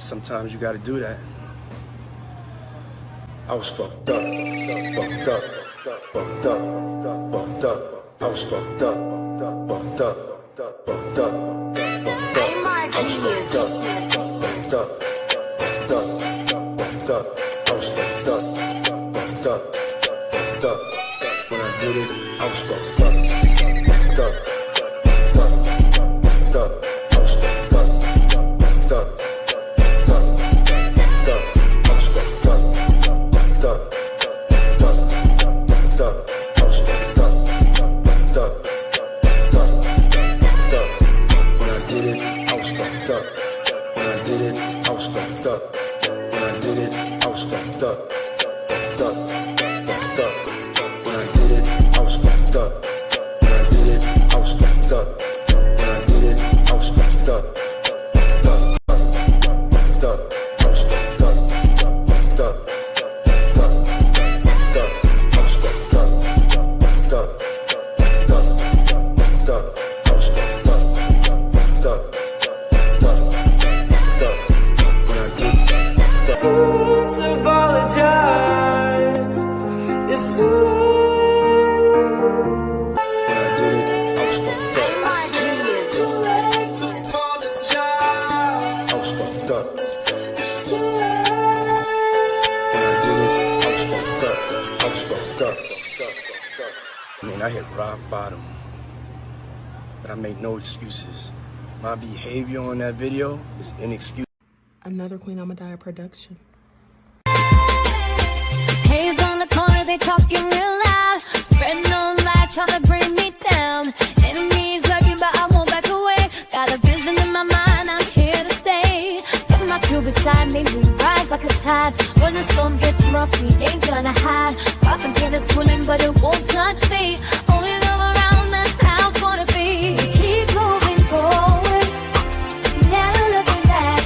Sometimes you gotta do that. I was fucked up, fucked up, fucked up, fucked up. I was fucked up, fucked up, fucked up, fucked up. I was fucked up, fucked up, fucked up, fucked up. I was fucked up, fucked up, fucked up. When I did it, I was fucked up, fucked up, fucked up, fucked up. I was fucked up, fucked up. I hit rock bottom, but I make no excuses. My behavior on that video is inexcusable. Another Queen Amadaya production. Haze on the corner, they talking real loud, spreading no light, trying to bring me down. Enemies lurking, but I won't back away. Got a vision in my mind, I'm here to stay. Got my crew beside me, we rise like a tide. When the storm gets rough, we ain't gonna hide. Popping till it's swilling, but it won't touch me. Only love around, that's how it's gonna be. We keep moving forward, never looking back.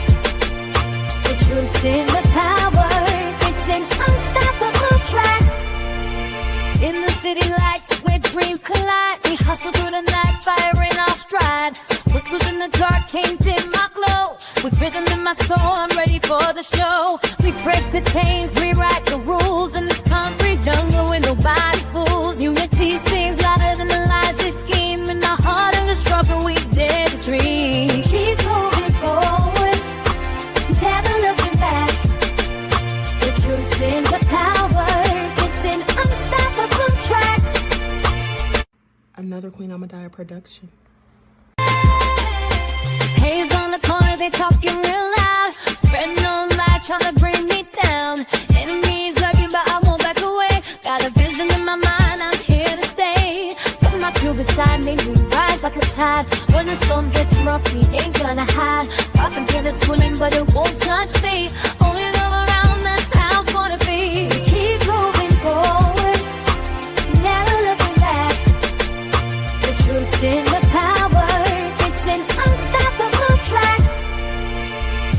The truth's in the power, it's an unstoppable track. In the city lights where dreams collide, we hustle through the night, fire in our stride. Whispers in the dark can't dim my glow. With rhythm in my soul, I'm ready for the show. We break the chains, rewrite the rules in this concrete jungle where nobody's fools. Unity sings louder than the lies they scheme. In the heart of the struggle, we dare to dream. We keep moving forward, never looking back. The truth's in the power, it's an unstoppable track. Another Queen Amadaya production. Haze on the corner, they talking real loud, spreading no light, trying to bring me down. Enemies lurking, but I won't back away. Got a vision in my mind, I'm here to stay. Got my crew beside me, we rise like a tide. When the storm gets rough, we ain't gonna hide. Popping till it's swilling, but it won't touch me. Only love around, that's how it's gonna be. We keep moving forward, never looking back. The truth's in the power, it's an unstoppable track.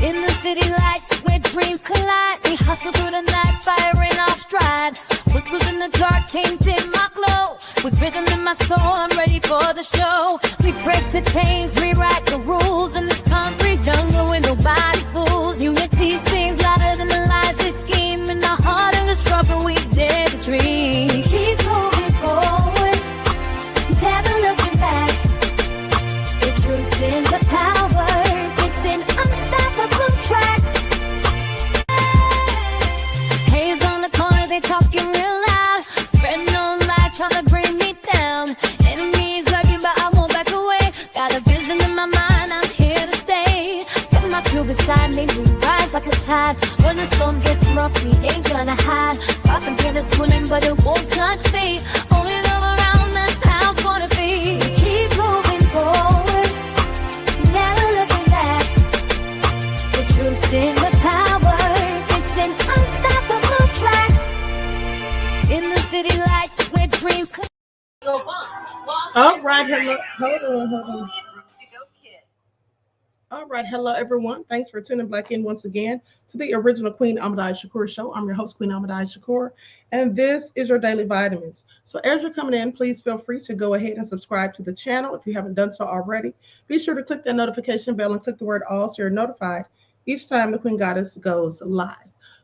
In the city lights where dreams collide, we hustle through the night, fire in our stride. Whispers in the dark can't dim my glow. With rhythm in my soul, I'm ready for the show. We break the chains, rewrite the rules in this concrete jungle where nobody's fools. Unity sings louder than the lies they scheme. In the heart of the struggle, we dare to dream. We keep moving forward, never looking back. The truth's in the power, it's an unstoppable track. Haze on the corner, they talking real loud, spreading no light, trying to bring me down. Enemies lurking, but I won't back away. Got a vision in my mind, I'm here to stay. Got my crew beside me, we rise like a tide. When the storm gets rough, we ain't gonna hide. Popping till it's swilling, but it won't touch me. Only love around, that's how it's gonna be. We keep moving forward, never looking back. The truth's in the power, it's an unstoppable track. In the city lights where dreams collide. All right, hello. Hold on. All right, hello everyone. Thanks for tuning back in once again to the original Queen AmadayaShakur show. I'm your host, Queen AmadayaShakur, and this is your daily vitamins. So as you're coming in, please feel free to go ahead and subscribe to the channel if you haven't done so already. Be sure to click that notification bell and click the word all so you're notified each time the Queen Goddess goes live.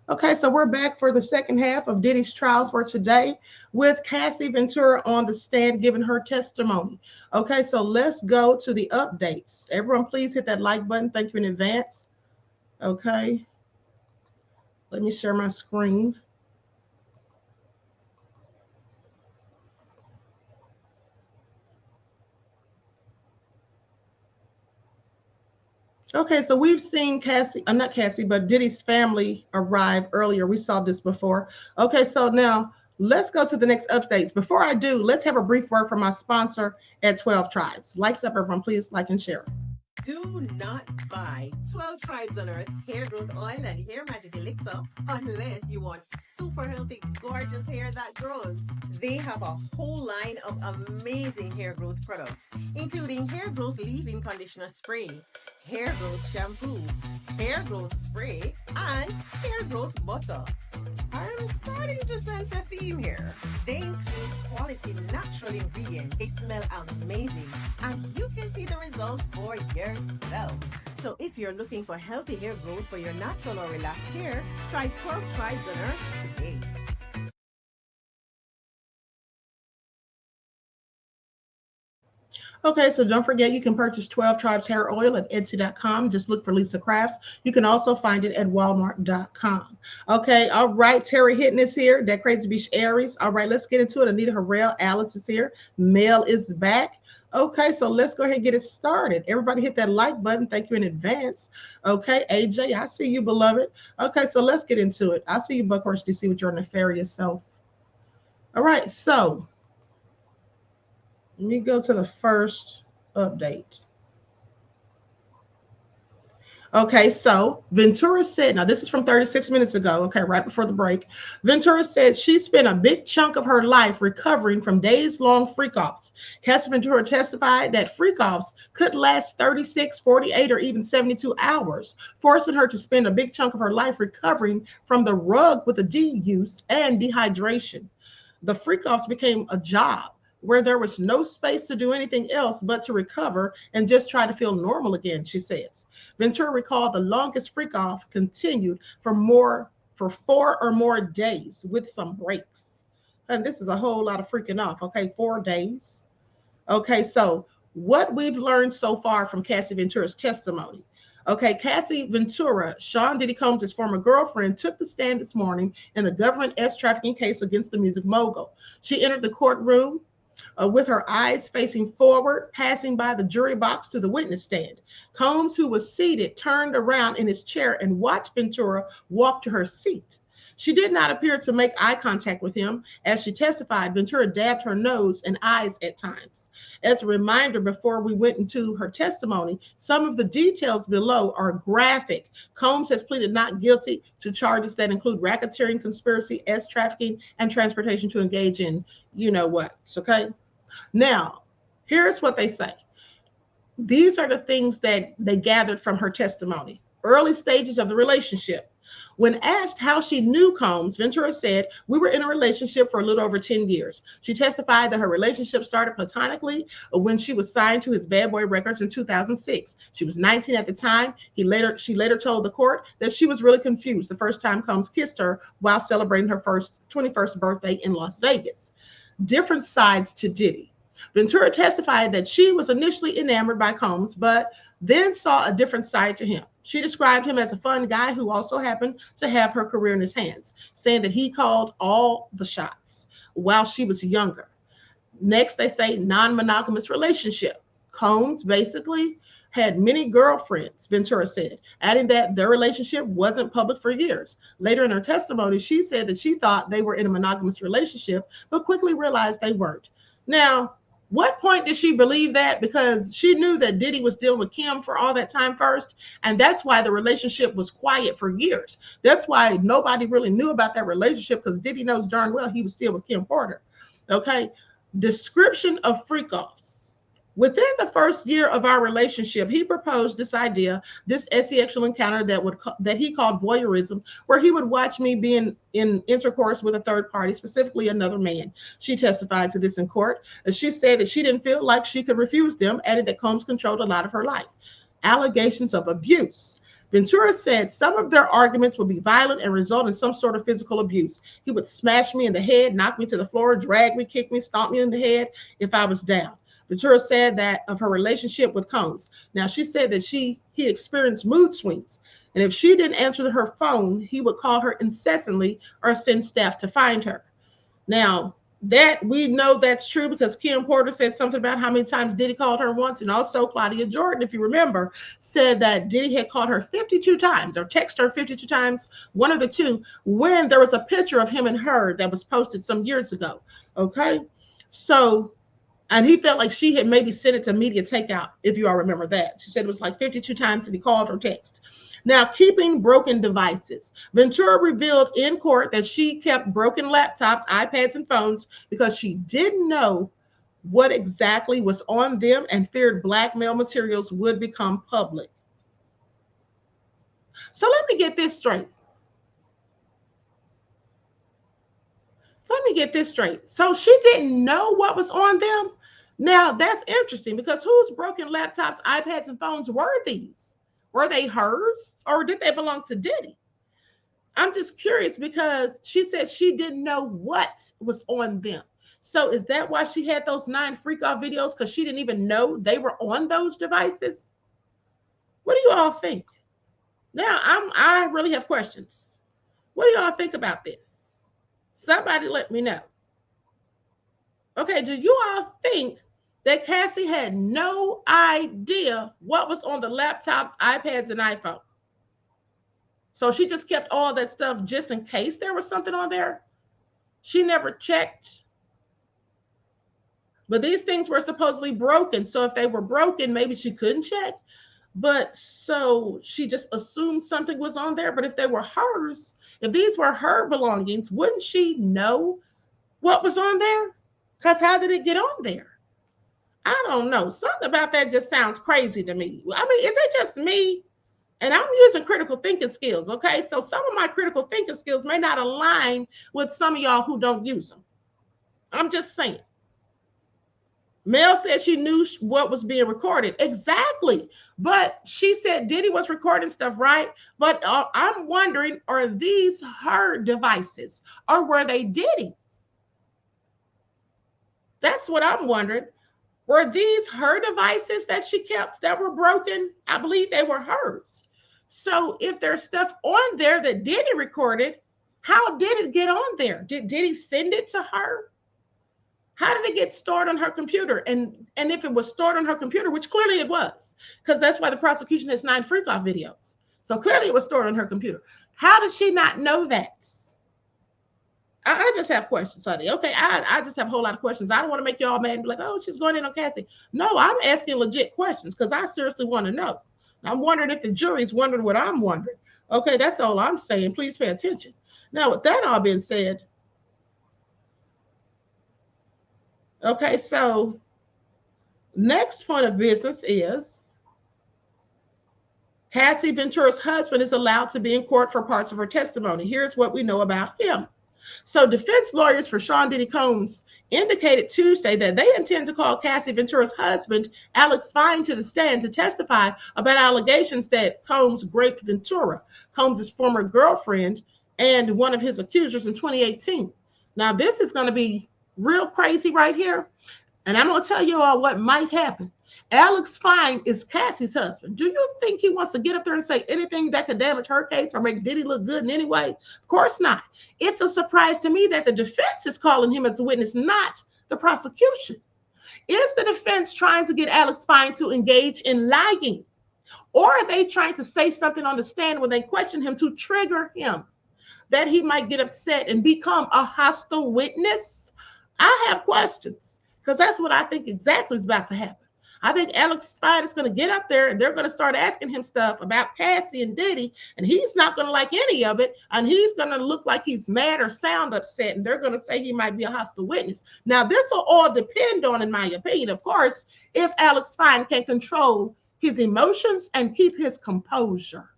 Okay, so we're back for the second half of Diddy's trial for today with Cassie Ventura on the stand giving her testimony. Okay, so let's go to the updates. Everyone, please hit that like button. Thank you in advance. Okay, let me share my screen. Okay, so we've seen Cassie, not Cassie, but Diddy's family arrive earlier. We saw this before. Okay, so now let's go to the next updates. Before I do, let's have a brief word from my sponsor at 12 Tribes. Likes up, everyone. Please like and share. Do not buy 12 Tribes on Earth hair growth oil and hair magic elixir unless you want super healthy, gorgeous hair that grows. They have a whole line of amazing hair growth products, including hair growth leave-in conditioner spray, hair growth shampoo, hair growth spray, and hair growth butter. I'm starting to sense a theme here. They include quality natural ingredients. They smell amazing, and you can see the results for yourself. So if you're looking for healthy hair growth for your natural or relaxed hair, try 12 Tribes on Earth today. Okay, so don't forget you can purchase 12 Tribes hair oil at Etsy.com. Just look for Lisa Crafts. You can also find it at Walmart.com. Okay, all right, Terry Hitton is here. That Crazy Beach Aries. All right, let's get into it. Anita Harrell, Alice is here. Mel is back. Okay, so let's go ahead and get it started. Everybody hit that like button. Thank you in advance. Okay, AJ, I see you, beloved. Okay, so let's get into it. I see you, Buckhorse DC, with your nefarious self. All right, so let me go to the first update. Okay, so Ventura said, now this is from 36 minutes ago, okay, right before the break. Ventura said she spent a big chunk of her life recovering from days-long freak-offs. Cassie Ventura testified that freak-offs could last 36, 48, or even 72 hours, forcing her to spend a big chunk of her life recovering from the rug with a D use and dehydration. The freak-offs became a job where there was no space to do anything else but to recover and just try to feel normal again, she says. Ventura recalled the longest freak off continued for 4 or more days with some breaks. And this is a whole lot of freaking off, okay? 4 days. Okay, so what we've learned so far from Cassie Ventura's testimony. Okay, Cassie Ventura, Sean Diddy Combs' former girlfriend, took the stand this morning in the government trafficking case against the music mogul. She entered the courtroom with her eyes facing forward, passing by the jury box to the witness stand. Combs, who was seated, turned around in his chair and watched Ventura walk to her seat. She did not appear to make eye contact with him. As she testified, Ventura dabbed her nose and eyes at times. As a reminder, before we went into her testimony, some of the details below are graphic. Combs has pleaded not guilty to charges that include racketeering, conspiracy, trafficking, and transportation to engage in you know what, okay? Now, here's what they say. These are the things that they gathered from her testimony. Early stages of the relationship. When asked how she knew Combs, Ventura said, "We were in a relationship for a little over 10 years. She testified that her relationship started platonically when she was signed to his Bad Boy Records in 2006. She was 19 at the time. She later told the court that she was really confused the first time Combs kissed her while celebrating her 21st birthday in Las Vegas. Different sides to Diddy. Ventura testified that she was initially enamored by Combs, but then saw a different side to him. She described him as a fun guy who also happened to have her career in his hands, saying that he called all the shots while she was younger. Next, they say non-monogamous relationship. Combs basically had many girlfriends, Ventura said, adding that their relationship wasn't public for years. Later in her testimony, she said that she thought they were in a monogamous relationship, but quickly realized they weren't. Now, what point did she believe that? Because she knew that Diddy was dealing with Kim for all that time first, and that's why the relationship was quiet for years. That's why nobody really knew about that relationship, because Diddy knows darn well he was still with Kim Porter. Okay, description of freak-offs. Within the first year of our relationship, he proposed this idea, this sexual encounter that he called voyeurism, where he would watch me being in intercourse with a third party, specifically another man. She testified to this in court. She said that she didn't feel like she could refuse them, adding that Combs controlled a lot of her life. Allegations of abuse. Ventura said some of their arguments would be violent and result in some sort of physical abuse. He would smash me in the head, knock me to the floor, drag me, kick me, stomp me in the head if I was down. Ventura said that of her relationship with Combs. Now, she said that he experienced mood swings, and if she didn't answer her phone, he would call her incessantly or send staff to find her. Now, that we know that's true because Kim Porter said something about how many times Diddy called her once, and also Claudia Jordan, if you remember, said that Diddy had called her 52 times or texted her 52 times, one of the two, when there was a picture of him and her that was posted some years ago. Okay, so, and he felt like she had maybe sent it to media takeout, if you all remember that. She said it was like 52 times that he called her text. Now, keeping broken devices. Ventura revealed in court that she kept broken laptops, iPads, and phones because she didn't know what exactly was on them and feared blackmail materials would become public. So let me get this straight. So she didn't know what was on them. Now, that's interesting because whose broken laptops, iPads, and phones were these? Were they hers or did they belong to Diddy? I'm just curious because she said she didn't know what was on them. So is that why she had those 9 freak off videos? Because she didn't even know they were on those devices? What do you all think? Now, I really have questions. What do you all think about this? Somebody let me know. Okay, do you all think that Cassie had no idea what was on the laptops, iPads, and iPhone? So she just kept all that stuff just in case there was something on there? She never checked. But these things were supposedly broken. So if they were broken, maybe she couldn't check. But so she just assumed something was on there. But if they were hers, if these were her belongings, wouldn't she know what was on there? Because how did it get on there? I don't know. Something about that just sounds crazy to me. I mean, is it just me? And I'm using critical thinking skills, okay? So some of my critical thinking skills may not align with some of y'all who don't use them. I'm just saying. Mel said she knew what was being recorded. Exactly. But she said Diddy was recording stuff, right? But I'm wondering, are these her devices or were they Diddy's? That's what I'm wondering. Were these her devices that she kept that were broken? I believe they were hers. So if there's stuff on there that Diddy recorded, how did it get on there? Did Diddy send it to her? How did it get stored on her computer? And if it was stored on her computer, which clearly it was, because that's why the prosecution has 9 freak off videos. So clearly it was stored on her computer. How did she not know that? I just have questions, honey. Okay, I just have a whole lot of questions. I don't want to make y'all mad and be like, oh, she's going in on Cassie. No, I'm asking legit questions because I seriously want to know. I'm wondering if the jury's wondering what I'm wondering. Okay, that's all I'm saying. Please pay attention. Now, with that all being said, okay, so next point of business is Cassie Ventura's husband is allowed to be in court for parts of her testimony. Here's what we know about him. So defense lawyers for Sean Diddy Combs indicated Tuesday that they intend to call Cassie Ventura's husband, Alex Fine, to the stand to testify about allegations that Combs raped Ventura, Combs' former girlfriend, and one of his accusers in 2018. Now, this is going to be real crazy right here. And I'm going to tell you all what might happen. Alex Fine is Cassie's husband. Do you think he wants to get up there and say anything that could damage her case or make Diddy look good in any way? Of course not. It's a surprise to me that the defense is calling him as a witness, not the prosecution. Is the defense trying to get Alex Fine to engage in lying? Or are they trying to say something on the stand when they question him to trigger him, that he might get upset and become a hostile witness? I have questions because that's what I think exactly is about to happen. I think Alex Fine is going to get up there and they're going to start asking him stuff about Cassie and Diddy, and he's not going to like any of it, and he's going to look like he's mad or sound upset, and they're going to say he might be a hostile witness. Now, this will all depend on, in my opinion, of course, if Alex Fine can control his emotions and keep his composure.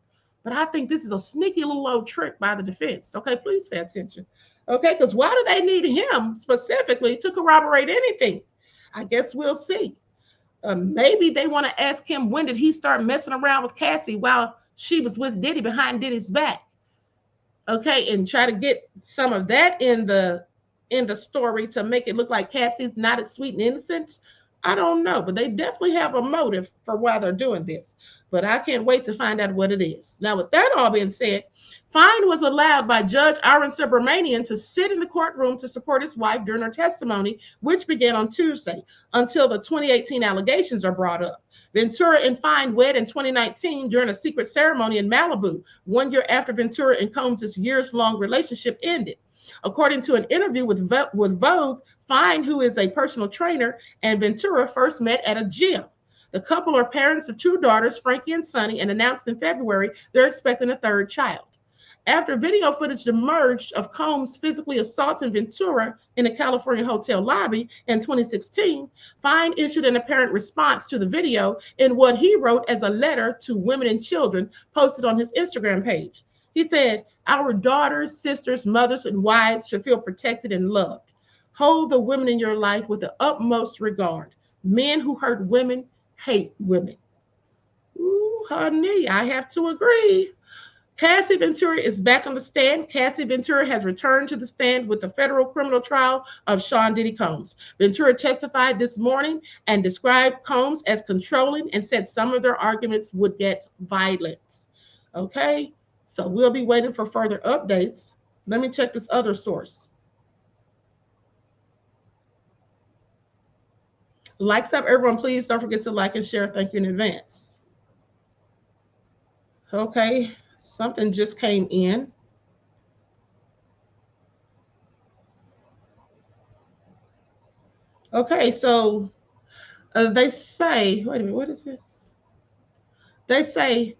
But I think this is a sneaky little old trick by the defense. Okay, please pay attention. Okay, because why do they need him specifically to corroborate anything? I guess we'll see. Maybe they want to ask him, when did he start messing around with Cassie while she was with Diddy behind Diddy's back. Okay, and try to get some of that in the story to make it look like Cassie's not as sweet and innocent. I don't know, but they definitely have a motive for why they're doing this. But I can't wait to find out what it is. Now, with that all being said, Fine was allowed by Judge Aaron Subramanian to sit in the courtroom to support his wife during her testimony, which began on Tuesday, until the 2018 allegations are brought up. Ventura and Fine wed in 2019 during a secret ceremony in Malibu, 1 year after Ventura and Combs' years-long relationship ended. According to an interview with Vogue, Fine, who is a personal trainer, and Ventura first met at a gym. The couple are parents of 2 daughters, Frankie and Sunny, and announced in February they're expecting a 3rd child. After video footage emerged of Combs physically assaulting Ventura in a California hotel lobby in 2016, Fine issued an apparent response to the video in what he wrote as a letter to women and children posted on his Instagram page. He said, "Our daughters, sisters, mothers, and wives should feel protected and loved. Hold the women in your life with the utmost regard. Men who hurt women hate women." Ooh, honey, I have to agree. Cassie Ventura is back on the stand. Cassie Ventura has returned to the stand with the federal criminal trial of Sean Diddy Combs. Ventura testified this morning and described Combs as controlling and said some of their arguments would get violent. Okay, so we'll be waiting for further updates. Let me check this other source. Likes up, everyone. Please don't forget to like and share. Thank you in advance. Okay. Something just came in. Okay, so they say, wait a minute, what is this? They say,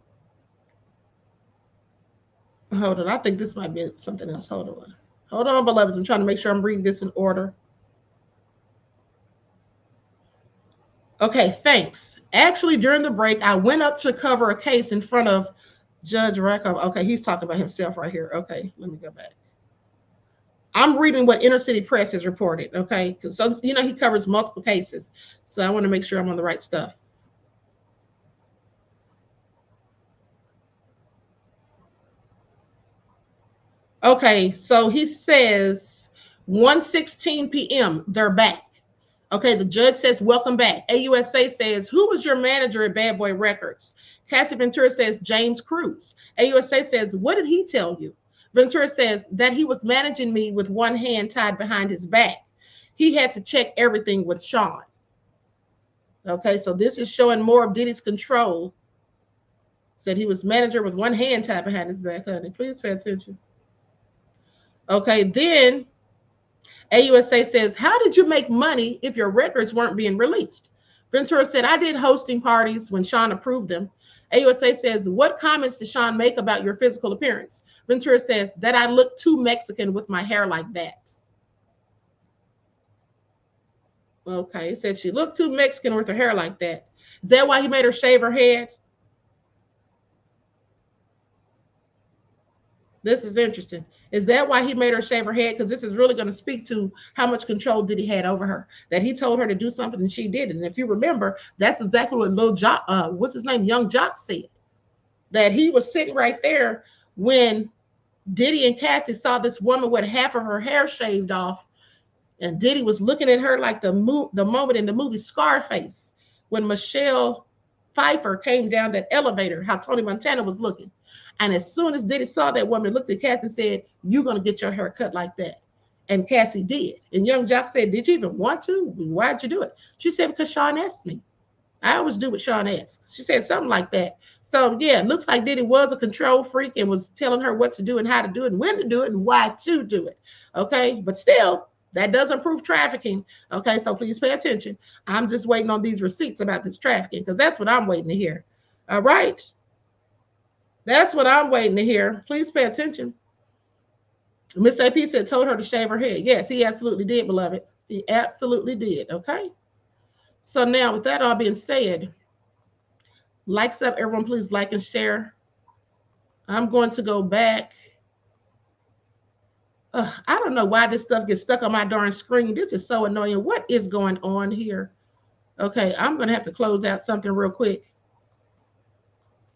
hold on, I think this might be something else. Hold on. Hold on, beloveds. I'm trying to make sure I'm reading this in order. Okay, thanks. Actually, during the break, I went up to cover a case in front of Judge Rakoff. Okay, he's talking about himself right here. Okay, let me go back. I'm reading what Inner City Press has reported, okay? Because he covers multiple cases. So I want to make sure I'm on the right stuff. Okay, so he says 1:16 p.m. they're back. Okay, the judge says, "Welcome back." AUSA says, "Who was your manager at Bad Boy Records?" Cassie Ventura says, "James Cruz." AUSA says, "What did he tell you?" Ventura says that he was managing me with one hand tied behind his back. He had to check everything with Sean. Okay, so this is showing more of Diddy's control. Said he was manager with one hand tied behind his back, honey. Please pay attention. Okay, then AUSA says, "How did you make money if your records weren't being released?" Ventura said, "I did hosting parties when Sean approved them." AUSA says, "What comments did Sean make about your physical appearance?" Ventura says, "That I look too Mexican with my hair like that." Okay, he said she looked too Mexican with her hair like that. Is that why he made her shave her head? This is interesting. Is that why he made her shave her head? Because this is really going to speak to how much control Diddy had over her. That he told her to do something and she did it. And if you remember, that's exactly what Lil Jock, what's his name, Young Jock said. That he was sitting right there when Diddy and Cassie saw this woman with half of her hair shaved off. And Diddy was looking at her like the moment in the movie Scarface when Michelle Pfeiffer came down that elevator, how Tony Montana was looking. And as soon as Diddy saw that woman, looked at Cassie and said, "You're going to get your hair cut like that." And Cassie did. And Young Jock said, "Did you even want to? Why'd you do it?" She said, "Because Sean asked me. I always do what Sean asks." She said something like that. So, yeah, it looks like Diddy was a control freak and was telling her what to do and how to do it and when to do it and why to do it. Okay, but still, that doesn't prove trafficking. Okay, so please pay attention. I'm just waiting on these receipts about this trafficking because that's what I'm waiting to hear. All right. That's what I'm waiting to hear. Please pay attention. Miss AP said, told her to shave her head. Yes, he absolutely did, beloved. He absolutely did. Okay. So now with that all being said, likes up, everyone, please like and share. I'm going to go back. I don't know why this stuff gets stuck on my darn screen. This is so annoying. What is going on here? Okay, I'm going to have to close out something real quick.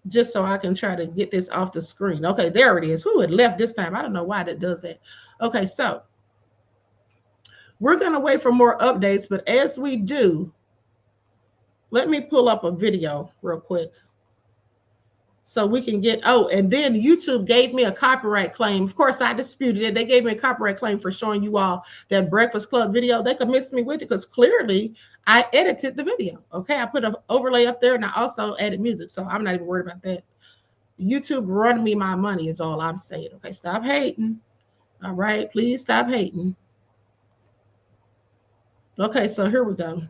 just so I can try to get this off the screen. Okay, there it is. Who had left this time? I don't know why that does that. Okay, so we're going to wait for more updates, but as we do, let me pull up a video real quick so we can get, oh, and then YouTube gave me a copyright claim. Of course, I disputed it. They gave me a copyright claim for showing you all that Breakfast Club video. They could miss me with it because clearly I edited the video. Okay, I put an overlay up there and I also added music, so I'm not even worried about that. YouTube running me my money is all I'm saying. Okay, stop hating. All right, please stop hating. Okay, so here we go.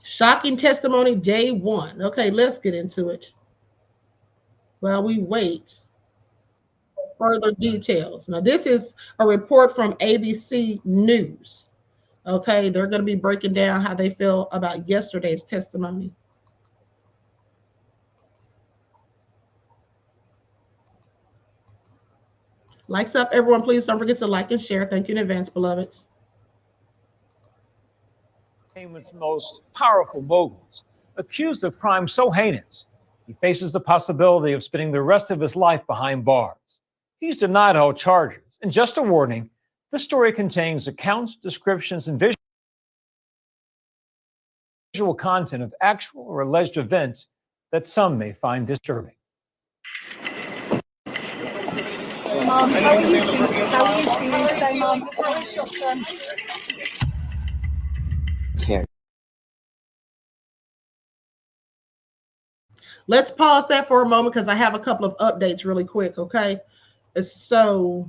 Shocking testimony day one. Okay, let's get into it. While we wait for further details. Now, this is a report from ABC News. Okay, they're going to be breaking down how they feel about yesterday's testimony. Likes up, everyone. Please don't forget to like and share. Thank you in advance, beloveds. Entertainment's most powerful moguls, accused of crimes so heinous, he faces the possibility of spending the rest of his life behind bars. He's denied all charges. And just a warning, this story contains accounts, descriptions, and visual content of actual or alleged events that some may find disturbing. Mom, how are you feeling? How are you feeling today, Mom? How is your son? Can't. Let's pause that for a moment because I have a couple of updates really quick, okay? So,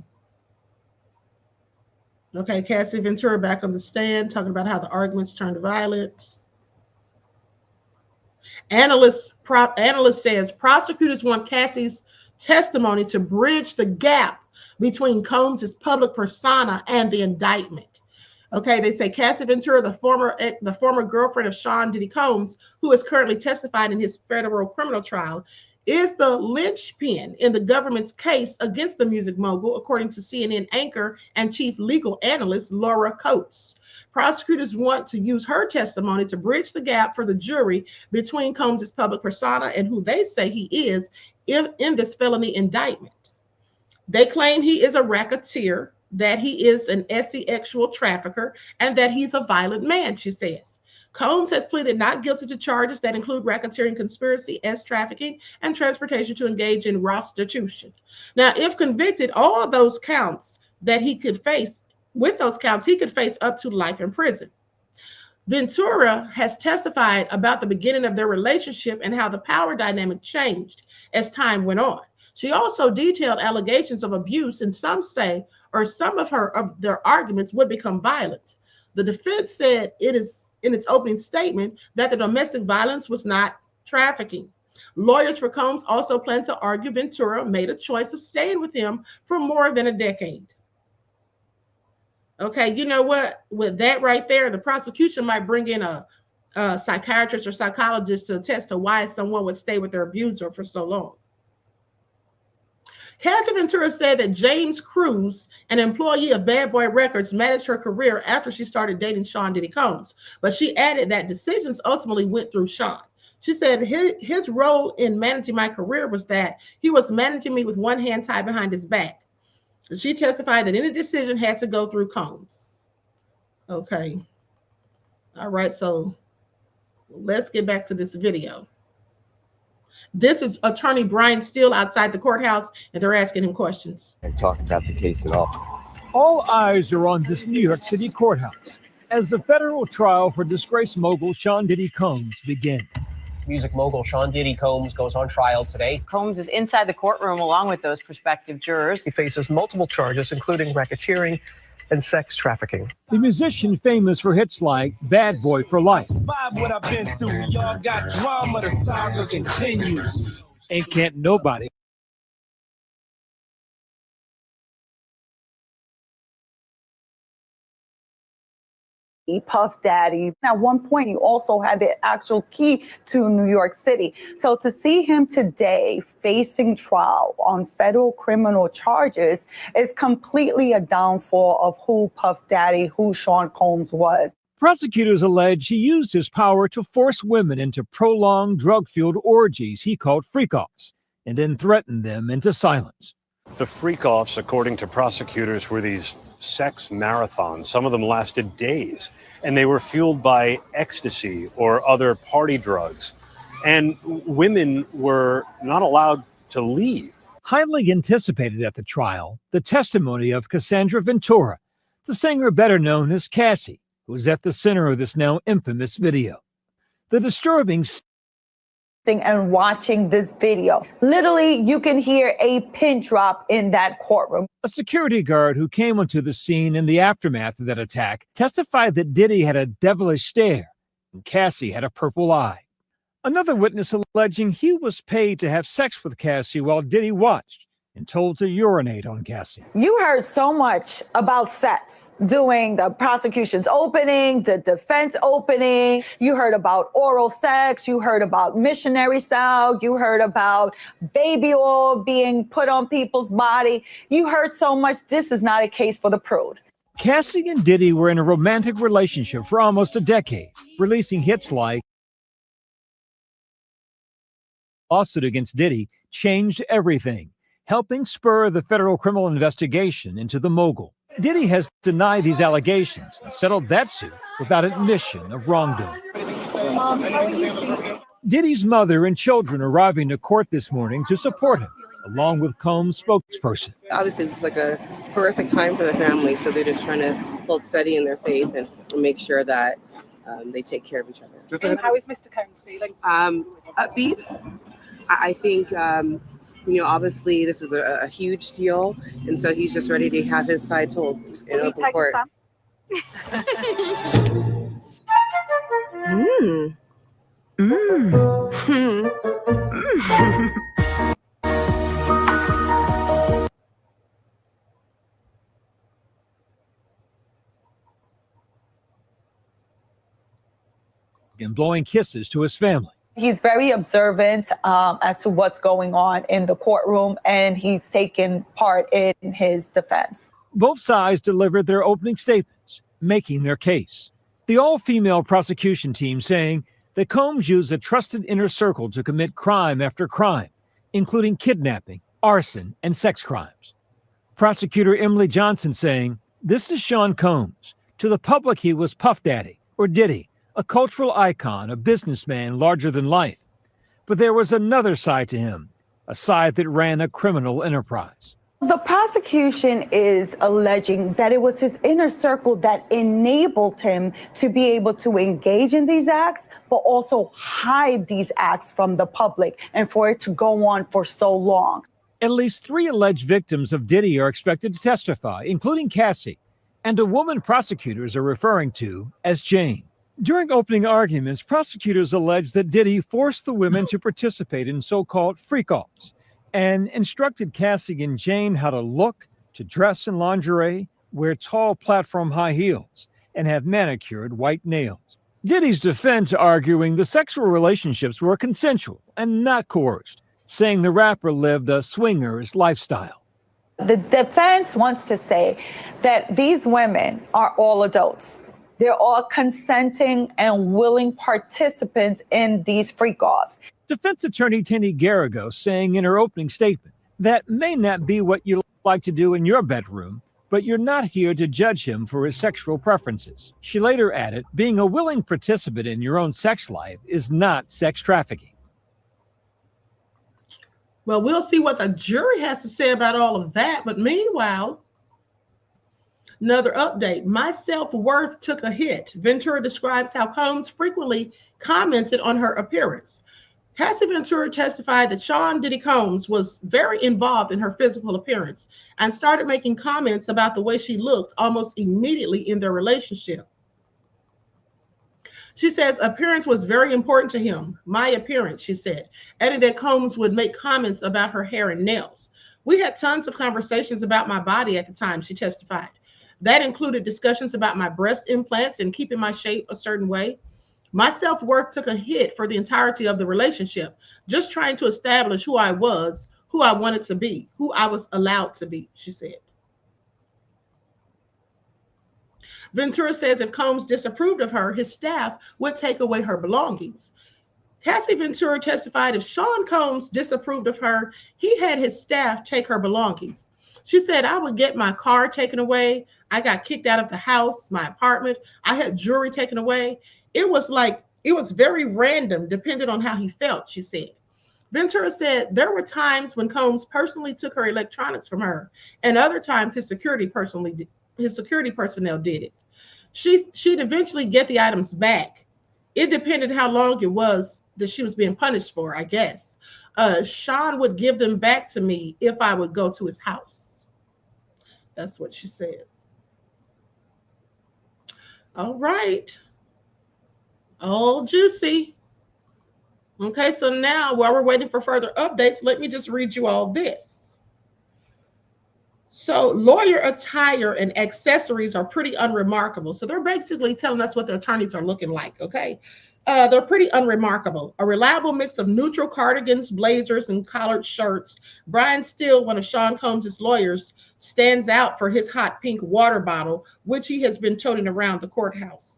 okay, Cassie Ventura back on the stand talking about how the arguments turned violent. Analyst says prosecutors want Cassie's testimony to bridge the gap between Combs' public persona and the indictment. Okay, they say Cassie Ventura, the former girlfriend of Sean Diddy Combs, who is currently testifying in his federal criminal trial, is the linchpin in the government's case against the music mogul, according to CNN anchor and chief legal analyst Laura Coates. Prosecutors want to use her testimony to bridge the gap for the jury between Combs' public persona and who they say he is in this felony indictment. They claim he is a racketeer, that he is an sexual trafficker, and that he's a violent man, she says. Combs has pleaded not guilty to charges that include racketeering, conspiracy, trafficking, and transportation to engage in prostitution. Now, if convicted, all those counts that he could face, with those counts, he could face up to life in prison. Ventura has testified about the beginning of their relationship and how the power dynamic changed as time went on. She also detailed allegations of abuse, and some say, or some of their arguments would become violent. The defense said it is in its opening statement that the domestic violence was not trafficking. Lawyers for Combs also plan to argue Ventura made a choice of staying with him for more than a decade. Okay, you know what? With that right there, the prosecution might bring in a psychiatrist or psychologist to attest to why someone would stay with their abuser for so long. Cassie Ventura said that James Cruz, an employee of Bad Boy Records, managed her career after she started dating Sean Diddy Combs, but she added that decisions ultimately went through Sean. She said his role in managing my career was that he was managing me with one hand tied behind his back. She testified that any decision had to go through Combs. Okay. All right, so let's get back to this video. This is Attorney Brian Steele outside the courthouse, and they're asking him questions. And talk about the case at all. All eyes are on this New York City courthouse as the federal trial for disgraced mogul Sean Diddy Combs begins. Music mogul Sean Diddy Combs goes on trial today. Combs is inside the courtroom along with those prospective jurors. He faces multiple charges, including racketeering and sex trafficking. The musician famous for hits like Bad Boy for Life. What I've been through, y'all got drama, the saga continues. And Can't Nobody. Puff Daddy. At one point, he also had the actual key to New York City. So to see him today facing trial on federal criminal charges is completely a downfall of who Puff Daddy, who Sean Combs was. Prosecutors allege he used his power to force women into prolonged drug-fueled orgies he called freak-offs, and then threatened them into silence. The freak-offs, according to prosecutors, were these sex marathons. Some of them lasted days, and they were fueled by ecstasy or other party drugs. And women were not allowed to leave. Highly anticipated at the trial, the testimony of Cassandra Ventura, the singer better known as Cassie, who was at the center of this now infamous video. The disturbing and watching this video. Literally, you can hear a pin drop in that courtroom. A security guard who came onto the scene in the aftermath of that attack testified that Diddy had a devilish stare and Cassie had a purple eye. Another witness alleging he was paid to have sex with Cassie while Diddy watched and told to urinate on Cassie. You heard so much about sex during the prosecution's opening, the defense opening. You heard about oral sex. You heard about missionary style. You heard about baby oil being put on people's body. You heard so much. This is not a case for the prude. Cassie and Diddy were in a romantic relationship for almost a decade, releasing hits like "Lawsuit Against Diddy Changed Everything," helping spur the federal criminal investigation into the mogul. Diddy has denied these allegations and settled that suit without admission of wrongdoing. Mom, how are you feeling? Diddy's mother and children arriving to court this morning to support him, along with Combs' spokesperson. Obviously, it's like a horrific time for the family, so they're just trying to hold steady in their faith and make sure that they take care of each other. And how is Mr. Combs feeling? Upbeat. I think... obviously this is a huge deal, and so he's just ready to have his side told in open court. And blowing kisses to his family. He's very observant as to what's going on in the courtroom, and he's taken part in his defense. Both sides delivered their opening statements, making their case. The all-female prosecution team saying that Combs used a trusted inner circle to commit crime after crime, including kidnapping, arson, and sex crimes. Prosecutor Emily Johnson saying, "This is Sean Combs. To the public, he was Puff Daddy or Diddy, a cultural icon, a businessman larger than life. But there was another side to him, a side that ran a criminal enterprise." The prosecution is alleging that it was his inner circle that enabled him to be able to engage in these acts, but also hide these acts from the public and for it to go on for so long. At least 3 alleged victims of Diddy are expected to testify, including Cassie, and a woman prosecutors are referring to as Jane. During opening arguments, prosecutors alleged that Diddy forced the women to participate in so-called freak-offs and instructed Cassie and Jane how to look, to dress in lingerie, wear tall platform high heels, and have manicured white nails. Diddy's defense arguing the sexual relationships were consensual and not coerced, saying the rapper lived a swingers lifestyle. The defense wants to say that these women are all adults. They're all consenting and willing participants in these freak-offs. Defense attorney Tenny Garrigo saying in her opening statement, that may not be what you like to do in your bedroom, but you're not here to judge him for his sexual preferences. She later added, being a willing participant in your own sex life is not sex trafficking. Well, we'll see what the jury has to say about all of that. But meanwhile, another update. My self-worth took a hit. Ventura describes how Combs frequently commented on her appearance. Cassie Ventura testified that Sean Diddy Combs was very involved in her physical appearance and started making comments about the way she looked almost immediately in their relationship. She says appearance was very important to him. My appearance, she said, adding that Combs would make comments about her hair and nails. We had tons of conversations about my body at the time, she testified. That included discussions about my breast implants and keeping my shape a certain way. My self-worth took a hit for the entirety of the relationship, just trying to establish who I was, who I wanted to be, who I was allowed to be, she said. Ventura says if Combs disapproved of her, his staff would take away her belongings. Cassie Ventura testified if Sean Combs disapproved of her, he had his staff take her belongings. She said, I would get my car taken away. I got kicked out of the house, my apartment. I had jewelry taken away. It was very random, depending on how he felt, she said. Ventura said there were times when Combs personally took her electronics from her, and other times his security personnel did it. She'd eventually get the items back. It depended how long it was that she was being punished for, I guess. Sean would give them back to me if I would go to his house. That's what she said. All right. Oh, juicy. Okay, so now while we're waiting for further updates, let me just read you all this. So lawyer attire and accessories are pretty unremarkable. So they're basically telling us what the attorneys are looking like, okay? They're pretty unremarkable. A reliable mix of neutral cardigans, blazers, and collared shirts. Brian Steele, one of Sean Combs' lawyers, stands out for his hot pink water bottle, which he has been toting around the courthouse.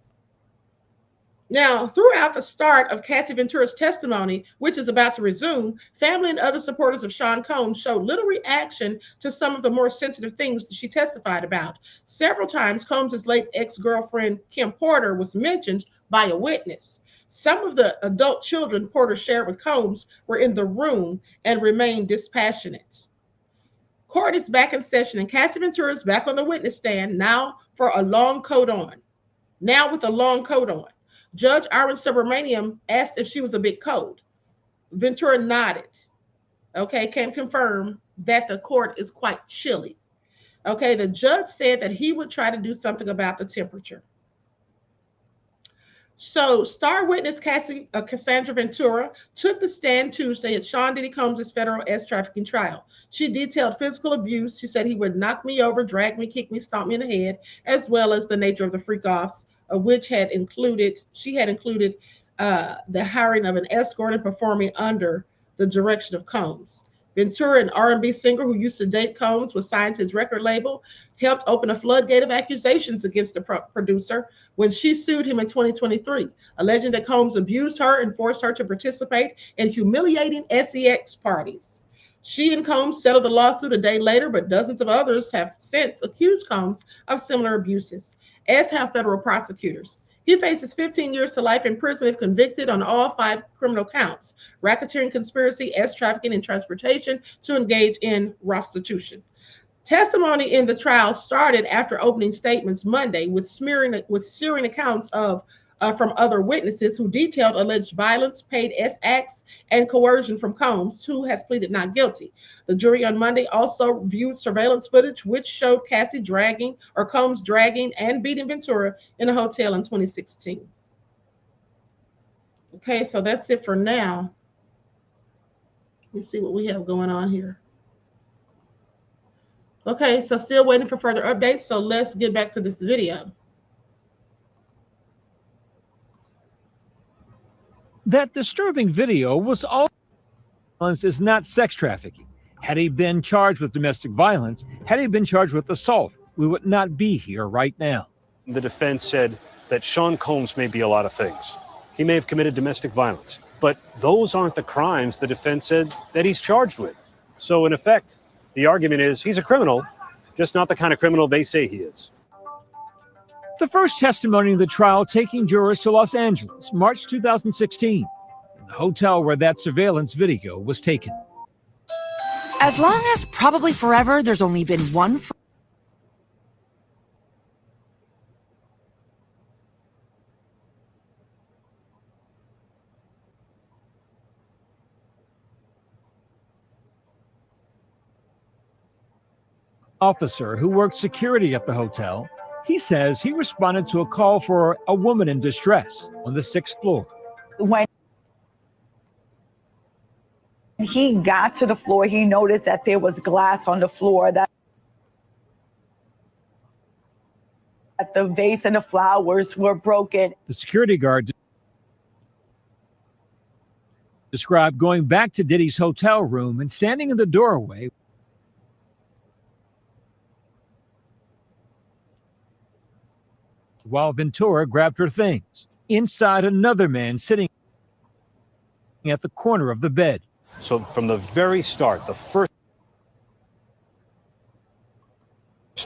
Now, throughout the start of Cassie Ventura's testimony, which is about to resume, family and other supporters of Sean Combs showed little reaction to some of the more sensitive things that she testified about. Several times, Combs' late ex-girlfriend, Kim Porter, was mentioned by a witness. Some of the adult children Porter shared with Combs were in the room and remained dispassionate. Court is back in session, and Cassie Ventura is back on the witness stand, now with a long coat on. Judge Arwen Subramaniam asked if she was a bit cold. Ventura nodded. Okay, can confirm that the court is quite chilly. Okay, the judge said that he would try to do something about the temperature. So, star witness Cassandra Ventura took the stand Tuesday at Sean Diddy Combs' federal S-trafficking trial. She detailed physical abuse. She said he would knock me over, drag me, kick me, stomp me in the head, as well as the nature of the freak-offs, which had included the hiring of an escort and performing under the direction of Combs. Ventura, an R&B singer who used to date Combs, was signed to his record label, helped open a floodgate of accusations against the producer when she sued him in 2023, alleging that Combs abused her and forced her to participate in humiliating sex parties. She and Combs settled the lawsuit a day later, but dozens of others have since accused Combs of similar abuses, as have federal prosecutors. He faces 15 years to life in prison if convicted on all 5 criminal counts: racketeering, conspiracy, S-trafficking, and transportation to engage in prostitution. Testimony in the trial started after opening statements Monday with searing accounts from other witnesses who detailed alleged violence, paid acts, and coercion from Combs, who has pleaded not guilty. The jury on Monday also viewed surveillance footage which showed Combs dragging and beating Ventura in a hotel in 2016. Okay, so that's it for now. Let's see what we have going on here. Okay, so still waiting for further updates, so let's get back to this video. That disturbing video was all is not sex trafficking. Had he been charged with domestic violence, had he been charged with assault, we would not be here right now. The defense said that Sean Combs may be a lot of things. He may have committed domestic violence, but those aren't the crimes the defense said that he's charged with. So in effect, the argument is he's a criminal, just not the kind of criminal they say he is. The first testimony in the trial taking jurors to Los Angeles, March 2016, the hotel where that surveillance video was taken. As long as probably forever, there's only been one. Officer who worked security at the hotel, he says he responded to a call for a woman in distress on the 6th floor. When he got to the floor, he noticed that there was glass on the floor. The vase and the flowers were broken. The security guard described going back to Diddy's hotel room and standing in the doorway while Ventura grabbed her things. Inside, another man sitting at the corner of the bed. So from the very start, the first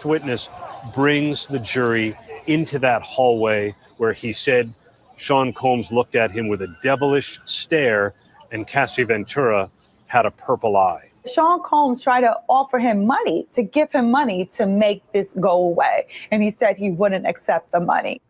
witness brings the jury into that hallway where he said Sean Combs looked at him with a devilish stare and Cassie Ventura had a purple eye. Sean Combs tried to offer him money, to give him money to make this go away. And he said he wouldn't accept the money.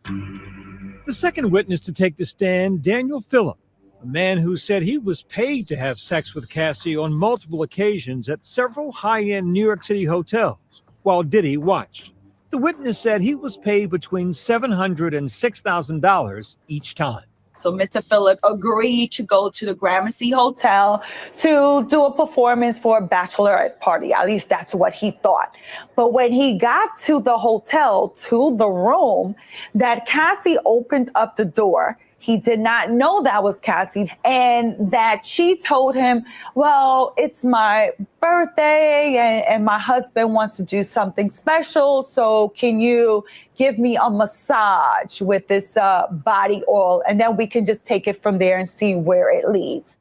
The second witness to take the stand, Daniel Phillip, a man who said he was paid to have sex with Cassie on multiple occasions at several high-end New York City hotels while Diddy watched. The witness said he was paid between $700 and $6,000 each time. So Mr. Phillip agreed to go to the Gramercy Hotel to do a performance for a bachelorette party. At least that's what he thought. But when he got to the hotel, to the room, that Cassie opened up the door. He did not know that was Cassie, and that she told him, well, it's my birthday and my husband wants to do something special. So can you give me a massage with this body oil? And then we can just take it from there and see where it leads.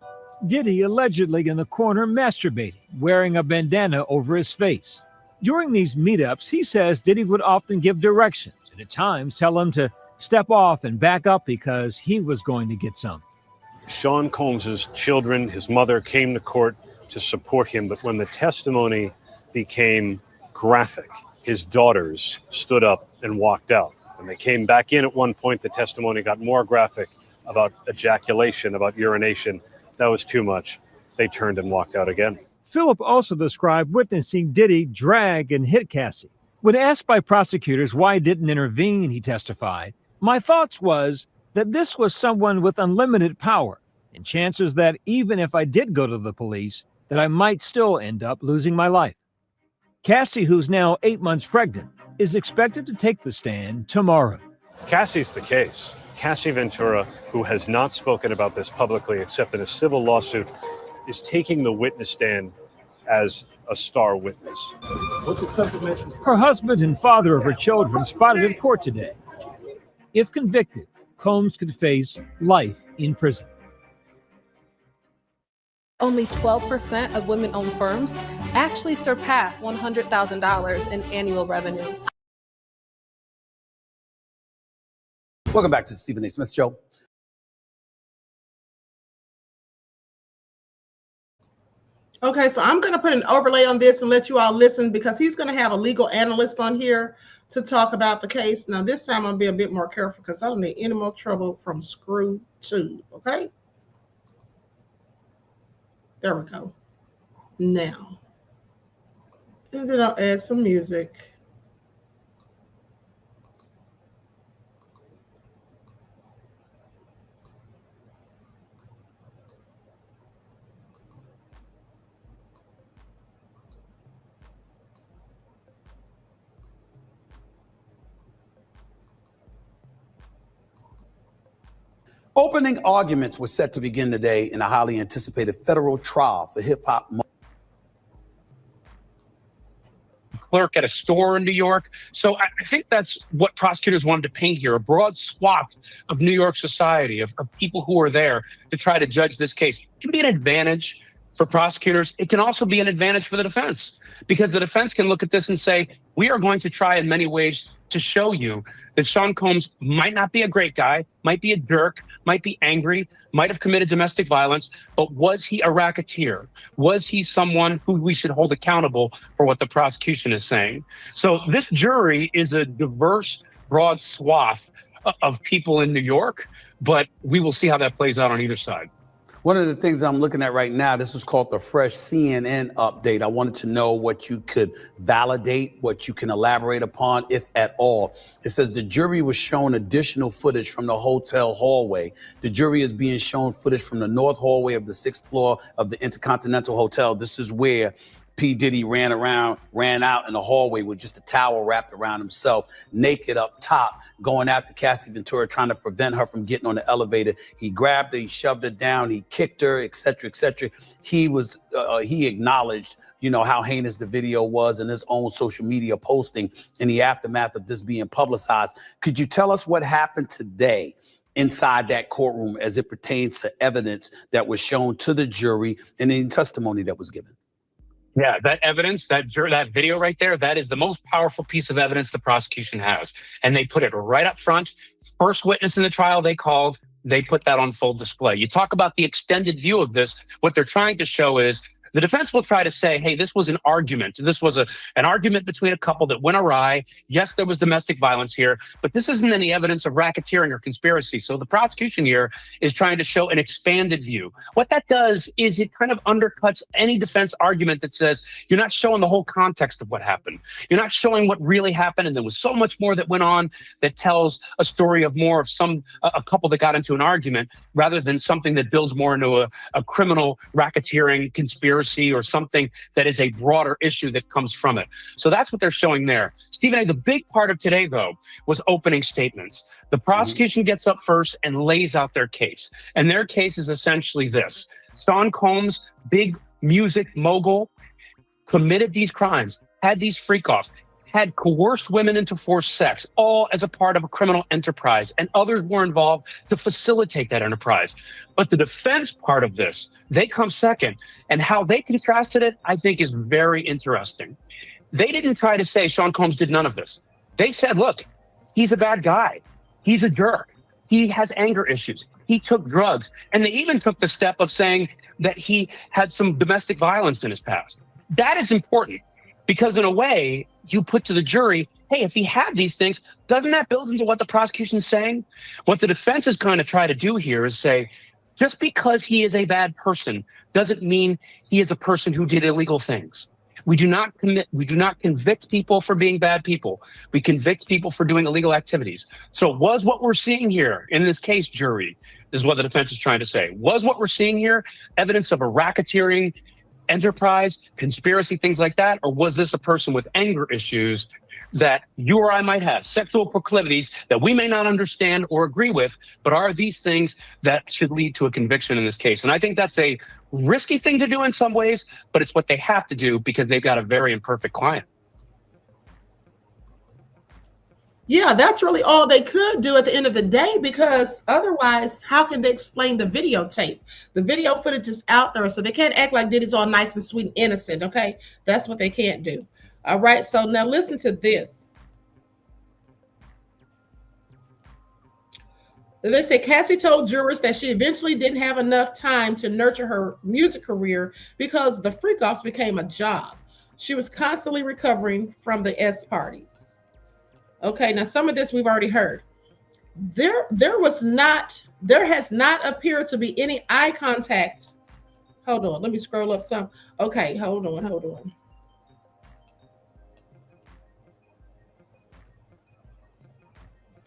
Diddy allegedly in the corner masturbating, wearing a bandana over his face. During these meetups, he says Diddy would often give directions and at times tell him to step off and back up because he was going to get some. Sean Combs's children, his mother, came to court to support him, but when the testimony became graphic, his daughters stood up and walked out. When they came back in at one point, the testimony got more graphic about ejaculation, about urination. That was too much. They turned and walked out again. Phillip also described witnessing Diddy drag and hit Cassie. When asked by prosecutors why he didn't intervene, he testified, "My thoughts was that this was someone with unlimited power, and chances that even if I did go to the police, that I might still end up losing my life." Cassie, who's now 8 months pregnant, is expected to take the stand tomorrow. Cassie's the case. Cassie Ventura, who has not spoken about this publicly except in a civil lawsuit, is taking the witness stand as a star witness. Her husband and father of her children spotted in court today. If convicted, Combs could face life in prison. Only 12% of women-owned firms actually surpass $100,000 in annual revenue. Welcome back to the Stephen A. Smith Show. Okay, so I'm going to put an overlay on this and let you all listen because he's going to have a legal analyst on here to talk about the case. Now, this time I'll be a bit more careful because I don't need any more trouble from Screw 2, okay? There we go. Now, and then I'll add some music. Opening arguments were set to begin today in a highly anticipated federal trial for hip-hop. Clerk at a store in New York. So I think that's what prosecutors wanted to paint here, a broad swath of New York society, of people who are there to try to judge this case. It can be an advantage for prosecutors. It can also be an advantage for the defense, because the defense can look at this and say, we are going to try in many ways to show you that Sean Combs might not be a great guy, might be a jerk, might be angry, might have committed domestic violence, but was he a racketeer? Was he someone who we should hold accountable for what the prosecution is saying? So this jury is a diverse, broad swath of people in New York, but we will see how that plays out on either side. One of the things I'm looking at right now, this is called the fresh CNN update. I wanted to know what you could validate, what you can elaborate upon, if at all. It says the jury was shown additional footage from the hotel hallway. The jury is being shown footage from the north hallway of the 6th floor of the Intercontinental Hotel. This is where P. Diddy ran out in the hallway with just a towel wrapped around himself, naked up top, going after Cassie Ventura, trying to prevent her from getting on the elevator. He grabbed her, he shoved her down, he kicked her, etc., etc. He acknowledged, you know, how heinous the video was in his own social media posting in the aftermath of this being publicized. Could you tell us what happened today inside that courtroom as it pertains to evidence that was shown to the jury and any testimony that was given? Yeah, that evidence, that video right there, that is the most powerful piece of evidence the prosecution has. And they put it right up front. First witness in the trial they called, they put that on full display. You talk about the extended view of this. What they're trying to show is the defense will try to say, hey, this was an argument. This was an argument between a couple that went awry. Yes, there was domestic violence here, but this isn't any evidence of racketeering or conspiracy. So the prosecution here is trying to show an expanded view. What that does is it kind of undercuts any defense argument that says you're not showing the whole context of what happened. You're not showing what really happened, and there was so much more that went on that tells a story of more of a couple that got into an argument rather than something that builds more into a criminal racketeering conspiracy or something that is a broader issue that comes from it. So that's what they're showing there. Stephen A., the big part of today, though, was opening statements. The prosecution gets up first and lays out their case. And their case is essentially this. Sean Combs, big music mogul, committed these crimes, had these freak-offs, had coerced women into forced sex, all as a part of a criminal enterprise, and others were involved to facilitate that enterprise. But the defense part of this, they come second, and how they contrasted it, I think, is very interesting. They didn't try to say Sean Combs did none of this. They said, look, he's a bad guy. He's a jerk. He has anger issues. He took drugs. And they even took the step of saying that he had some domestic violence in his past. That is important. Because in a way, you put to the jury, hey, if he had these things, doesn't that build into what the prosecution is saying? What the defense is going to try to do here is say, just because he is a bad person doesn't mean he is a person who did illegal things. We do not convict people for being bad people. We convict people for doing illegal activities. So was what we're seeing here in this case, jury, is what the defense is trying to say. Was what we're seeing here evidence of a racketeering enterprise, conspiracy, things like that? Or was this a person with anger issues that you or I might have, sexual proclivities that we may not understand or agree with, but are these things that should lead to a conviction in this case? And I think that's a risky thing to do in some ways, but it's what they have to do because they've got a very imperfect client. Yeah, that's really all they could do at the end of the day, because otherwise, how can they explain the videotape? The video footage is out there, so they can't act like Diddy's all nice and sweet and innocent, okay? That's what they can't do. All right, so now listen to this. They say Cassie told jurors that she eventually didn't have enough time to nurture her music career because the freak-offs became a job. She was constantly recovering from the S parties. Okay, now some of this we've already heard. There has not appeared to be any eye contact. Hold on, let me scroll up some. Okay, hold on.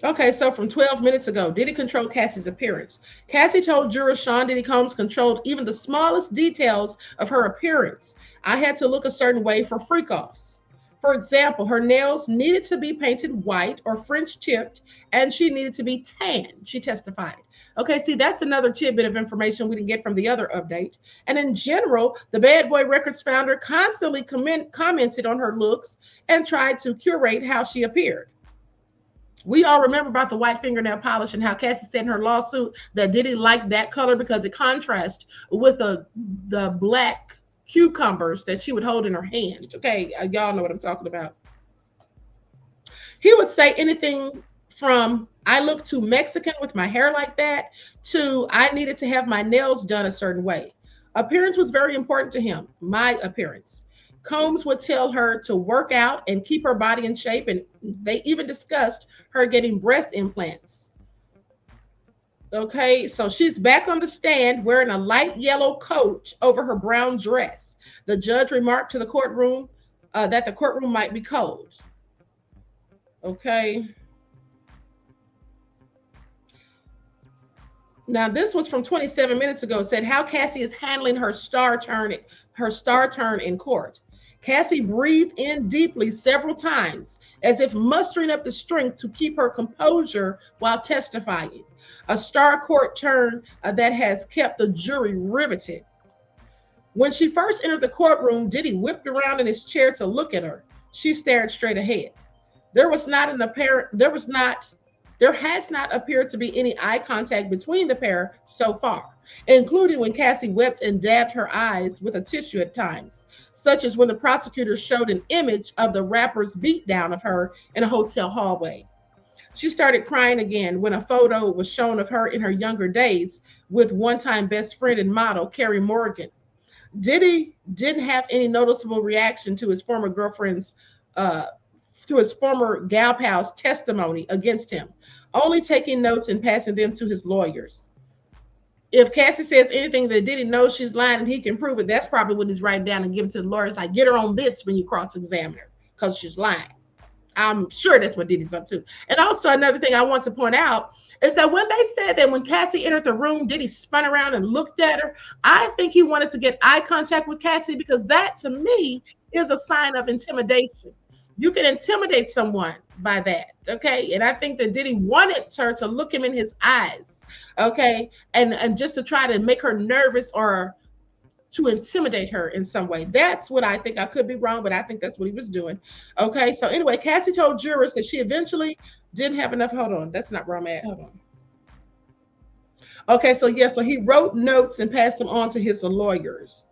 Okay, so from 12 minutes ago, Diddy controlled Cassie's appearance. Cassie told jurors Sean Diddy Combs controlled even the smallest details of her appearance. I had to look a certain way for freak-offs. For example, her nails needed to be painted white or French tipped, and she needed to be tan, she testified. Okay, see, that's another tidbit of information we didn't get from the other update. And in general, the Bad Boy Records founder constantly commented on her looks and tried to curate how she appeared. We all remember about the white fingernail polish and how Cassie said in her lawsuit that Diddy liked that color because it contrasts with the black cucumbers that she would hold in her hand. Okay, y'all know what I'm talking about. He would say anything from I look too Mexican with my hair like that to I needed to have my nails done a certain way. Appearance was very important to him, my appearance. Combs would tell her to work out and keep her body in shape, and they even discussed her getting breast implants. Okay, so she's back on the stand wearing a light yellow coat over her brown dress. The judge remarked to the courtroom that the courtroom might be cold. Okay. Now, this was from 27 minutes ago. It said how Cassie is handling her star turn in court. Cassie breathed in deeply several times, as if mustering up the strength to keep her composure while testifying. A star court turn that has kept the jury riveted. When she first entered the courtroom, Diddy whipped around in his chair to look at her. She stared straight ahead. There has not appeared to be any eye contact between the pair so far, including when Cassie wept and dabbed her eyes with a tissue at times, such as when the prosecutor showed an image of the rapper's beatdown of her in a hotel hallway. She started crying again when a photo was shown of her in her younger days with one-time best friend and model Carrie Morgan. Diddy didn't have any noticeable reaction to his former girlfriend's, to his former gal pal's testimony against him, only taking notes and passing them to his lawyers. If Cassie says anything that Diddy knows she's lying and he can prove it, that's probably what he's writing down and giving to the lawyers, like, get her on this when you cross-examine her because she's lying. I'm sure that's what Diddy's up to. And also another thing I want to point out is that when they said that when Cassie entered the room, Diddy spun around and looked at her, I think he wanted to get eye contact with Cassie, because that to me is a sign of intimidation. You can intimidate someone by that, okay? And I think that Diddy wanted her to look him in his eyes, okay? And just to try to make her nervous or to intimidate her in some way. That's what I think. I could be wrong, but I think that's what he was doing. Okay, so anyway, Cassie told jurors that she eventually didn't have enough. Hold on, that's not where I'm at. Hold on. Okay, so yeah, so he wrote notes and passed them on to his lawyers.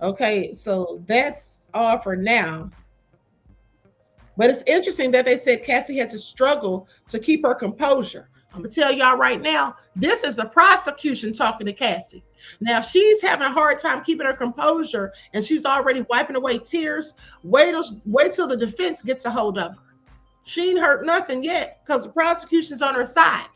Okay, so that's all for now. But it's interesting that they said Cassie had to struggle to keep her composure. I'm gonna tell y'all right now, this is the prosecution talking to Cassie. Now, she's having a hard time keeping her composure and she's already wiping away tears. Wait till the defense gets a hold of her. She ain't hurt nothing yet because the prosecution's on her side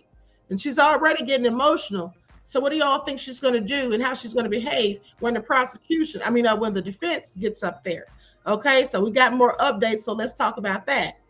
and she's already getting emotional. So what do y'all think she's going to do and how she's going to behave when when the defense gets up there? Okay, so we got more updates, so let's talk about that.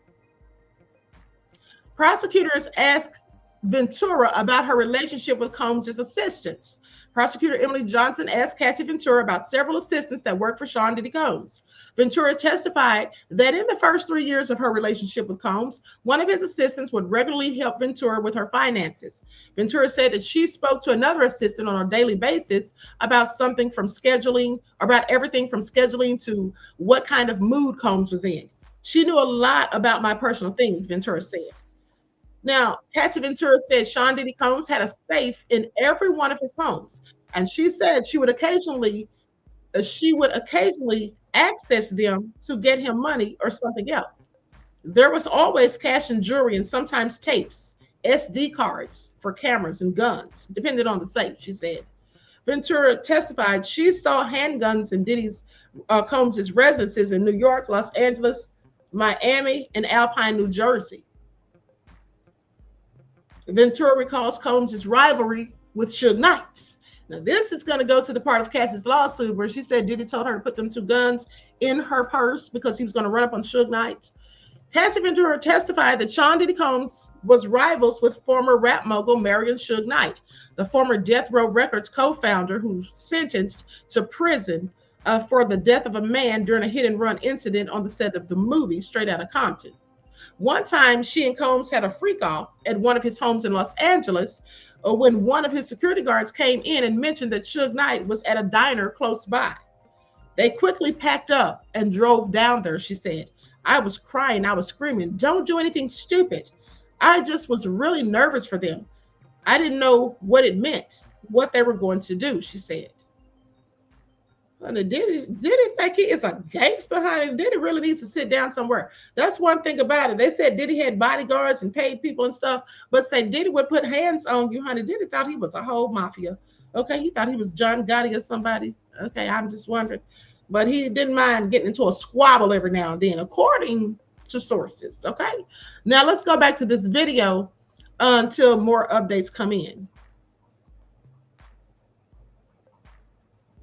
Prosecutors asked Ventura about her relationship with Combs' assistants. Prosecutor Emily Johnson asked Cassie Ventura about several assistants that worked for Sean Diddy Combs. Ventura testified that in the first 3 years of her relationship with Combs, one of his assistants would regularly help Ventura with her finances. Ventura said that she spoke to another assistant on a daily basis about everything from scheduling to what kind of mood Combs was in. She knew a lot about my personal things, Ventura said. Now, Cassie Ventura said Sean Diddy Combs had a safe in every one of his homes, and she said she would occasionally access them to get him money or something else. There was always cash and jewelry and sometimes tapes, SD cards for cameras and guns, depending on the safe, she said. Ventura testified she saw handguns in Diddy's Combs' residences in New York, Los Angeles, Miami, and Alpine, New Jersey. Ventura recalls Combs' rivalry with Suge Knight. Now, this is going to go to the part of Cassie's lawsuit where she said Diddy told her to put them two guns in her purse because he was going to run up on Suge Knight. Cassie Ventura testified that Sean Diddy Combs was rivals with former rap mogul Marion Suge Knight, the former Death Row Records co-founder who was sentenced to prison for the death of a man during a hit-and-run incident on the set of the movie Straight Outta Compton. One time, she and Combs had a freak-off at one of his homes in Los Angeles when one of his security guards came in and mentioned that Suge Knight was at a diner close by. They quickly packed up and drove down there, she said. I was crying, I was screaming, don't do anything stupid. I just was really nervous for them. I didn't know what it meant, what they were going to do, she said. Honey, Diddy think he is a gangster, honey. Diddy really needs to sit down somewhere. That's one thing about it. They said Diddy had bodyguards and paid people and stuff, but say Diddy would put hands on you, honey. Diddy thought he was a whole mafia. Okay, he thought he was John Gotti or somebody. Okay, I'm just wondering. But he didn't mind getting into a squabble every now and then, according to sources. Okay, now let's go back to this video until more updates come in.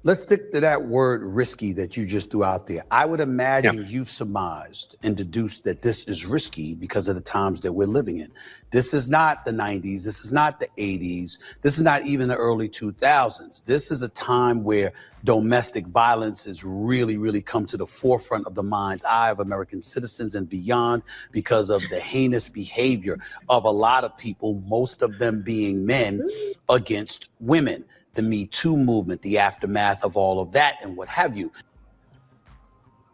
Let's stick to that word risky that you just threw out there. I would imagine you've surmised and deduced that this is risky because of the times that we're living in. This is not the 90s. This is not the 80s. This is not even the early 2000s. This is a time where domestic violence has really, really come to the forefront of the mind's eye of American citizens and beyond because of the heinous behavior of a lot of people, most of them being men, against women. The Me Too movement, the aftermath of all of that and what have you.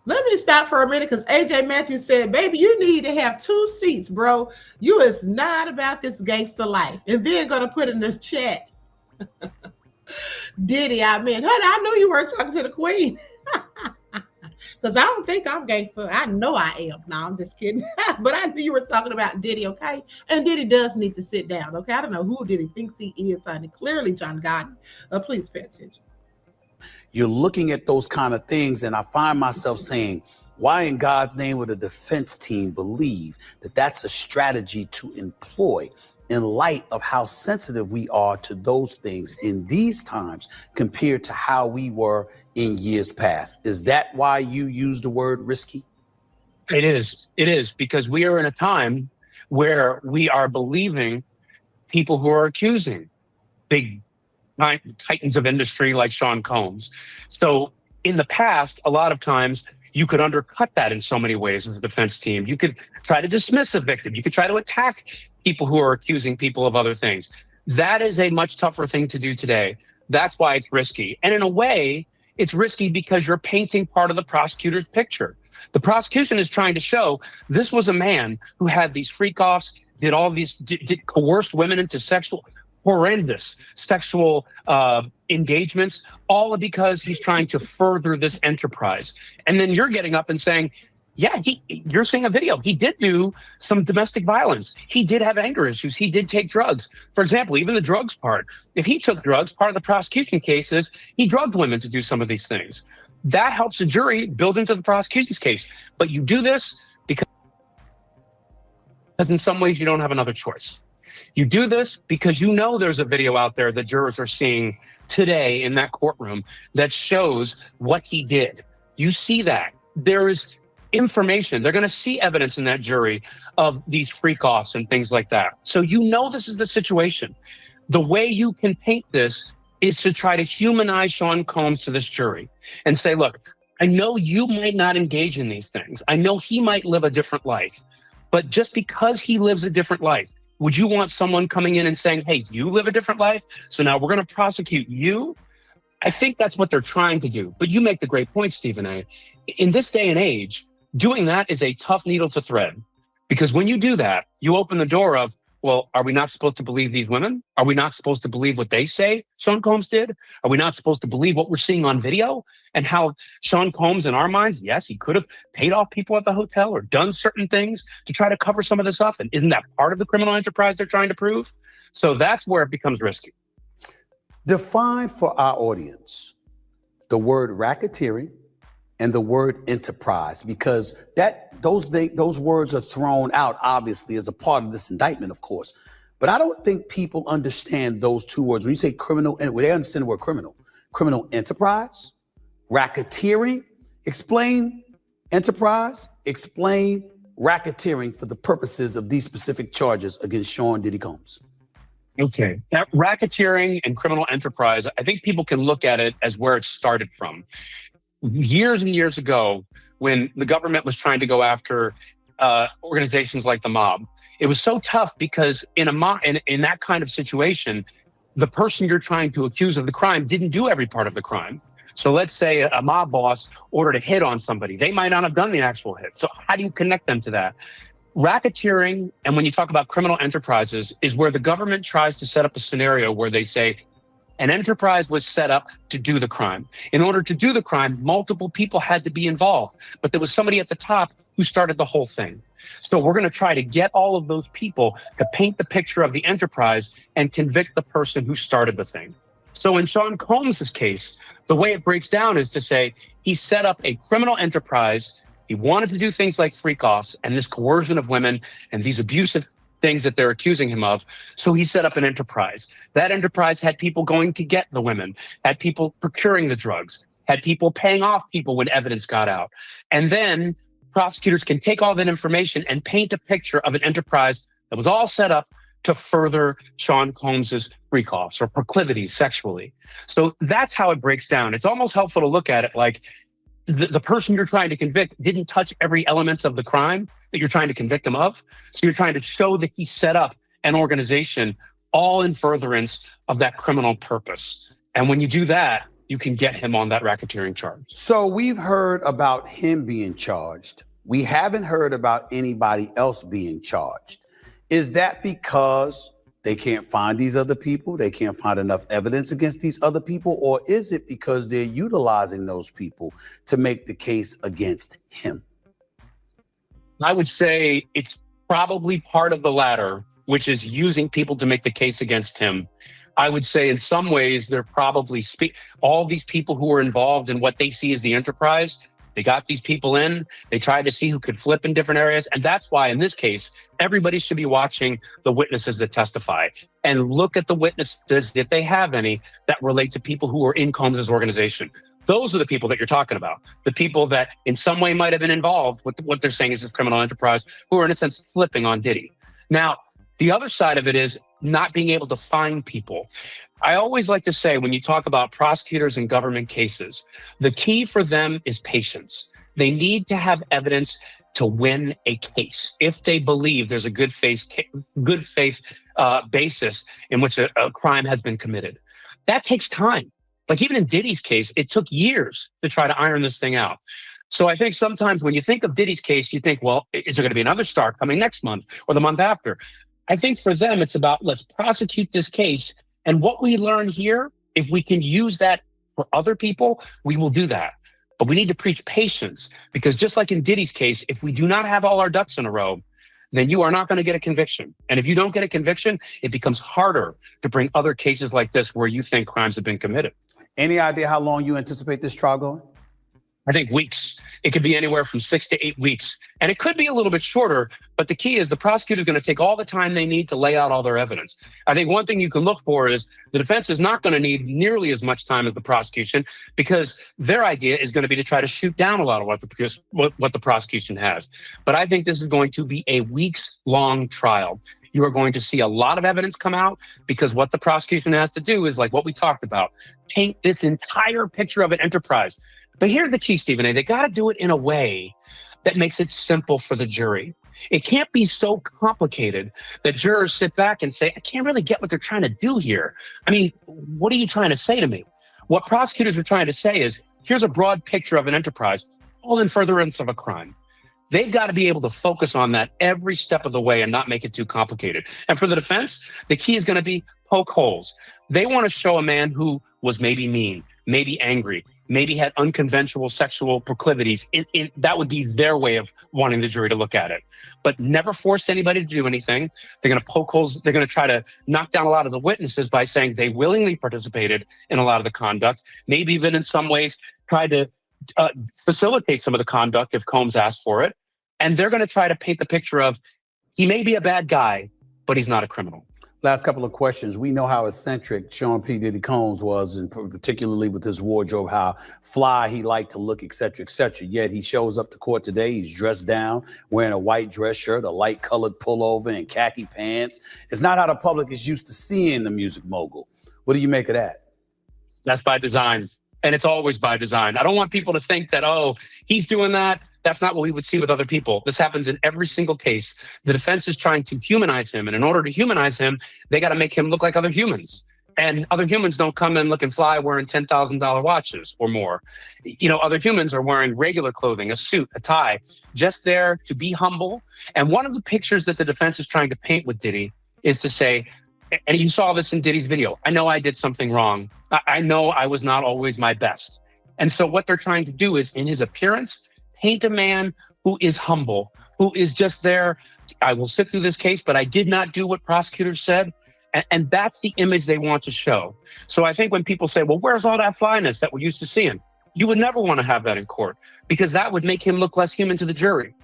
Let me stop for a minute because AJ Matthews said, baby, you need to have 2 seats, bro. You is not about this gangster life. And then gonna put in the chat, Diddy, honey, I knew you weren't talking to the queen. Because I don't think I'm gangster. I know I am. No, I'm just kidding. But I knew you were talking about Diddy, okay? And Diddy does need to sit down, okay? I don't know who Diddy thinks he is, honey. Clearly John Gotti. Please pay attention. You're looking at those kind of things, and I find myself saying, why in God's name would a defense team believe that that's a strategy to employ in light of how sensitive we are to those things in these times compared to how we were in years past? Is that why you use the word risky? It is. It is, because we are in a time where we are believing people who are accusing big titans of industry like Sean Combs. So in the past, a lot of times you could undercut that in so many ways as a defense team. You could try to dismiss a victim. You could try to attack people who are accusing people of other things. That is a much tougher thing to do today. That's why it's risky. And in a way, it's risky because you're painting part of the prosecutor's picture. The prosecution is trying to show this was a man who had these freak-offs, did all these, did coerced women into horrendous sexual engagements, all because he's trying to further this enterprise. And then you're getting up and saying, yeah, you're seeing a video. He did do some domestic violence. He did have anger issues. He did take drugs. For example, even the drugs part. If he took drugs, part of the prosecution case is he drugged women to do some of these things. That helps the jury build into the prosecution's case. But you do this because in some ways you don't have another choice. You do this because you know there's a video out there that jurors are seeing today in that courtroom that shows what he did. You see that. There is information. They're going to see evidence in that jury of these freak-offs and things like that. So you know this is the situation. The way you can paint this is to try to humanize Sean Combs to this jury and say, look, I know you might not engage in these things. I know he might live a different life. But just because he lives a different life, would you want someone coming in and saying, hey, you live a different life, so now we're going to prosecute you? I think that's what they're trying to do. But you make the great point, Stephen A. In this day and age, doing that is a tough needle to thread. Because when you do that, you open the door of, well, are we not supposed to believe these women? Are we not supposed to believe what they say Sean Combs did? Are we not supposed to believe what we're seeing on video? And how Sean Combs, in our minds, yes, he could have paid off people at the hotel or done certain things to try to cover some of this up. And isn't that part of the criminal enterprise they're trying to prove? So that's where it becomes risky. Define for our audience the word racketeering and the word enterprise, because those words are thrown out, obviously, as a part of this indictment, of course. But I don't think people understand those two words. When you say criminal, they understand the word criminal enterprise, racketeering. Explain enterprise, explain racketeering for the purposes of these specific charges against Sean Diddy Combs. Okay. That racketeering and criminal enterprise, I think people can look at it as where it started from. Years and years ago, when the government was trying to go after organizations like the mob, it was so tough because in that kind of situation, the person you're trying to accuse of the crime didn't do every part of the crime. So let's say a mob boss ordered a hit on somebody. They might not have done the actual hit. So how do you connect them to that? Racketeering, and when you talk about criminal enterprises, is where the government tries to set up a scenario where they say, an enterprise was set up to do the crime. In order to do the crime, multiple people had to be involved, but there was somebody at the top who started the whole thing. So we're going to try to get all of those people to paint the picture of the enterprise and convict the person who started the thing. So in Sean Combs' case, the way it breaks down is to say he set up a criminal enterprise. He wanted to do things like freak-offs and this coercion of women and these abusive things that they're accusing him of. So he set up an enterprise. That enterprise had people going to get the women, had people procuring the drugs, had people paying off people when evidence got out. And then prosecutors can take all that information and paint a picture of an enterprise that was all set up to further Sean Combs's freak-offs or proclivities sexually. So that's how it breaks down. It's almost helpful to look at it like the person you're trying to convict didn't touch every element of the crime that you're trying to convict him of. So you're trying to show that he set up an organization all in furtherance of that criminal purpose. And when you do that, you can get him on that racketeering charge. So we've heard about him being charged. We haven't heard about anybody else being charged. Is that because they can't find these other people? They can't find enough evidence against these other people? Or is it because they're utilizing those people to make the case against him? I would say it's probably part of the latter, which is using people to make the case against him. I would say in some ways, they're probably all these people who are involved in what they see as the enterprise. They got these people in, they tried to see who could flip in different areas. And that's why in this case, everybody should be watching the witnesses that testify and look at the witnesses, if they have any, that relate to people who are in Combs's organization. Those are the people that you're talking about. The people that in some way might have been involved with what they're saying is this criminal enterprise, who are in a sense flipping on Diddy. Now, the other side of it is not being able to find people. I always like to say when you talk about prosecutors in government cases, the key for them is patience. They need to have evidence to win a case if they believe there's a good faith basis in which a crime has been committed. That takes time. Like even in Diddy's case, it took years to try to iron this thing out. So I think sometimes when you think of Diddy's case, you think, well, is there going to be another star coming next month or the month after? I think for them, it's about let's prosecute this case. And what we learn here, if we can use that for other people, we will do that. But we need to preach patience because just like in Diddy's case, if we do not have all our ducks in a row, then you are not going to get a conviction. And if you don't get a conviction, it becomes harder to bring other cases like this where you think crimes have been committed. Any idea how long you anticipate this trial going? I think weeks. It could be anywhere from 6 to 8 weeks. And it could be a little bit shorter, but the key is the prosecutor is going to take all the time they need to lay out all their evidence. I think one thing you can look for is the defense is not going to need nearly as much time as the prosecution because their idea is going to be to try to shoot down a lot of what the prosecution has. But I think this is going to be a weeks-long trial. You are going to see a lot of evidence come out because what the prosecution has to do is like what we talked about, paint this entire picture of an enterprise. But here's the key, Stephen A. They got to do it in a way that makes it simple for the jury. It can't be so complicated that jurors sit back and say, I can't really get what they're trying to do here. I mean, what are you trying to say to me? What prosecutors are trying to say is, here's a broad picture of an enterprise, all in furtherance of a crime. They've got to be able to focus on that every step of the way and not make it too complicated. And for the defense, the key is going to be poke holes. They want to show a man who was maybe mean, maybe angry, maybe had unconventional sexual proclivities. That would be their way of wanting the jury to look at it. But never force anybody to do anything. They're going to poke holes. They're going to try to knock down a lot of the witnesses by saying they willingly participated in a lot of the conduct, maybe even in some ways try to facilitate some of the conduct if Combs asked for it. And they're going to try to paint the picture of he may be a bad guy, but he's not a criminal. Last couple of questions. We know how eccentric Sean P. Diddy Combs was, and particularly with his wardrobe, how fly he liked to look, et cetera, et cetera. Yet he shows up to court today. He's dressed down, wearing a white dress shirt, a light colored pullover, and khaki pants. It's not how the public is used to seeing the music mogul. What do you make of that? That's by design. And it's always by design. I don't want people to think that, oh, he's doing that. That's not what we would see with other people. This happens in every single case. The defense is trying to humanize him. And in order to humanize him, they got to make him look like other humans. And other humans don't come in looking fly wearing $10,000 watches or more. You know, other humans are wearing regular clothing, a suit, a tie, just there to be humble. And one of the pictures that the defense is trying to paint with Diddy is to say, and you saw this in Diddy's video, I know I did something wrong. I know I was not always my best. And so what they're trying to do is, in his appearance, paint a man who is humble, who is just there. I will sit through this case, but I did not do what prosecutors said. And that's the image they want to show. So I think when people say, well, where's all that flyness that we're used to seeing? You would never want to have that in court because that would make him look less human to the jury.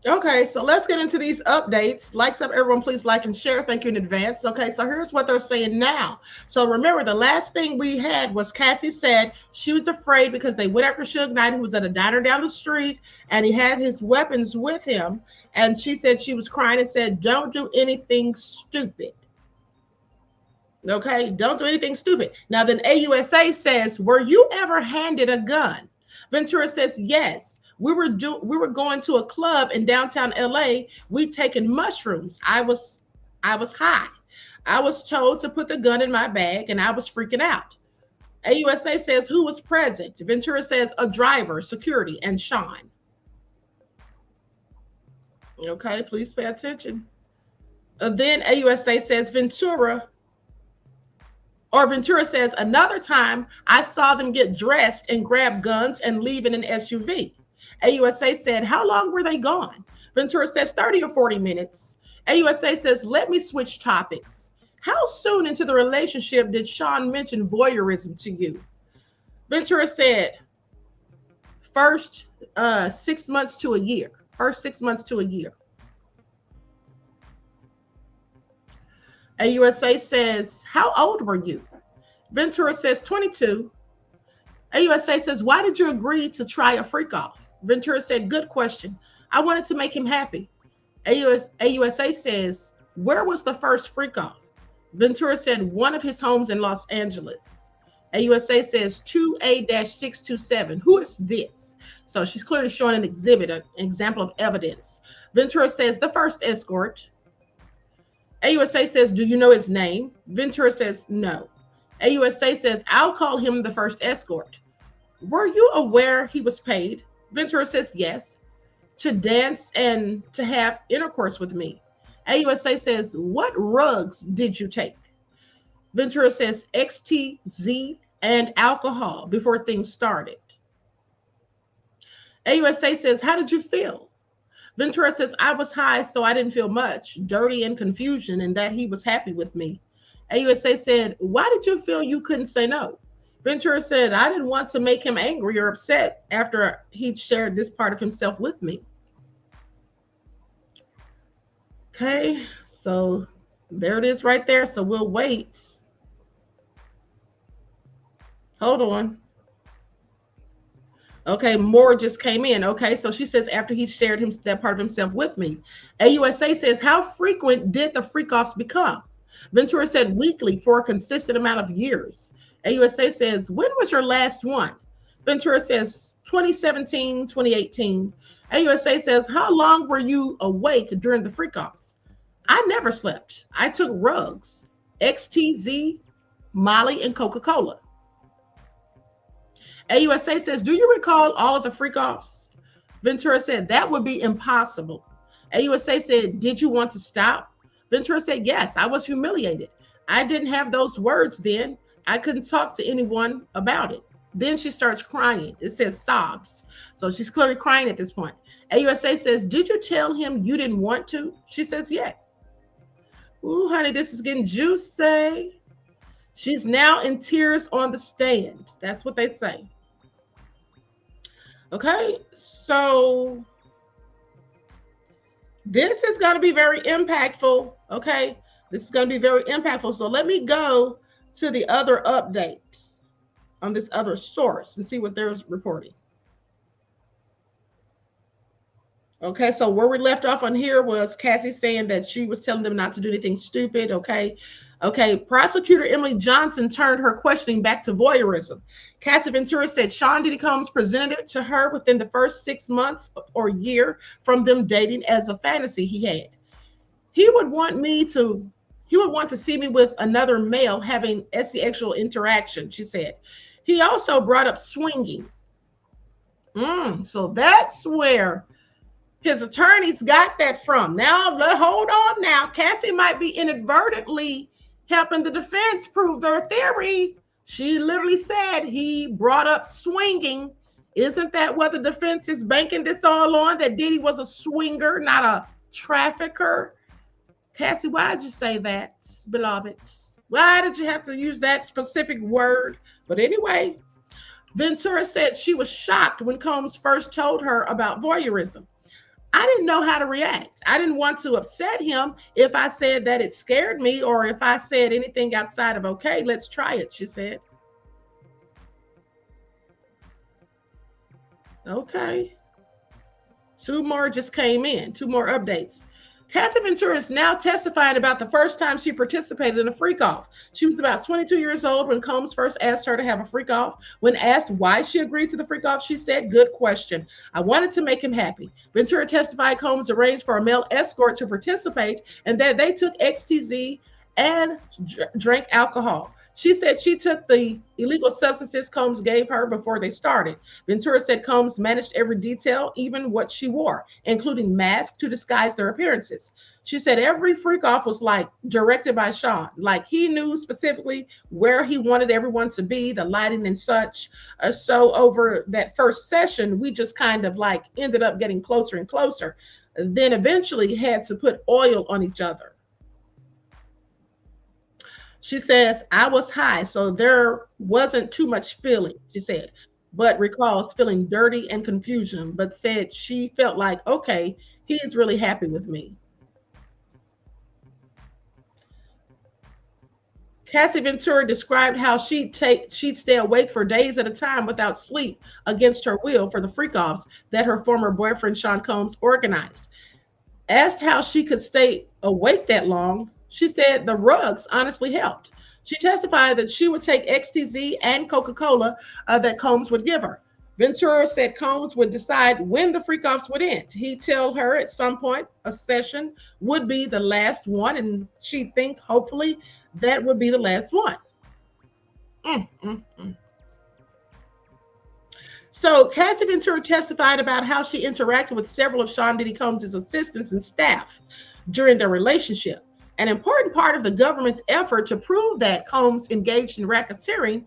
Okay, so let's get into these updates. Likes up, everyone, please like and share. Thank you in advance. Okay, so here's what they're saying now. So remember, the last thing we had was Cassie said she was afraid because they went after Suge Knight, who was at a diner down the street, and he had his weapons with him. And she said she was crying and said, don't do anything stupid. Okay, don't do anything stupid. Now, then AUSA says, were you ever handed a gun? Ventura says, yes. We were going to a club in downtown LA. We'd taken mushrooms. I was high. I was told to put the gun in my bag and I was freaking out. AUSA says, who was present? Ventura says, a driver, security, and Sean. Okay, please pay attention. Then AUSA says, Ventura says, another time I saw them get dressed and grab guns and leave in an SUV. AUSA said, how long were they gone? Ventura says 30 or 40 minutes. AUSA says, let me switch topics. How soon into the relationship did Sean mention voyeurism to you? Ventura said, first 6 months to a year. First 6 months to a year. AUSA says, how old were you? Ventura says 22. AUSA says, why did you agree to try a freak off? Ventura said, good question. I wanted to make him happy. AUSA says, where was the first freak off? Ventura said, one of his homes in Los Angeles. AUSA says 2A-627. Who is this? So she's clearly showing an exhibit, an example of evidence. Ventura says, the first escort. AUSA says, do you know his name? Ventura says, no. AUSA says, I'll call him the first escort. Were you aware he was paid? Ventura says, yes, to dance and to have intercourse with me. AUSA says, what rugs did you take? Ventura says, XTZ and alcohol before things started. AUSA says, how did you feel? Ventura says, I was high, so I didn't feel much, dirty and confusion, and that he was happy with me. AUSA said, why did you feel you couldn't say no? Ventura said, I didn't want to make him angry or upset after he'd shared this part of himself with me. Okay, so there it is right there. So we'll wait. Hold on. Okay, more just came in. Okay, so she says after he shared that part of himself with me. AUSA says, how frequent did the freak-offs become? Ventura said weekly for a consistent amount of years. AUSA says, when was your last one? Ventura says 2017, 2018. AUSA says, how long were you awake during the freak-offs? I never slept. I took rugs, XTZ, Molly, and Coca-Cola. AUSA says, do you recall all of the freak-offs? Ventura said, that would be impossible. AUSA said, did you want to stop? Ventura said, yes, I was humiliated. I didn't have those words then. I couldn't talk to anyone about it. Then she starts crying. It says sobs. So she's clearly crying at this point. AUSA says, did you tell him you didn't want to? She says, yes. Ooh, honey, this is getting juicy. She's now in tears on the stand. That's what they say. Okay, so this is going to be very impactful. Okay, this is going to be very impactful. So let me go to the other update on this other source and see what they're reporting. Okay, so where we left off on here was Cassie saying that she was telling them not to do anything stupid. Okay, prosecutor Emily Johnson turned her questioning back to voyeurism. Cassie Ventura said Sean Diddy Combs presented it to her within the first 6 months or year from them dating as a fantasy he had. He would want to see me with another male having sexual interaction, she said. He also brought up swinging. So that's where his attorneys got that from. Now, hold on now. Cassie might be inadvertently helping the defense prove their theory. She literally said he brought up swinging. Isn't that what the defense is banking this all on? That Diddy was a swinger, not a trafficker? Cassie, why did you say that, beloved? Why did you have to use that specific word? But anyway, Ventura said she was shocked when Combs first told her about voyeurism. I didn't know how to react. I didn't want to upset him if I said that it scared me or if I said anything outside of, okay, let's try it, she said. Okay. 2 more just came in, 2 more updates. Cassie Ventura is now testifying about the first time she participated in a freak-off. She was about 22 years old when Combs first asked her to have a freak-off. When asked why she agreed to the freak-off, she said, "Good question. I wanted to make him happy." Ventura testified Combs arranged for a male escort to participate and that they took XTZ and drank alcohol. She said she took the illegal substances Combs gave her before they started. Ventura said Combs managed every detail, even what she wore, including masks to disguise their appearances. She said every freak-off was like directed by Sean. Like he knew specifically where he wanted everyone to be, the lighting and such. So over that first session, we just kind of like ended up getting closer and closer. Then eventually had to put oil on each other. She says, I was high, so there wasn't too much feeling, she said, but recalls feeling dirty and confusion, but said she felt like, okay, he's really happy with me. Cassie Ventura described how she'd stay awake for days at a time without sleep against her will for the freak-offs that her former boyfriend, Sean Combs, organized. Asked how she could stay awake that long, she said the rugs honestly helped. She testified that she would take XTZ and Coca-Cola that Combs would give her. Ventura said Combs would decide when the freak-offs would end. He'd tell her at some point a session would be the last one, and she'd think, hopefully, that would be the last one. So Cassie Ventura testified about how she interacted with several of Sean Diddy Combs' assistants and staff during their relationship. An important part of the government's effort to prove that Combs engaged in racketeering,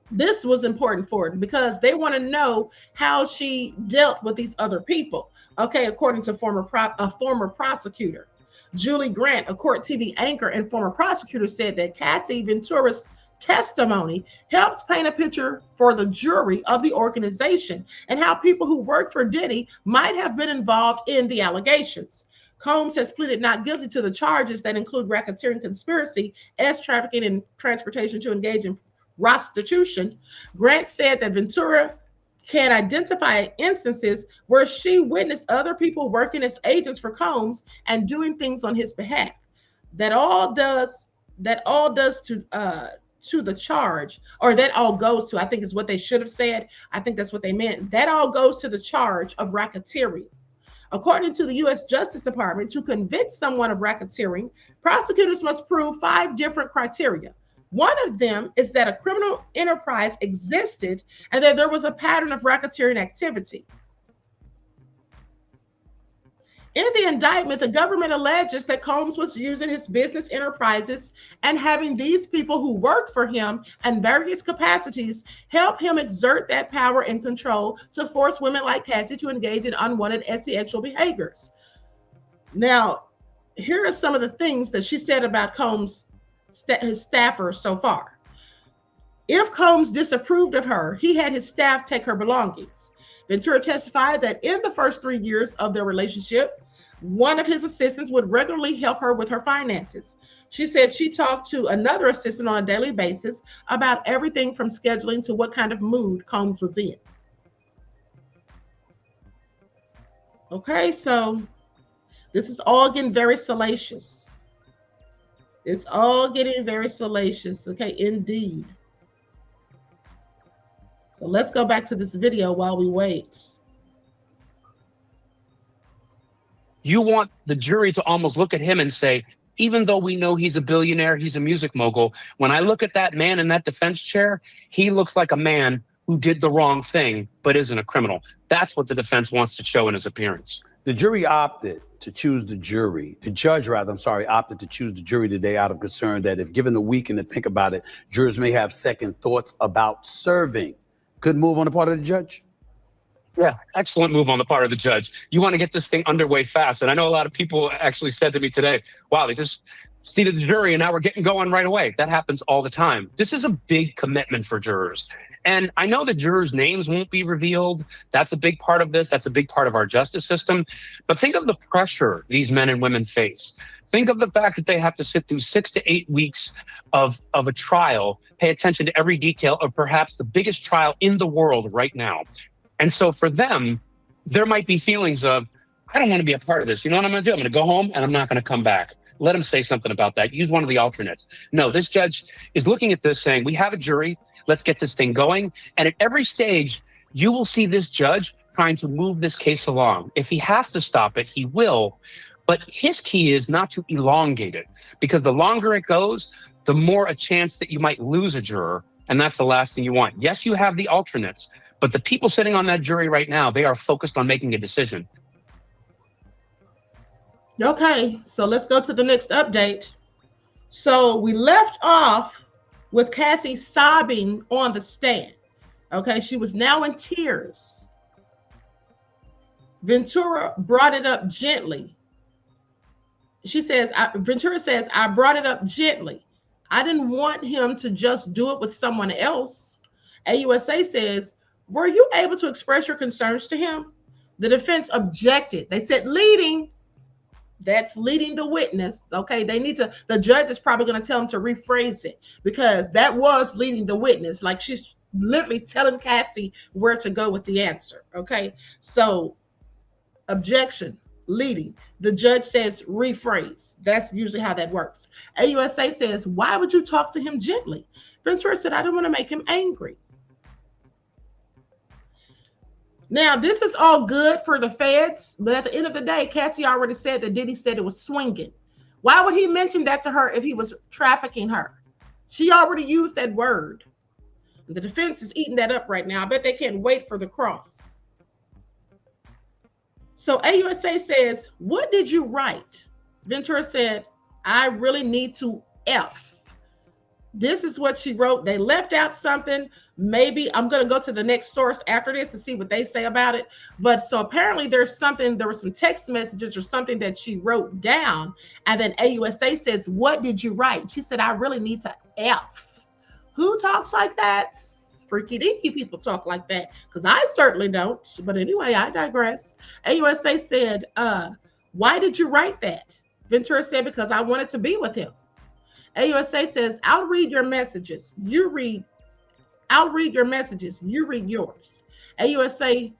this was important for them because they want to know how she dealt with these other people. Okay, according to a former prosecutor. Julie Grant, a court TV anchor and former prosecutor, said that Cassie Ventura's testimony helps paint a picture for the jury of the organization and how people who worked for Diddy might have been involved in the allegations. Combs has pleaded not guilty to the charges that include racketeering, conspiracy, trafficking, and transportation to engage in prostitution. Grant said that Ventura can identify instances where she witnessed other people working as agents for Combs and doing things on his behalf. That all does to the charge, or that all goes to, I think is what they should have said. I think that's what they meant. That all goes to the charge of racketeering. According to the U.S. Justice Department, to convict someone of racketeering, prosecutors must prove 5 different criteria. One of them is that a criminal enterprise existed and that there was a pattern of racketeering activity. In the indictment, the government alleges that Combs was using his business enterprises and having these people who work for him in various capacities help him exert that power and control to force women like Cassie to engage in unwanted sexual behaviors. Now, here are some of the things that she said about Combs, his staffers so far. If Combs disapproved of her, he had his staff take her belongings. Ventura testified that in the first 3 years of their relationship, one of his assistants would regularly help her with her finances. She said she talked to another assistant on a daily basis about everything from scheduling to what kind of mood Combs was in. Okay, so this is all getting very salacious. It's all getting very salacious. Okay, indeed. So let's go back to this video while we wait. You want the jury to almost look at him and say, even though we know he's a billionaire, he's a music mogul, when I look at that man in that defense chair, he looks like a man who did the wrong thing, but isn't a criminal. That's what the defense wants to show in his appearance. The jury opted to choose the jury. The judge, rather, opted to choose the jury today out of concern that if given the weekend to think about it, jurors may have second thoughts about serving. Good move on the part of the judge? Yeah, excellent move on the part of the judge. You want to get this thing underway fast. And I know a lot of people actually said to me today, wow, seated the jury, and now we're getting going right away. That happens all the time. This is a big commitment for jurors. And I know the jurors' names won't be revealed. That's a big part of this. That's a big part of our justice system. But think of the pressure these men and women face. Think of the fact that they have to sit through 6 to 8 weeks of a trial, pay attention to every detail of perhaps the biggest trial in the world right now. And so for them, there might be feelings of, I don't want to be a part of this. You know what I'm going to do? I'm going to go home and I'm not going to come back. Let him say something about that. Use one of the alternates. No, this judge is looking at this saying, we have a jury. Let's get this thing going. And at every stage, you will see this judge trying to move this case along. If he has to stop it, he will. But his key is not to elongate it, because the longer it goes, the more a chance that you might lose a juror. And that's the last thing you want. Yes, you have the alternates, but the people sitting on that jury right now, they are focused on making a decision. Okay, so let's go to the next update. So we left off with Cassie sobbing on the stand. Okay, she was now in tears. Ventura brought it up gently. Ventura says, I brought it up gently. I didn't want him to just do it with someone else. AUSA says, were you able to express your concerns to him? The defense objected. They said leading. That's leading the witness. Okay, the judge is probably going to tell him to rephrase it, because that was leading the witness. Like, she's literally telling Cassie where to go with the answer. Okay, so objection, leading. The judge says rephrase. That's usually how that works. AUSA says, why would you talk to him gently? Ventura said, I don't want to make him angry. Now, this is all good for the feds, but at the end of the day, Cassie already said that Diddy said it was swinging. Why would he mention that to her if he was trafficking her? She already used that word. The defense is eating that up right now. I bet they can't wait for the cross. So AUSA says, what did you write? Ventura said, I really need to F. This is what she wrote. They left out something. Maybe I'm going to go to the next source after this to see what they say about it. But so apparently there were some text messages or something that she wrote down. And then AUSA says, what did you write? She said, I really need to F. Who talks like that? Freaky dinky people talk like that, because I certainly don't. But anyway, I digress. AUSA said, why did you write that? Ventura said, because I wanted to be with him. AUSA says, I'll read your messages. I'll read your messages. You read yours. AUSA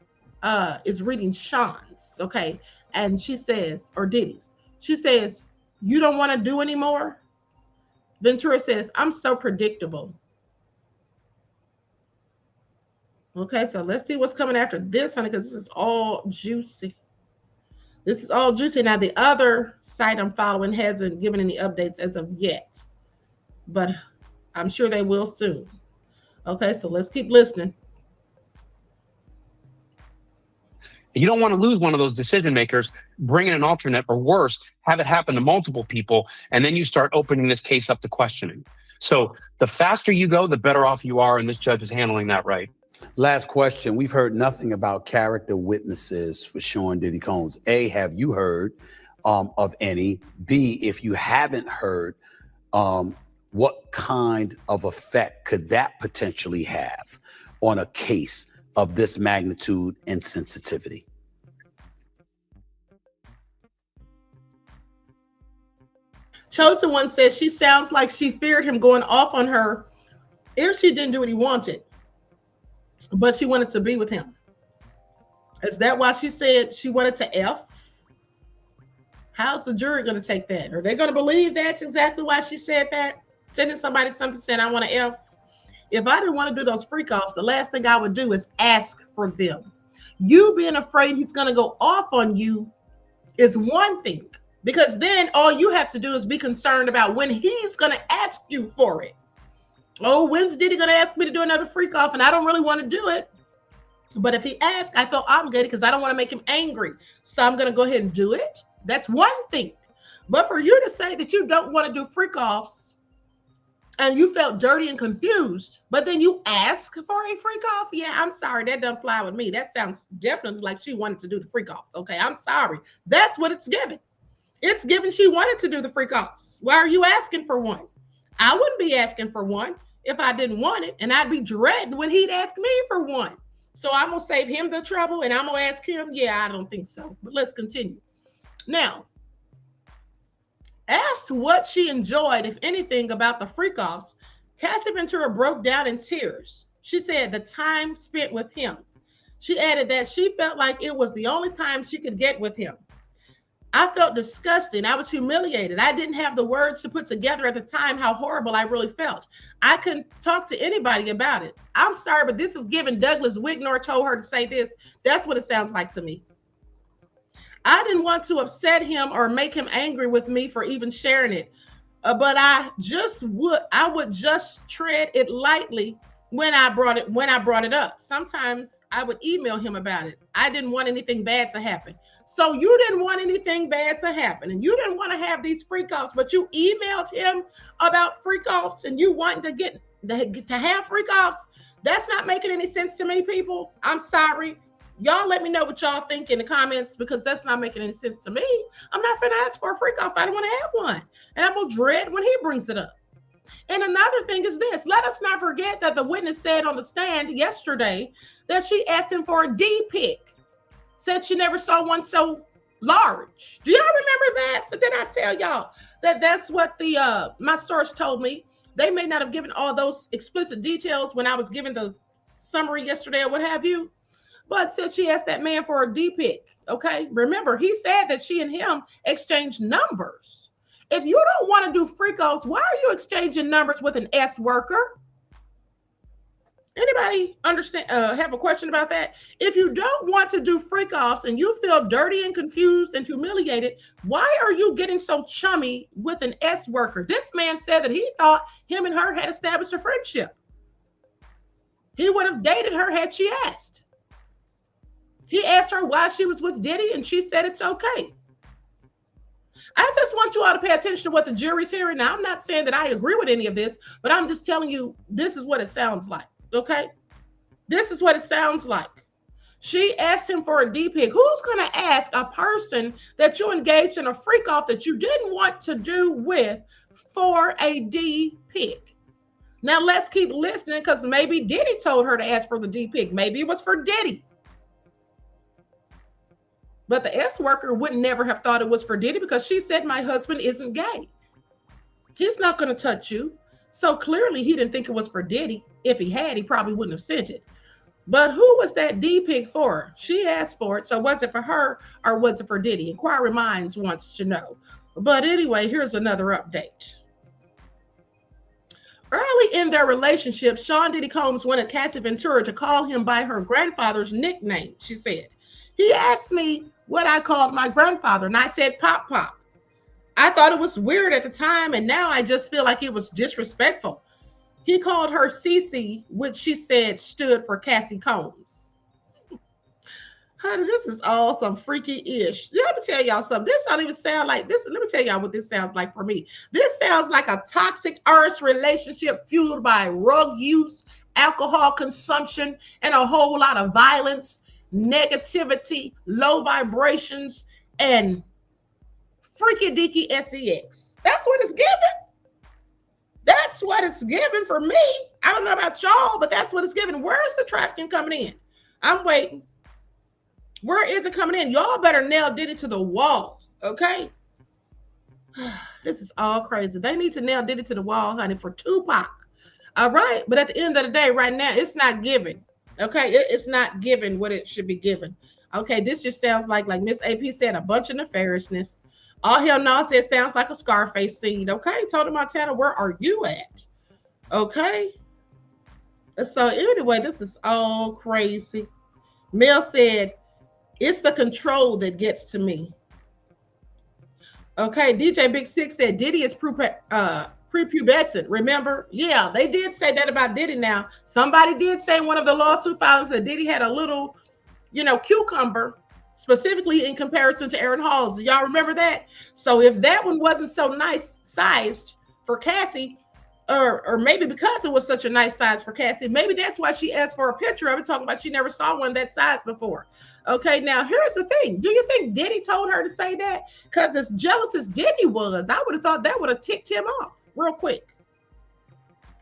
is reading Sean's, okay? And she says, or Diddy's. She says, you don't want to do anymore? Ventura says, I'm so predictable. Okay, so let's see what's coming after this, honey, because this is all juicy. This is all juicy. Now, the other site I'm following hasn't given any updates as of yet, but I'm sure they will soon. Okay, so let's keep listening. You don't want to lose one of those decision makers, bring in an alternate, or worse, have it happen to multiple people, and then you start opening this case up to questioning. So the faster you go, the better off you are, and this judge is handling that right. Last question. We've heard nothing about character witnesses for Sean Diddy Combs. A, have you heard of any? B, if you haven't heard, what kind of effect could that potentially have on a case of this magnitude and sensitivity? Chosen One says she sounds like she feared him going off on her if she didn't do what he wanted, but she wanted to be with him. Is that why she said she wanted to F? How's the jury going to take that? Are they going to believe that's exactly why she said that? Sending somebody something saying, I want to F. If I didn't want to do those freak offs, the last thing I would do is ask for them. You being afraid he's going to go off on you is one thing, because then all you have to do is be concerned about when he's going to ask you for it. Oh, when's Diddy going to ask me to do another freak off? And I don't really want to do it. But if he asks, I feel obligated because I don't want to make him angry. So I'm going to go ahead and do it. That's one thing. But for you to say that you don't want to do freak offs and you felt dirty and confused, but then you ask for a freak off, yeah, I'm sorry. That doesn't fly with me. That sounds definitely like she wanted to do the freak offs. Okay, I'm sorry. That's what it's given. It's given she wanted to do the freak offs. Why are you asking for one? I wouldn't be asking for one if I didn't want it, and I'd be dreading when he'd ask me for one. So I'm gonna save him the trouble, and I'm gonna ask him. Yeah, I don't think so. But let's continue. Now, asked what she enjoyed, if anything, about the freak offs, Cassie Ventura broke down in tears. She said the time spent with him. She added that she felt like it was the only time she could get with him. I felt disgusting. I was humiliated. I didn't have the words to put together at the time how horrible I really felt. I couldn't talk to anybody about it. I'm sorry, but this is given Douglas Wignor told her to say this. That's what it sounds like to me. I didn't want to upset him or make him angry with me for even sharing it. But I would just tread it lightly when I brought it up. Sometimes I would email him about it. I didn't want anything bad to happen. So you didn't want anything bad to happen, and you didn't want to have these freak offs, but you emailed him about freak offs, and you wanted to have freak offs. That's not making any sense to me, people. I'm sorry. Y'all let me know what y'all think in the comments, because that's not making any sense to me. I'm not finna ask for a freak off. I don't want to have one, and I'm gonna dread when he brings it up. And another thing is this: let us not forget that the witness said on the stand yesterday that she asked him for a D pic. Said she never saw one so large. Do y'all remember that? So did I tell y'all that that's what the my source told me? They may not have given all those explicit details when I was giving the summary yesterday or what have you, but said she asked that man for a D pic. Okay, remember he said that she and him exchanged numbers. If you don't want to do freak offs, why are you exchanging numbers with an S worker? Anybody understand? Have a question about that? If you don't want to do freak offs and you feel dirty and confused and humiliated, why are you getting so chummy with an S worker? This man said that he thought him and her had established a friendship. He would have dated her had she asked. He asked her why she was with Diddy, and she said it's okay. I just want you all to pay attention to what the jury's hearing. Now, I'm not saying that I agree with any of this, but I'm just telling you this is what it sounds like. Okay, this is what it sounds like. She asked him for a D pic. Who's going to ask a person that you engaged in a freak off that you didn't want to do with for a D pic? Now let's keep listening, because maybe Diddy told her to ask for the D pic. Maybe it was for Diddy. But the S worker would never have thought it was for Diddy, because she said my husband isn't gay. He's not going to touch you. So clearly he didn't think it was for Diddy. If he had, he probably wouldn't have sent it. But who was that D pic for? She asked for it. So was it for her or was it for Diddy? Inquiry Minds wants to know. But anyway, here's another update. Early in their relationship, Sean Diddy Combs wanted Cassie Ventura to call him by her grandfather's nickname, she said. He asked me what I called my grandfather, and I said Pop Pop. I thought it was weird at the time, and now I just feel like it was disrespectful. He called her Cece, which she said stood for Cassie Combs. Honey, this is all some freaky-ish. Let me tell y'all something. This don't even sound like this. Let me tell y'all what this sounds like for me. This sounds like a toxic arse relationship fueled by rug use, alcohol consumption, and a whole lot of violence, negativity, low vibrations, and freaky deaky sex. That's what it's given. That's what it's given for me. I don't know about y'all, but that's what it's given. Where's the trafficking coming in? I'm waiting. Where is it coming in? Y'all better nail Diddy to the wall, okay? This is all crazy. They need to nail Diddy to the wall, honey, for Tupac. All right? But at the end of the day, right now, it's not given. Okay? It's not given what it should be given. Okay? This just sounds like Miss AP said, a bunch of nefariousness. All hell no, said sounds like a Scarface scene. Okay, Tony Montana, where are you at? Okay. So anyway, this is all crazy. Mel said, it's the control that gets to me. Okay, DJ Big Six said Diddy is prepubescent. Remember? Yeah, they did say that about Diddy now. Somebody did say in one of the lawsuit filings that Diddy had a little, cucumber, specifically in comparison to Aaron Hall's. Do y'all remember that? So if that one wasn't so nice sized for Cassie, or maybe because it was such a nice size for Cassie, maybe that's why she asked for a picture of it, talking about she never saw one that size before. Okay, now here's the thing. Do you think Diddy told her to say that? Because as jealous as Diddy was, I would have thought that would have ticked him off real quick.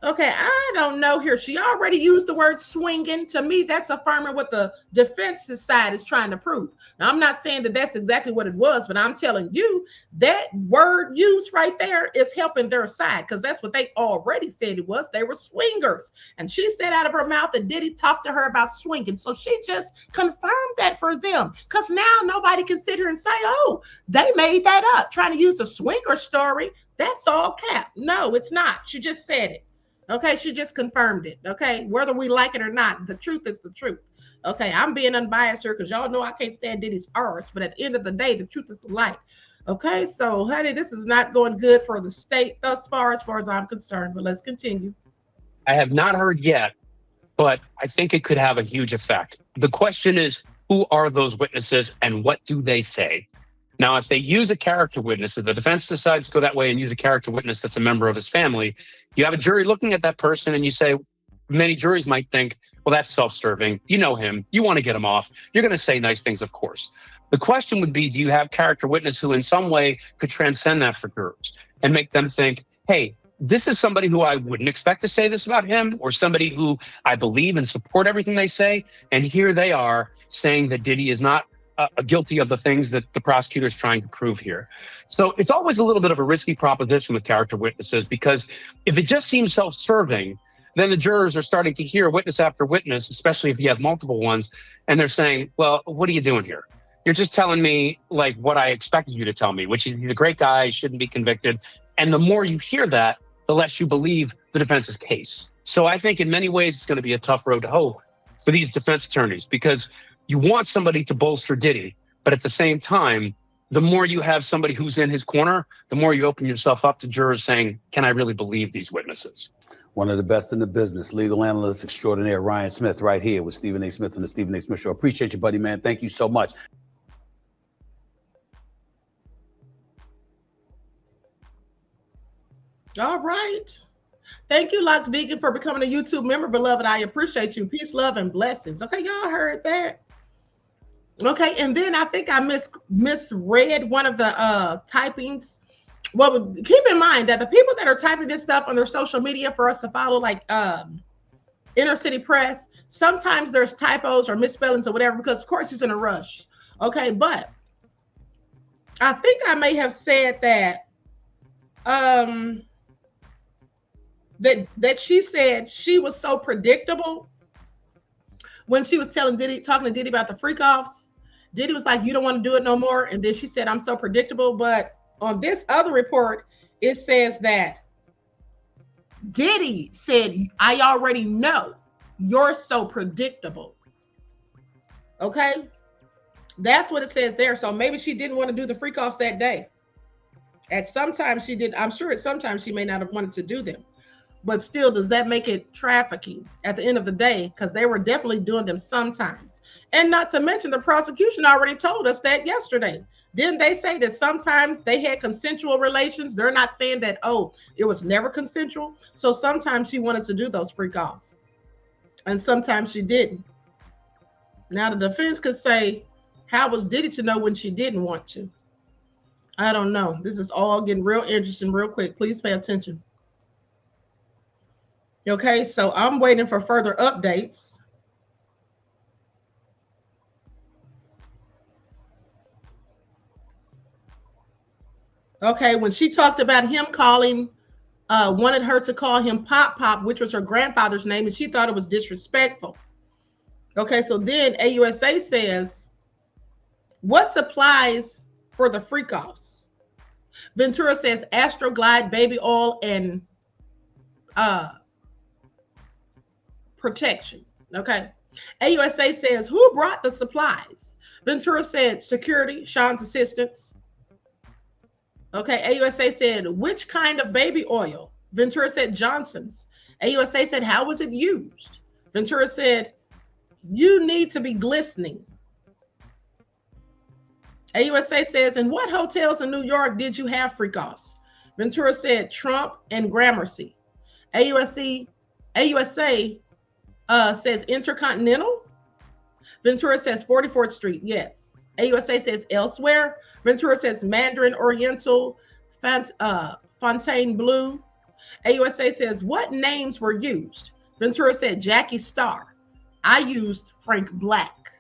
Okay, I don't know here. She already used the word swinging. To me, that's affirming what the defense's side is trying to prove. Now, I'm not saying that that's exactly what it was, but I'm telling you that word used right there is helping their side, because that's what they already said it was. They were swingers. And she said out of her mouth that Diddy talked to her about swinging. So she just confirmed that for them, because now nobody can sit here and say, oh, they made that up, trying to use a swinger story. That's all cap. No, it's not. She just said it. Okay, she just confirmed it. Okay, whether we like it or not, the truth is the truth. Okay, I'm being unbiased here because y'all know I can't stand Diddy's arse, but at the end of the day, the truth is the light. Okay, so honey, this is not going good for the state thus far as I'm concerned, but let's continue. I have not heard yet, but I think it could have a huge effect. The question is, who are those witnesses and what do they say? Now, if they use a character witness, if the defense decides to go that way and use a character witness that's a member of his family, you have a jury looking at that person and you say, many juries might think, well, that's self-serving. You know him. You want to get him off. You're going to say nice things, of course. The question would be, do you have character witness who in some way could transcend that for jurors and make them think, hey, this is somebody who I wouldn't expect to say this about him, or somebody who I believe and support everything they say. And here they are saying that Diddy is not guilty of the things that the prosecutor is trying to prove here. So it's always a little bit of a risky proposition with character witnesses, because if it just seems self-serving, then the jurors are starting to hear witness after witness, especially if you have multiple ones, and they're saying, well, what are you doing here? You're just telling me like what I expected you to tell me, which is he's a great guy, shouldn't be convicted. And the more you hear that, the less you believe the defense's case. So I think in many ways, it's going to be a tough road to hoe for these defense attorneys, because you want somebody to bolster Diddy, but at the same time, the more you have somebody who's in his corner, the more you open yourself up to jurors saying, can I really believe these witnesses? One of the best in the business, legal analyst extraordinaire, Ryan Smith, right here with Stephen A. Smith on the Stephen A. Smith Show. Appreciate you, buddy, man. Thank you so much. All right. Thank you, Locked Vegan, for becoming a YouTube member, beloved. I appreciate you. Peace, love, and blessings. Okay, y'all heard that. Okay, and then I think I misread one of the typings. Well, keep in mind that the people that are typing this stuff on their social media for us to follow, like Inner City Press, sometimes there's typos or misspellings or whatever, because of course he's in a rush. Okay, but I think I may have said that that she said she was so predictable when she was talking to Diddy about the freak offs. Diddy was like, you don't want to do it no more. And then she said, I'm so predictable. But on this other report, it says that Diddy said, I already know you're so predictable. Okay. That's what it says there. So maybe she didn't want to do the freak offs that day. At sometimes she did. I'm sure at sometimes she may not have wanted to do them. But still, does that make it trafficking at the end of the day? Because they were definitely doing them sometimes. And not to mention, the prosecution already told us that yesterday. Didn't they say that sometimes they had consensual relations? They're not saying that, oh, it was never consensual. So sometimes she wanted to do those freak offs. And sometimes she didn't. Now the defense could say, how was Diddy to know when she didn't want to? I don't know. This is all getting real interesting real quick. Please pay attention. Okay, so I'm waiting for further updates. Okay, when she talked about him calling, wanted her to call him Pop Pop, which was her grandfather's name, and she thought it was disrespectful. Okay, so then AUSA says, what supplies for the freak offs? Ventura says Astroglide, baby oil, and protection. Okay. AUSA says, who brought the supplies? Ventura said security, Sean's assistants. Okay. AUSA said, which kind of baby oil? Ventura said Johnson's. AUSA said, how was it used? Ventura said, you need to be glistening. AUSA says, in what hotels in New York did you have freak offs? Ventura said Trump and Gramercy. AUSA says Intercontinental. Ventura says 44th Street. Yes. AUSA says elsewhere. Ventura says Mandarin Oriental, Fontaine Blue. AUSA says what names were used? Ventura said Jackie Starr. I used Frank Black.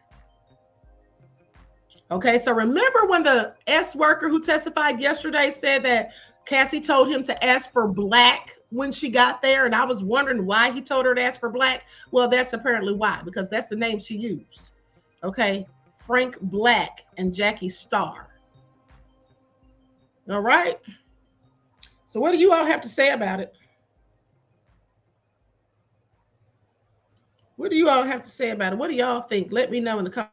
Okay, so remember when the S worker who testified yesterday said that Cassie told him to ask for Black when she got there, and I was wondering why he told her to ask for Black? Well, that's apparently why, because that's the name she used. Okay, Frank Black and Jackie Starr. All right. So what do you all have to say about it? What do you all have to say about it? What do y'all think? Let me know in the comments.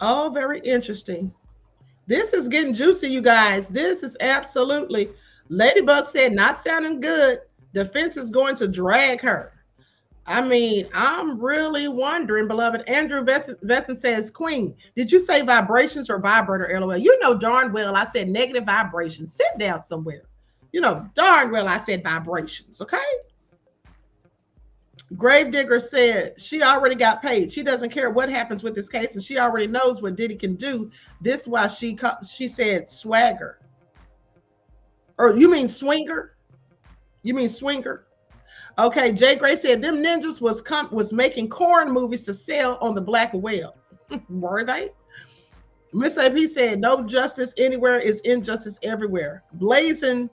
Oh, very interesting. This is getting juicy, you guys. This is absolutely. Ladybug said, not sounding good. Defense is going to drag her. I mean, I'm really wondering, beloved. Andrew Vesson says, Queen, did you say vibrations or vibrator, LOL? You know darn well I said negative vibrations. Sit down somewhere. You know darn well I said vibrations, okay? Gravedigger said she already got paid. She doesn't care what happens with this case, and she already knows what Diddy can do. This is why she said swagger. Or you mean swinger? You mean swinger? Okay, Jay Gray said them ninjas was making corn movies to sell on the black web. Were they? Miss AP said no justice anywhere is injustice everywhere. Blazin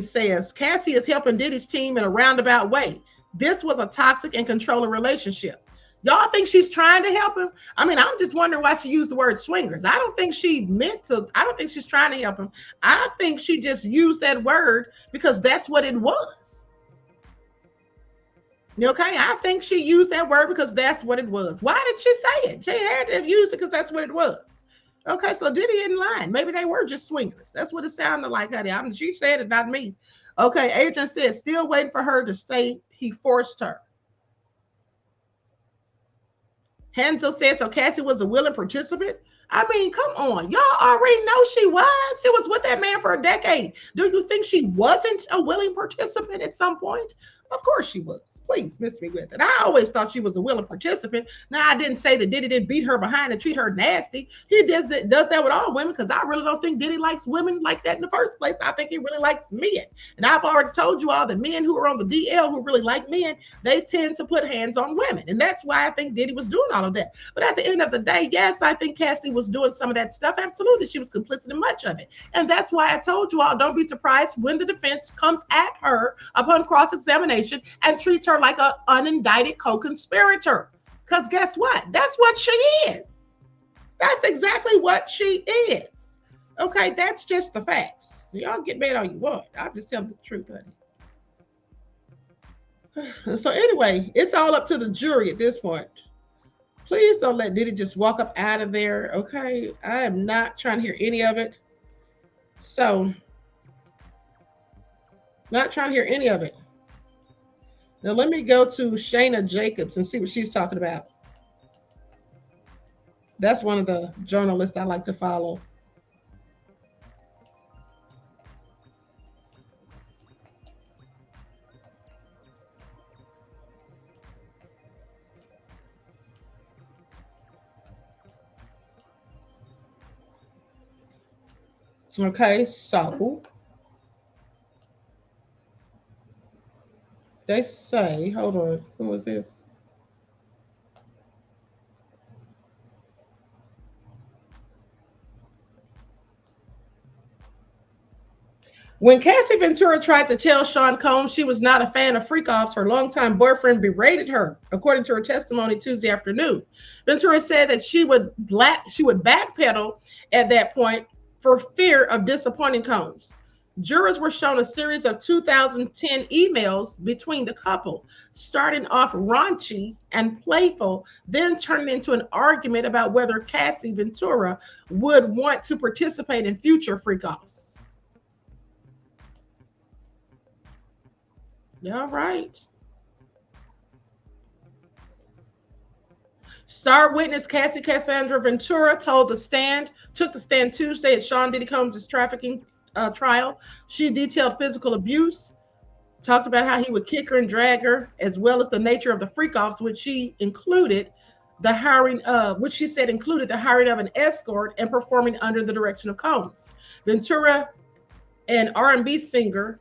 says Cassie is helping Diddy's team in a roundabout way. This was a toxic and controlling relationship. Y'all think she's trying to help him? I mean, I'm just wondering why she used the word swingers. I don't think she meant to. I don't think she's trying to help him. I think she just used that word because that's what it was. Okay, I think she used that word because that's what it was. Why did she say it? She had to have used it because that's what it was. Okay, so Diddy isn't lying. Maybe they were just swingers. That's what it sounded like, honey. I mean, she said it, not me. Okay, Adrian said, still waiting for her to say he forced her. Hansel said, so Cassie was a willing participant? I mean, come on. Y'all already know she was. She was with that man for a decade. Do you think she wasn't a willing participant at some point? Of course she was. Please miss me with it. I always thought she was a willing participant. Now, I didn't say that Diddy didn't beat her behind and treat her nasty. He does that with all women because I really don't think Diddy likes women like that in the first place. I think he really likes men. And I've already told you all that men who are on the DL who really like men, they tend to put hands on women. And that's why I think Diddy was doing all of that. But at the end of the day, yes, I think Cassie was doing some of that stuff. Absolutely. She was complicit in much of it. And that's why I told you all, don't be surprised when the defense comes at her upon cross-examination and treats her like an unindicted co-conspirator. Because guess what? That's what she is. That's exactly what she is. Okay, that's just the facts. Y'all get mad all you want. I'll just tell the truth, honey. So anyway, it's all up to the jury at this point. Please don't let Diddy just walk up out of there, okay? I am not trying to hear any of it. So, not trying to hear any of it. Now, let me go to Shayna Jacobs and see what she's talking about. That's one of the journalists I like to follow. Okay, so they say, hold on, who was this? When Cassie Ventura tried to tell Sean Combs she was not a fan of freak-offs, her longtime boyfriend berated her, according to her testimony Tuesday afternoon. Ventura said that she would backpedal at that point for fear of disappointing Combs. Jurors were shown a series of 2010 emails between the couple, starting off raunchy and playful, then turning into an argument about whether Cassie Ventura would want to participate in future freak-offs. All right. Star witness Cassie Cassandra Ventura took the stand Tuesday at Sean Diddy Combs' trafficking trial. She detailed physical abuse, talked about how he would kick her and drag her, as well as the nature of the freak-offs, which she said included the hiring of an escort and performing under the direction of Combs. Ventura, an R&B singer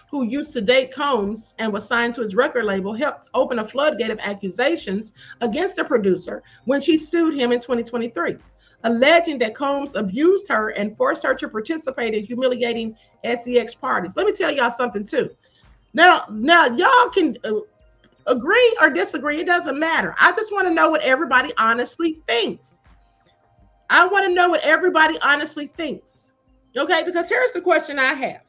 who used to date Combs and was signed to his record label, helped open a floodgate of accusations against the producer when she sued him in 2023, alleging that Combs abused her and forced her to participate in humiliating sex parties. Let me tell y'all something too. Now y'all can agree or disagree. It doesn't matter. I just want to know what everybody honestly thinks. I want to know what everybody honestly thinks. Okay, because here's the question I have.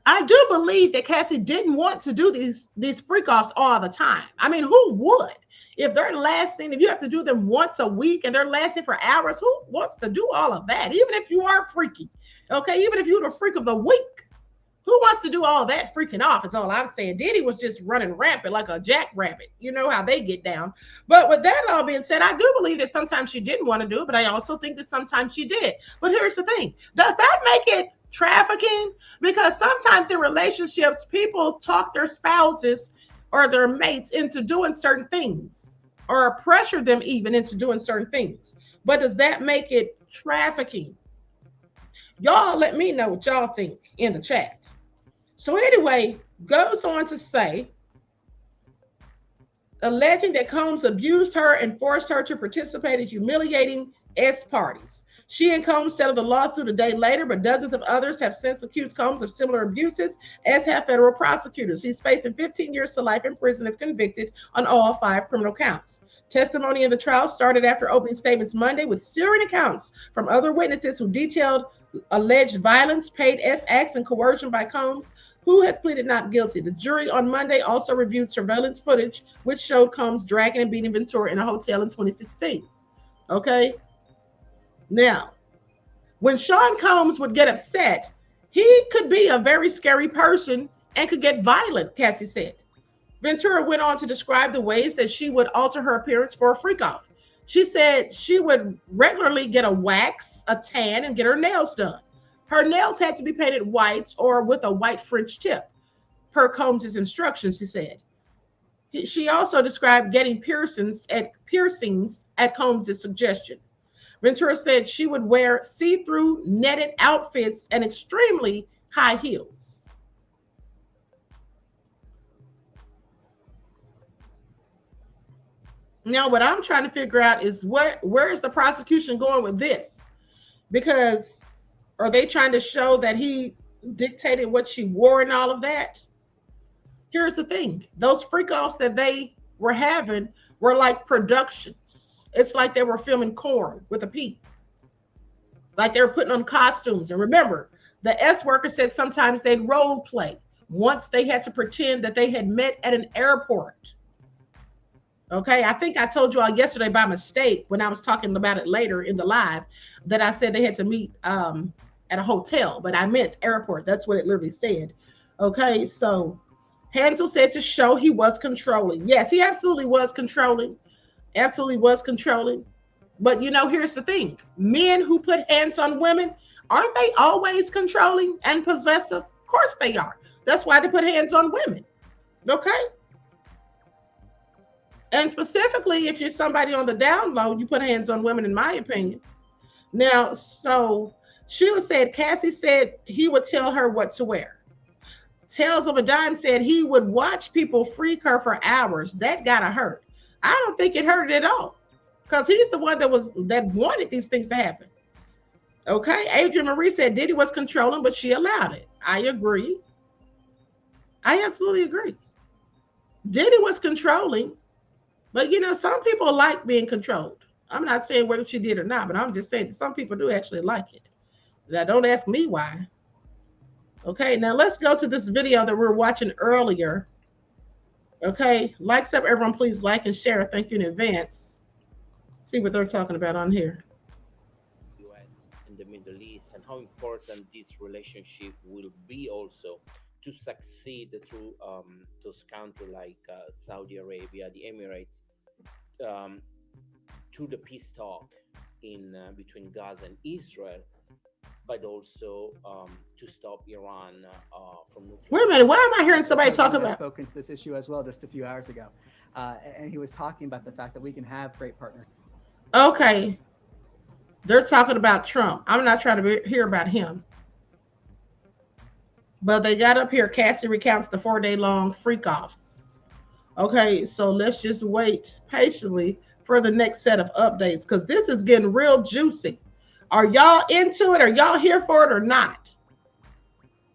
I do believe that Cassie didn't want to do these freak-offs all the time. I mean, who would? If they're lasting, if you have to do them once a week and they're lasting for hours, who wants to do all of that? Even if you are freaky, okay? Even if you're the freak of the week, who wants to do all that freaking off is all I'm saying. Diddy was just running rampant like a jackrabbit. You know how they get down. But with that all being said, I do believe that sometimes she didn't want to do it, but I also think that sometimes she did. But here's the thing. Does that make it trafficking? Because sometimes in relationships, people talk their spouses or their mates into doing certain things or pressure them even into doing certain things. But does that make it trafficking? Y'all let me know what y'all think in the chat. So anyway, goes on to say, alleging that Combs abused her and forced her to participate in humiliating parties. She and Combs settled the lawsuit a day later, but dozens of others have since accused Combs of similar abuses, as have federal prosecutors. He's facing 15 years to life in prison if convicted on all 5 criminal counts. Testimony in the trial started after opening statements Monday with searing accounts from other witnesses who detailed alleged violence, paid acts, and coercion by Combs, who has pleaded not guilty. The jury on Monday also reviewed surveillance footage, which showed Combs dragging and beating Ventura in a hotel in 2016. Okay? Now, when Sean Combs would get upset, he could be a very scary person and could get violent, Cassie said. Ventura went on to describe the ways that she would alter her appearance for a freak-off. She said she would regularly get a wax, a tan, and get her nails done. Her nails had to be painted white or with a white French tip, per Combs' instructions, she said. She also described getting piercings at Combs' suggestion. Ventura said she would wear see-through netted outfits and extremely high heels. Now, what I'm trying to figure out is where is the prosecution going with this? Because are they trying to show that he dictated what she wore and all of that? Here's the thing. Those freak-offs that they were having were like productions. It's like they were filming Corn with a P. Like they were putting on costumes. And remember, the S worker said sometimes they'd role play. Once they had to pretend that they had met at an airport. Okay, I think I told you all yesterday by mistake when I was talking about it later in the live that I said they had to meet at a hotel, but I meant airport. That's what it literally said. Okay, so Hansel said to show he was controlling. Yes, he absolutely was controlling. Absolutely was controlling. But you know, here's the thing. Men who put hands on women, aren't they always controlling and possessive? Of course they are. That's why they put hands on women. Okay? And specifically, if you're somebody on the down low, you put hands on women, in my opinion. Now, so Sheila said, Cassie said he would tell her what to wear. Tales of a Dime said he would watch people freak her for hours. That gotta hurt. I don't think it hurt at all, because he's the one that wanted these things to happen. Okay, Adrian Marie said Diddy was controlling, but she allowed it. I agree. I absolutely agree. Diddy was controlling, but you know, some people like being controlled. I'm not saying whether she did or not, but I'm just saying that some people do actually like it. Now, don't ask me why. Okay, now let's go to this video that we were watching earlier. Okay, likes up, everyone, please like and share. Thank you in advance. See what they're talking about on here. US and the Middle East, and how important this relationship will be also to succeed through those countries like Saudi Arabia, the Emirates, to the peace talk in between Gaza and Israel, but also to stop Iran from nuclear. Wait a minute, why am I hearing somebody talk about? Spoken to this issue as well just a few hours ago, and he was talking about the fact that we can have great partners. Okay, they're talking about Trump. I'm not trying to hear about him. But they got up here, Cassie recounts the 4-day-long freak-offs. Okay, so let's just wait patiently for the next set of updates, because this is getting real juicy. Are y'all into it? Are y'all here for it or not?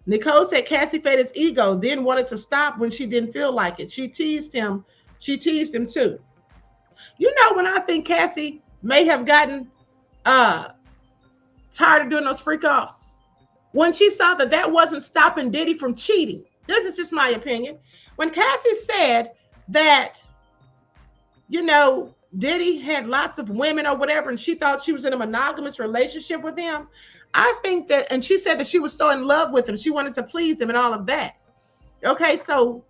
Nicole said Cassie fed his ego, then wanted to stop when she didn't feel like it. She teased him. She teased him too. You know, when I think Cassie may have gotten tired of doing those freak-offs, when she saw that that wasn't stopping Diddy from cheating. This is just my opinion. When Cassie said that, you know, Diddy had lots of women or whatever, and she thought she was in a monogamous relationship with him, I think that, and she said that she was so in love with him, she wanted to please him and all of that. Okay, so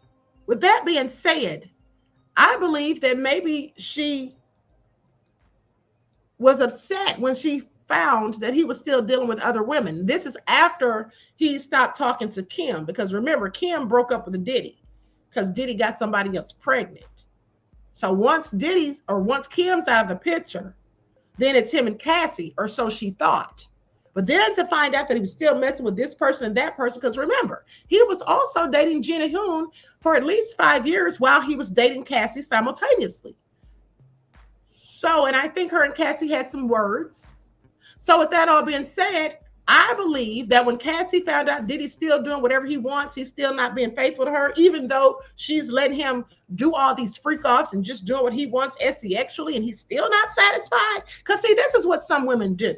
with that being said, I believe that maybe she was upset when she found that he was still dealing with other women. This is after he stopped talking to Kim, because remember, Kim broke up with Diddy because Diddy got somebody else pregnant. So once Kim's out of the picture, then it's him and Cassie, or so she thought. But then to find out that he was still messing with this person and that person, because remember, he was also dating Gina Hoon for at least 5 years while he was dating Cassie simultaneously. So, and I think her and Cassie had some words. So with that all being said, I believe that when Cassie found out Diddy's still doing whatever he wants, he's still not being faithful to her, even though she's letting him do all these freak-offs and just doing what he wants sexually, and he's still not satisfied. Because see, this is what some women do.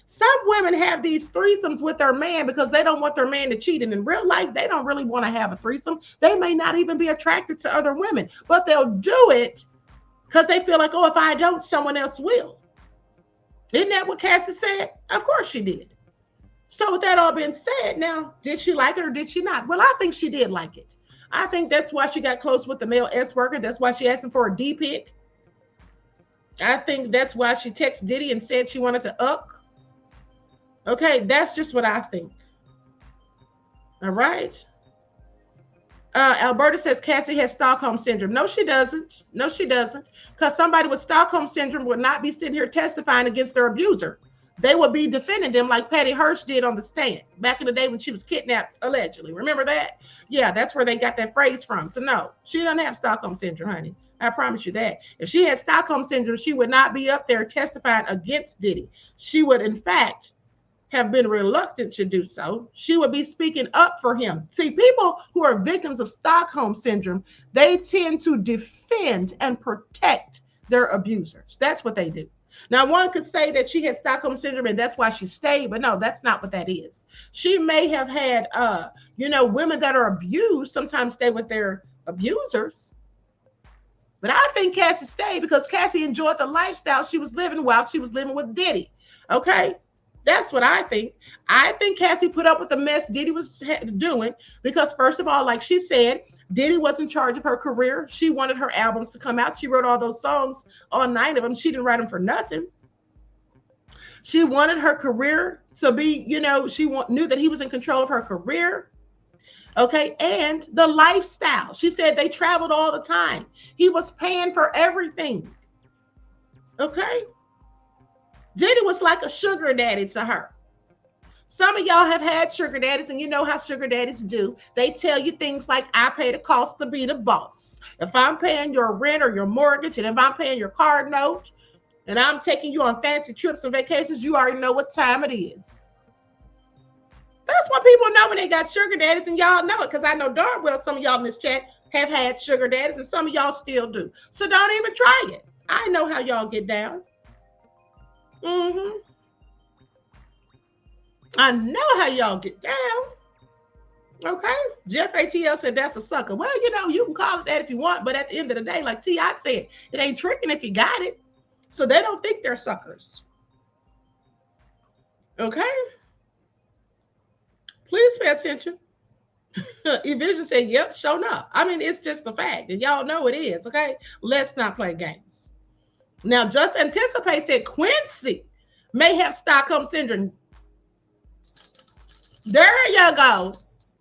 Some women have these threesomes with their man because they don't want their man to cheat. And in real life, they don't really want to have a threesome. They may not even be attracted to other women, but they'll do it because they feel like, oh, if I don't, someone else will. Isn't that what Cassie said? Of course she did. So with that all being said, now, did she like it or did she not? Well, I think she did like it. I think that's why she got close with the male S-worker. That's why she asked him for a D-pic. I think that's why she texted Diddy and said she wanted to up. Okay, that's just what I think. All right. Alberta says Cassie has Stockholm syndrome. No, she doesn't. No, she doesn't. Because somebody with Stockholm syndrome would not be sitting here testifying against their abuser. They would be defending them like Patty Hearst did on the stand back in the day when she was kidnapped, allegedly. Remember that? Yeah, that's where they got that phrase from. So no, she doesn't have Stockholm syndrome, honey. I promise you that. If she had Stockholm syndrome, she would not be up there testifying against Diddy. She would, in fact, have been reluctant to do so. She would be speaking up for him. See, people who are victims of Stockholm syndrome, they tend to defend and protect their abusers. That's what they do. Now, one could say that she had Stockholm syndrome and that's why she stayed, but no, that's not what that is. She may have had, women that are abused sometimes stay with their abusers. But I think Cassie stayed because Cassie enjoyed the lifestyle she was living while she was living with Diddy. Okay? That's what I think. I think Cassie put up with the mess Diddy was doing because, first of all, like she said, Diddy was in charge of her career. She wanted her albums to come out. She wrote all those songs, all 9 of them. She didn't write them for nothing. She wanted her career to be, she knew that he was in control of her career. Okay, and the lifestyle. She said they traveled all the time. He was paying for everything. Okay? Diddy was like a sugar daddy to her. Some of y'all have had sugar daddies, and you know how sugar daddies do. They tell you things like, I pay the cost to be the boss. If I'm paying your rent or your mortgage, and if I'm paying your car note, and I'm taking you on fancy trips and vacations, you already know what time it is. That's what people know when they got sugar daddies, and y'all know it, because I know darn well some of y'all in this chat have had sugar daddies, and some of y'all still do. So don't even try it. I know how y'all get down. I know how y'all get down. Okay. Jeff ATL said that's a sucker. Well, you know, you can call it that if you want, but at the end of the day, like T.I. said, it ain't tricking if you got it. So they don't think they're suckers. Okay. Please pay attention. Evision said, yep, showing up. I mean, it's just the fact. And y'all know it is. Okay. Let's not play games. Now, Just Anticipate said Quincy may have Stockholm Syndrome. There you go.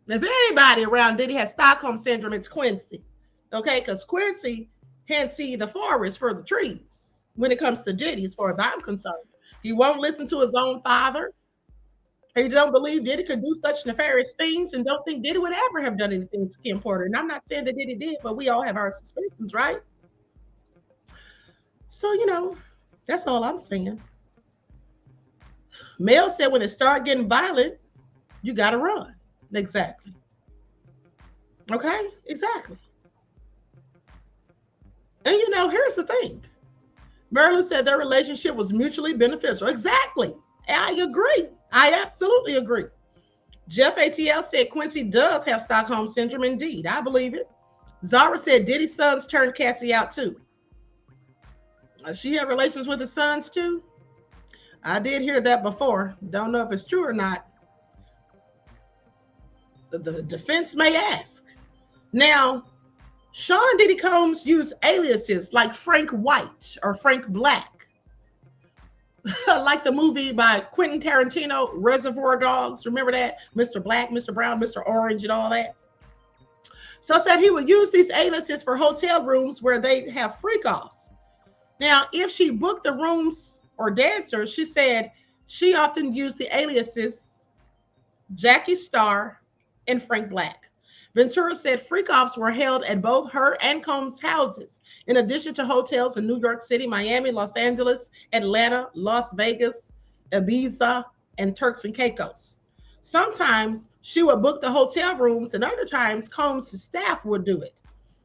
If anybody around Diddy has Stockholm Syndrome, it's Quincy. Okay, because Quincy can't see the forest for the trees when it comes to Diddy, as far as I'm concerned. He won't listen to his own father. He don't believe Diddy could do such nefarious things and don't think Diddy would ever have done anything to Kim Porter. And I'm not saying that Diddy did, but we all have our suspicions, right? So, you know, that's all I'm saying. Mel said when it start getting violent, you got to run. Exactly. Okay? Exactly. And, you know, here's the thing. Merlin said their relationship was mutually beneficial. Exactly. I agree. I absolutely agree. Jeff ATL said Quincy does have Stockholm Syndrome. Indeed. I believe it. Zara said Diddy's sons turned Cassie out too. Does she have relations with his sons too? I did hear that before. Don't know if it's true or not. The defense may ask. Now, Sean Diddy Combs used aliases like Frank White or Frank Black. Like the movie by Quentin Tarantino, Reservoir Dogs. Remember that? Mr. Black, Mr. Brown, Mr. Orange, and all that. So I said he would use these aliases for hotel rooms where they have freak-offs. Now, if she booked the rooms or dancers, she said she often used the aliases Jackie Starr and Frank Black. Ventura said freak-offs were held at both her and Combs' houses, in addition to hotels in New York City, Miami, Los Angeles, Atlanta, Las Vegas, Ibiza, and Turks and Caicos. Sometimes she would book the hotel rooms, and other times Combs' staff would do it.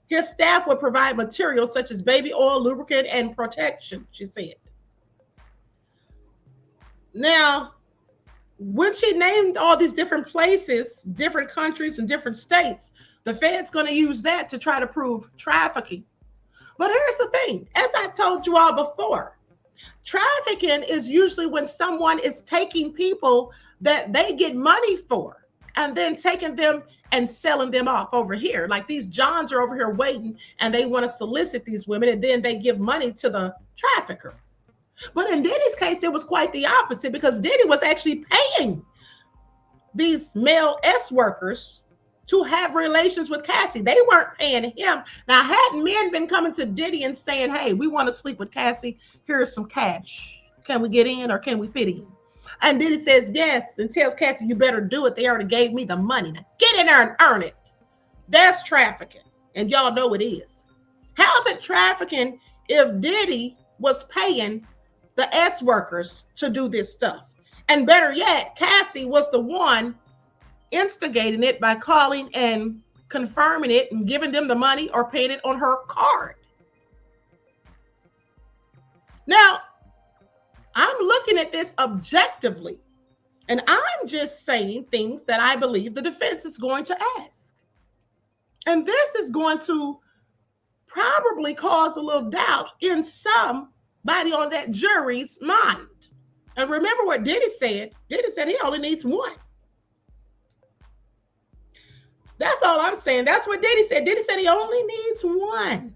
His staff would provide materials such as baby oil, lubricant, and protection, she said. Now, when she named all these different places, different countries, and different states, the Fed's going to use that to try to prove trafficking. But here's the thing, as I told you all before, trafficking is usually when someone is taking people that they get money for and then taking them and selling them off over here. Like these Johns are over here waiting and they want to solicit these women and then they give money to the trafficker. But in Diddy's case, it was quite the opposite because Diddy was actually paying these male S workers to have relations with Cassie. They weren't paying him. Now, had men been coming to Diddy and saying, hey, we want to sleep with Cassie, here's some cash. Can we get in or can we fit in? And Diddy says yes and tells Cassie, you better do it. They already gave me the money. Now get in there and earn it. That's trafficking. And y'all know it is. How is it trafficking if Diddy was paying the S workers to do this stuff? And better yet, Cassie was the one instigating it by calling and confirming it and giving them the money or paying it on her card. Now, I'm looking at this objectively, and I'm just saying things that I believe the defense is going to ask. And this is going to probably cause a little doubt in somebody on that jury's mind. And remember what Diddy said. Diddy said he only needs one. That's all I'm saying. That's what Diddy said. Diddy said he only needs one.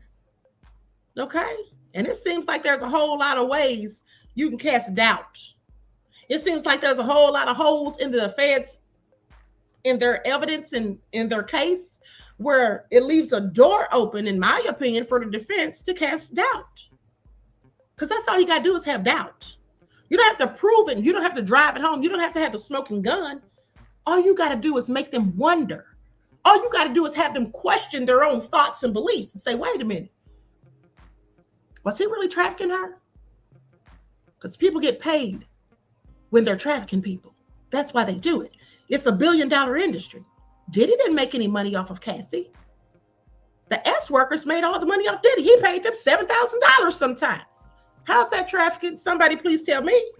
Okay? And it seems like there's a whole lot of ways you can cast doubt. It seems like there's a whole lot of holes in the feds, in their evidence and in their case, where it leaves a door open, in my opinion, for the defense to cast doubt. Because that's all you got to do is have doubt. You don't have to prove it. You don't have to drive it home. You don't have to have the smoking gun. All you got to do is make them wonder. All you got to do is have them question their own thoughts and beliefs and say, wait a minute, was he really trafficking her? Because people get paid when they're trafficking people. That's why they do it. It's $1 billion industry. Diddy didn't make any money off of Cassie. The S workers made all the money off Diddy. He paid them $7,000 sometimes. How's that trafficking? Somebody please tell me.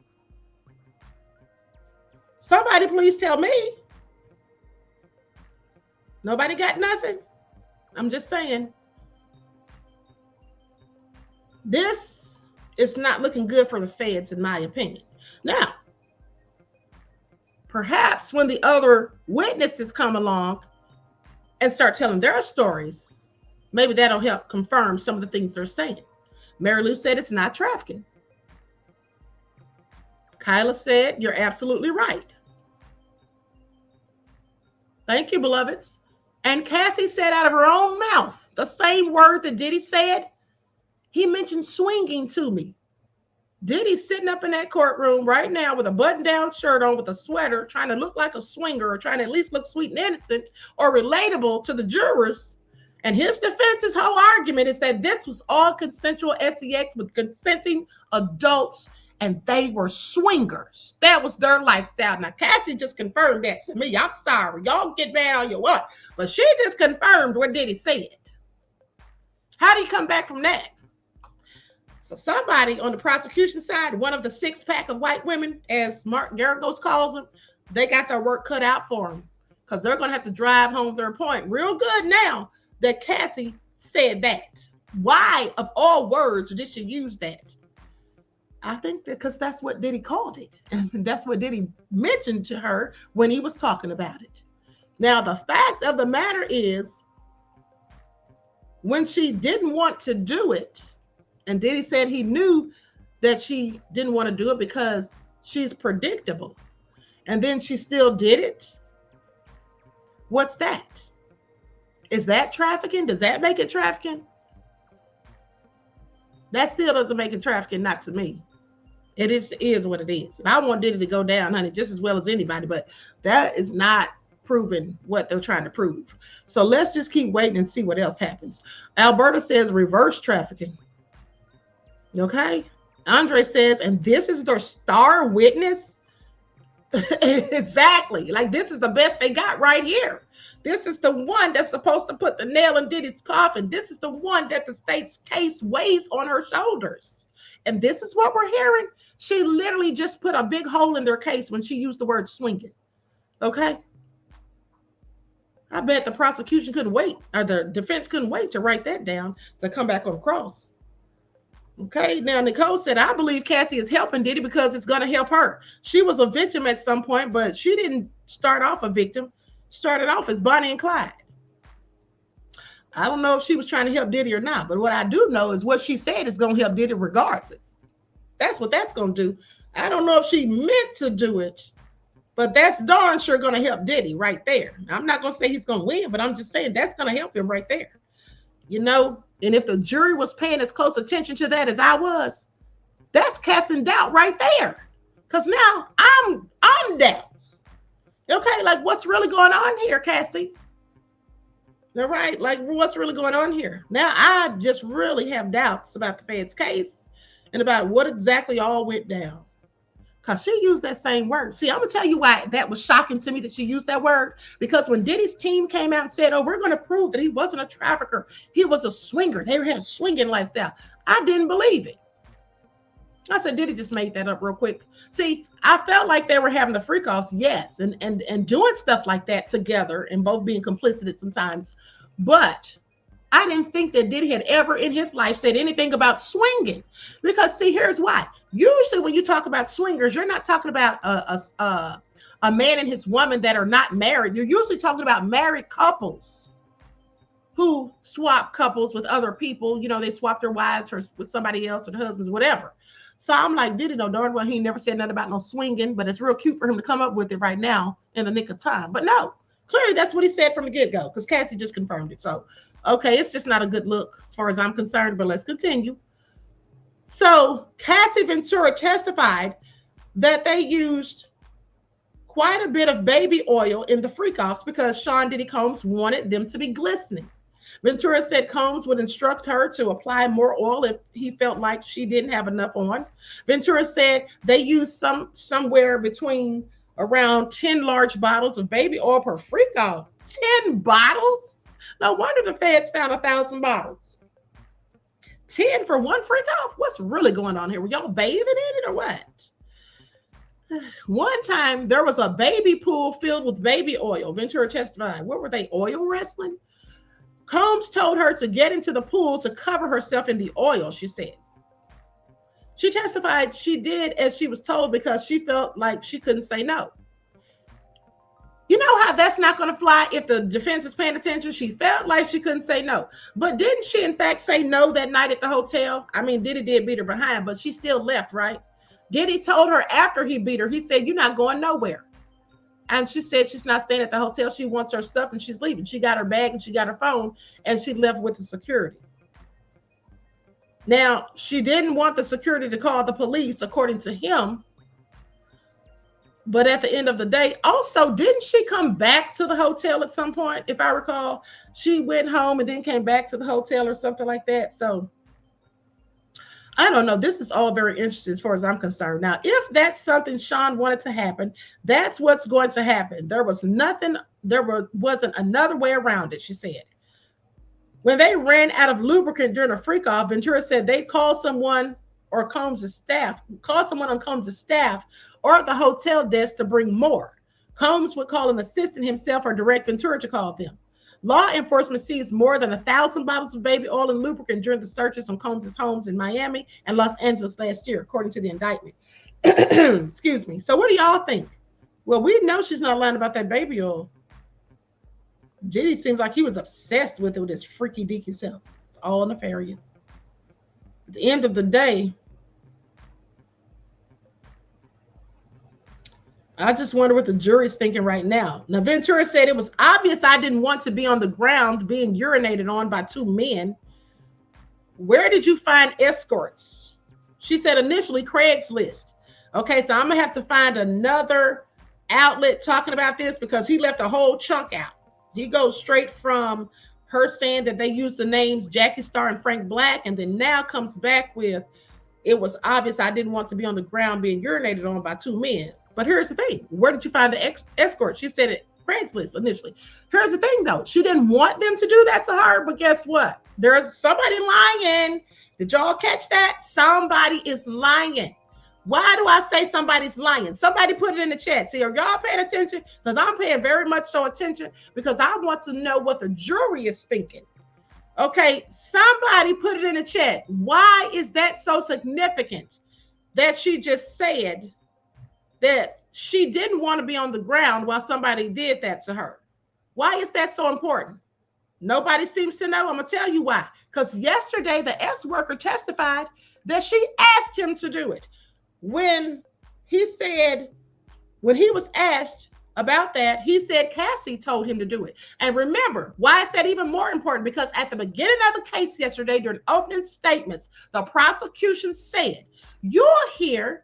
Somebody please tell me. Nobody got nothing? I'm just saying. This is not looking good for the feds, in my opinion. Now, perhaps when the other witnesses come along and start telling their stories, maybe that'll help confirm some of the things they're saying. Mary Lou said it's not trafficking. Kyla said, you're absolutely right. Thank you, beloveds. And Cassie said out of her own mouth the same word that Diddy said. He mentioned swinging to me. Diddy's sitting up in that courtroom right now with a button-down shirt on with a sweater, trying to look like a swinger or trying to at least look sweet and innocent or relatable to the jurors. And his defense, his whole argument is that this was all consensual sex with consenting adults and they were swingers. That was their lifestyle. Now, Cassie just confirmed that to me. I'm sorry. Y'all get mad all you want. But she just confirmed what Diddy said. How do you come back from that? So somebody on the prosecution side, one of the six-pack of white women, as Mark Garagos calls them, they got their work cut out for them because they're going to have to drive home their point real good now that Cassie said that. Why, of all words, did she use that? I think because that's what Diddy called it. And that's what Diddy mentioned to her when he was talking about it. Now, the fact of the matter is, when she didn't want to do it, and Diddy said he knew that she didn't want to do it because she's predictable, and then she still did it. What's that? Is that trafficking? Does that make it trafficking? That still doesn't make it trafficking, not to me. It is what it is. And I want Diddy to go down, honey, just as well as anybody, but that is not proving what they're trying to prove. So let's just keep waiting and see what else happens. Alberta says reverse trafficking. Okay. Andre says, and this is their star witness. Exactly. Like, this is the best they got right here. This is the one that's supposed to put the nail in Diddy's coffin. This is the one that the state's case weighs on her shoulders. And this is what we're hearing. She literally just put a big hole in their case when she used the word swinging. Okay. I bet the prosecution couldn't wait, or the defense couldn't wait to write that down to come back on the cross. Okay. Now, Nicole said, I believe Cassie is helping Diddy because it's going to help her. She was a victim at some point, but she didn't start off a victim. Started off as Bonnie and Clyde. I don't know if she was trying to help Diddy or not, but what I do know is what she said is going to help Diddy regardless. That's what that's going to do. I don't know if she meant to do it, but that's darn sure going to help Diddy right there. I'm not going to say he's going to win, but I'm just saying that's going to help him right there. You know, and if the jury was paying as close attention to that as I was, that's casting doubt right there. Because now I'm down. Okay, like what's really going on here, Cassie? All right, like what's really going on here? Now I just really have doubts about the Fed's case and about what exactly all went down. Because she used that same word. See, I'm going to tell you why that was shocking to me that she used that word. Because when Diddy's team came out and said, oh, we're going to prove that he wasn't a trafficker, he was a swinger. They had a swinging lifestyle. I didn't believe it. I said, Diddy just made that up real quick. See, I felt like they were having the freak offs, yes, and doing stuff like that together and both being complicit at sometimes. But I didn't think that Diddy had ever in his life said anything about swinging. Because, see, here's why. Usually when you talk about swingers, you're not talking about a man and his woman that are not married. You're usually talking about married couples who swap couples with other people. You know, they swap their wives or with somebody else or the husbands, whatever. So I'm like, Diddy know darn well he never said nothing about no swinging, but it's real cute for him to come up with it right now in the nick of time. But no, clearly that's what he said from the get-go because Cassie just confirmed it. So, okay, it's just not a good look as far as I'm concerned, but let's continue. So Cassie Ventura testified that they used quite a bit of baby oil in the freak-offs because Sean Diddy Combs wanted them to be glistening. Ventura said Combs would instruct her to apply more oil if he felt like she didn't have enough on. Ventura said they used somewhere between around 10 large bottles of baby oil per freak-off. 10 bottles? No wonder the feds found 1,000 bottles. 10 for one freak-off? What's really going on here? Were y'all bathing in it or what? One time there was a baby pool filled with baby oil. Ventura testified. What were they, oil wrestling? Combs told her to get into the pool to cover herself in the oil, she says. She testified she did as she was told because she felt like she couldn't say no. You know how that's not going to fly if the defense is paying attention? She felt like she couldn't say no. But didn't she, in fact, say no that night at the hotel? I mean, Diddy did beat her behind, but she still left, right? Diddy told her after he beat her, he said, you're not going nowhere. And she said she's not staying at the hotel. She wants her stuff and she's leaving. She got her bag and she got her phone and she left with the security. Now, she didn't want the security to call the police, according to him. But at the end of the day, also, didn't she come back to the hotel at some point? If I recall, she went home and then came back to the hotel or something like that. So I don't know. This is all very interesting as far as I'm concerned. Now, if that's something Sean wanted to happen, that's what's going to happen. There wasn't another way around it, she said. When they ran out of lubricant during a freak off, Ventura said they called someone or Combs' staff, called someone on Combs' staff or at the hotel desk to bring more. Combs would call an assistant himself or direct Ventura to call them. Law enforcement seized more than 1,000 bottles of baby oil and lubricant during the searches on Combs' homes in Miami and Los Angeles last year, according to the indictment. Excuse me. So what do y'all think? Well, we know she's not lying about that baby oil. Diddy seems like he was obsessed with it with his freaky deaky self. It's all nefarious. At the end of the day, I just wonder what the jury's thinking right now. Now, Ventura said it was obvious I didn't want to be on the ground being urinated on by two men. Where did you find escorts? She said initially Craigslist. Okay, so I'm going to have to find another outlet talking about this because he left a whole chunk out. He goes straight from her saying that they used the names Jackie Starr and Frank Black, and then now comes back with, it was obvious I didn't want to be on the ground being urinated on by two men. But here's the thing. Where did you find the escort? She said it Craigslist initially. Here's the thing, though. She didn't want them to do that to her, but guess what? There's somebody lying. Did y'all catch that? Somebody is lying. Why do I say somebody's lying? Somebody put it in the chat. See, are y'all paying attention? Because I'm paying very much so attention because I want to know what the jury is thinking. Okay, somebody put it in the chat. Why is that so significant that she just said that she didn't want to be on the ground while somebody did that to her? Why is that so important? Nobody seems to know. I'm going to tell you why. Because yesterday, the S worker testified that she asked him to do it. When he was asked about that, he said Cassie told him to do it. And remember, why is that even more important? Because at the beginning of the case yesterday, during opening statements, the prosecution said, you'll hear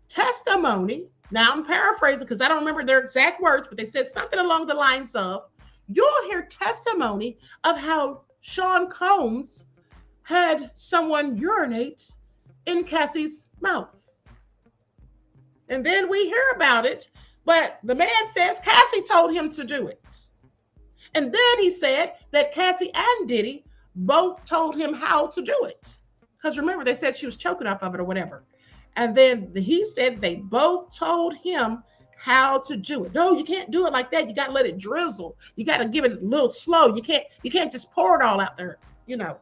testimony. Now I'm paraphrasing because I don't remember their exact words, but they said something along the lines of, you'll hear testimony of how Sean Combs had someone urinate in Cassie's mouth. And then we hear about it, but the man says Cassie told him to do it. And then he said that Cassie and Diddy both told him how to do it. Because remember, they said she was choking off of it or whatever. And then he said they both told him how to do it. No, you can't do it like that. You got to let it drizzle. You got to give it a little slow. You can't just pour it all out there, you know.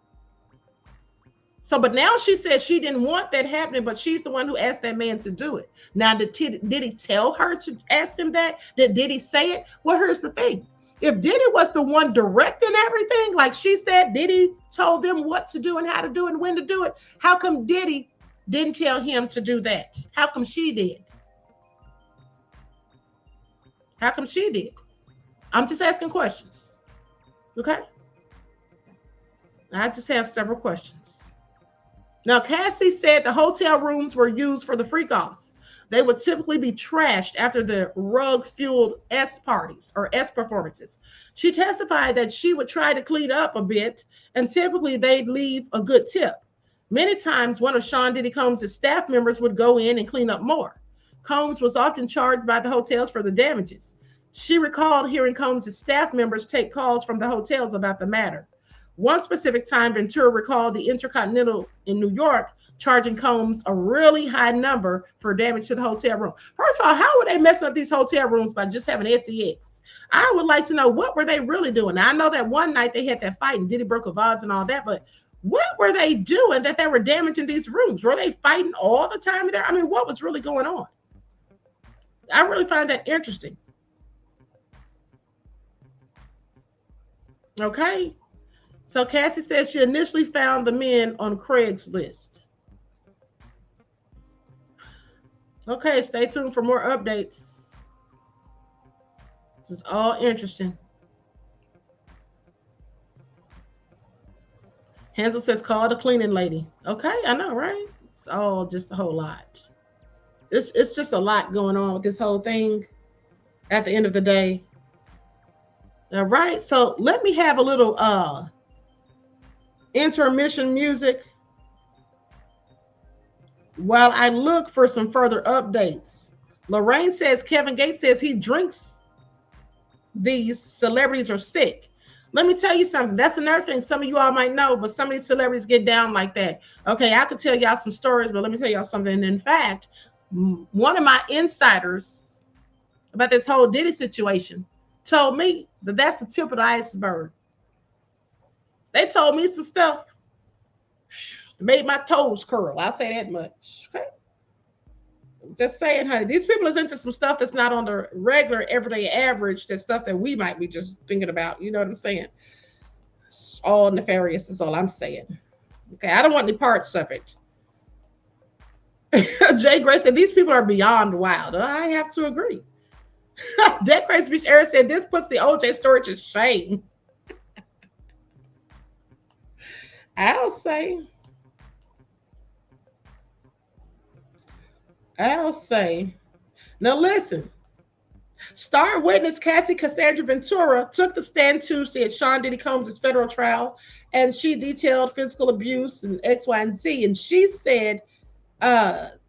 So, but now she said she didn't want that happening, but she's the one who asked that man to do it. Now, did he tell her to ask him that? Did he say it? Well, here's the thing. If Diddy was the one directing everything, like she said, Diddy told them what to do and how to do it and when to do it, how come Diddy didn't tell him to do that? How come she did? How come she did? I'm just asking questions. Okay? I just have several questions. Now, Cassie said the hotel rooms were used for the freak-offs. They would typically be trashed after the rug-fueled S parties or S performances. She testified that she would try to clean up a bit, and typically they'd leave a good tip. Many times, one of Sean Diddy Combs' staff members would go in and clean up more. Combs was often charged by the hotels for the damages. She recalled hearing Combs' staff members take calls from the hotels about the matter. One specific time, Ventura recalled the Intercontinental in New York charging Combs a really high number for damage to the hotel room. First of all, how were they messing up these hotel rooms by just having sex? I would like to know, what were they really doing? Now, I know that one night they had that fight and Diddy broke a vase and all that, but what were they doing that they were damaging these rooms? Were they fighting all the time there? I mean, what was really going on? I really find that interesting. Okay. So Cassie says she initially found the men on Craigslist. Okay, stay tuned for more updates. This is all interesting. Hansel says, call the cleaning lady. Okay, I know, right? It's all just a whole lot. It's just a lot going on with this whole thing at the end of the day. All right, so let me have a little intermission music while I look for some further updates. Lorraine says Kevin Gates says he drinks these celebrities are sick. Let me tell you something. That's another thing some of you all might know, but some of these celebrities get down like that. Okay, I could tell y'all some stories, but let me tell y'all something. In fact, one of my insiders about this whole Diddy situation told me that that's the tip of the iceberg. They told me some stuff that made my toes curl. I'll say that much. Okay. Just saying, honey, these people is into some stuff that's not on the regular everyday average. That stuff that we might be just thinking about. You know what I'm saying? It's all nefarious is all I'm saying. Okay, I don't want any parts of it. Jay Gray said these people are beyond wild. I have to agree. Dead Crazy Beach Eric said this puts the OJ story to shame. I'll say. Now listen. Star witness Cassie Cassandra Ventura took the stand Tuesday at Sean Diddy Combs' federal trial, and she detailed physical abuse and X, Y, and Z. And she said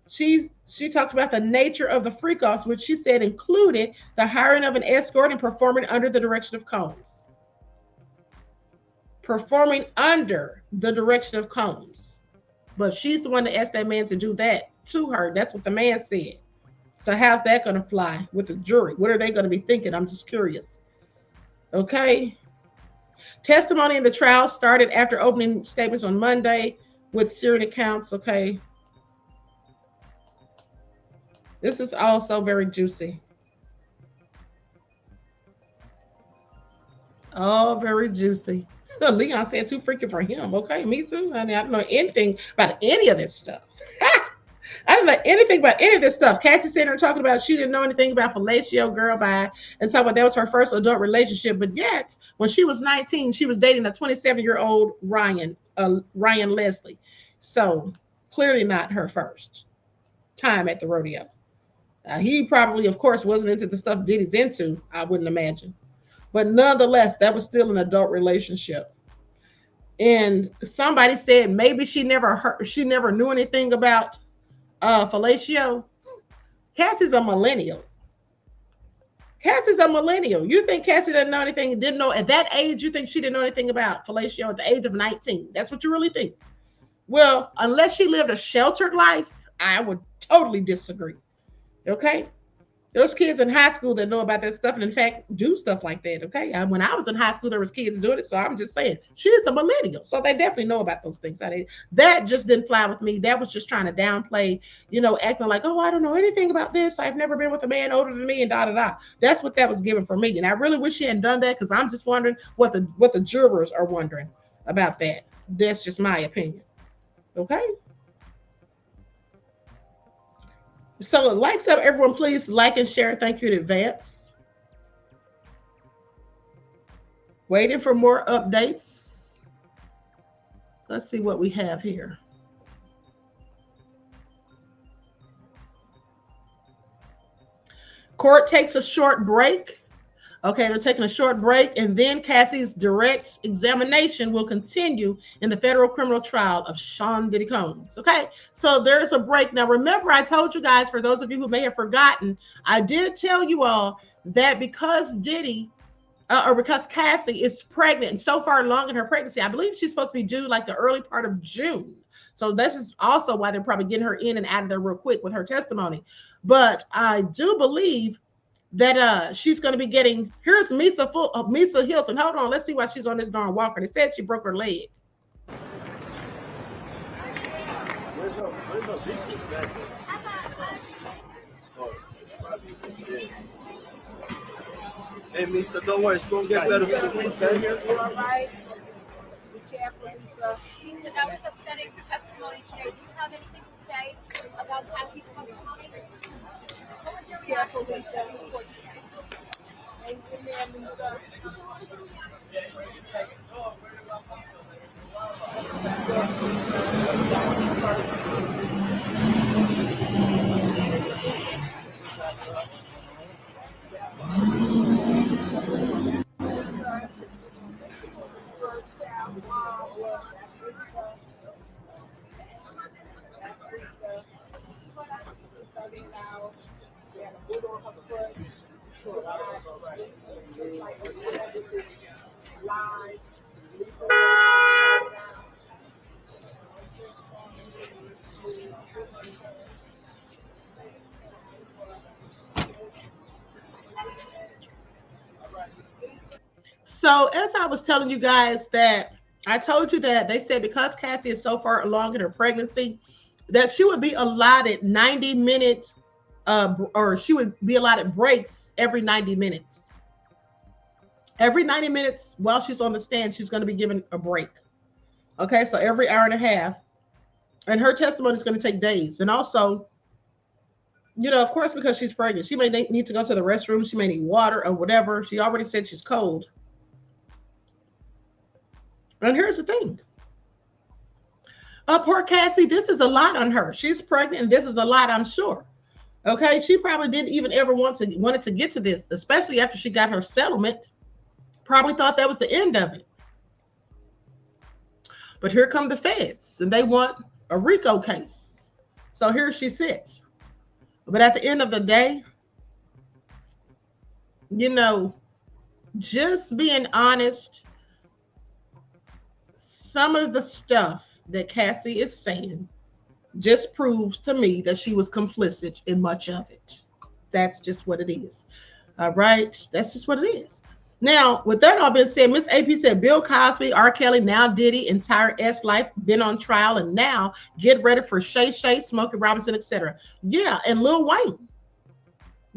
she talked about the nature of the freak-offs, which she said included the hiring of an escort and performing under the direction of Combs. Performing under the direction of Combs. But she's the one that asked that man to do that to her. That's what the man said. So how's that going to fly with the jury? What are they going to be thinking? I'm just curious. Okay. Testimony in the trial started after opening statements on Monday with Syrian accounts. Okay. This is also very juicy. Oh, very juicy. Leon said too freaking for him. Okay, me too. I don't know anything about any of this stuff. I don't know anything about any of this stuff. Cassie sitting there talking about she didn't know anything about fellatio, girl, bye, and talking about that was her first adult relationship. But yet, when she was 19, she was dating a 27-year-old Ryan Leslie. So clearly not her first time at the rodeo. He probably, of course, wasn't into the stuff Diddy's into, I wouldn't imagine. But nonetheless, that was still an adult relationship. And somebody said maybe she never knew anything about fellatio. Cassie's a millennial. You think Cassie didn't know at that age? You think she didn't know anything about fellatio at the age of 19? That's what you really think? Well, unless she lived a sheltered life, I would totally disagree. Okay? There's kids in high school that know about that stuff and in fact do stuff like that. Okay. When I was in high school, there was kids doing it. So I'm just saying she's a millennial. So they definitely know about those things. That just didn't fly with me. That was just trying to downplay, acting like, oh, I don't know anything about this. I've never been with a man older than me and da-da-da. That's what that was given for me. And I really wish she hadn't done that because I'm just wondering what the jurors are wondering about that. That's just my opinion. Okay. So likes up, everyone, please like and share. Thank you in advance. Waiting for more updates. Let's see what we have here. Court takes a short break. Okay, they're taking a short break, and then Cassie's direct examination will continue in the federal criminal trial of Sean Diddy Combs. Okay, so there's a break. Now, remember, I told you guys, for those of you who may have forgotten, I did tell you all that because because Cassie is pregnant and so far along in her pregnancy, I believe she's supposed to be due like the early part of June. So this is also why they're probably getting her in and out of there real quick with her testimony. But I do believe that she's going to be getting, here's Misa Hilton. Hold on, let's see why she's on this darn walker. They said she broke her leg. Hey, Misa, don't worry, it's going to get better soon, okay? You all right? Be careful, Lisa. Lisa, that was upsetting testimony today. Do you have anything to say about Cassie's testimony? What was your reaction? Careful, Lisa. Hang in there, Lisa. So as I was telling you guys that I told you that they said because Cassie is so far along in her pregnancy that she would be allotted 90 minutes or she would be allotted breaks every 90 minutes. Every 90 minutes while she's on the stand, she's going to be given a break. Okay, so every hour and a half. And her testimony is going to take days. And also, you know, of course, because she's pregnant, she may need to go to the restroom. She may need water or whatever. She already said she's cold. And here's the thing. Poor Cassie, this is a lot on her. She's pregnant, and this is a lot, I'm sure. Okay, she probably didn't even ever wanted to get to this, especially after she got her settlement. Probably thought that was the end of it. But here come the feds, and they want a RICO case. So here she sits. But at the end of the day, you know, just being honest, some of the stuff that Cassie is saying just proves to me that she was complicit in much of it. That's just what it is. All right. That's just what it is. Now, with that all being said, Miss AP said Bill Cosby, R. Kelly, now Diddy, entire S life been on trial, and now get ready for Shay Shay, Smokey Robinson, etc. Yeah, and Lil Wayne.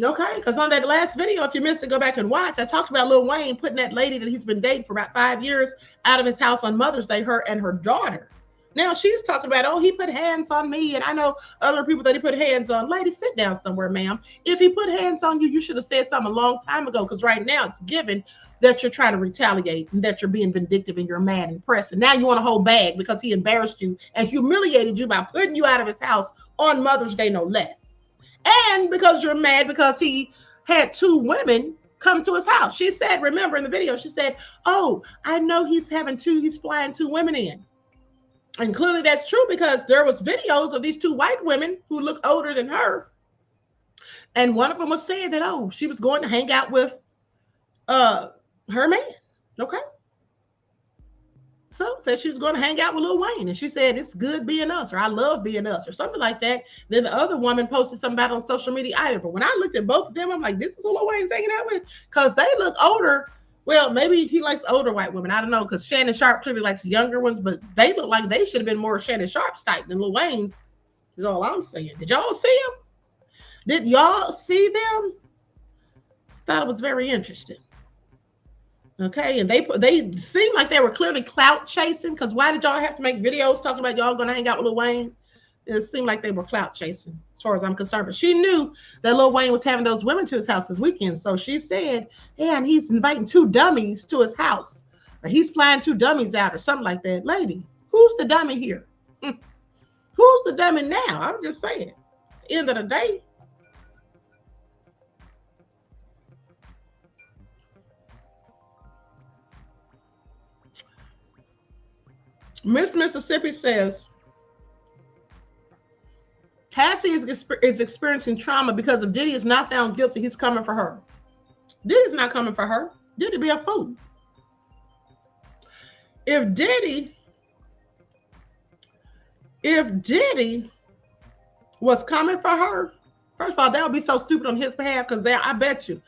Okay, because on that last video, if you missed it, go back and watch. I talked about Lil Wayne putting that lady that he's been dating for about 5 years out of his house on Mother's Day, her and her daughter. Now she's talking about, oh, he put hands on me, and I know other people that he put hands on. Lady, sit down somewhere, ma'am. If he put hands on you, you should have said something a long time ago, because right now it's given that you're trying to retaliate and that you're being vindictive and you're mad and pressed. And now you want a whole bag because he embarrassed you and humiliated you by putting you out of his house on Mother's Day, no less. And because you're mad because he had 2 women come to his house. She said, remember in the video, she said, oh, I know he's flying 2 women in. And clearly that's true because there was videos of these 2 white women who look older than her. And one of them was saying that, oh, she was going to hang out with her man. Okay. So said she was going to hang out with Lil Wayne. And she said, it's good being us, or I love being us, or something like that. Then the other woman posted something about it on social media either. But when I looked at both of them, I'm like, this is who Lil Wayne's hanging out with? Because they look older. Well, maybe he likes older white women. I don't know, because Shannon Sharp clearly likes younger ones, but they look like they should have been more Shannon Sharp's type than Lil Wayne's, is all I'm saying. Did y'all see him? Did y'all see them? Thought it was very interesting. Okay, and they seemed like they were clearly clout chasing, because why did y'all have to make videos talking about y'all going to hang out with Lil Wayne? It seemed like they were clout chasing, as far as I'm concerned. But she knew that Lil Wayne was having those women to his house this weekend. So she said, yeah, and he's inviting 2 dummies to his house. Or he's flying 2 dummies out or something like that. Lady, who's the dummy here? Who's the dummy now? I'm just saying. At the end of the day. Miss Mississippi says, Cassie is experiencing trauma because if Diddy is not found guilty, he's coming for her. Diddy's not coming for her. Diddy be a fool. If Diddy if Diddy was coming for her, first of all, that would be so stupid on his behalf because I bet you.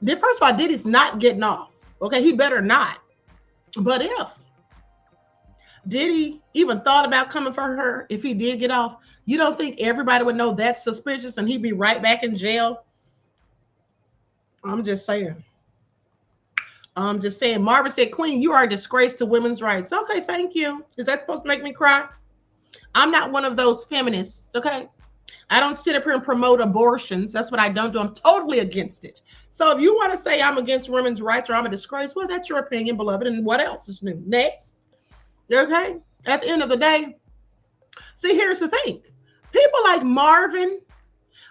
First of all, Diddy's not getting off. Okay, he better not. But if Diddy even thought about coming for her, if he did get off, you don't think everybody would know that's suspicious and he'd be right back in jail? I'm just saying. Marvin said, Queen, you are a disgrace to women's rights. Okay, thank you. Is that supposed to make me cry? I'm not one of those feminists, okay? I don't sit up here and promote abortions. That's what I don't do. I'm totally against it. So if you want to say I'm against women's rights or I'm a disgrace, well, that's your opinion, beloved. And what else is new? Next. Okay? At the end of the day, see, here's the thing. People like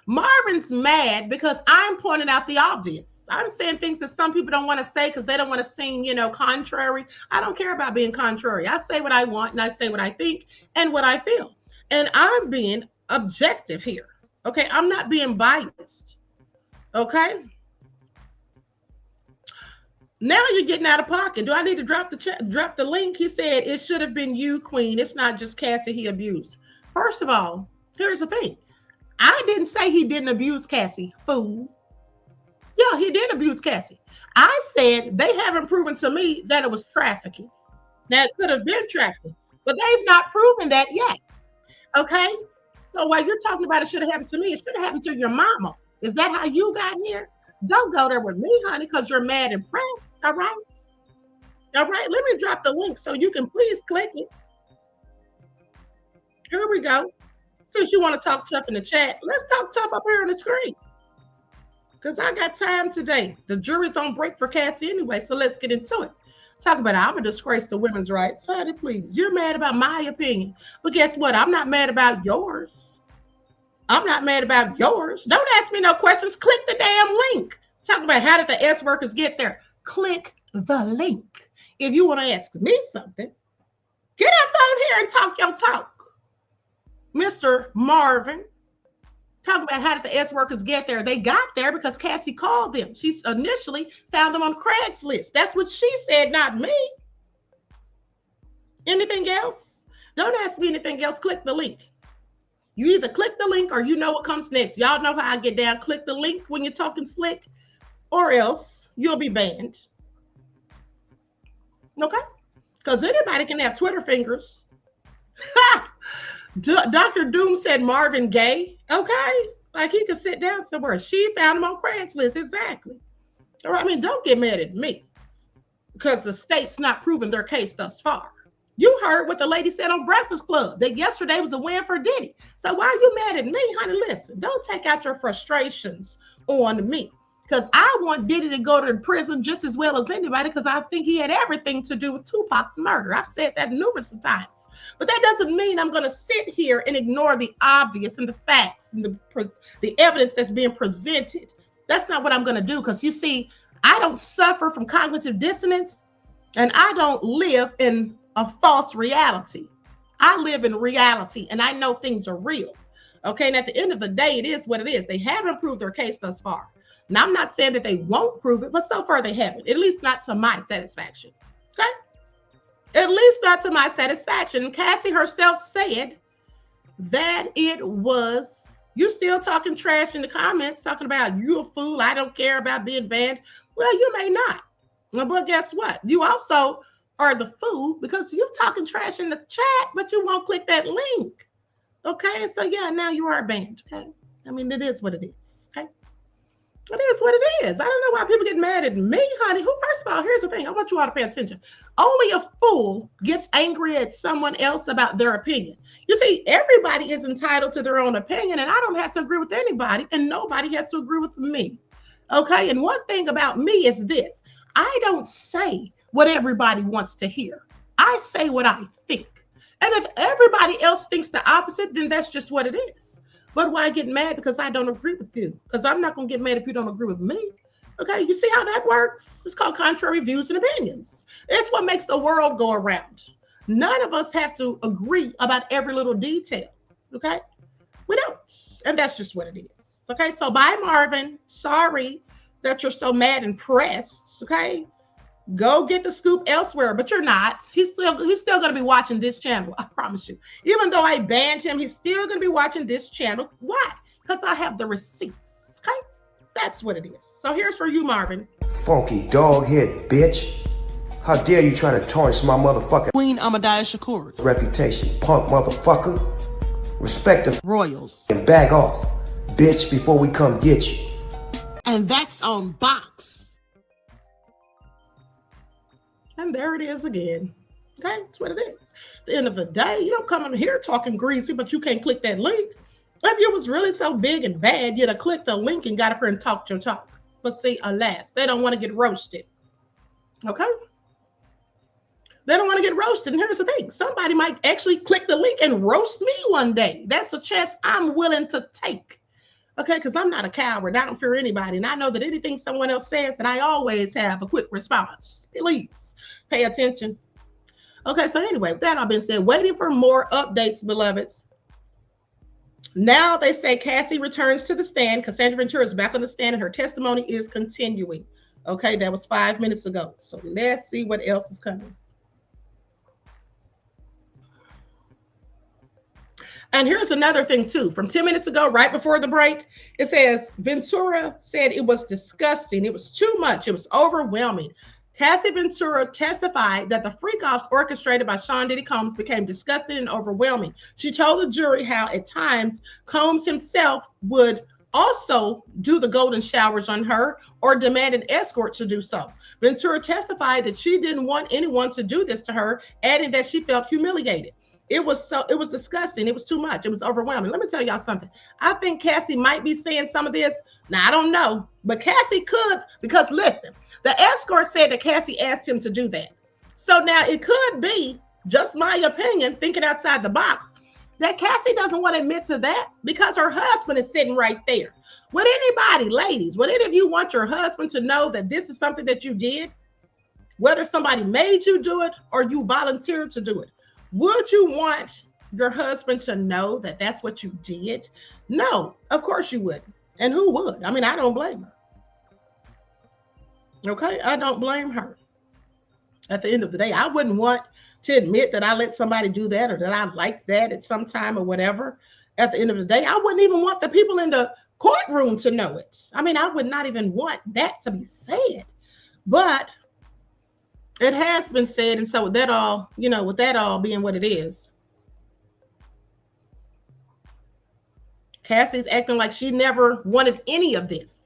Marvin's mad because I'm pointing out the obvious. I'm saying things that some people don't want to say because they don't want to seem, contrary. I don't care about being contrary. I say what I want and I say what I think and what I feel. And I'm being objective here. Okay? I'm not being biased. Okay? Now you're getting out of pocket. Do I need to drop the link? He said it should have been you, Queen. It's not just Cassie he abused. First of all, here's the thing. I didn't say he didn't abuse Cassie, fool. Yeah, he did abuse Cassie. I said they haven't proven to me that it was trafficking. That could have been trafficking, but they've not proven that yet. Okay? So while you're talking about it should have happened to me, it should have happened to your mama. Is that how you got here? Don't go there with me, honey, because you're mad and pressed. All right? All right, let me drop the link so you can please click it. Here we go. Since you want to talk tough in the chat, let's talk tough up here on the screen. Because I got time today. The jury's on break for Cassie anyway, so let's get into it. Talk about I'm a disgrace to women's rights. Honey, please. You're mad about my opinion. But guess what? I'm not mad about yours. I'm not mad about yours. Don't ask me no questions. Click the damn link. Talk about how did the S workers get there. Click the link. If you want to ask me something, get up on here and talk your talk. Mr. Marvin, talk about how did the S workers get there. They got there because Cassie called them. She initially found them on Craigslist. That's what she said, not me. Anything else? Don't ask me anything else. Click the link. You either click the link or you know what comes next. Y'all know how I get down. Click the link when you're talking slick, or else you'll be banned. Okay? Because anybody can have Twitter fingers. Ha! Dr. Doom said Marvin gay. Okay? Like he could sit down somewhere. She found him on Craigslist. Exactly. All right? I mean, don't get mad at me because the state's not proven their case thus far. You heard what the lady said on Breakfast Club, that yesterday was a win for Diddy. So why are you mad at me, honey? Listen, don't take out your frustrations on me. Because I want Diddy to go to prison just as well as anybody because I think he had everything to do with Tupac's murder. I've said that numerous times. But that doesn't mean I'm going to sit here and ignore the obvious and the facts and the evidence that's being presented. That's not what I'm going to do because, you see, I don't suffer from cognitive dissonance and I don't live in a false reality. I live in reality and I know things are real. Okay, and at the end of the day, it is what it is. They haven't proved their case thus far. Now, I'm not saying that they won't prove it, but so far they haven't, at least not to my satisfaction. Okay? At least not to my satisfaction. Cassie herself said that it was, you still talking trash in the comments, talking about you a fool, I don't care about being banned. Well, you may not. But guess what? You also are the fool because you're talking trash in the chat, but you won't click that link. Okay? So, yeah, now you are banned. Okay? I mean, it is what it is. Okay? It is what it is. I don't know why people get mad at me, honey. First of all, here's the thing. I want you all to pay attention. Only a fool gets angry at someone else about their opinion. You see, everybody is entitled to their own opinion, and I don't have to agree with anybody, and nobody has to agree with me. Okay? And one thing about me is this. I don't say what everybody wants to hear. I say what I think. And if everybody else thinks the opposite, then that's just what it is. But why get mad because I don't agree with you? Because I'm not going to get mad if you don't agree with me. Okay, you see how that works? It's called contrary views and opinions. It's what makes the world go around. None of us have to agree about every little detail. Okay, we don't. And that's just what it is. Okay, so bye, Marvin. Sorry that you're so mad and pressed. Okay, Go get the scoop elsewhere, but you're not. He's still going to be watching this channel. I promise you. Even though I banned him, he's still going to be watching this channel. Why? Because I have the receipts. Okay, that's what it is. So here's for you, Marvin. Funky dog head bitch. How dare you try to tarnish my motherfucking Queen QueenAShakur reputation, punk motherfucker. Respect the royals and back off, bitch, before we come get you. And that's on box. And there it is again. Okay, that's what it is. At the end of the day, you don't come in here talking greasy, but you can't click that link. If you was really so big and bad, you'd have clicked the link and got up here and talked your talk. But see, alas, they don't want to get roasted. Okay? They don't want to get roasted. And here's the thing. Somebody might actually click the link and roast me one day. That's a chance I'm willing to take. Okay? Because I'm not a coward. I don't fear anybody. And I know that anything someone else says, that I always have a quick response. Please pay attention. Okay, so anyway, with that all being said, waiting for more updates, beloveds. Now they say Cassie returns to the stand. Cassandra Ventura is back on the stand and her testimony is continuing. Okay, that was 5 minutes ago. So let's see what else is coming. And here's another thing too. From 10 minutes ago, right before the break, it says Ventura said it was disgusting. It was too much. It was overwhelming. Cassie Ventura testified that the freak-offs orchestrated by Sean Diddy Combs became disgusting and overwhelming. She told the jury how at times Combs himself would also do the golden showers on her or demand an escort to do so. Ventura testified that she didn't want anyone to do this to her, adding that she felt humiliated. It was disgusting. It was too much. It was overwhelming. Let me tell y'all something. I think Cassie might be saying some of this. Now, I don't know, but Cassie could, because listen, the escort said that Cassie asked him to do that. So now it could be, just my opinion, thinking outside the box, that Cassie doesn't want to admit to that because her husband is sitting right there. Would anybody, ladies, would any of you want your husband to know that this is something that you did? Whether somebody made you do it or you volunteered to do it. Would you want your husband to know that that's what you did? No, of course you wouldn't. And who would? I mean, I don't blame her. Okay, I don't blame her. At the end of the day, I wouldn't want to admit that I let somebody do that or that I liked that at some time or whatever. At the end of the day, I wouldn't even want the people in the courtroom to know it. I mean, I would not even want that to be said. But it has been said, and so with that all, you know, with that all being what it is, Cassie's acting like she never wanted any of this.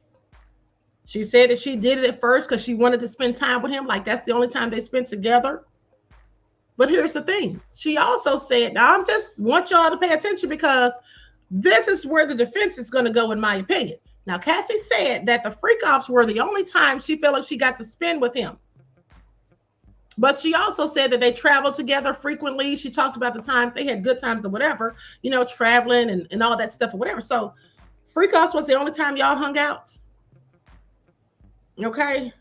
She said that she did it at first because she wanted to spend time with him, like that's the only time they spent together. But here's the thing. She also said, now I just want y'all to pay attention because this is where the defense is going to go, in my opinion. Now, Cassie said that the freak-offs were the only time she felt like she got to spend with him. But she also said that they traveled together frequently. She talked about the times they had good times or whatever, you know, traveling and all that stuff or whatever. So freak-offs was the only time y'all hung out. Okay.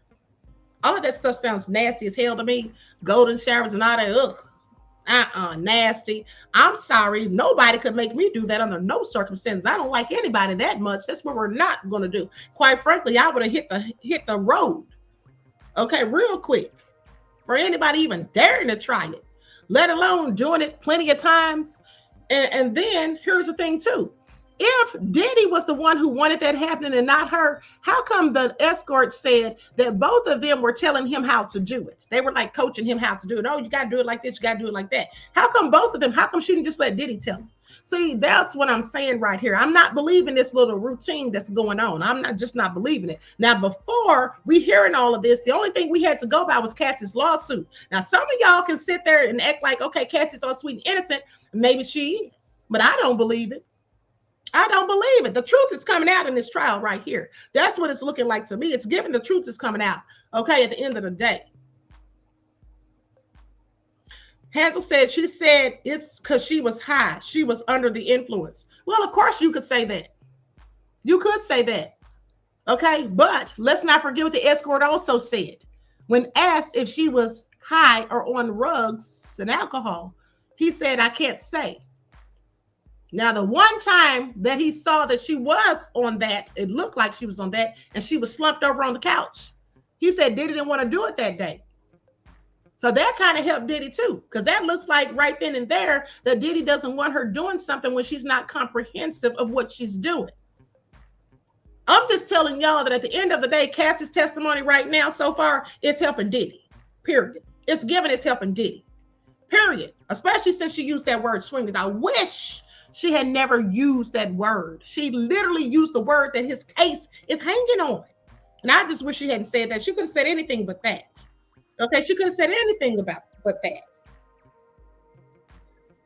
All of that stuff sounds nasty as hell to me. Golden showers and all that. Ugh. Nasty. I'm sorry. Nobody could make me do that under no circumstances. I don't like anybody that much. That's what we're not going to do. Quite frankly, I would have hit the road. Okay, real quick. For anybody even daring to try it, let alone doing it plenty of times. And then here's the thing too. If Diddy was the one who wanted that happening and not her, how come the escort said that both of them were telling him how to do it? They were like coaching him how to do it. Oh, you got to do it like this. You got to do it like that. How come both of them? How come she didn't just let Diddy tell him? See, that's what I'm saying right here. I'm not believing this little routine that's going on. I'm not believing it. Now, before we hearing all of this, the only thing we had to go by was Cassie's lawsuit. Now, some of y'all can sit there and act like, okay, Cassie's all sweet and innocent. Maybe she is, but I don't believe it. I don't believe it. The truth is coming out in this trial right here. That's what it's looking like to me. It's given the truth is coming out. Okay, at the end of the day. Hansel said, she said it's because she was high. She was under the influence. Well, of course you could say that. You could say that. Okay, but let's not forget what the escort also said. When asked if she was high or on drugs and alcohol, he said, I can't say. Now, the one time that he saw that she was on that, it looked like she was on that, and she was slumped over on the couch. He said Diddy didn't want to do it that day. So that kind of helped Diddy too, because that looks like right then and there that Diddy doesn't want her doing something when she's not comprehensive of what she's doing. I'm just telling y'all that at the end of the day, Cassie's testimony right now so far is helping Diddy, period. It's giving, it's helping Diddy, period. Especially since she used that word swinging. I wish she had never used that word. She literally used the word that his case is hanging on. And I just wish she hadn't said that. She could have said anything but that. Okay, she could have said anything about but that.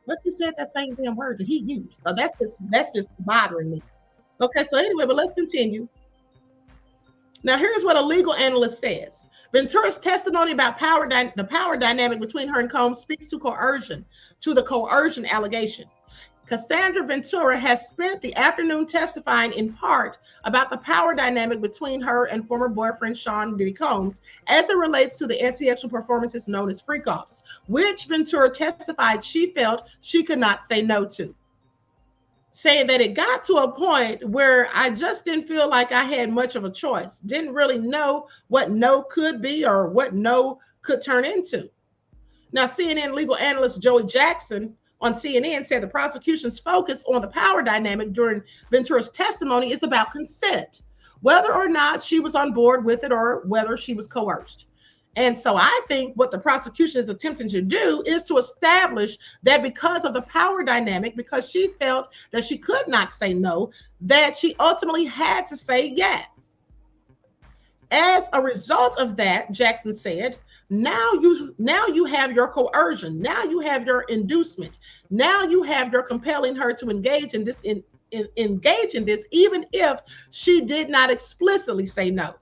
But she said that same damn word that he used. So that's just bothering me. Okay, so anyway, but let's continue. Now, here's what a legal analyst says. Ventura's testimony about the power dynamic between her and Combs speaks to the coercion allegation. Cassandra Ventura has spent the afternoon testifying in part about the power dynamic between her and former boyfriend Sean Diddy Combs as it relates to the sexual performances known as freak-offs, which Ventura testified she felt she could not say no to, saying that it got to a point where I just didn't feel like I had much of a choice, didn't really know what no could be or what no could turn into. Now, CNN legal analyst Joey Jackson on CNN said the prosecution's focus on the power dynamic during Ventura's testimony is about consent, whether or not she was on board with it or whether she was coerced. And so I think what the prosecution is attempting to do is to establish that because of the power dynamic, because she felt that she could not say no, that she ultimately had to say yes. As a result of that, Jackson said, now you have your coercion. Now you have your inducement. Now you have your compelling her to engage in this, engage in this, even if she did not explicitly say no.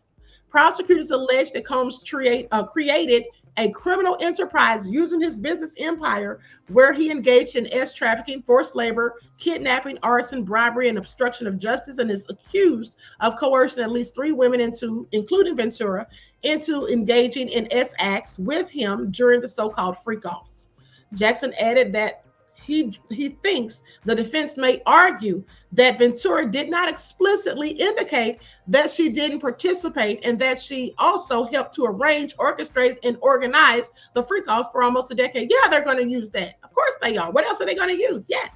Prosecutors allege that Combs created a criminal enterprise using his business empire where he engaged in trafficking, forced labor, kidnapping, arson, bribery, and obstruction of justice, and is accused of coercing at least 3 women including Ventura, into engaging in acts with him during the so-called freak-offs. Jackson added that he thinks the defense may argue that Ventura did not explicitly indicate that she didn't participate and that she also helped to arrange, orchestrate, and organize the freak-offs for almost a decade. Yeah, they're going to use that. Of course they are. What else are they going to use? Yes.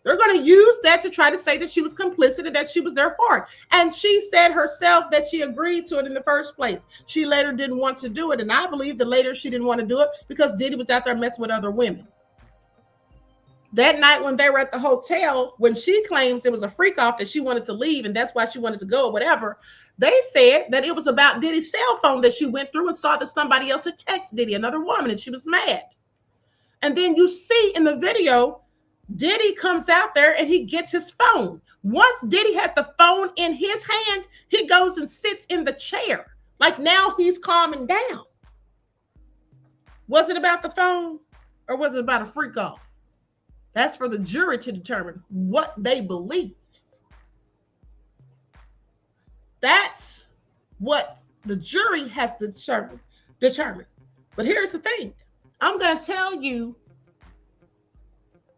They're going to use that to try to say that she was complicit and that she was there for it. And she said herself that she agreed to it in the first place. She later didn't want to do it. And I believe that later she didn't want to do it because Diddy was out there messing with other women. That night when they were at the hotel, when she claims it was a freak off that she wanted to leave and that's why she wanted to go or whatever, they said that it was about Diddy's cell phone that she went through and saw that somebody else had texted Diddy, another woman, and she was mad. And then you see in the video, Diddy comes out there and he gets his phone. Once Diddy has the phone in his hand, he goes and sits in the chair. Like now he's calming down. Was it about the phone or was it about a freak off? That's for the jury to determine what they believe. That's what the jury has to determine. But here's the thing. I'm going to tell you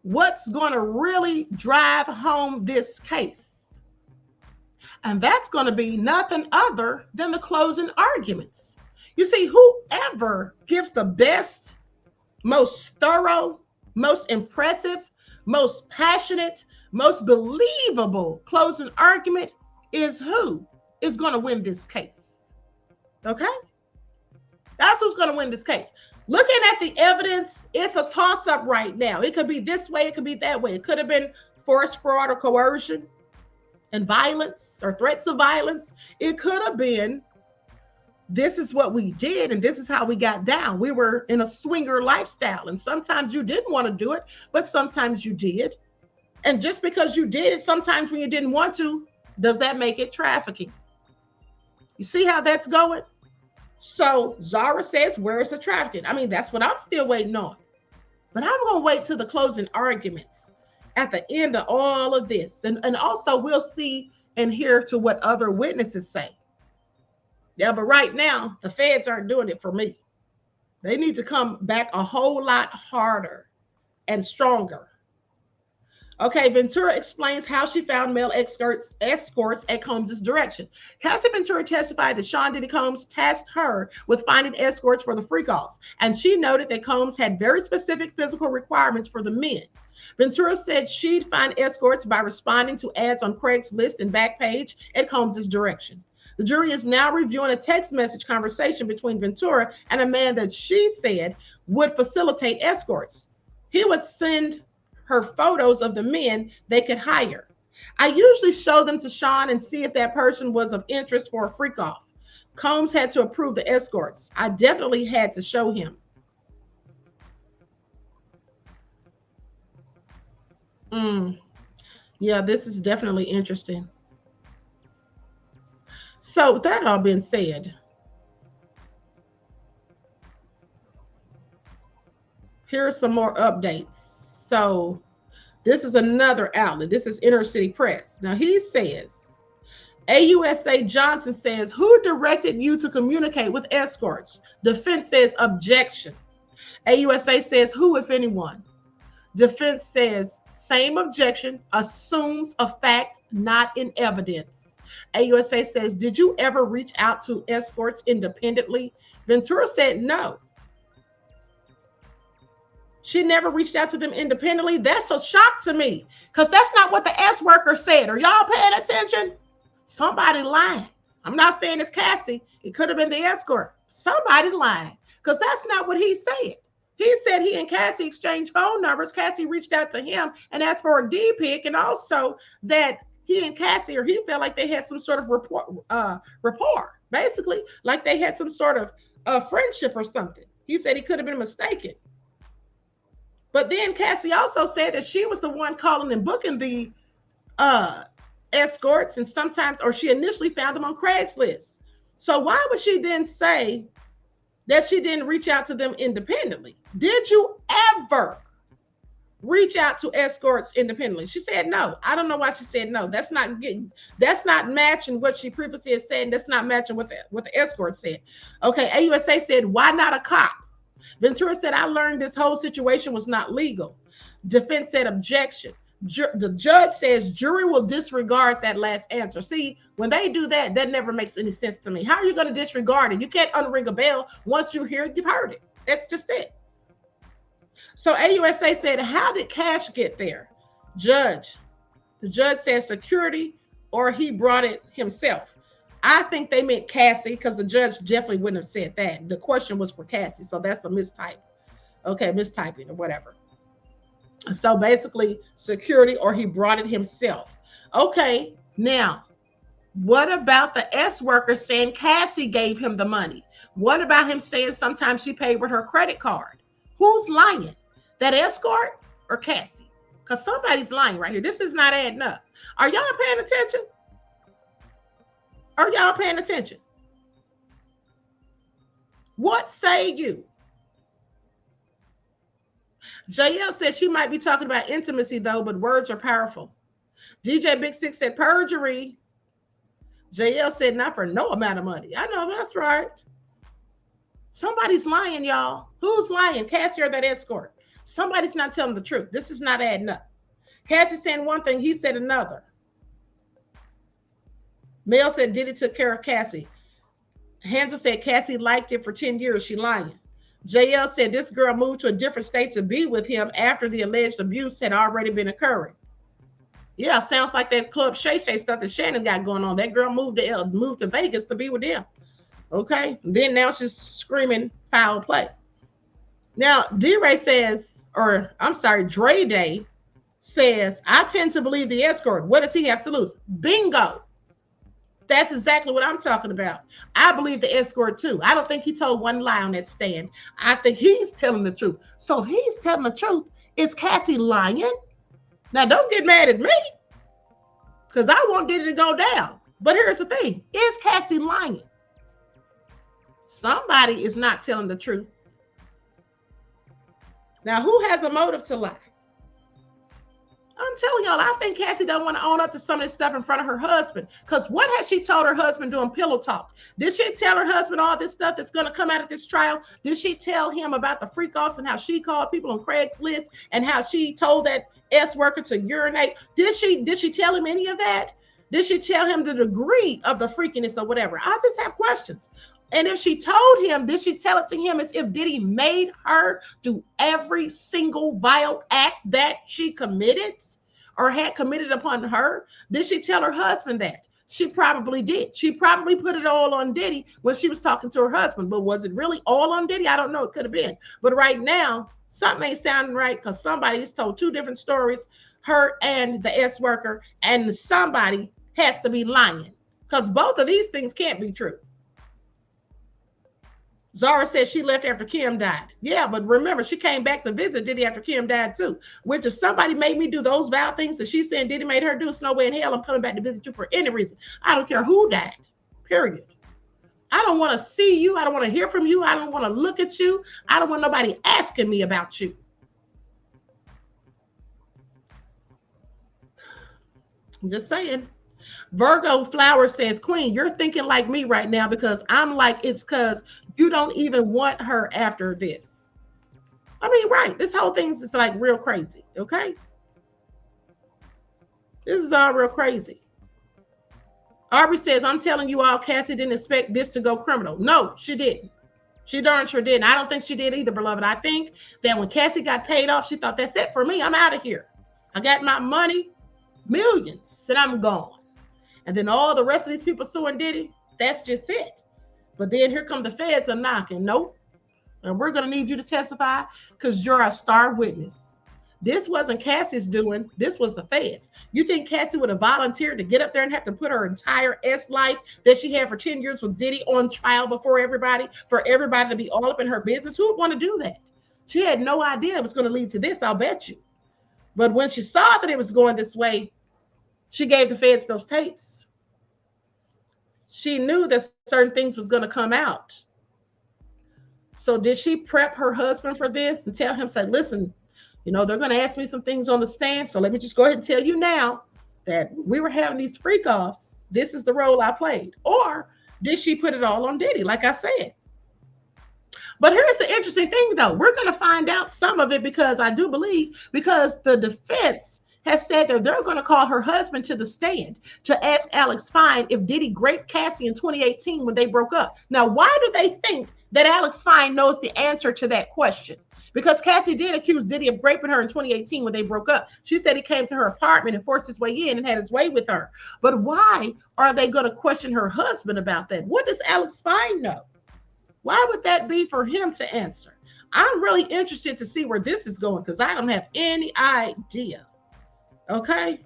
what's going to really drive home this case. And that's going to be nothing other than the closing arguments. You see, whoever gives the best, most thorough, most impressive, most passionate, most believable closing argument is who is going to win this case. Okay? That's who's going to win this case. Looking at the evidence, it's a toss-up right now. It could be this way, it could be that way. It could have been force, fraud, or coercion and violence or threats of violence. It could have been, this is what we did and this is how we got down. We were in a swinger lifestyle and sometimes you didn't want to do it, but sometimes you did. And just because you did it sometimes when you didn't want to, does that make it trafficking? You see how that's going? So Zara says, where's the trafficking? I mean, that's what I'm still waiting on. But I'm going to wait till the closing arguments at the end of all of this. And also we'll see and hear to what other witnesses say. Yeah, but right now, the feds aren't doing it for me. They need to come back a whole lot harder and stronger. Okay, Ventura explains how she found male escorts at Combs' direction. Cassie Ventura testified that Sean Diddy Combs tasked her with finding escorts for the freak-offs, and she noted that Combs had very specific physical requirements for the men. Ventura said she'd find escorts by responding to ads on Craigslist and Backpage at Combs' direction. The jury is now reviewing a text message conversation between Ventura and a man that she said would facilitate escorts. He would send her photos of the men they could hire. I usually show them to Sean and see if that person was of interest for a freak off. Combs had to approve the escorts. I definitely had to show him. Yeah, this is definitely interesting. So with that all being said, here are some more updates. So this is another outlet. This is Inner City Press. Now he says, AUSA Johnson says, who directed you to communicate with escorts? Defense says objection. AUSA says, who, if anyone? Defense says, same objection, assumes a fact, not in evidence. AUSA says, did you ever reach out to escorts independently? Ventura said no. She never reached out to them independently. That's a shock to me because that's not what the S worker said. Are y'all paying attention? Somebody lying. I'm not saying it's Cassie. It could have been the escort. Somebody lying because that's not what he said. He said he and Cassie exchanged phone numbers. Cassie reached out to him and asked for a D-pic, and also that he and Cassie, or he felt like they had some sort of rapport, basically, like they had some sort of friendship or something. He said he could have been mistaken. But then Cassie also said that she was the one calling and booking the escorts, and sometimes, or she initially found them on Craigslist. So why would she then say that she didn't reach out to them independently? Did you ever reach out to escorts independently? She said no. I don't know why she said no. That's not matching what she previously had said, and that's not matching what the escort said. Okay, AUSA said, why not a cop? Ventura said, I learned this whole situation was not legal. Defense said objection. The judge says jury will disregard that last answer. See, when they do that, that never makes any sense to me. How are you going to disregard it? You can't unring a bell. Once you hear it, you've heard it. That's just it. So AUSA said, how did Cash get there? The judge said security, or he brought it himself. I think they meant Cassie because the judge definitely wouldn't have said that. The question was for Cassie, so that's a mistype. Okay, mistyping or whatever. So basically, security, or he brought it himself. Okay, now, what about the S worker saying Cassie gave him the money? What about him saying sometimes she paid with her credit card? Who's lying? That escort or Cassie? Because somebody's lying right here. This is not adding up. Are y'all paying attention? Are y'all paying attention? What say you? JL said she might be talking about intimacy though, but words are powerful. DJ Big Six said perjury. JL said not for no amount of money. I know that's right. Somebody's lying, y'all. Who's lying? Cassie or that escort? Somebody's not telling the truth. This is not adding up. Cassie saying one thing, he said another. Mel said Diddy took care of Cassie. Hansel said Cassie liked it for 10 years. She lying. JL said this girl moved to a different state to be with him after the alleged abuse had already been occurring. Yeah, sounds like that Club Shay Shay stuff that Shannon got going on. That girl moved to Vegas to be with him. Okay, and then now she's screaming foul play. Now D-Ray says, or I'm sorry, Dre Day says, I tend to believe the escort. What does he have to lose? Bingo. That's exactly what I'm talking about. I believe the escort too. I don't think he told one lie on that stand. I think he's telling the truth. So if he's telling the truth, is Cassie lying? Now don't get mad at me because I want Diddy to go down. But here's the thing. Is Cassie lying? Somebody is not telling the truth. Now who has a motive to lie? I'm telling y'all, I think Cassie don't want to own up to some of this stuff in front of her husband. Because what has she told her husband during pillow talk? Did she tell her husband all this stuff that's going to come out of this trial? Did she tell him about the freak offs and how she called people on Craigslist and how she told that S worker to urinate? Did she tell him any of that? Did she tell him the degree of the freakiness or whatever? I just have questions. And if she told him, did she tell it to him as if Diddy made her do every single vile act that she committed or had committed upon her? Did she tell her husband that? She probably did. She probably put it all on Diddy when she was talking to her husband. But was it really all on Diddy? I don't know. It could have been. But right now, something ain't sounding right because somebody's told two different stories, her and the S worker, and somebody has to be lying because both of these things can't be true. Zara said she left after Kim died. Yeah, but remember, she came back to visit Diddy after Kim died too. Which if somebody made me do those vile things that she said Diddy made her do, it's no way in hell I'm coming back to visit you for any reason. I don't care who died, period. I don't want to see you. I don't want to hear from you. I don't want to look at you. I don't want nobody asking me about you. I'm just saying. Virgo Flower says, Queen, you're thinking like me right now because I'm like, it's because you don't even want her after this. I mean, right. This whole thing's just like real crazy. Okay. This is all real crazy. Aubrey says, I'm telling you all, Cassie didn't expect this to go criminal. No, she didn't. She darn sure didn't. I don't think she did either, beloved. I think that when Cassie got paid off, she thought, that's it for me. I'm out of here. I got my money, millions, and I'm gone. And then all the rest of these people suing Diddy, that's just it. But then here come the feds a knocking. Nope. And we're going to need you to testify because you're a star witness. This wasn't Cassie's doing. This was the feds. You think Cassie would have volunteered to get up there and have to put her entire S life that she had for 10 years with Diddy on trial before everybody, for everybody to be all up in her business? Who would want to do that? She had no idea it was going to lead to this, I'll bet you. But when she saw that it was going this way, she gave the feds those tapes. She knew that certain things was going to come out. So did she prep her husband for this and tell him, say, listen, you know, they're going to ask me some things on the stand. So let me just go ahead and tell you now that we were having these freak offs. This is the role I played. Or did she put it all on Diddy, like I said? But here's the interesting thing, though. We're going to find out some of it because I do believe, because the defense has said that they're going to call her husband to the stand to ask Alex Fine if Diddy raped Cassie in 2018 when they broke up. Now, why do they think that Alex Fine knows the answer to that question? Because Cassie did accuse Diddy of raping her in 2018 when they broke up. She said he came to her apartment and forced his way in and had his way with her. But why are they going to question her husband about that? What does Alex Fine know? Why would that be for him to answer? I'm really interested to see where this is going because I don't have any idea. Okay,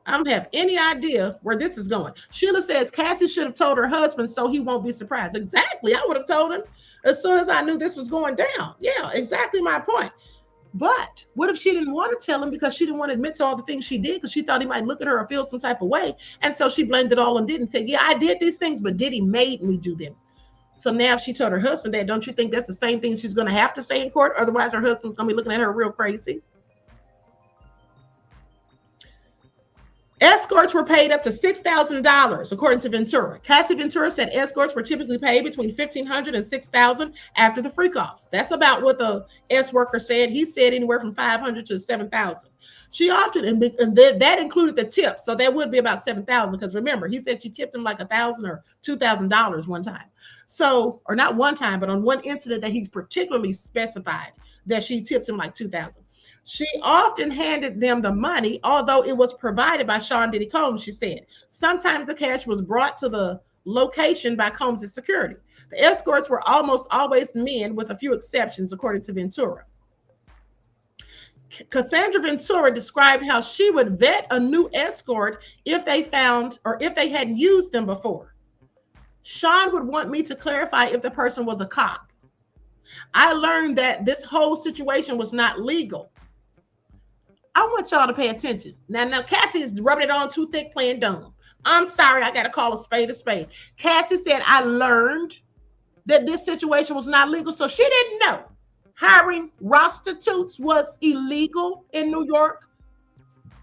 I don't have any idea where this is going. Sheila says Cassie should have told her husband so he won't be surprised. Exactly. I would have told him as soon as I knew this was going down. Yeah, exactly my point. But what if she didn't want to tell him because she didn't want to admit to all the things she did because she thought he might look at her or feel some type of way. And so she blamed it all on Diddy and said, yeah, I did these things, but Diddy made me do them. So now if she told her husband that, don't you think that's the same thing she's going to have to say in court? Otherwise, her husband's going to be looking at her real crazy. Escorts were paid up to $6,000, according to Ventura. Cassie Ventura said escorts were typically paid between $1,500 and $6,000 after the freak-offs. That's about what the S worker said. He said anywhere from $500 to $7,000. She often, and that included the tip, so that would be about $7,000. Because remember, he said she tipped him like $1,000 or $2,000 one time. So, or not one time, but on one incident that he's particularly specified that she tipped him like $2,000. She often handed them the money, although it was provided by Sean Diddy Combs, she said. Sometimes the cash was brought to the location by Combs' security. The escorts were almost always men, with a few exceptions, according to Ventura. Cassandra Ventura described how she would vet a new escort if they found or if they hadn't used them before. Sean would want me to clarify if the person was a cop. I learned that this whole situation was not legal. I want y'all to pay attention. Now, Cassie is rubbing it on too thick, playing dumb. I'm sorry, I got to call a spade a spade. Cassie said, I learned that this situation was not legal, so she didn't know hiring prostitutes was illegal in New York.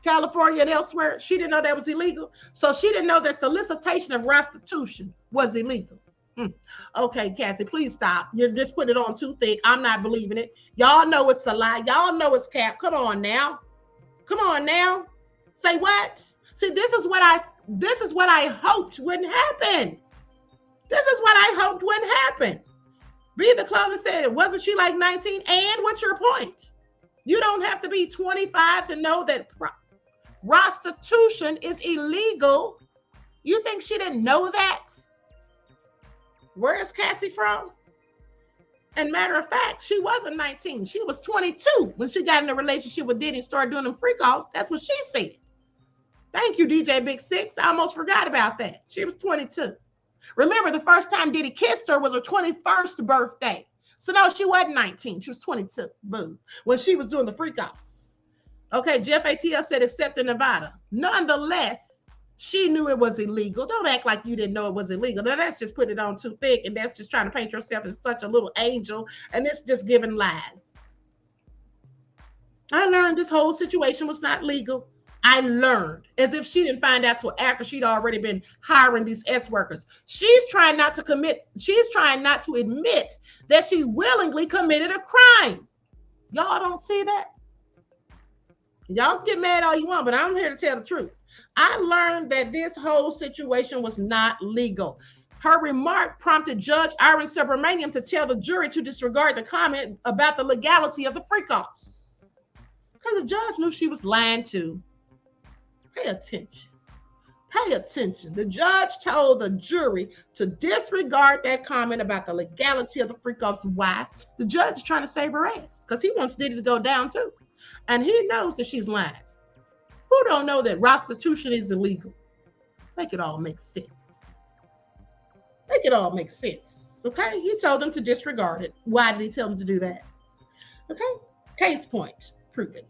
California and elsewhere, she didn't know that was illegal. So she didn't know that solicitation of prostitution was illegal. Okay, Cassie, please stop. You're just putting it on too thick. I'm not believing it. Y'all know it's a lie. Y'all know it's cap. Come on now. Come on now. Say what? See, this is what I hoped wouldn't happen. This is what I hoped wouldn't happen. Read the clothing said, wasn't she like 19? And what's your point? You don't have to be 25 to know that prostitution is illegal. You think she didn't know that? Where is Cassie from? And matter of fact, she wasn't 19. She was 22 when she got in a relationship with Diddy and started doing them freak offs. That's what she said. Thank you, DJ Big Six. I almost forgot about that. She was 22. Remember, the first time Diddy kissed her was her 21st birthday. So no, she wasn't 19. She was 22. Boom. When she was doing the freak offs. Okay, Jeff ATL said except in Nevada. Nonetheless, she knew it was illegal. Don't act like you didn't know it was illegal. Now that's just putting it on too thick, and that's just trying to paint yourself as such a little angel, and it's just giving lies. I learned this whole situation was not legal. I learned, as if she didn't find out till after she'd already been hiring these S workers. She's trying not to admit that she willingly committed a crime. Y'all don't see that? Y'all can get mad all you want, but I'm here to tell the truth. I learned that this whole situation was not legal. Her remark prompted Judge Iron Subramaniam to tell the jury to disregard the comment about the legality of the freak-offs. Because the judge knew she was lying too. Pay attention. Pay attention. The judge told the jury to disregard that comment about the legality of the freak-offs. Why? The judge is trying to save her ass because he wants Diddy to go down too. And he knows that she's lying. Who don't know that prostitution is illegal? Make it all make sense. Make it all make sense. Okay? He told them to disregard it. Why did he tell them to do that? Okay? Case point. Proven.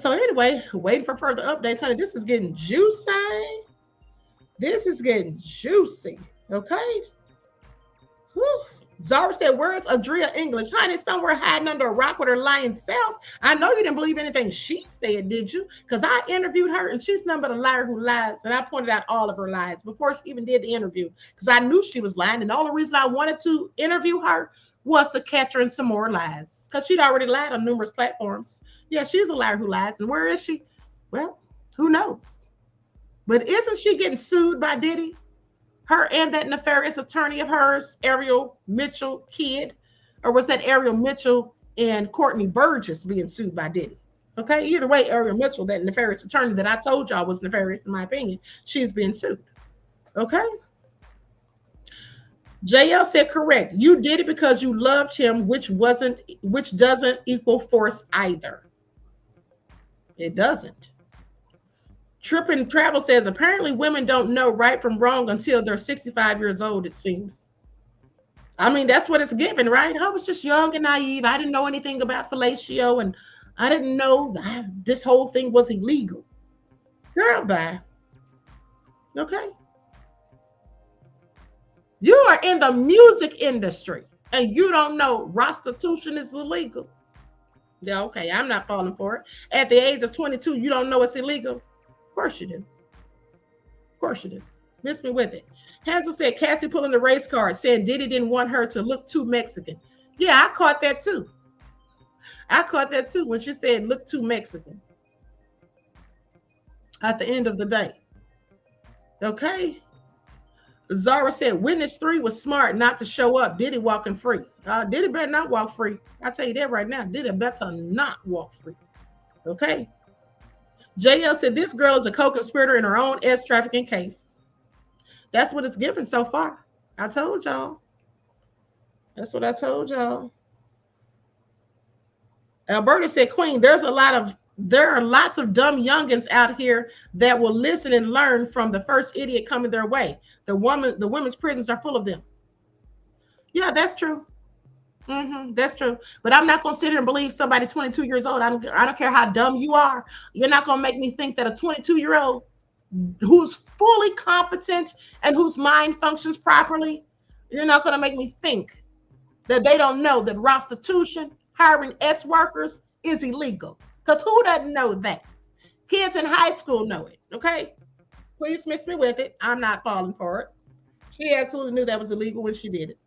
So anyway, waiting for further updates, honey. This is getting juicy. This is getting juicy. Okay? Whew. Zara said, where's Adria English? Honey, somewhere hiding under a rock with her lying self. I know you didn't believe anything she said, did you? Because I interviewed her, and she's none but a liar who lies. And I pointed out all of her lies before she even did the interview because I knew she was lying. And the only reason I wanted to interview her was to catch her in some more lies because she'd already lied on numerous platforms. Yeah, she's a liar who lies. And where is she? Well, who knows? But isn't she getting sued by Diddy? Her and that nefarious attorney of hers, Ariel Mitchell Kidd, or was that Ariel Mitchell and Courtney Burgess being sued by Diddy? Okay, either way, Ariel Mitchell, that nefarious attorney that I told y'all was nefarious in my opinion, she's being sued. Okay. JL said correct. You did it because you loved him, which doesn't equal force either. It doesn't. Trippin' Travel says, apparently women don't know right from wrong until they're 65 years old, it seems. I mean, that's what it's given, right? I was just young and naive. I didn't know anything about fellatio, and I didn't know this whole thing was illegal. Girl, bye. Okay? You are in the music industry, and you don't know prostitution is illegal. Yeah, okay, I'm not falling for it. At the age of 22, you don't know it's illegal? Of course you do. Of course you do. Miss me with it. Hansel said Cassie pulling the race card, saying Diddy didn't want her to look too Mexican. Yeah, I caught that too. I caught that too when she said look too Mexican. At the end of the day. Okay. Zara said witness 3 was smart not to show up. Diddy walking free. Diddy better not walk free. I tell you that right now. Diddy better not walk free. Okay. JL said this girl is a co-conspirator in her own S trafficking case. That's what it's given so far. I told y'all. That's what I told y'all. Alberta said, Queen, there are lots of dumb youngins out here that will listen and learn from the first idiot coming their way. The women's prisons are full of them. Yeah, that's true. That's true. But I'm not going to sit here and believe somebody 22 years old. I don't care how dumb you are. You're not going to make me think that a 22-year-old who's fully competent and whose mind functions properly, you're not going to make me think that they don't know that prostitution, hiring S workers is illegal. Because who doesn't know that? Kids in high school know it, okay? Please miss me with it. I'm not falling for it. She absolutely knew that was illegal when she did it.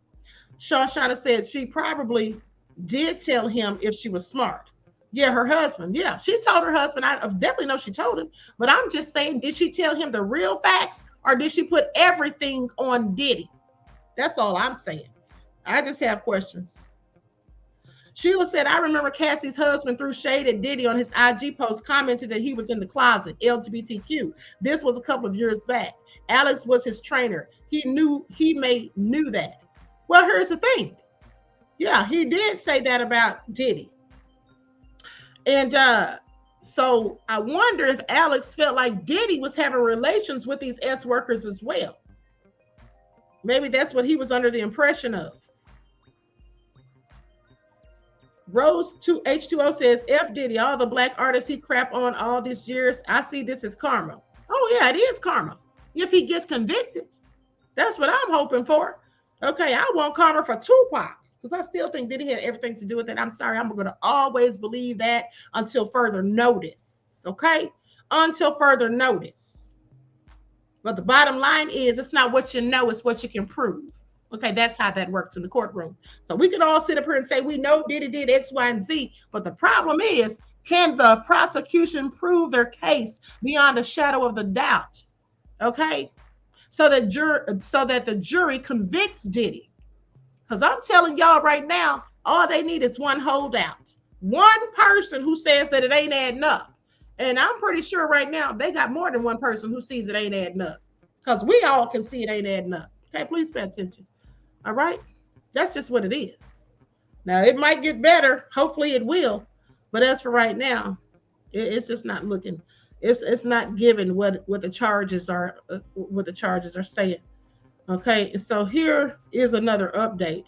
Shawshana said she probably did tell him if she was smart. Yeah, her husband. Yeah, she told her husband. I definitely know she told him. But I'm just saying, did she tell him the real facts or did she put everything on Diddy? That's all I'm saying. I just have questions. Sheila said, I remember Cassie's husband threw shade at Diddy on his IG post, commented that he was in the closet, LGBTQ. This was a couple of years back. Alex was his trainer. He knew that. Well, here's the thing. Yeah, he did say that about Diddy. And so I wonder if Alex felt like Diddy was having relations with these ex-workers as well. Maybe that's what he was under the impression of. Rose H2O says, F Diddy, all the black artists he crap on all these years, I see this as karma. Oh yeah, it is karma. If he gets convicted, that's what I'm hoping for. Okay, I want karma for Tupac because I still think Diddy had everything to do with it. I'm sorry, I'm going to always believe that until further notice. Okay, until further notice. But the bottom line is, it's not what you know, it's what you can prove. Okay, that's how that works in the courtroom. So we can all sit up here and say we know Diddy did X, Y, and Z, but the problem is, can the prosecution prove their case beyond a shadow of the doubt? Okay, so that the jury convicts Diddy. Because I'm telling y'all right now, all they need is one holdout, one person who says that it ain't adding up. And I'm pretty sure right now they got more than one person who sees it ain't adding up. Because we all can see it ain't adding up. Okay, please pay attention. All right, that's just what it is. Now it might get better. Hopefully it will. But as for right now, it's just not looking. It's not given what the charges are. What the charges are saying. Okay, so here is another update.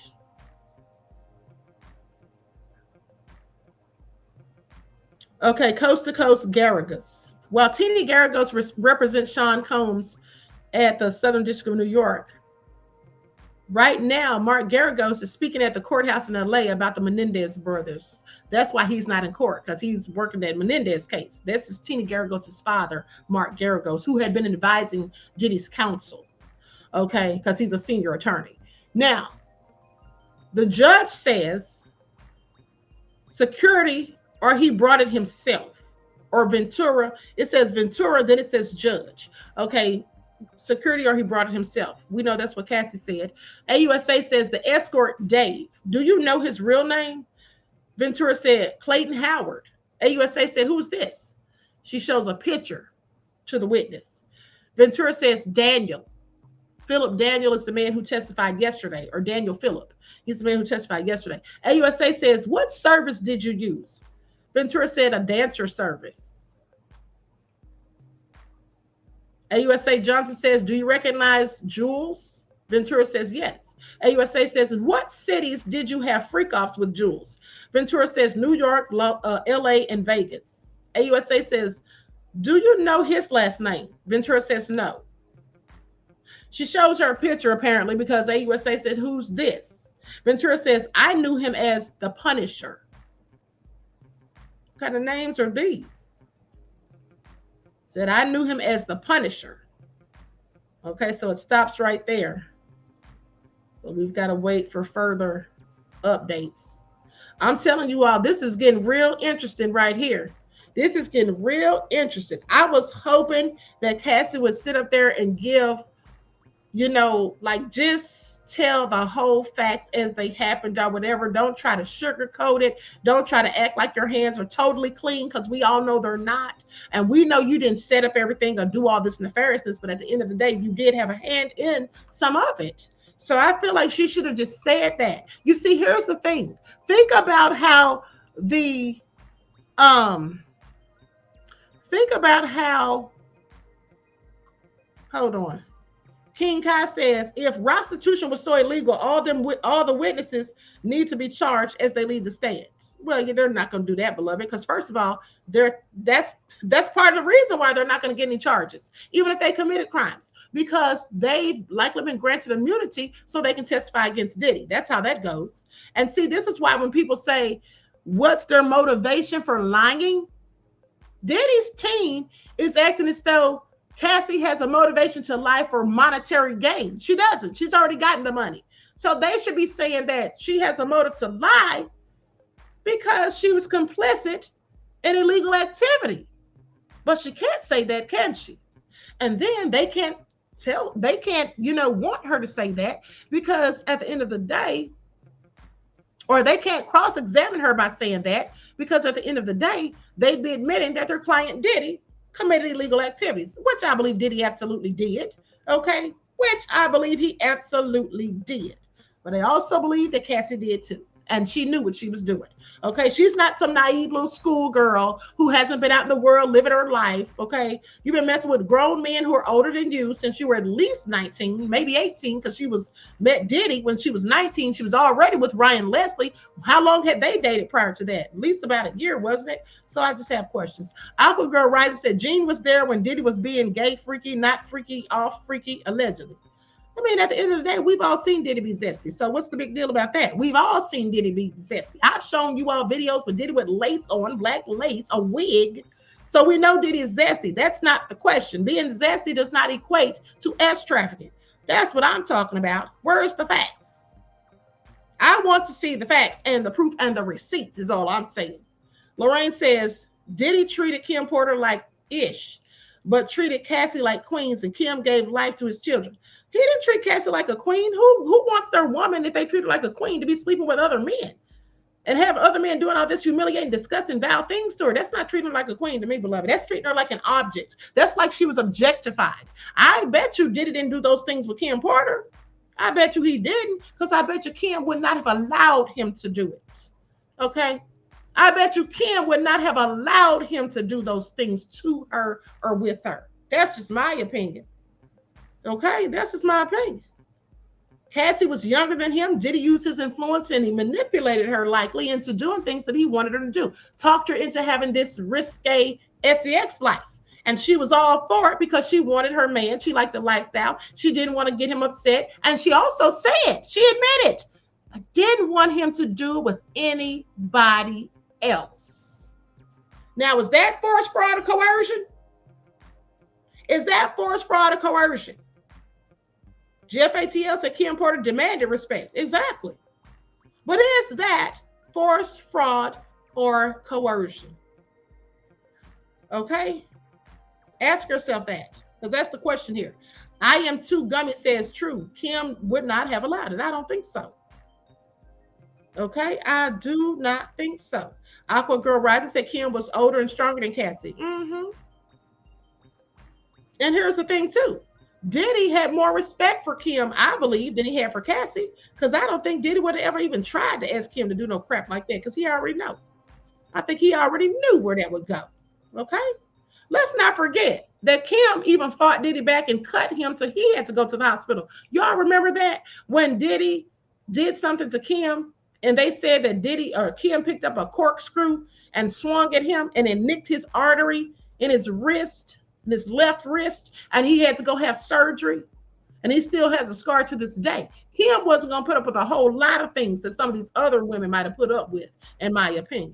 Okay, Coast to Coast Garagos. While Teeny Garagos represents Sean Combs at the Southern District of New York, right now, Mark Garagos is speaking at the courthouse in LA about the Menendez brothers. That's why he's not in court, because he's working that Menendez case. This is Teeny Garagos' father, Mark Garagos, who had been advising Diddy's counsel, okay, because he's a senior attorney. Now, the judge says security, or he brought it himself, or Ventura. It says Ventura, then it says judge. Okay, security, or he brought it himself. We know that's what Cassie said. AUSA says the escort, Dave. Do you know his real name? Ventura said Clayton Howard. AUSA said, who's this? She shows a picture to the witness. Ventura says Daniel. Philip Daniel is the man who testified yesterday, or Daniel Phillip. He's the man who testified yesterday. AUSA says, what service did you use? Ventura said a dancer service. AUSA Johnson says, do you recognize Jules? Ventura says, yes. AUSA says, in what cities did you have freak-offs with Jules? Ventura says, New York, LA, and Vegas. AUSA says, do you know his last name? Ventura says, no. She shows her a picture, apparently, because AUSA said, who's this? Ventura says, I knew him as the Punisher. What kind of names are these? Said, I knew him as the Punisher. Okay, so it stops right there. So we've got to wait for further updates. I'm telling you all, this is getting real interesting right here. This is getting real interesting. I was hoping that Cassie would sit up there and give, you know, like just tell the whole facts as they happened or whatever. Don't try to sugarcoat it. Don't try to act like your hands are totally clean, because we all know they're not. And we know you didn't set up everything or do all this nefariousness, but at the end of the day, you did have a hand in some of it. So I feel like she should have just said that. You see, here's the thing. Think about how hold on. King Kai says, if prostitution was so illegal, all the witnesses need to be charged as they leave the stands. Well, yeah, they're not going to do that, beloved, because first of all, that's part of the reason why they're not going to get any charges, even if they committed crimes, because they've likely been granted immunity so they can testify against Diddy. That's how that goes. And see, this is why when people say, what's their motivation for lying? Diddy's team is acting as though Cassie has a motivation to lie for monetary gain. She doesn't. She's already gotten the money. So they should be saying that she has a motive to lie because she was complicit in illegal activity. But she can't say that, can she? And then they can't, want her to say that because at the end of the day, or they can't cross-examine her by saying that because at the end of the day, they'd be admitting that their client Diddy committed illegal activities, which I believe Diddy absolutely did, okay? Which I believe he absolutely did. But I also believe that Cassie did too. And she knew what she was doing. Okay, she's not some naive little schoolgirl who hasn't been out in the world living her life. Okay, you've been messing with grown men who are older than you since you were at least 19, maybe 18, because she met Diddy when she was 19. She was already with Ryan Leslie. How long had they dated prior to that? At least about a year, wasn't it? So I just have questions. Aqua Girl Rising said Gene was there when Diddy was being gay, freaky, not freaky, off freaky, allegedly. I mean, at the end of the day, we've all seen Diddy be zesty. So what's the big deal about that? We've all seen Diddy be zesty. I've shown you all videos with Diddy with lace on, black lace, a wig. So we know Diddy is zesty. That's not the question. Being zesty does not equate to S trafficking. That's what I'm talking about. Where's the facts? I want to see the facts and the proof and the receipts is all I'm saying. Lorraine says, Diddy treated Kim Porter like ish, but treated Cassie like queens, and Kim gave life to his children. He didn't treat Cassie like a queen. Who wants their woman, if they treat her like a queen, to be sleeping with other men and have other men doing all this humiliating, disgusting, vile things to her? That's not treating her like a queen to me, beloved. That's treating her like an object. That's like she was objectified. I bet you Diddy didn't do those things with Kim Porter. I bet you he didn't, because I bet you Kim would not have allowed him to do it. Okay? I bet you Kim would not have allowed him to do those things to her or with her. That's just my opinion. Okay, that's just my opinion. Cassie was younger than him. Diddy used his influence and he manipulated her likely into doing things that he wanted her to do. Talked her into having this risque sex life. And she was all for it because she wanted her man. She liked the lifestyle. She didn't want to get him upset. And she also said, she admitted, I didn't want him to do it with anybody else. Now, is that force, fraud, or coercion? Is that force, fraud, or coercion? Jeff ATL said Kim Porter demanded respect. Exactly. But is that force, fraud, or coercion? Okay? Ask yourself that, because that's the question here. I am too gummy says true. Kim would not have allowed it. I don't think so. Okay? I do not think so. Aqua Girl Rising said Kim was older and stronger than Cassie. And here's the thing too. Diddy had more respect for Kim, I believe, than he had for Cassie, because I don't think Diddy would have ever even tried to ask Kim to do no crap like that, because he already know. I think he already knew where that would go. Okay? Let's not forget that Kim even fought Diddy back and cut him till he had to go to the hospital. Y'all remember that? When Diddy did something to Kim and they said that Diddy or Kim picked up a corkscrew and swung at him and it nicked his artery in his wrist, his left wrist, and he had to go have surgery, and he still has a scar to this day. Kim wasn't going to put up with a whole lot of things that some of these other women might have put up with, in my opinion.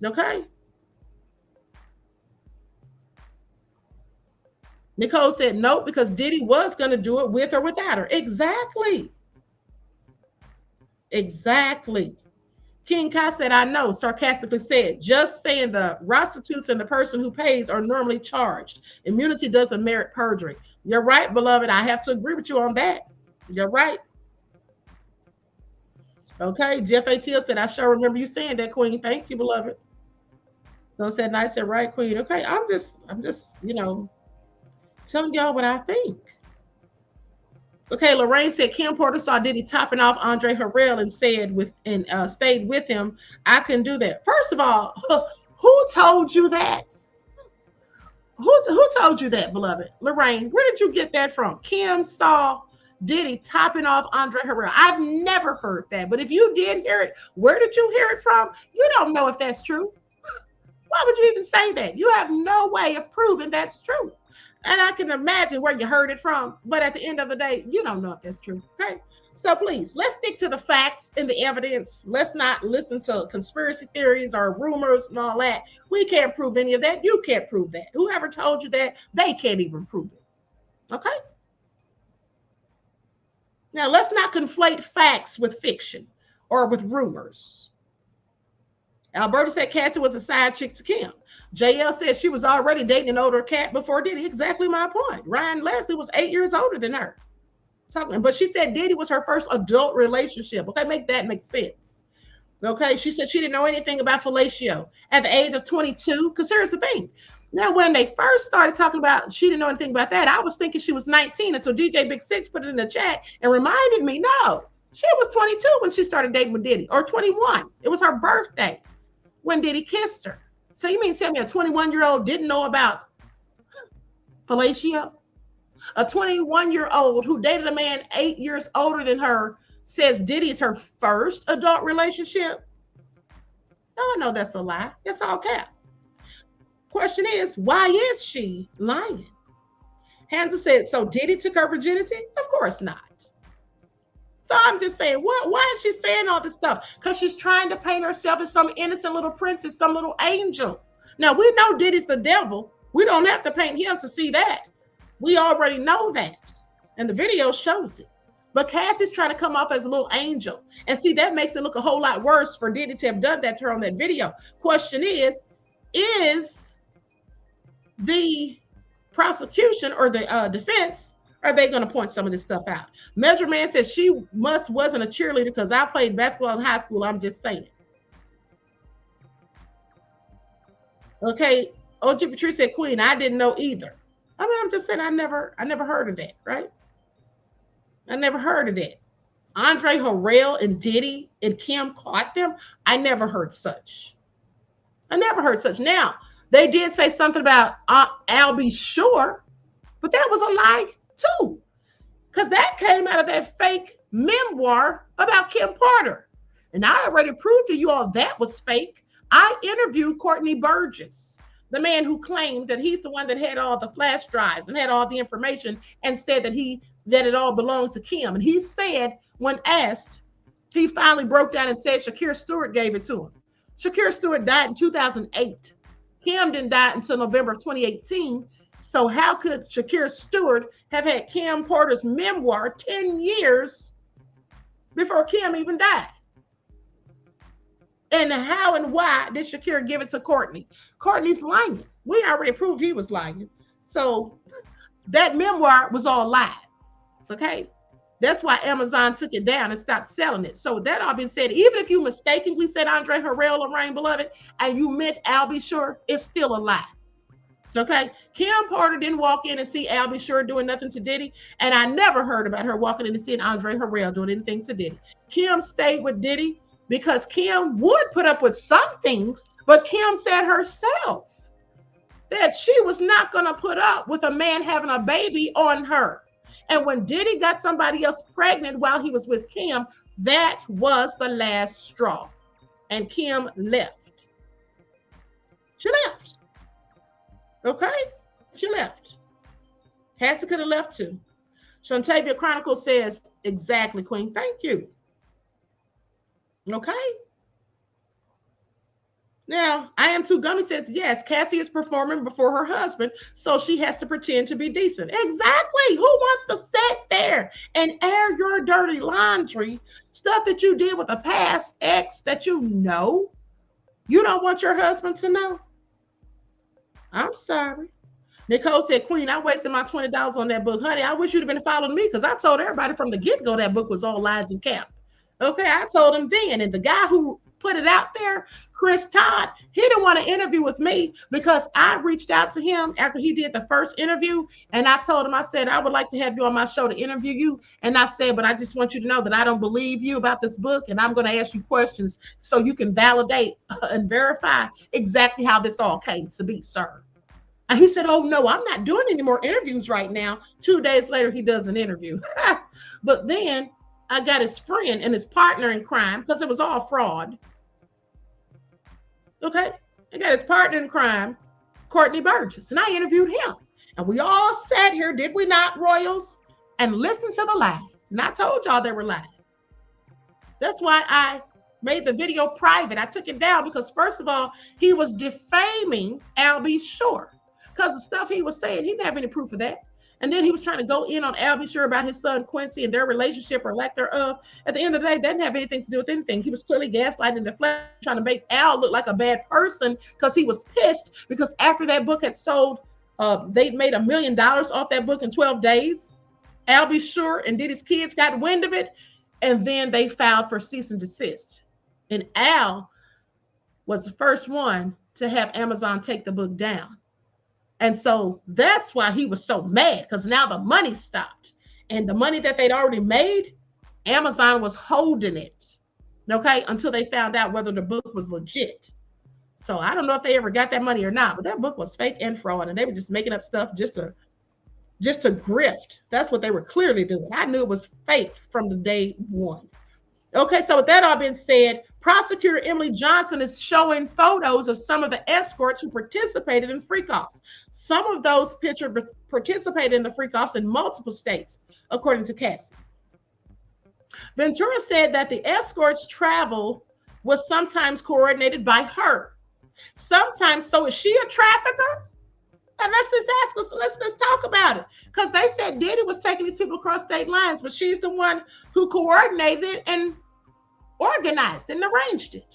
Okay? Nicole said no, because Diddy was going to do it with or without her. Exactly. Exactly. King Kai said, I know, sarcastically said, just saying the prostitutes and the person who pays are normally charged. Immunity doesn't merit perjury. You're right, beloved. I have to agree with you on that. You're right. Okay, Jeff ATL said, I sure remember you saying that, Queen. Thank you, beloved. So said, I said, right, Queen. Okay, I'm just, telling y'all what I think. Okay, Lorraine said Kim Porter saw Diddy topping off Andre Harrell and said stayed with him. I couldn't do that. First of all, who told you that? Who told you that, beloved? Lorraine, where did you get that from? Kim saw Diddy topping off Andre Harrell. I've never heard that. But if you did hear it, where did you hear it from? You don't know if that's true. Why would you even say that? You have no way of proving that's true. And I can imagine where you heard it from, but at the end of the day, you don't know if that's true, okay? So please, let's stick to the facts and the evidence. Let's not listen to conspiracy theories or rumors and all that. We can't prove any of that. You can't prove that. Whoever told you that, they can't even prove it. Okay? Now, let's not conflate facts with fiction or with rumors. Alberta said Cassie was a side chick to Kim. JL said she was already dating an older cat before Diddy. Exactly my point. Ryan Leslie was 8 years older than her. But she said Diddy was her first adult relationship. Okay, make that make sense. Okay, she said she didn't know anything about fellatio at the age of 22. Because here's the thing. Now, when they first started talking about she didn't know anything about that, I was thinking she was 19 until DJ Big Six put it in the chat and reminded me, no, she was 22 when she started dating with Diddy, or 21. It was her birthday when Diddy kissed her. So you mean tell me a 21-year-old didn't know about fellatio? A 21-year-old who dated a man 8 years older than her says Diddy is her first adult relationship? No, I know that's a lie. That's all cap. Question is, why is she lying? Hansel said, so Diddy took her virginity? Of course not. So I'm just saying, why is she saying all this stuff? Because she's trying to paint herself as some innocent little princess, some little angel. Now, we know Diddy's the devil. We don't have to paint him to see that. We already know that. And the video shows it. But Cassie's trying to come off as a little angel. And see, that makes it look a whole lot worse for Diddy to have done that to her on that video. Question is the prosecution or the defense, are they going to point some of this stuff out? Measure Man says she wasn't a cheerleader because I played basketball in high school. I'm just saying. Okay, OG Patrice said, Queen, I didn't know either. I mean, I'm just saying I never heard of that, right? I never heard of that. Andre Harrell and Diddy and Kim caught them. I never heard such. I never heard such. Now, they did say something about Albie Shore, but that was a lie too. Because that came out of that fake memoir about Kim Porter. And I already proved to you all that was fake. I interviewed Courtney Burgess, the man who claimed that he's the one that had all the flash drives and had all the information and said that it all belonged to Kim. And he said, when asked, he finally broke down and said Shakir Stewart gave it to him. Shakir Stewart died in 2008. Kim didn't die until November of 2018. So how could Shakir Stewart have had Kim Porter's memoir 10 years before Kim even died? And how and why did Shakir give it to Courtney? Courtney's lying. We already proved he was lying. So that memoir was all lies. Okay? That's why Amazon took it down and stopped selling it. So that all being said, even if you mistakenly said Andre Harrell or Rain Beloved and you meant Albie Shore, it's still a lie. Okay? Kim Porter didn't walk in and see Albie Shore doing nothing to Diddy. And I never heard about her walking in and seeing Andre Harrell doing anything to Diddy. Kim stayed with Diddy because Kim would put up with some things, but Kim said herself that she was not going to put up with a man having a baby on her. And when Diddy got somebody else pregnant while he was with Kim, that was the last straw. And Kim left. She left. Okay? She left. Cassie could have left too. Shantavia Chronicle says, exactly, Queen. Thank you. Okay? Now, I Am Too Gummy says, yes, Cassie is performing before her husband, so she has to pretend to be decent. Exactly. Who wants to sit there and air your dirty laundry, stuff that you did with a past ex that you know? You don't want your husband to know? I'm sorry. Nicole said, Queen, I wasted my $20 on that book. Honey, I wish you'd have been following me because I told everybody from the get-go that book was all lies and cap. Okay, I told him then. And the guy who put it out there, Chris Todd, he didn't want to interview with me because I reached out to him after he did the first interview. And I told him, I said, I would like to have you on my show to interview you. And I said, but I just want you to know that I don't believe you about this book. And I'm going to ask you questions so you can validate and verify exactly how this all came to be, sir. And he said, oh, no, I'm not doing any more interviews right now. 2 days later, he does an interview. But then I got his friend and his partner in crime because it was all fraud. Okay, I got his partner in crime, Courtney Burgess, and I interviewed him. And we all sat here, did we not, Royals, and listened to the lies. And I told y'all they were lies. That's why I made the video private. I took it down because, first of all, he was defaming Albie Shore because the stuff he was saying, he didn't have any proof of that. And then he was trying to go in on Albie Shore about his son Quincy and their relationship or lack thereof. At the end of the day, that didn't have anything to do with anything. He was clearly gaslighting the flesh, trying to make Al look like a bad person because he was pissed because after that book had sold, they made $1 million off that book in 12 days. Albie Shore and Diddy's kids got wind of it, and then they filed for cease and desist. And Al was the first one to have Amazon take the book down. And so that's why he was so mad, because now the money stopped. And the money that they'd already made, Amazon was holding it, okay, until they found out whether the book was legit. So I don't know if they ever got that money or not, but that book was fake and fraud, and they were just making up stuff just to grift. That's what they were clearly doing. I knew it was fake from the day one. Okay, so with that all being said, Prosecutor Emily Johnson is showing photos of some of the escorts who participated in freak-offs. Some of those pictures participated in the freak-offs in multiple states, according to Cassie. Ventura said that the escorts' travel was sometimes coordinated by her. Sometimes, so is she a trafficker? And let's just ask us, let's talk about it. Because they said Diddy was taking these people across state lines, but she's the one who coordinated it and organized and arranged it.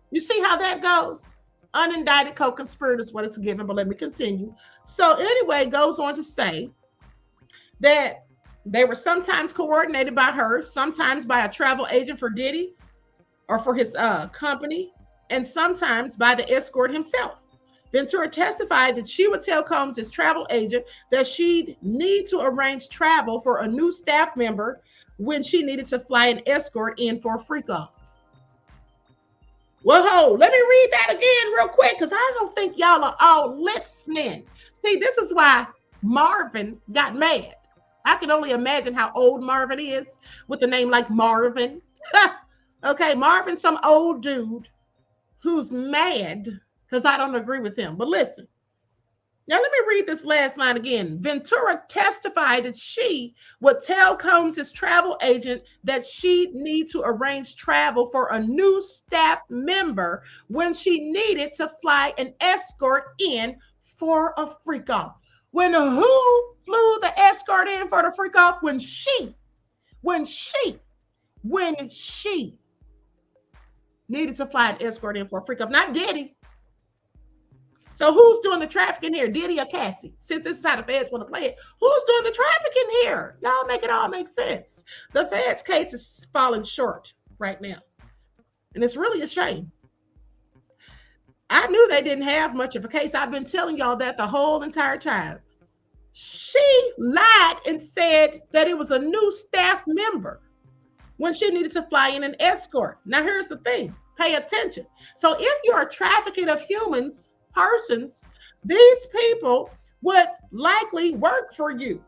You see how that goes? Unindicted co-conspirator is what it's given, but let me continue. So anyway, it goes on to say that they were sometimes coordinated by her, sometimes by a travel agent for Diddy or for his company, and sometimes by the escort himself. Ventura testified that she would tell Combs, his travel agent, that she'd need to arrange travel for a new staff member when she needed to fly an escort in for a freak-off. Whoa, let me read that again real quick, because I don't think y'all are all listening. See, this is why Marvin got mad. I can only imagine how old Marvin is with a name like Marvin. Okay, Marvin's some old dude who's mad because I don't agree with him. But listen, now let me read this last line again. Ventura testified that she would tell Combs, his travel agent, that she'd need to arrange travel for a new staff member when she needed to fly an escort in for a freak-off. When who flew the escort in for the freak-off? When she needed to fly an escort in for a freak-off, not Diddy. So who's doing the trafficking here, Diddy or Cassie? Since this is how the feds want to play it, who's doing the trafficking here? Y'all make it all make sense. The feds' case is falling short right now, and it's really a shame. I knew they didn't have much of a case. I've been telling y'all that the whole entire time. She lied and said that it was a new staff member when she needed to fly in an escort. Now, here's the thing. Pay attention. So if you're trafficking of persons, these people would likely work for you.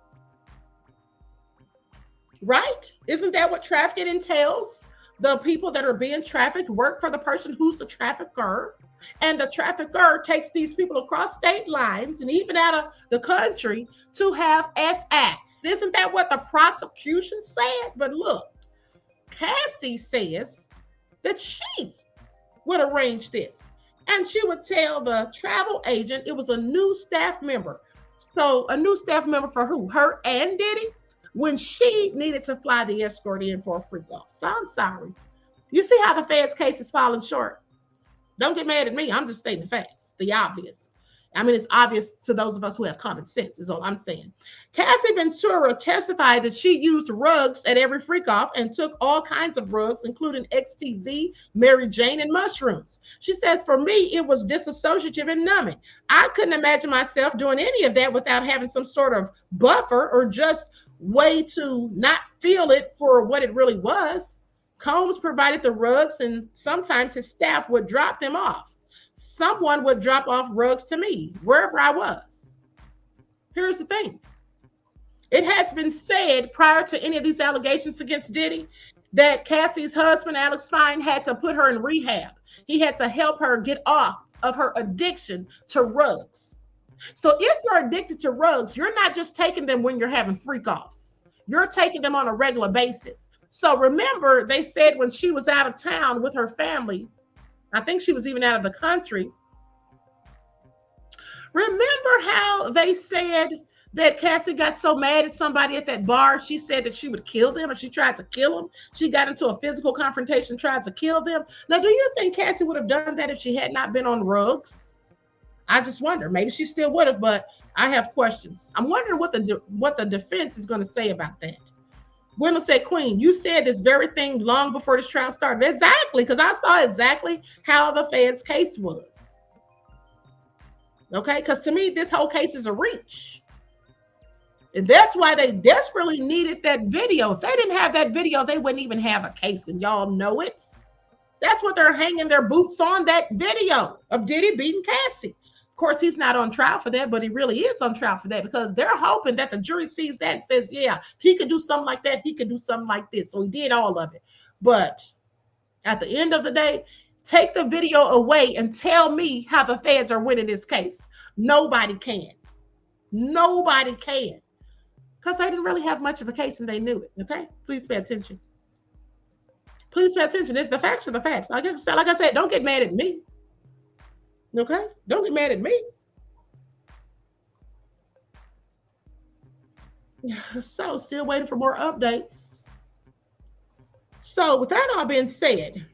Right? Isn't that what trafficking entails? The people that are being trafficked work for the person who's the trafficker. And the trafficker takes these people across state lines and even out of the country to have acts. Isn't that what the prosecution said? But look, Cassie says that she would arrange this. And she would tell the travel agent it was a new staff member. So a new staff member for who? Her and Diddy? When she needed to fly the escort in for a freak-off. So I'm sorry. You see how the feds' case is falling short? Don't get mad at me. I'm just stating the facts, the obvious. I mean, it's obvious to those of us who have common sense is all I'm saying. Cassie Ventura testified that she used rugs at every freak-off and took all kinds of rugs, including XTZ, Mary Jane, and mushrooms. She says, for me, it was disassociative and numbing. I couldn't imagine myself doing any of that without having some sort of buffer or just way to not feel it for what it really was. Combs provided the rugs, and sometimes his staff would drop them off. Someone would drop off rugs to me, wherever I was. Here's the thing. It has been said prior to any of these allegations against Diddy that Cassie's husband, Alex Fine, had to put her in rehab. He had to help her get off of her addiction to rugs. So if you're addicted to rugs, you're not just taking them when you're having freak-offs. You're taking them on a regular basis. So remember, they said when she was out of town with her family, I think she was even out of the country. Remember how they said that Cassie got so mad at somebody at that bar, she said that she would kill them, or she tried to kill them. She got into a physical confrontation, tried to kill them. Now, do you think Cassie would have done that if she had not been on drugs? I just wonder. Maybe she still would have, but I have questions. I'm wondering what the defense is going to say about that. Gwendolyn said, Queen, you said this very thing long before this trial started. Exactly, because I saw exactly how the Fed's case was. Okay, because to me, this whole case is a reach. And that's why they desperately needed that video. If they didn't have that video, they wouldn't even have a case, and y'all know it. That's what they're hanging their boots on, that video of Diddy beating Cassie. Of course, he's not on trial for that, but he really is on trial for that, because they're hoping that the jury sees that and says, yeah, he could do something like that. He could do something like this. So he did all of it. But at the end of the day, take the video away and tell me how the feds are winning this case. Nobody can. Nobody can. Because they didn't really have much of a case and they knew it. Okay? Please pay attention. Please pay attention. It's the facts are the facts. Like I said, don't get mad at me. Okay? Don't get mad at me. So, still waiting for more updates. So, with that all being said,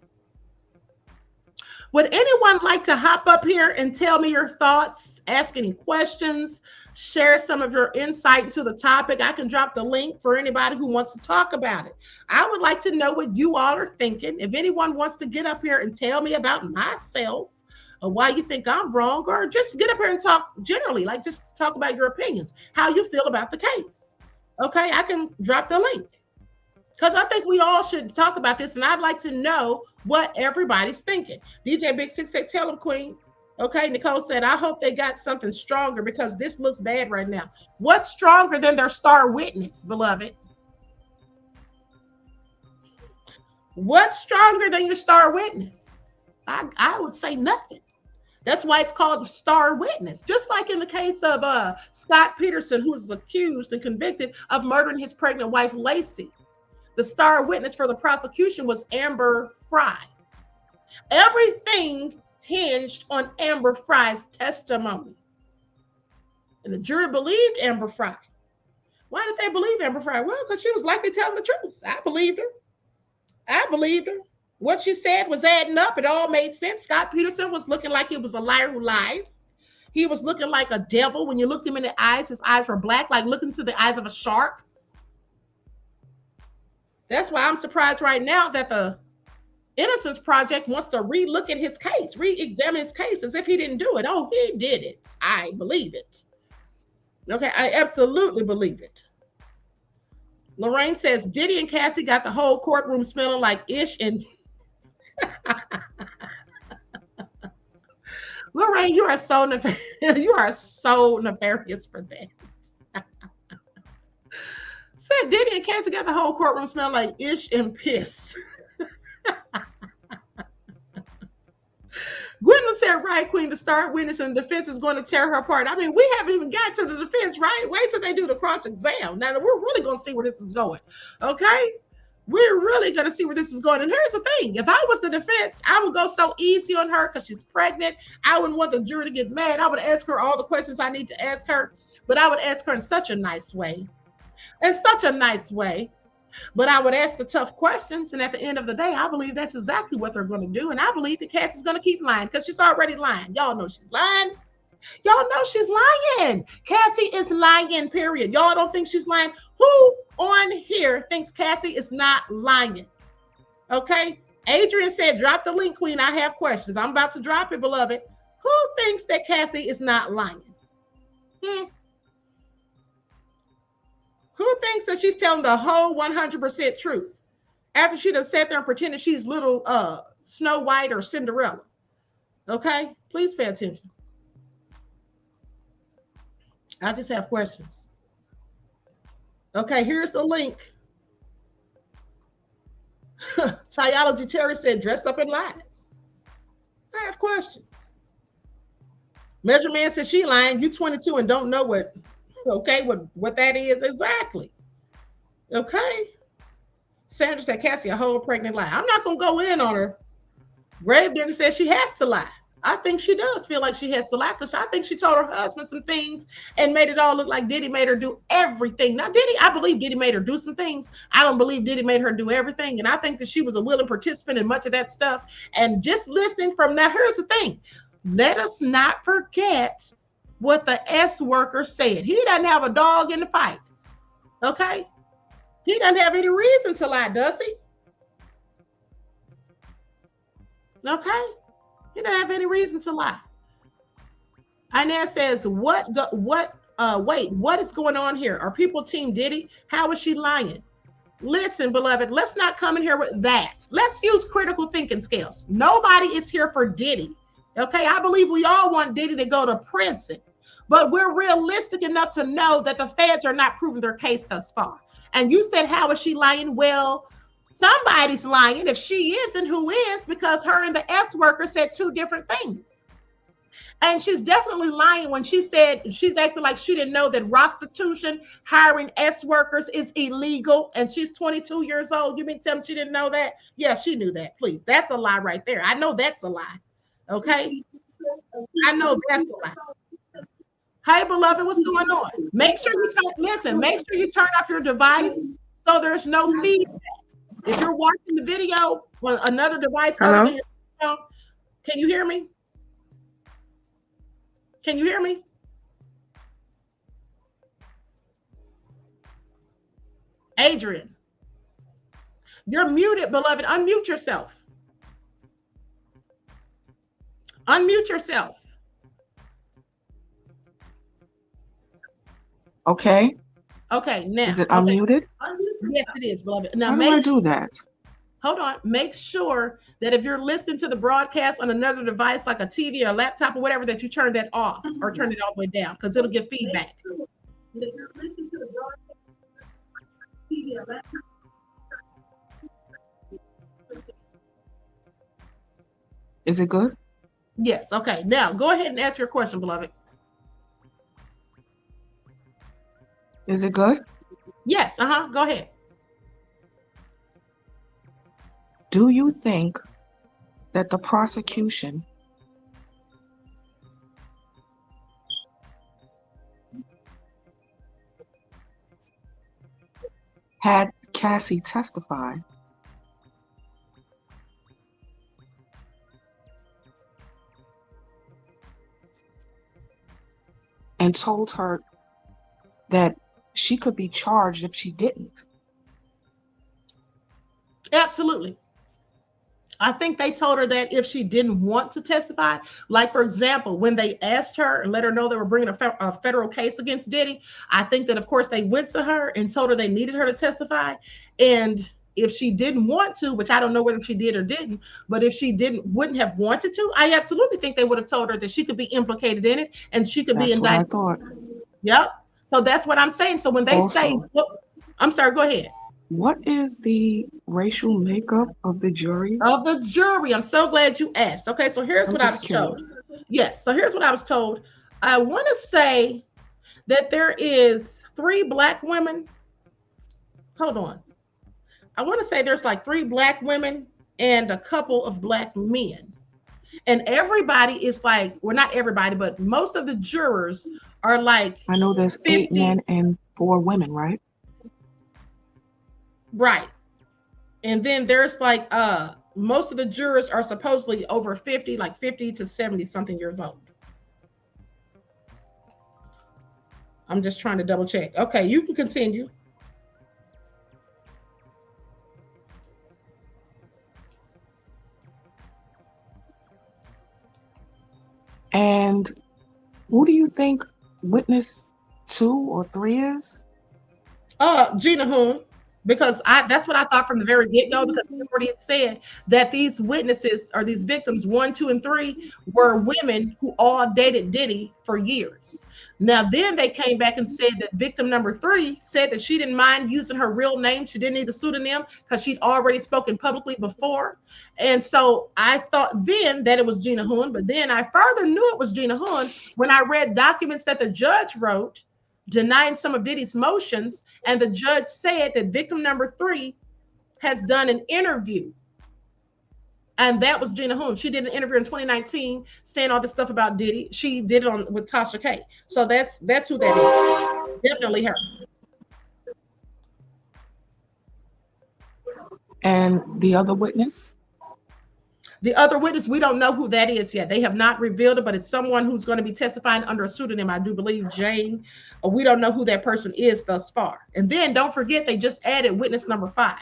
would anyone like to hop up here and tell me your thoughts, ask any questions, share some of your insight into the topic? I can drop the link for anybody who wants to talk about it. I would like to know what you all are thinking. If anyone wants to get up here and tell me about myself, or why you think I'm wrong, or just get up here and talk generally, like just talk about your opinions, how you feel about the case. Okay, I can drop the link. Because I think we all should talk about this, and I'd like to know what everybody's thinking. DJ Big Six said, tell them, Queen. Okay, Nicole said, I hope they got something stronger because this looks bad right now. What's stronger than their star witness, beloved? What's stronger than your star witness? I would say nothing. That's why it's called the star witness. Just like in the case of Scott Peterson, who was accused and convicted of murdering his pregnant wife, Lacey. The star witness for the prosecution was Amber Fry. Everything hinged on Amber Fry's testimony. And the jury believed Amber Fry. Why did they believe Amber Fry? Well, because she was likely telling the truth. I believed her. I believed her. What she said was adding up. It all made sense. Scott Peterson was looking like he was a liar who lied. He was looking like a devil. When you looked him in the eyes, his eyes were black, like looking into the eyes of a shark. That's why I'm surprised right now that the Innocence Project wants to re-look at his case, re-examine his case as if he didn't do it. Oh, he did it. I believe it. Okay, I absolutely believe it. Lorraine says, Diddy and Cassie got the whole courtroom smelling like ish and... Lorraine, you are so nefarious. You are so nefarious for that. Said Diddy and Cassie got the whole courtroom smelling like ish and piss. Gwendolyn said, right, Queen, the star witness and the defense is going to tear her apart. I mean, we haven't even got to the defense, right? Wait till they do the cross-exam. Now, we're really going to see where this is going, okay? We're really going to see where this is going. And here's the thing. If I was the defense, I would go so easy on her because she's pregnant. I wouldn't want the jury to get mad. I would ask her all the questions I need to ask her, but I would ask her in such a nice way. In such a nice way. But I would ask the tough questions, and at the end of the day, I believe that's exactly what they're going to do. And I believe that Cassie's going to keep lying because she's already lying. Y'all know she's lying. Y'all know she's lying. Cassie is lying, period. Y'all don't think she's lying? Who on here thinks Cassie is not lying? Okay? Adrian said, drop the link, Queen. I have questions. I'm about to drop it, beloved. Who thinks that Cassie is not lying? Who thinks that she's telling the whole 100% truth after she done sat there and pretended she's little Snow White or Cinderella? Okay? Please pay attention. I just have questions. Okay, here's the link. Tyology Terry said, dressed up in lies. I have questions. Measure Man said, she lying. You 22 and don't know what... Okay, what that is exactly. Okay. Sandra said, Cassie, a whole pregnant lie. I'm not going to go in on her. Gravedigger says she has to lie. I think she does feel like she has to lie because I think she told her husband some things and made it all look like Diddy made her do everything. Now, I believe Diddy made her do some things. I don't believe Diddy made her do everything. And I think that she was a willing participant in much of that stuff. And just listening from now, here's the thing. Let us not forget what the S worker said. He doesn't have a dog in the fight. Okay? He doesn't have any reason to lie, does he? Okay? He doesn't have any reason to lie. Inez says, wait, what is going on here? Are people team Diddy? How is she lying? Listen, beloved, let's not come in here with that. Let's use critical thinking skills. Nobody is here for Diddy. Okay, I believe we all want Diddy to go to prison, but we're realistic enough to know that the feds are not proving their case thus far. And you said, how is she lying? Well, somebody's lying. If she isn't, who is? Because her and the S worker said two different things. And she's definitely lying when she said she's acting like she didn't know that prostitution, hiring S workers is illegal. And she's 22 years old. You mean tell me she didn't know that? Yeah, she knew that. Please. That's a lie right there. I know that's a lie. Okay? I know that's a lie. Hey, beloved, what's going on? Make sure you turn off your device so there's no feedback. If you're watching the video on another device, other than your phone, can you hear me? Can you hear me? Adrian, you're muted, beloved. Unmute yourself. Unmute yourself. Okay. Okay, now. Is it unmuted? Yes, it is, beloved. Now, how do I do that? Hold on. Make sure that if you're listening to the broadcast on another device, like a TV or a laptop or whatever, that you turn that off or turn it all the way down because it'll give feedback. Is it good? Yes. Okay. Now, go ahead and ask your question, beloved. Is it good? Yes. Go ahead. Do you think that the prosecution had Cassie testify and told her that she could be charged if she didn't? Absolutely. I think they told her that if she didn't want to testify, like, for example, when they asked her and let her know they were bringing a federal case against Diddy, I think that, of course, they went to her and told her they needed her to testify. And if she didn't want to, which I don't know whether she did or didn't, but if she wouldn't have wanted to, I absolutely think they would have told her that she could be implicated in it and she could be indicted. That's what I thought. Yep. So that's what I'm saying. So when they say, I'm sorry, go ahead. What is the racial makeup of the jury? Of the jury. I'm so glad you asked. Okay, so here's what I was told. Yes, so here's what I was told. I want to say that there is 3 Black women. Hold on. I want to say there's like 3 Black women and a couple of Black men. And everybody is like, well, not everybody, but most of the jurors are like, I know there's 8 men and 4 women, right? Right. And then there's like most of the jurors are supposedly over 50, like 50 to 70 something years old. I'm just trying to double check. Okay, you can continue. And who do you think witness 2 or 3 is? Gina Hoon. Because that's what I thought from the very get-go, because we already had said that these witnesses or these victims 1, 2, and 3 were women who all dated Diddy for years. Now, then they came back and said that victim number 3 said that she didn't mind using her real name. She didn't need a pseudonym because she'd already spoken publicly before. And so I thought then that it was Gina Hoon, but then I further knew it was Gina Hoon when I read documents that the judge wrote denying some of Diddy's motions, and the judge said that victim number 3 has done an interview. And that was Gina Hoon. She did an interview in 2019 saying all this stuff about Diddy. She did it with Tasha K. So that's who that is. Definitely her. And the other witness? The other witness, we don't know who that is yet. They have not revealed it, but it's someone who's going to be testifying under a pseudonym. I do believe Jane. We don't know who that person is thus far. And then don't forget, they just added witness number 5.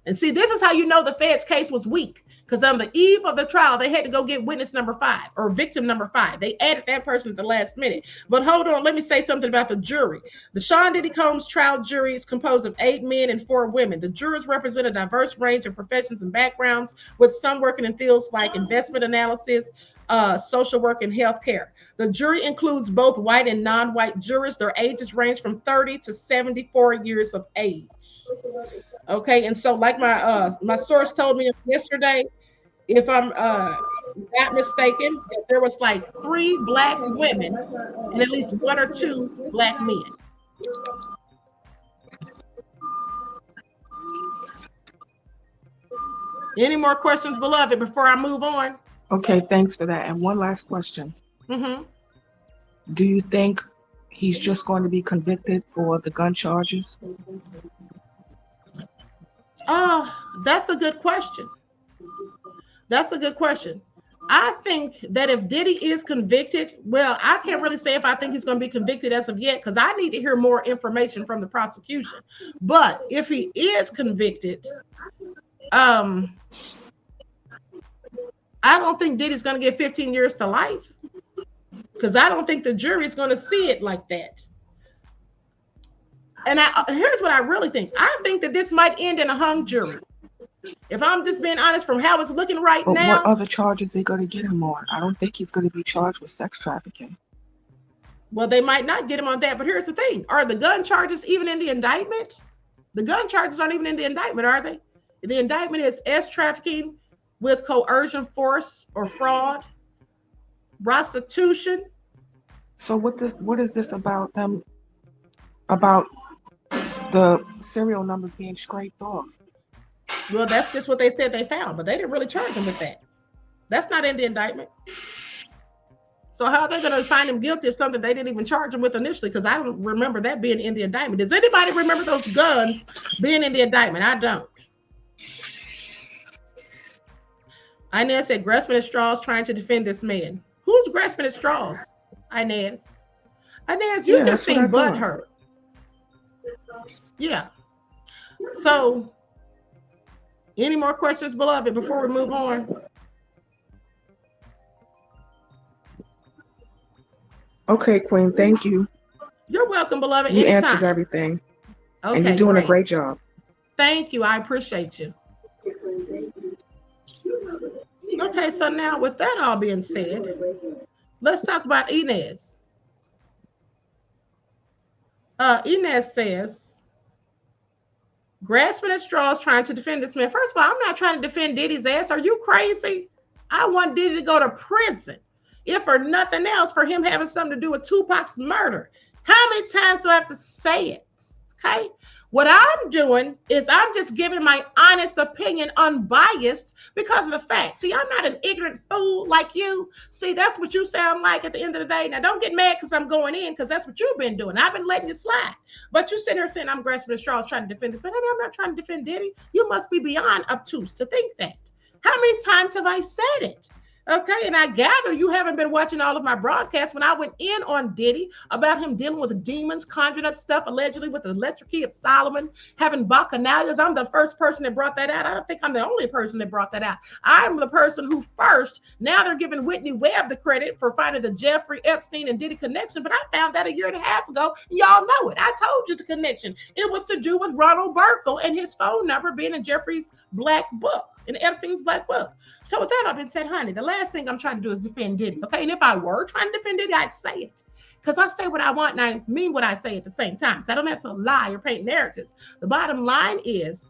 And see, this is how you know the Fed's case was weak. Because on the eve of the trial, they had to go get witness number 5 or victim number 5. They added that person at the last minute. But hold on, let me say something about the jury. The Sean Diddy Combs trial jury is composed of 8 men and 4 women. The jurors represent a diverse range of professions and backgrounds, with some working in fields like investment analysis, social work, and healthcare. The jury includes both white and non-white jurors. Their ages range from 30 to 74 years of age. Okay, and so like my source told me yesterday, if I'm not mistaken, that there was like 3 Black women and at least 1 or 2 Black men. Any more questions, beloved, before I move on? Okay, thanks for that. And one last question. Mm-hmm. Do you think he's just going to be convicted for the gun charges? That's a good question. That's a good question. I think that if Diddy is convicted, well, I can't really say if I think he's going to be convicted as of yet, because I need to hear more information from the prosecution. But if he is convicted, I don't think Diddy's going to get 15 years to life, because I don't think the jury is going to see it like that. And here's what I really think. I think that this might end in a hung jury. If I'm just being honest from how it's looking right now. But what other charges are they going to get him on? I don't think he's going to be charged with sex trafficking. Well, they might not get him on that. But here's the thing. Are the gun charges even in the indictment? The gun charges aren't even in the indictment, are they? The indictment is sex trafficking with coercion, force, or fraud, prostitution. So what is this about them? About the serial numbers being scraped off? Well, that's just what they said they found, but they didn't really charge him with that. That's not in the indictment. So how are they going to find him guilty of something they didn't even charge him with initially? Because I don't remember that being in the indictment. Does anybody remember those guns being in the indictment? I don't. Inez said, grasping at straws, trying to defend this man. Who's grasping at straws? Inez. Inez, you just seem butthurt. Yeah. So, any more questions, beloved, before we move on? Okay, Queen, thank you. You're welcome, beloved. You Anytime. answered everything. Okay, and you're doing a great job. Thank you. I appreciate you. Okay, so now with that all being said, let's talk about Inez. Inez says, grasping at straws, trying to defend this man. First of all, I'm not trying to defend Diddy's ass. Are you crazy? I want Diddy to go to prison, if for nothing else, for him having something to do with Tupac's murder. How many times do I have to say it? Okay. What I'm doing is I'm just giving my honest opinion, unbiased, because of the facts. See, I'm not an ignorant fool like you. See, that's what you sound like at the end of the day. Now, don't get mad because I'm going in, because that's what you've been doing. I've been letting you slide. But you sit here saying I'm grasping at straws trying to defend it. But I'm not trying to defend Diddy. You must be beyond obtuse to think that. How many times have I said it? Okay, and I gather you haven't been watching all of my broadcasts when I went in on Diddy about him dealing with demons, conjuring up stuff allegedly with the lesser key of Solomon, having bacchanalias. I'm the first person that brought that out. I don't think I'm the only person that brought that out. I'm the person who first, now they're giving Whitney Webb the credit for finding the Jeffrey Epstein and Diddy connection, but I found that a year and a half ago. Y'all know it. I told you the connection. It was to do with Ronald Burkle and his phone number being in Jeffrey's black book, in Epstein's black book. So with that, I've been said, honey, the last thing I'm trying to do is defend Diddy. Okay, and if I were trying to defend Diddy, I'd say it. Because I say what I want and I mean what I say at the same time. So I don't have to lie or paint narratives. The bottom line is,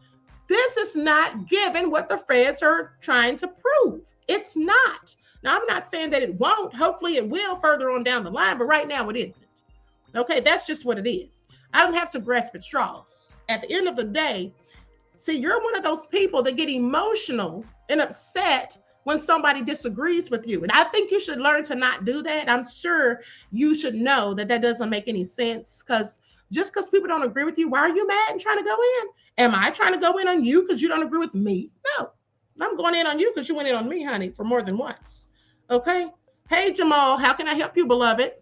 this is not given what the feds are trying to prove. It's not. Now, I'm not saying that it won't. Hopefully it will further on down the line, but right now it isn't. Okay, that's just what it is. I don't have to grasp at straws. At the end of the day, see, you're one of those people that get emotional and upset when somebody disagrees with you. And I think you should learn to not do that. I'm sure you should know that that doesn't make any sense, because just because people don't agree with you, why are you mad and trying to go in? Am I trying to go in on you because you don't agree with me? No, I'm going in on you because you went in on me, honey, for more than once. Okay. Hey, Jamal, how can I help you, beloved?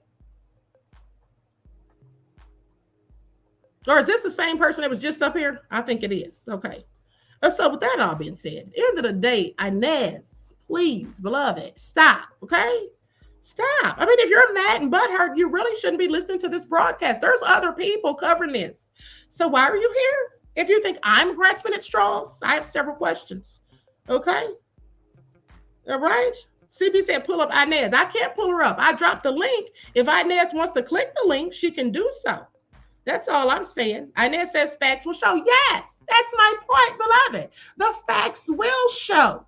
Or is this the same person that was just up here? I think it is. Okay. So with that all being said, at the end of the day, Inez, please, beloved, stop. Okay. Stop. I mean, if you're mad and butthurt, you really shouldn't be listening to this broadcast. There's other people covering this. So why are you here? If you think I'm grasping at straws, I have several questions. Okay. All right. CB said, pull up Inez. I can't pull her up. I dropped the link. If Inez wants to click the link, she can do so. That's all I'm saying. Inez says facts will show. Yes, that's my point, beloved. The facts will show.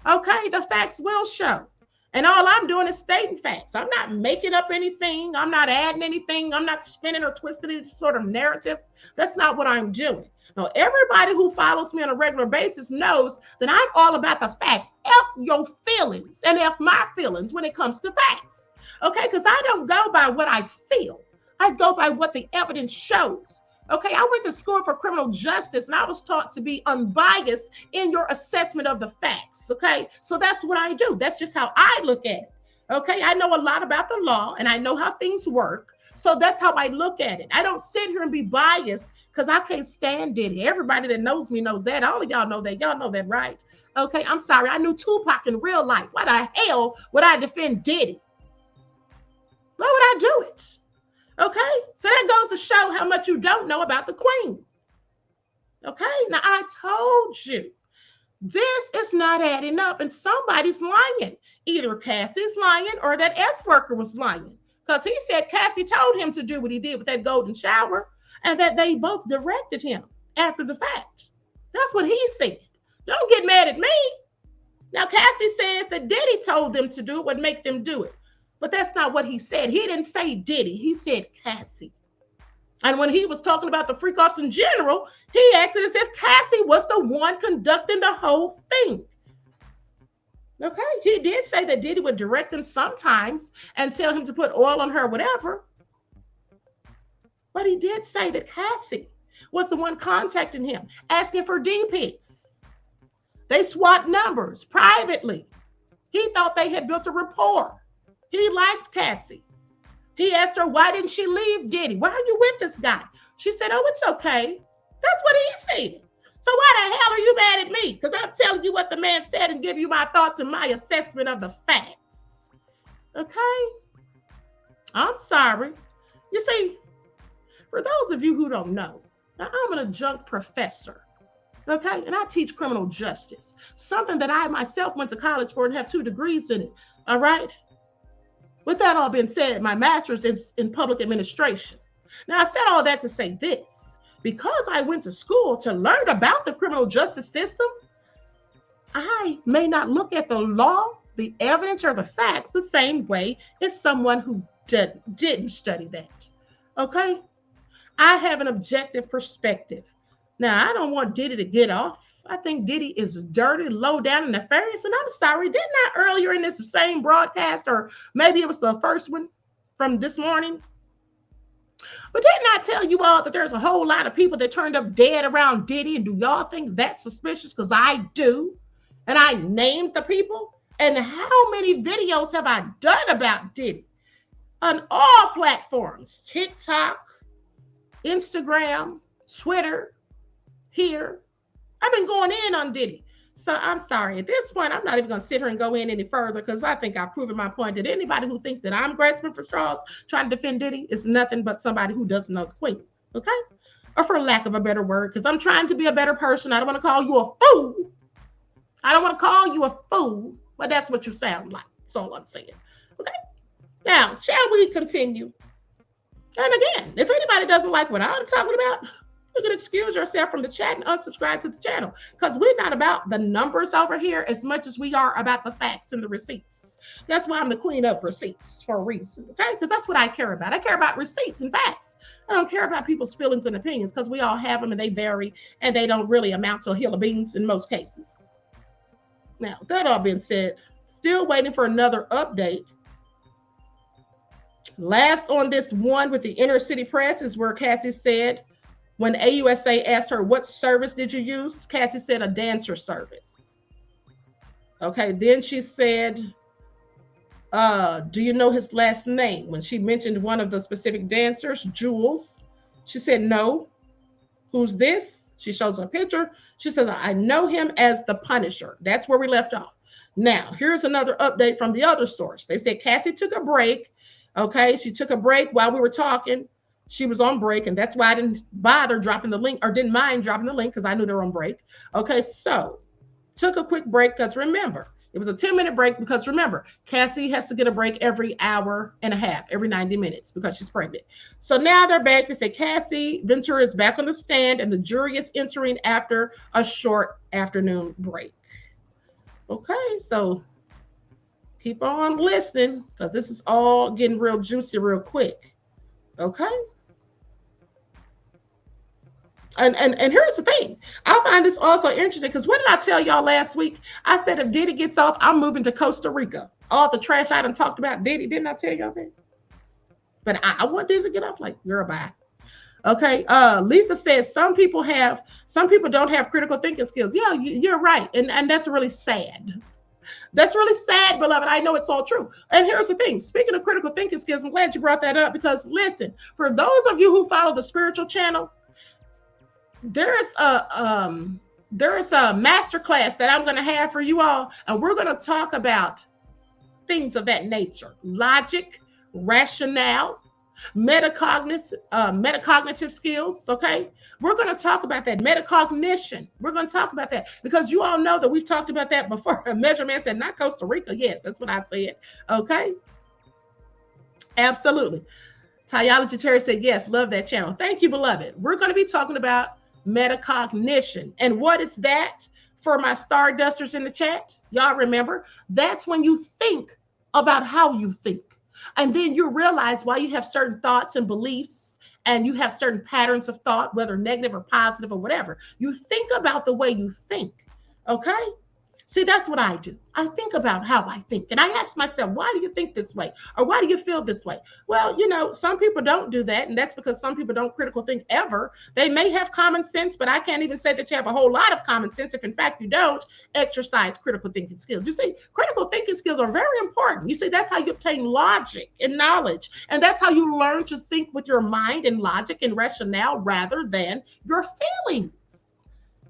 Okay, the facts will show. And all I'm doing is stating facts. I'm not making up anything. I'm not adding anything. I'm not spinning or twisting any sort of narrative. That's not what I'm doing. Now, everybody who follows me on a regular basis knows that I'm all about the facts. F your feelings and F my feelings when it comes to facts. Okay, because I don't go by what I feel. I go by what the evidence shows. Okay, I went to school for criminal justice and I was taught to be unbiased in your assessment of the facts. Okay, so that's what I do. That's just how I look at it. Okay, I know a lot about the law and I know how things work. So that's how I look at it. I don't sit here and be biased because I can't stand Diddy. Everybody that knows me knows that. All of y'all know that. Y'all know that, right? Okay, I'm sorry. I knew Tupac in real life. Why the hell would I defend Diddy? Why would I do it? Okay, so that goes to show how much you don't know about the queen. Okay, now I told you, this is not adding up and somebody's lying. Either Cassie's lying or that S worker was lying, because he said Cassie told him to do what he did with that golden shower and that they both directed him after the fact. That's what he said. Don't get mad at me. Now, Cassie says that Diddy told them to do it, would make them do it. But that's not what he said. He didn't say Diddy. He said Cassie. And when he was talking about the freak-offs in general, he acted as if Cassie was the one conducting the whole thing. Okay? He did say that Diddy would direct him sometimes and tell him to put oil on her, whatever. But he did say that Cassie was the one contacting him, asking for D-pics. They swapped numbers privately. He thought they had built a rapport. He liked Cassie. He asked her, why didn't she leave Diddy? Why are you with this guy? She said, oh, it's okay. That's what he said. So why the hell are you mad at me? Because I'm telling you what the man said and give you my thoughts and my assessment of the facts. Okay? I'm sorry. You see, for those of you who don't know, now I'm an adjunct professor. Okay? And I teach criminal justice, something that I myself went to college for and have 2 degrees in it. All right? With that all being said, my master's is in public administration. Now, I said all that to say this. Because I went to school to learn about the criminal justice system, I may not look at the law, the evidence, or the facts the same way as someone who didn't study that. Okay? I have an objective perspective. Now, I don't want Diddy to get off. I think Diddy is dirty, low down, and nefarious. And I'm sorry, didn't I earlier in this same broadcast, or maybe it was the first one from this morning? But didn't I tell you all that there's a whole lot of people that turned up dead around Diddy? And do y'all think that's suspicious? Because I do. And I named the people. And how many videos have I done about Diddy? On all platforms, TikTok, Instagram, Twitter, here. I've been going in on Diddy. So I'm sorry. At this point, I'm not even going to sit here and go in any further because I think I've proven my point that anybody who thinks that I'm grasping for straws trying to defend Diddy is nothing but somebody who doesn't know the queen. Okay? Or for lack of a better word, because I'm trying to be a better person. I don't want to call you a fool. I don't want to call you a fool, but that's what you sound like. That's all I'm saying. Okay? Now, shall we continue? And again, if anybody doesn't like what I'm talking about, you can excuse yourself from the chat and unsubscribe to the channel, because we're not about the numbers over here as much as we are about the facts and the receipts. That's why I'm the queen of receipts for a reason, okay? Because that's what I care about. I care about receipts and facts. I don't care about people's feelings and opinions because we all have them and they vary and they don't really amount to a hill of beans in most cases. Now, that all being said, still waiting for another update. Last on this one with the inner city press is where Cassie said, when AUSA asked her, what service did you use? Cassie said, a dancer service. Okay, then she said, do you know his last name? When she mentioned one of the specific dancers, Jules, she said, no. Who's this? She shows a picture. She says, I know him as the Punisher. That's where we left off. Now, here's another update from the other source. They said Cassie took a break. Okay, she took a break while we were talking. She was on break, and that's why I didn't bother dropping the link, or didn't mind dropping the link, because I knew they were on break. Okay, so took a quick break, because remember, it was a 10-minute break, because remember, Cassie has to get a break every hour and a half, every 90 minutes, because she's pregnant. So now they're back. They say Cassie Ventura is back on the stand, and the jury is entering after a short afternoon break. Okay, so keep on listening, because this is all getting real juicy real quick. Okay? And here's the thing. I find this also interesting, because what did I tell y'all last week? I said if Diddy gets off, I'm moving to Costa Rica. All the trash I done talked about Diddy. Didn't I tell y'all that? But I want Diddy to get off. Like, girl, bye. Okay. Lisa says some people don't have critical thinking skills. Yeah, you're right. And that's really sad. That's really sad, beloved. I know it's all true. And here's the thing. Speaking of critical thinking skills, I'm glad you brought that up, because listen, for those of you who follow the spiritual channel, there's a masterclass that I'm going to have for you all, and we're going to talk about things of that nature: logic, rationale, metacognitive skills. Okay, we're going to talk about that. Metacognition, we're going to talk about that, because you all know that we've talked about that before. Measurement said not Costa Rica. Yes, that's what I said. Okay, absolutely. Tyology Terry said yes, love that channel. Thank you, beloved. We're going to be talking about metacognition. And what is that? For my Stardusters in the chat, y'all remember, that's when you think about how you think. And then you realize why you have certain thoughts and beliefs, and you have certain patterns of thought, whether negative or positive or whatever. You think about the way you think. Okay? See, that's what I do. I think about how I think. And I ask myself, why do you think this way? Or why do you feel this way? Well, you know, some people don't do that. And that's because some people don't critical think ever. They may have common sense, but I can't even say that you have a whole lot of common sense if in fact you don't exercise critical thinking skills. You see, critical thinking skills are very important. You see, that's how you obtain logic and knowledge. And that's how you learn to think with your mind and logic and rationale rather than your feelings.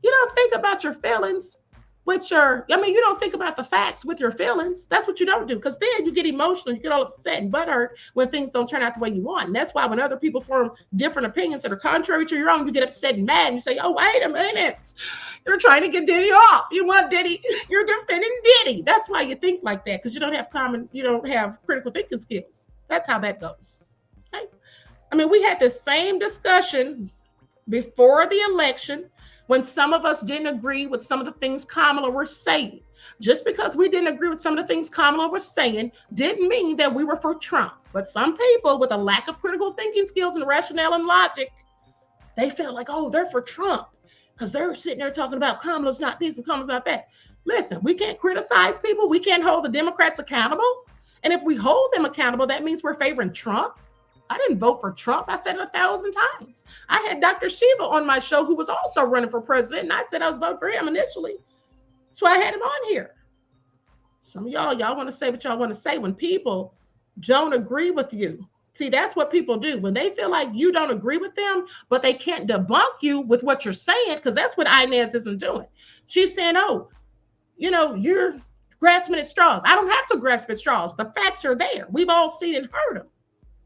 You don't think about your feelings with your, you don't think about the facts with your feelings. That's what you don't do, because then you get emotional, you get all upset and butthurt when things don't turn out the way you want. And that's why when other people form different opinions that are contrary to your own, you get upset and mad and you say, oh, wait a minute. You're trying to get Diddy off. You want Diddy, you're defending Diddy. That's why you think like that, because you don't have critical thinking skills. That's how that goes. Okay? I mean, we had the same discussion before the election, when some of us didn't agree with some of the things Kamala was saying. Just because we didn't agree with some of the things Kamala was saying didn't mean that we were for Trump. But some people with a lack of critical thinking skills and rationale and logic, they felt like, oh, they're for Trump, because they're sitting there talking about Kamala's not this and Kamala's not that. Listen, we can't criticize people. We can't hold the Democrats accountable. And if we hold them accountable, that means we're favoring Trump. I didn't vote for Trump. I said it 1,000 times. I had Dr. Shiva on my show, who was also running for president, and I said I was voting for him initially. So I had him on here. Some of y'all want to say what y'all want to say when people don't agree with you. See, that's what people do. When they feel like you don't agree with them, but they can't debunk you with what you're saying, because that's what Inez isn't doing. She's saying, oh, you're grasping at straws. I don't have to grasp at straws. The facts are there. We've all seen and heard them.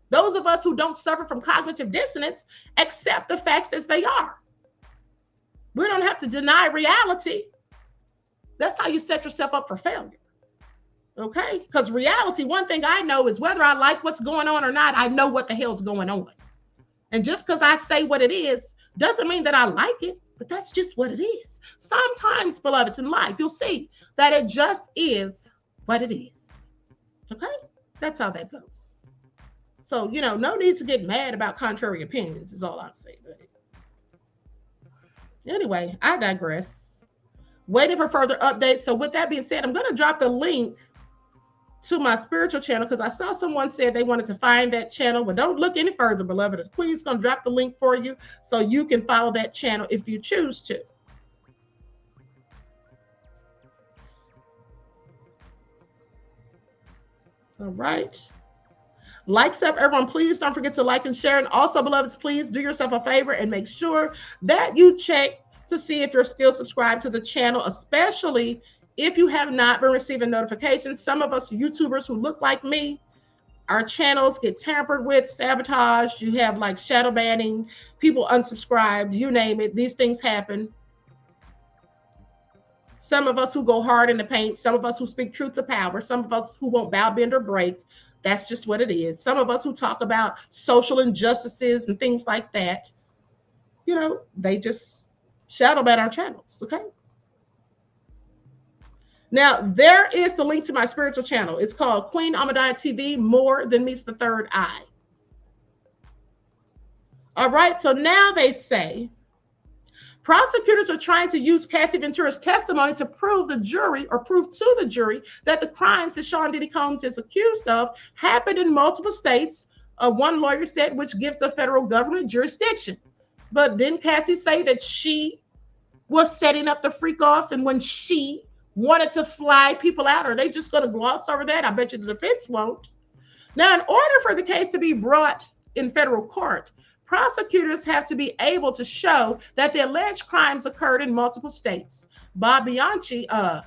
Those of us who don't suffer from cognitive dissonance accept the facts as they are. We don't have to deny reality. That's how you set yourself up for failure. Okay? Because reality, one thing I know is whether I like what's going on or not, I know what the hell's going on. And just because I say what it is doesn't mean that I like it, but that's just what it is. Sometimes, beloveds, in life, you'll see that it just is what it is. Okay? That's how that goes. So, no need to get mad about contrary opinions is all I'm saying. Anyway, I digress. Waiting for further updates. So with that being said, I'm going to drop the link to my spiritual channel because I saw someone said they wanted to find that channel, but don't look any further, beloved. The Queen's going to drop the link for you so you can follow that channel if you choose to. All right. Likes up, everyone. Please don't forget to like and share. And also, beloveds, please do yourself a favor and make sure that you check to see if you're still subscribed to the channel, especially if you have not been receiving notifications. Some of us YouTubers who look like me, our channels get tampered with, sabotaged. You have like shadow banning, people unsubscribed, you name it. These things happen. Some of us who go hard in the paint, some of us who speak truth to power, some of us who won't bow, bend, or break. That's just what it is. Some of us who talk about social injustices and things like that, they just shadow ban our channels, okay? Now, there is the link to my spiritual channel. It's called Queen Amadiah TV, More Than Meets the Third Eye. All right, so now they say prosecutors are trying to use Cassie Ventura's testimony to prove to the jury that the crimes that Sean Diddy Combs is accused of happened in multiple states, one lawyer said, which gives the federal government jurisdiction. But didn't Cassie say that she was setting up the freak-offs, and when she wanted to fly people out, are they just going to gloss over that? I bet you the defense won't. Now, in order for the case to be brought in federal court, prosecutors have to be able to show that the alleged crimes occurred in multiple states. Bob Bianchi, a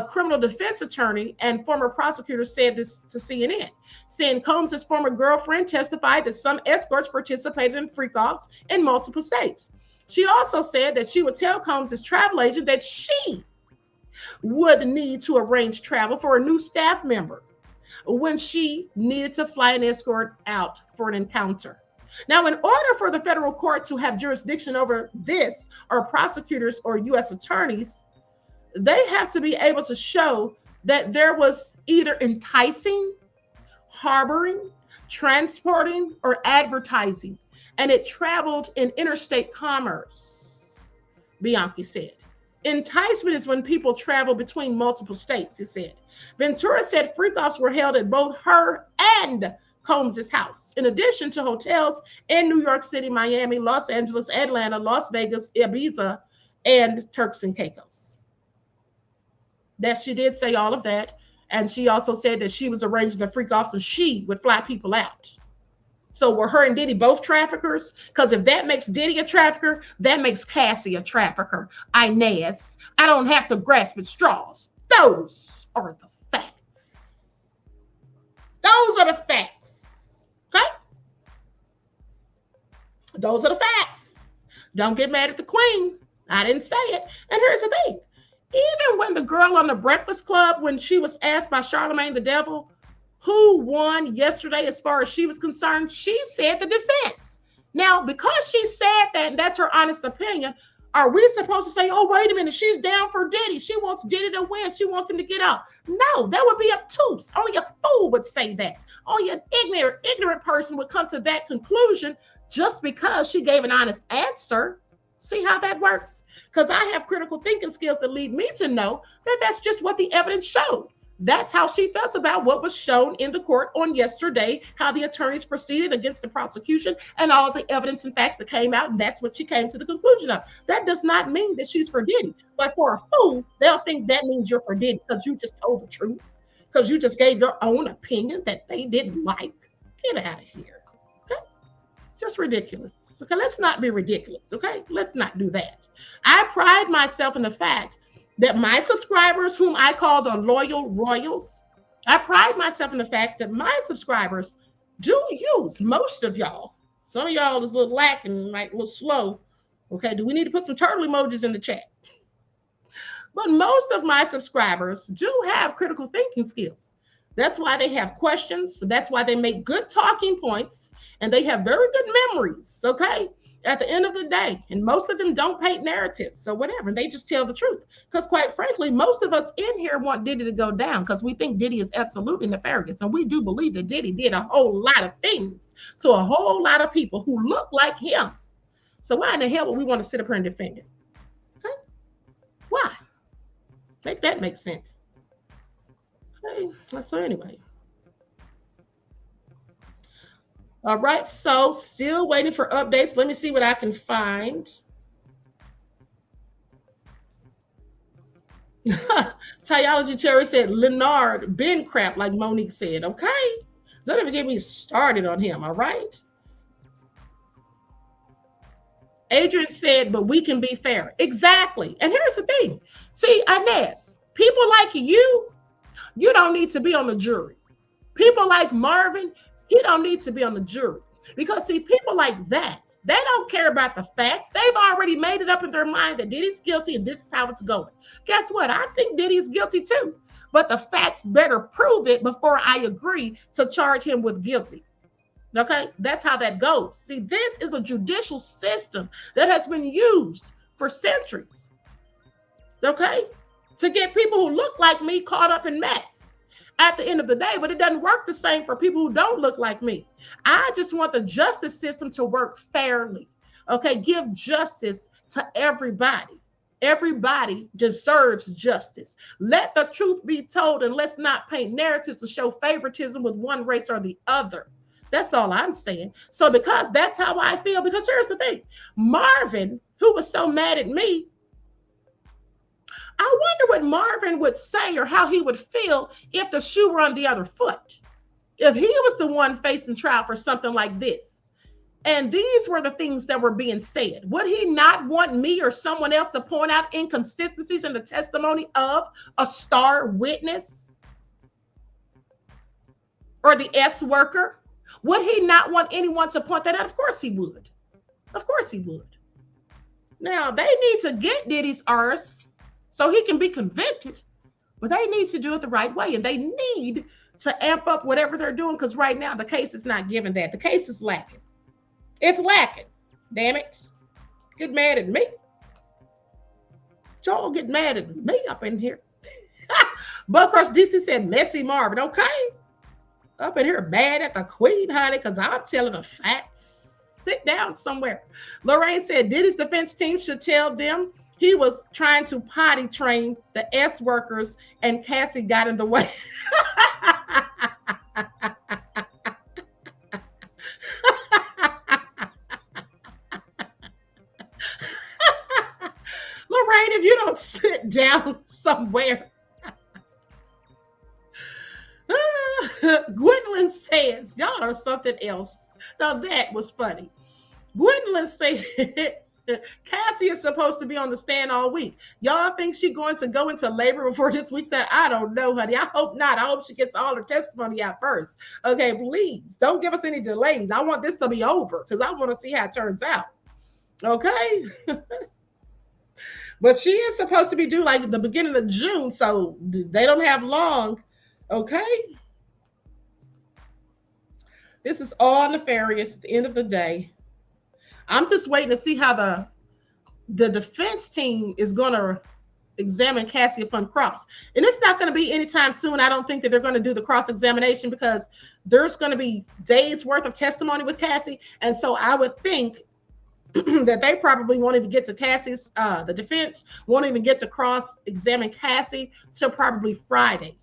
criminal defense attorney and former prosecutor, said this to CNN, saying Combs' former girlfriend testified that some escorts participated in freak-offs in multiple states. She also said that she would tell Combs' travel agent that she would need to arrange travel for a new staff member when she needed to fly an escort out for an encounter. Now, in order for the federal court to have jurisdiction over this, or prosecutors or U.S. attorneys, they have to be able to show that there was either enticing, harboring, transporting, or advertising, and it traveled in interstate commerce, Bianchi said. Enticement is when people travel between multiple states, he said. Ventura said freak-offs were held at both her and Combs' house, in addition to hotels in New York City, Miami, Los Angeles, Atlanta, Las Vegas, Ibiza, and Turks and Caicos. That she did say all of that. And she also said that she was arranging the freak-offs and she would fly people out. So were her and Diddy both traffickers? Because if that makes Diddy a trafficker, that makes Cassie a trafficker. Inez, I don't have to grasp at straws. Those are the facts. Those are the facts. Okay? Those are the facts. Don't get mad at the queen. I didn't say it. And here's the thing. Even when the girl on the Breakfast Club, when she was asked by Charlamagne the Devil, who won yesterday as far as she was concerned, she said the defense. Now, because she said that, and that's her honest opinion, are we supposed to say, oh, wait a minute, she's down for Diddy. She wants Diddy to win. She wants him to get out. No, that would be obtuse. Only a fool would say that. Only an ignorant person would come to that conclusion just because she gave an honest answer. See how that works? Because I have critical thinking skills that lead me to know that that's just what the evidence showed. That's how she felt about what was shown in the court on yesterday, how the attorneys proceeded against the prosecution and all the evidence and facts that came out. And that's what she came to the conclusion of. That does not mean that she's for Diddy. But for a fool, they'll think that means you're for Diddy because you just told the truth, because you just gave your own opinion that they didn't like. Get out of here. Okay? Just ridiculous. Okay, let's not be ridiculous. Okay, let's not do that. I pride myself in the fact that my subscribers, whom I call the loyal royals, I pride myself in the fact that my subscribers do use, most of y'all, some of y'all is a little lacking, like a little slow. Okay, do we need to put some turtle emojis in the chat? But most of my subscribers do have critical thinking skills. That's why they have questions. That's why they make good talking points, and they have very good memories, okay? at the end of the day, and most of them don't paint narratives, so whatever, they just tell the truth. Because quite frankly, most of us in here want Diddy to go down because we think Diddy is absolutely nefarious, and we do believe that Diddy did a whole lot of things to a whole lot of people who look like him. So why in the hell would we want to sit up here and defend him? Okay? Why? Make that make sense. Okay, so anyway. All right, so still waiting for updates. Let me see what I can find. Tyology Terry said, Leonard been crap, like Monique said. Okay. Don't even get me started on him, all right? Adrian said, but we can be fair. Exactly. And here's the thing. See, Inez, people like you don't need to be on the jury. People like Marvin, he don't need to be on the jury. Because see, people like that, they don't care about the facts. They've already made it up in their mind that Diddy's guilty and this is how it's going. Guess what? I think Diddy's guilty too. But the facts better prove it before I agree to charge him with guilty. Okay? That's how that goes. See, this is a judicial system that has been used for centuries. Okay? To get people who look like me caught up in mess at the end of the day, but it doesn't work the same for people who don't look like me. I just want the justice system to work fairly. Okay, give justice to everybody. Everybody deserves justice. Let the truth be told, and let's not paint narratives to show favoritism with one race or the other. That's all I'm saying. So because that's how I feel, because here's the thing, Marvin, who was so mad at me, I wonder what Marvin would say or how he would feel if the shoe were on the other foot. If he was the one facing trial for something like this, and these were the things that were being said, would he not want me or someone else to point out inconsistencies in the testimony of a star witness or the S worker? Would he not want anyone to point that out? Of course he would. Of course he would. Now, they need to get Diddy's arse so he can be convicted, but they need to do it the right way, and they need to amp up whatever they're doing, because right now the case is not giving that. The case is lacking. It's lacking. Damn it. Get mad at me. Joel get mad at me up in here. But of course, DC said messy Marvin. Okay. Up in here mad at the queen, honey, because I'm telling the facts. Sit down somewhere. Lorraine said Diddy's defense team should tell them he was trying to potty train the S workers and Cassie got in the way. Lorraine, if you don't sit down somewhere. Gwendolyn says, y'all are something else. Now that was funny. Gwendolyn said, Cassie is supposed to be on the stand all week. Y'all think she's going to go into labor before this week? I don't know, honey. I hope not. I hope she gets all her testimony out first. Okay, please don't give us any delays. I want this to be over because I want to see how it turns out. Okay. But she is supposed to be due like at the beginning of June, so they don't have long. Okay. This is all nefarious at the end of the day. I'm just waiting to see how the defense team is going to examine Cassie upon cross. And it's not going to be anytime soon. I don't think that they're going to do the cross-examination because there's going to be days worth of testimony with Cassie. And so I would think that they probably won't even get to Cassie's, the defense won't even get to cross-examine Cassie till probably Friday.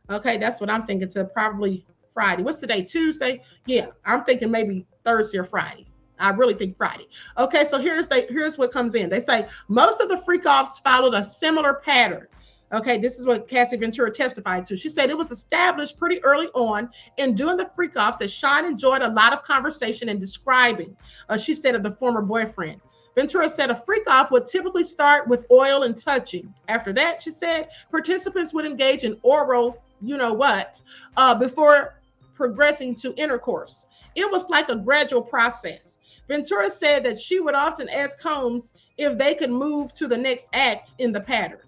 Okay, that's what I'm thinking, till probably Friday. What's today? Tuesday? Yeah, I'm thinking maybe Thursday or Friday. I really think Friday. Okay, so here's what comes in. They say most of the freak-offs followed a similar pattern. Okay, this is what Cassie Ventura testified to. She said it was established pretty early on in doing the freak-offs that Sean enjoyed a lot of conversation and describing, she said, of the former boyfriend. Ventura said a freak-off would typically start with oil and touching. After that, she said, participants would engage in oral, before progressing to intercourse. It was like a gradual process. Ventura said that she would often ask Combs if they could move to the next act in the pattern.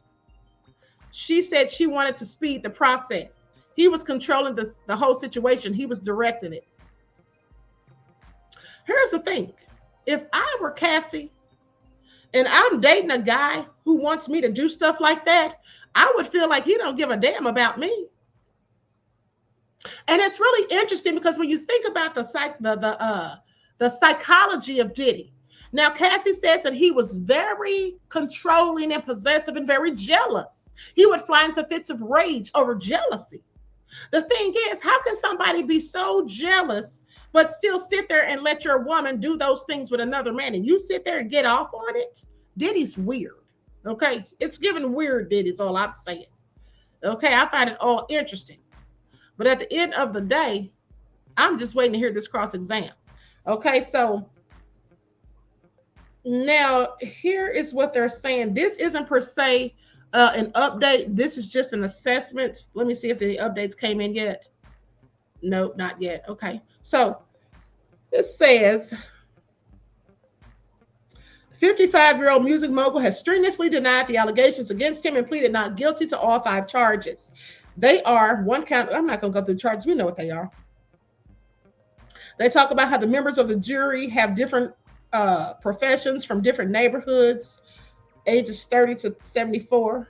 She said she wanted to speed the process. He was controlling the whole situation. He was directing it. Here's the thing. if I were Cassie and I'm dating a guy who wants me to do stuff like that, I would feel like he don't give a damn about me. And it's really interesting because when you think about the psychology of Diddy, now Cassie says that he was very controlling and possessive and very jealous. He would fly into fits of rage over jealousy. The thing is, how can somebody be so jealous but still sit there and let your woman do those things with another man, and you sit there and get off on it? Diddy's weird. Okay, it's giving weird. Diddy's all I'm saying. Okay, I find it all interesting. But at the end of the day, I'm just waiting to hear this cross-exam. Okay, so now here is what they're saying. This isn't per se an update. This is just an assessment. Let me see if the updates came in yet. Nope, not yet. Okay, so it says 55-year-old music mogul has strenuously denied the allegations against him and pleaded not guilty to all 5 charges. They are one count. I'm not going to go through the charges. We know what they are. They talk about how the members of the jury have different professions from different neighborhoods, ages 30 to 74.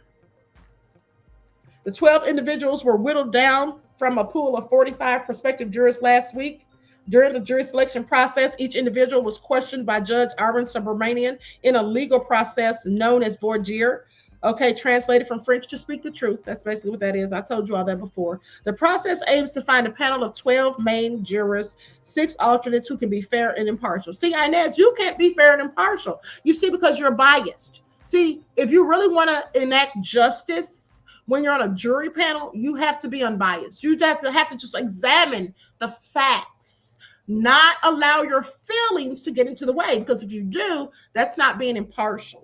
The 12 individuals were whittled down from a pool of 45 prospective jurors last week. During the jury selection process, each individual was questioned by Judge Arvin Subramanian in a legal process known as voir dire. Okay, translated from French, to speak the truth. That's basically what that is. I told you all that before. The process aims to find a panel of 12 main jurors, 6 alternates who can be fair and impartial. See, Inez, you can't be fair and impartial. You see, because you're biased. See, if you really want to enact justice when you're on a jury panel, you have to be unbiased. You have to just examine the facts, not allow your feelings to get into the way, because if you do, that's not being impartial.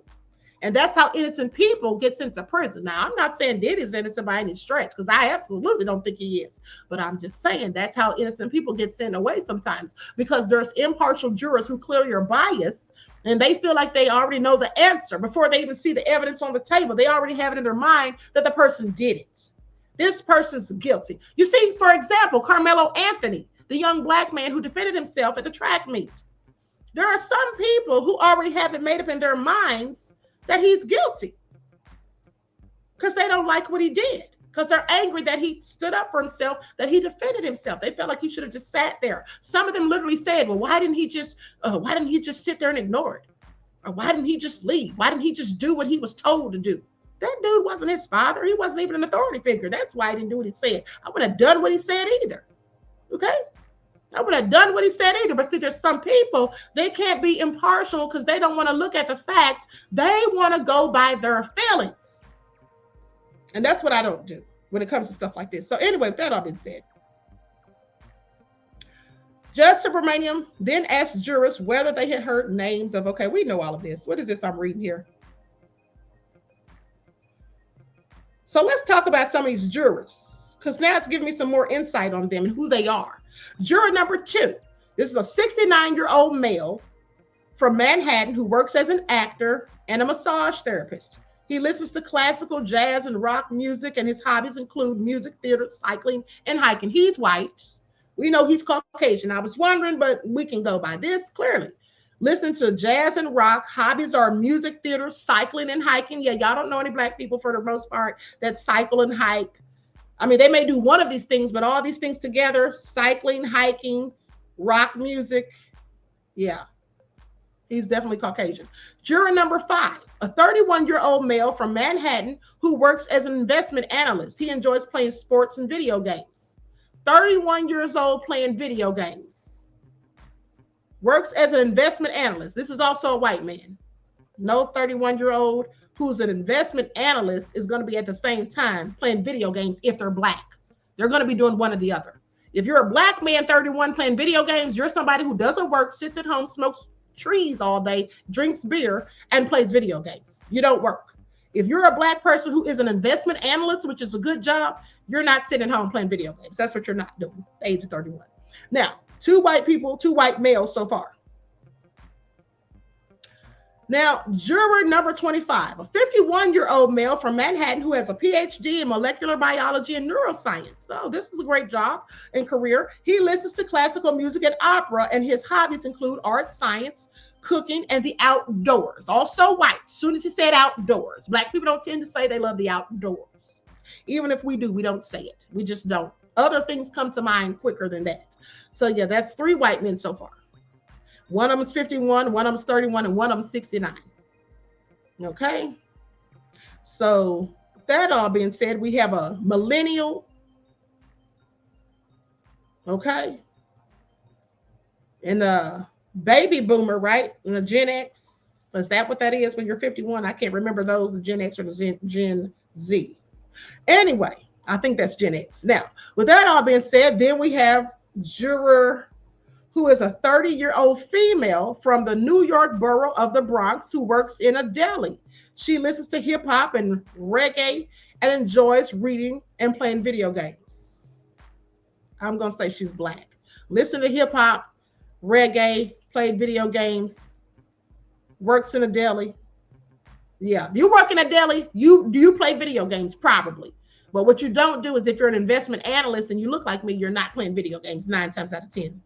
And that's how innocent people get sent to prison. Now, I'm not saying Diddy's innocent by any stretch, because I absolutely don't think he is. But I'm just saying that's how innocent people get sent away sometimes, because there's impartial jurors who clearly are biased, and they feel like they already know the answer before they even see the evidence on the table. They already have it in their mind that the person did it. This person's guilty. You see, for example, Carmelo Anthony, the young black man who defended himself at the track meet. There are some people who already have it made up in their minds that he's guilty because they don't like what he did, because they're angry that he stood up for himself, that he defended himself. They felt like he should have just sat there. Some of them literally said, well, why didn't he just sit there and ignore it? Or why didn't he just leave? Why didn't he just do what he was told to do? That dude wasn't his father. He wasn't even an authority figure. That's why he didn't do what he said. I wouldn't have done what he said either. Okay? I would have done what he said either. But see, there's some people, they can't be impartial because they don't want to look at the facts. They want to go by their feelings. And that's what I don't do when it comes to stuff like this. So anyway, with that all been said, Judge Subramanian then asked jurors whether they had heard names of, okay, we know all of this. What is this I'm reading here? So let's talk about some of these jurors, because now it's giving me some more insight on them and who they are. Juror number 2. This is a 69-year-old male from Manhattan who works as an actor and a massage therapist. He listens to classical, jazz, and rock music, and his hobbies include music, theater, cycling, and hiking. He's white. We know he's Caucasian. I was wondering, but we can go by this clearly. Listening to jazz and rock. Hobbies are music, theater, cycling, and hiking. Yeah, y'all don't know any black people for the most part that cycle and hike. I mean, they may do one of these things, but all these things together, cycling, hiking, rock music. Yeah, he's definitely Caucasian. Juror number 5, a 31-year-old male from Manhattan who works as an investment analyst. He enjoys playing sports and video games. 31 years old playing video games. Works as an investment analyst. This is also a white man. No 31-year-old who's an investment analyst is going to be at the same time playing video games if they're black. They're going to be doing one or the other. If you're a black man, 31, playing video games, you're somebody who doesn't work, sits at home, smokes trees all day, drinks beer, and plays video games. You don't work. If you're a black person who is an investment analyst, which is a good job, you're not sitting at home playing video games. That's what you're not doing, the age of 31. Now, 2 white people, 2 white males so far. Now, juror number 25, a 51-year-old male from Manhattan who has a PhD in molecular biology and neuroscience. So this is a great job and career. He listens to classical music and opera, and his hobbies include art, science, cooking, and the outdoors. Also white. As soon as you said outdoors. Black people don't tend to say they love the outdoors. Even if we do, we don't say it. We just don't. Other things come to mind quicker than that. So yeah, that's 3 white men so far. One of them is 51, one of them is 31, and one of them is 69. Okay. So that all being said, we have a millennial. Okay. And a baby boomer, right? And a Gen X. Is that what that is when you're 51? I can't remember those, the Gen X or the Gen Z. Anyway, I think that's Gen X. Now, with that all being said, then we have juror who is a 30-year-old female from the New York borough of the Bronx who works in a deli. She listens to hip hop and reggae and enjoys reading and playing video games. I'm going to say she's black. Listen to hip hop, reggae, play video games, works in a deli. Yeah, if you work in a deli, you play video games? Probably. But what you don't do is if you're an investment analyst and you look like me, you're not playing video games 9 times out of 10.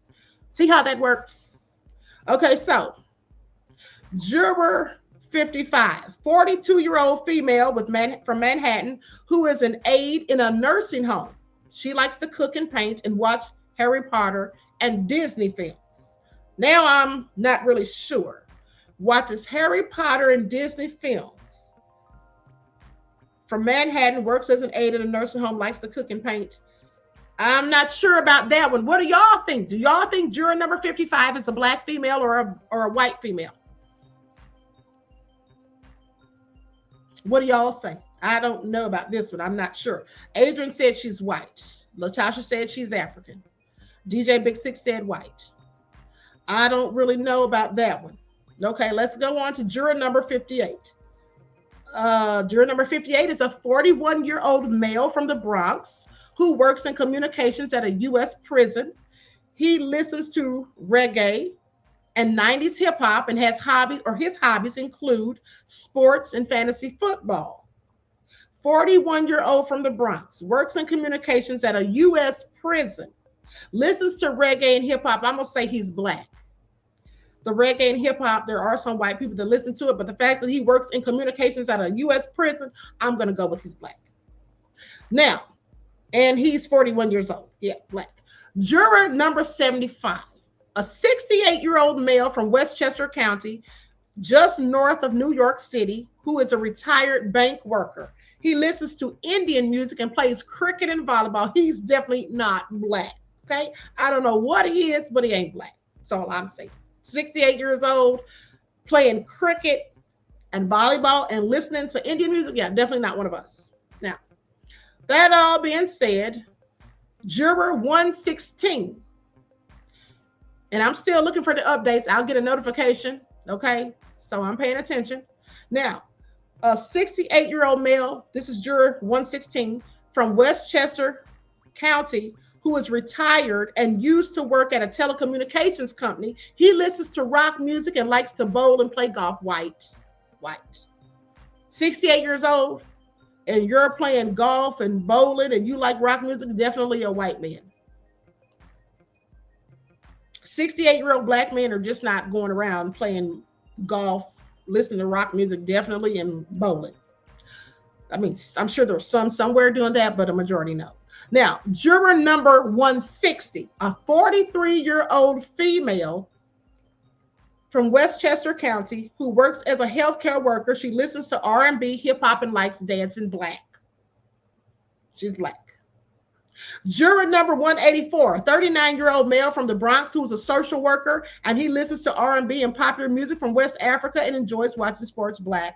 See how that works? Okay, so juror 55, 42-year-old female from Manhattan who is an aide in a nursing home. She likes to cook and paint and watch Harry Potter and Disney films. Now I'm not really sure. Watches Harry Potter and Disney films. From Manhattan, works as an aide in a nursing home, likes to cook and paint. I'm not sure about that one. What do y'all think? Do y'all think juror number 55 is a black female or a white female? What do y'all say? I don't know about this one. I'm not sure. Adrian said she's white. Latasha said she's African. DJ Big Six said white. I don't really know about that one. Okay, let's go on to juror number 58. Juror number 58 is a 41-year-old male from the Bronx who works in communications at a U.S. prison. He listens to reggae and 90s hip hop and has hobbies, or his hobbies include sports and fantasy football. 41-year-old from the Bronx, works in communications at a U.S. prison, listens to reggae and hip hop. I'm going to say he's black. The reggae and hip hop, there are some white people that listen to it, but the fact that he works in communications at a U.S. prison, I'm going to go with he's black. Now, and he's 41 years old. Yeah, black. Juror number 75, a 68-year-old male from Westchester County, just north of New York City, who is a retired bank worker. He listens to Indian music and plays cricket and volleyball. He's definitely not black. Okay? I don't know what he is, but he ain't black. That's all I'm saying. 68 years old, playing cricket and volleyball and listening to Indian music. Yeah, definitely not one of us. Now, that all being said, juror 116, and I'm still looking for the updates. I'll get a notification. Okay, so I'm paying attention. Now, a 68-year-old male, this is juror 116 from Westchester County, who is retired and used to work at a telecommunications company. He listens to rock music and likes to bowl and play golf. White. 68 years old, and you're playing golf and bowling and you like rock music, definitely a white man. 68-year-old black men are just not going around playing golf, listening to rock music, definitely, and bowling. I mean, I'm sure there's some somewhere doing that, but a majority no. Now, juror number 160, a 43-year-old female from Westchester County who works as a healthcare worker. She listens to R&B, hip hop, and likes dancing. Black. She's black. Juror number 184, a 39-year-old male from the Bronx who's a social worker, and he listens to R&B and popular music from West Africa and enjoys watching sports. Black.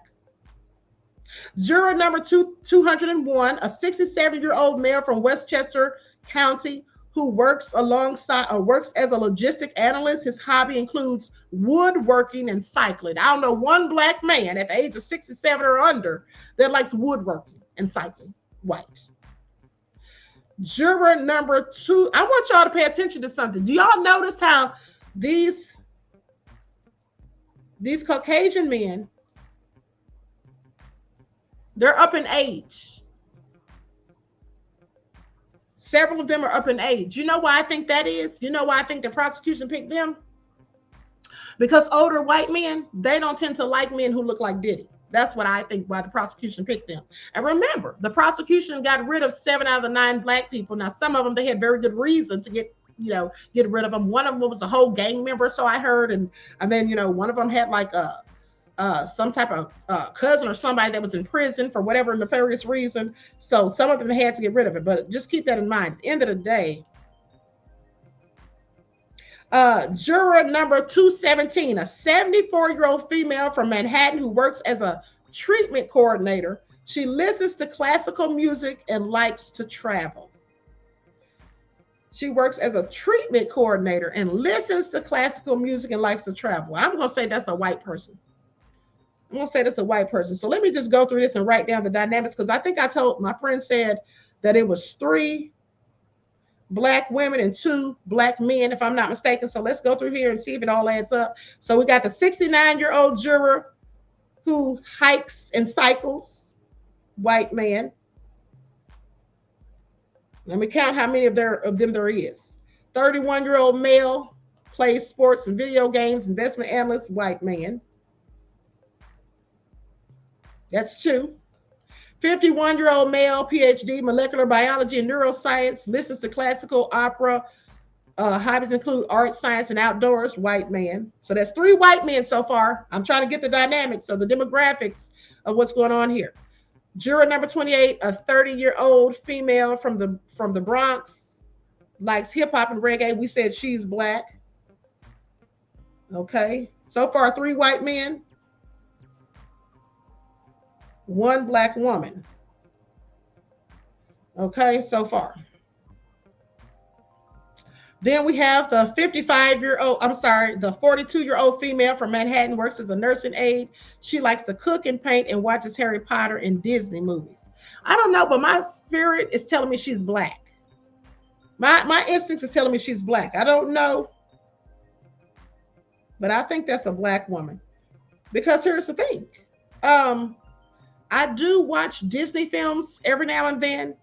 Juror number 201, a 67-year-old male from Westchester County who works as a logistic analyst. His hobby includes woodworking and cycling. I don't know one black man at the age of 67 or under that likes woodworking and cycling. White. Juror number 2, I want y'all to pay attention to something. Do y'all notice how these Caucasian men, they're up in age? Several of them are up in age. You know why I think that is? You know why I think the prosecution picked them? Because older white men, they don't tend to like men who look like Diddy. That's what I think why the prosecution picked them. And remember, the prosecution got rid of 7 out of the 9 black people. Now, some of them, they had very good reason to get rid of them. One of them was a whole gang member, so I heard. And then, one of them had like some type of cousin or somebody that was in prison for whatever nefarious reason. So some of them had to get rid of it. But just keep that in mind. At the end of the day, juror number 217, a 74-year-old female from Manhattan who works as a treatment coordinator. She listens to classical music and likes to travel. She works as a treatment coordinator and listens to classical music and likes to travel. I'm going to say that's a white person. I'm going to say that's a white person. So let me just go through this and write down the dynamics, because I think I told my friend said that it was 3 black women and 2 black men, if I'm not mistaken. So let's go through here and see if it all adds up. So we got the 69-year-old juror who hikes and cycles, white man. Let me count how many of them there is. 31-year-old male, plays sports and video games, investment analyst, white man. That's 2. 51-year-old male, PhD, molecular biology and neuroscience, listens to classical opera. Hobbies include art, science, and outdoors, white man. So that's 3 white men so far. I'm trying to get the dynamics of the demographics of what's going on here. Juror number 28, a 30-year-old female from the Bronx, likes hip hop and reggae. We said she's black. Okay. So far, 3 white men, 1 black woman. Okay, so far. Then we have the 42-year-old female from Manhattan, works as a nursing aide. She likes to cook and paint and watches Harry Potter and Disney movies. I don't know, but my spirit is telling me she's black. My instincts is telling me she's black. I don't know, but I think that's a black woman. Because here's the thing. I do watch Disney films every now and then.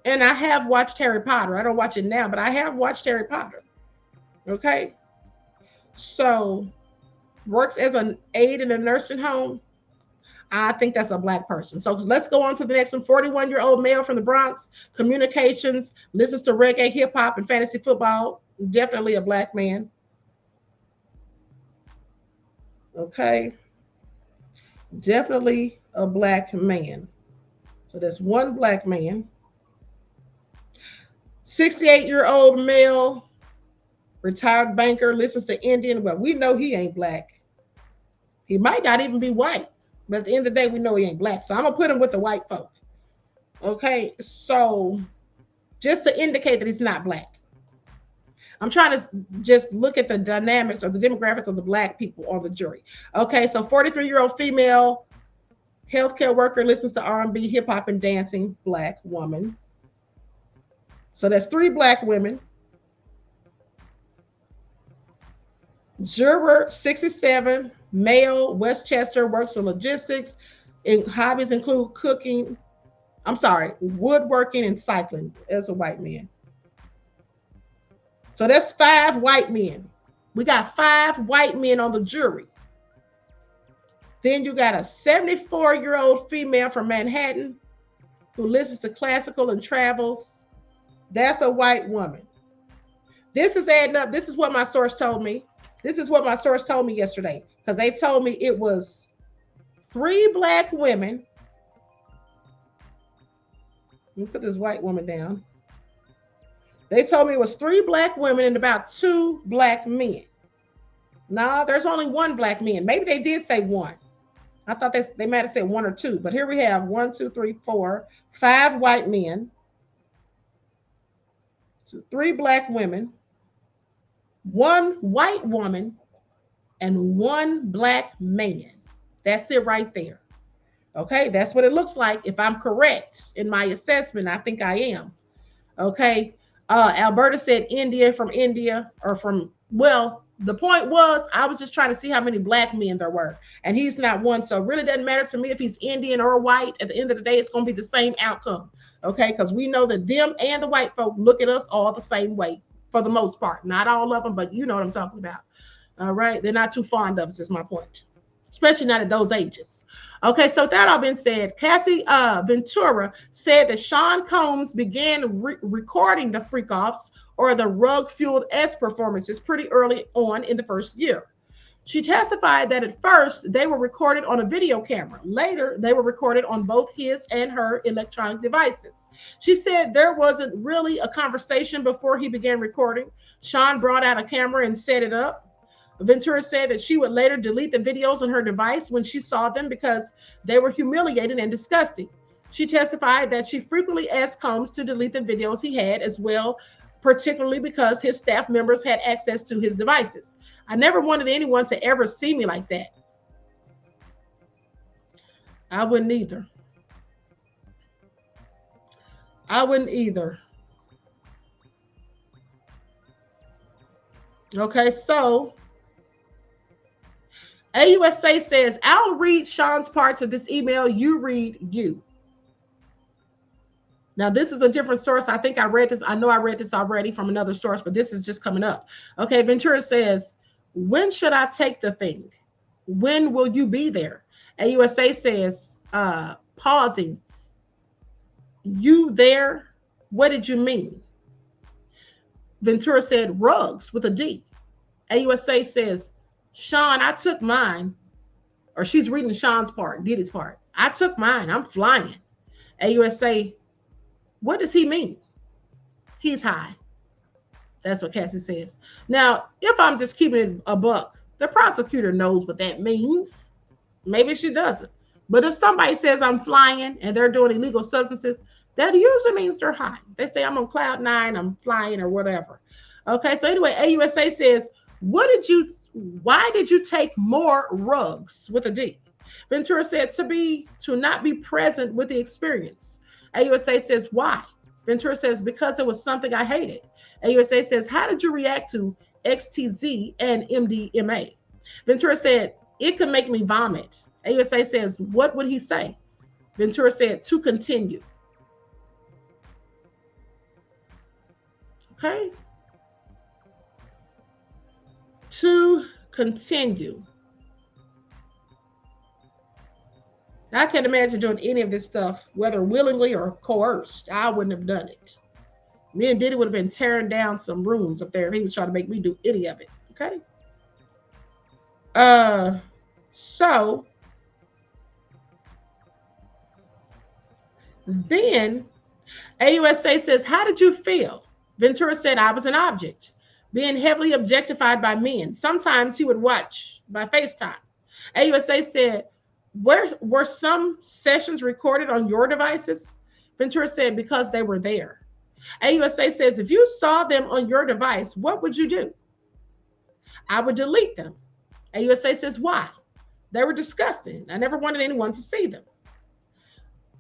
And I have watched Harry Potter. I don't watch it now, but I have watched Harry Potter. Okay. So, works as an aide in a nursing home. I think that's a black person. So let's go on to the next one. 41-year-old male from the Bronx, communications, listens to reggae, hip hop, and fantasy football. Definitely a black man. Okay. Definitely a black man. So that's 1 black man. 68-year-old male, retired banker, listens to Indian. Well, we know he ain't black. He might not even be white, but at the end of the day, we know he ain't black. So I'm going to put him with the white folk. Okay, so just to indicate that he's not black. I'm trying to just look at the dynamics or the demographics of the black people on the jury. Okay, so 43-year-old female, healthcare worker, listens to R&B, hip hop, and dancing, black woman. So that's 3 black women. Juror 67, male, Westchester, works in logistics. And hobbies include woodworking and cycling as a white man. So that's 5 white men. We got 5 white men on the jury. Then you got a 74-year-old female from Manhattan who listens to classical and travels. That's a white woman. This is adding up. This is what my source told me. This is what my source told me yesterday, because they told me it was 3 black women. Let me put this white woman down. They told me it was 3 black women and about 2 black men. No, there's only 1 black man. Maybe they did say 1. I thought they might have said 1 or 2, but here we have 1, 2, 3, 4, 5 white men, 3 black women, 1 white woman, and 1 black man. That's it right there. Okay, that's what it looks like. If I'm correct in my assessment, I think I am. Okay, Alberta said India, well, the point was, I was just trying to see how many black men there were, and he's not one. So it really doesn't matter to me if he's Indian or white. At the end of the day, it's going to be the same outcome. Okay, because we know that them and the white folk look at us all the same way for the most part. Not all of them, but you know what I'm talking about. All right. They're not too fond of us, is my point. Especially not at those ages. Okay, so that all been said, Cassie Ventura said that Sean Combs began recording the freak-offs or the rug-fueled S performances pretty early on in the first year. She testified that at first they were recorded on a video camera. Later, they were recorded on both his and her electronic devices. She said there wasn't really a conversation before he began recording. Sean brought out a camera and set it up. Ventura said that she would later delete the videos on her device when she saw them because they were humiliating and disgusting. She testified that she frequently asked Combs to delete the videos he had as well, particularly because his staff members had access to his devices. I never wanted anyone to ever see me like that. I wouldn't either. I wouldn't either. Okay, so AUSA says, I'll read Sean's parts of this email. You read you. Now, this is a different source. I think I read this. I know I read this already from another source, but this is just coming up. Okay, Ventura says, when should I take the thing? When will you be there? AUSA says, pausing. You there? What did you mean? Ventura said, rugs with a D. AUSA says, Sean, I took mine. Or she's reading Sean's part, Diddy's part. I took mine. I'm flying. AUSA, what does he mean? He's high. That's what Cassie says. Now, if I'm just keeping it a buck, the prosecutor knows what that means. Maybe she doesn't. But if somebody says I'm flying and they're doing illegal substances, that usually means they're high. They say I'm on cloud nine, I'm flying or whatever. Okay, so anyway, AUSA says, why did you take more rugs with a D? Ventura said to not be present with the experience. AUSA says, why? Ventura says, because it was something I hated. AUSA says, how did you react to XTZ and MDMA? Ventura said, it could make me vomit. AUSA says, what would he say? Ventura said, to continue. Okay. To continue. I can't imagine doing any of this stuff, whether willingly or coerced. I wouldn't have done it. Me and Diddy would have been tearing down some rooms up there if he was trying to make me do any of it. Okay. So then AUSA says, how did you feel? Ventura said, I was an object, being heavily objectified by men. Sometimes he would watch by FaceTime. AUSA said, were some sessions recorded on your devices? Ventura said, because they were there. AUSA says, if you saw them on your device, what would you do? I would delete them. AUSA says, why? They were disgusting. I never wanted anyone to see them.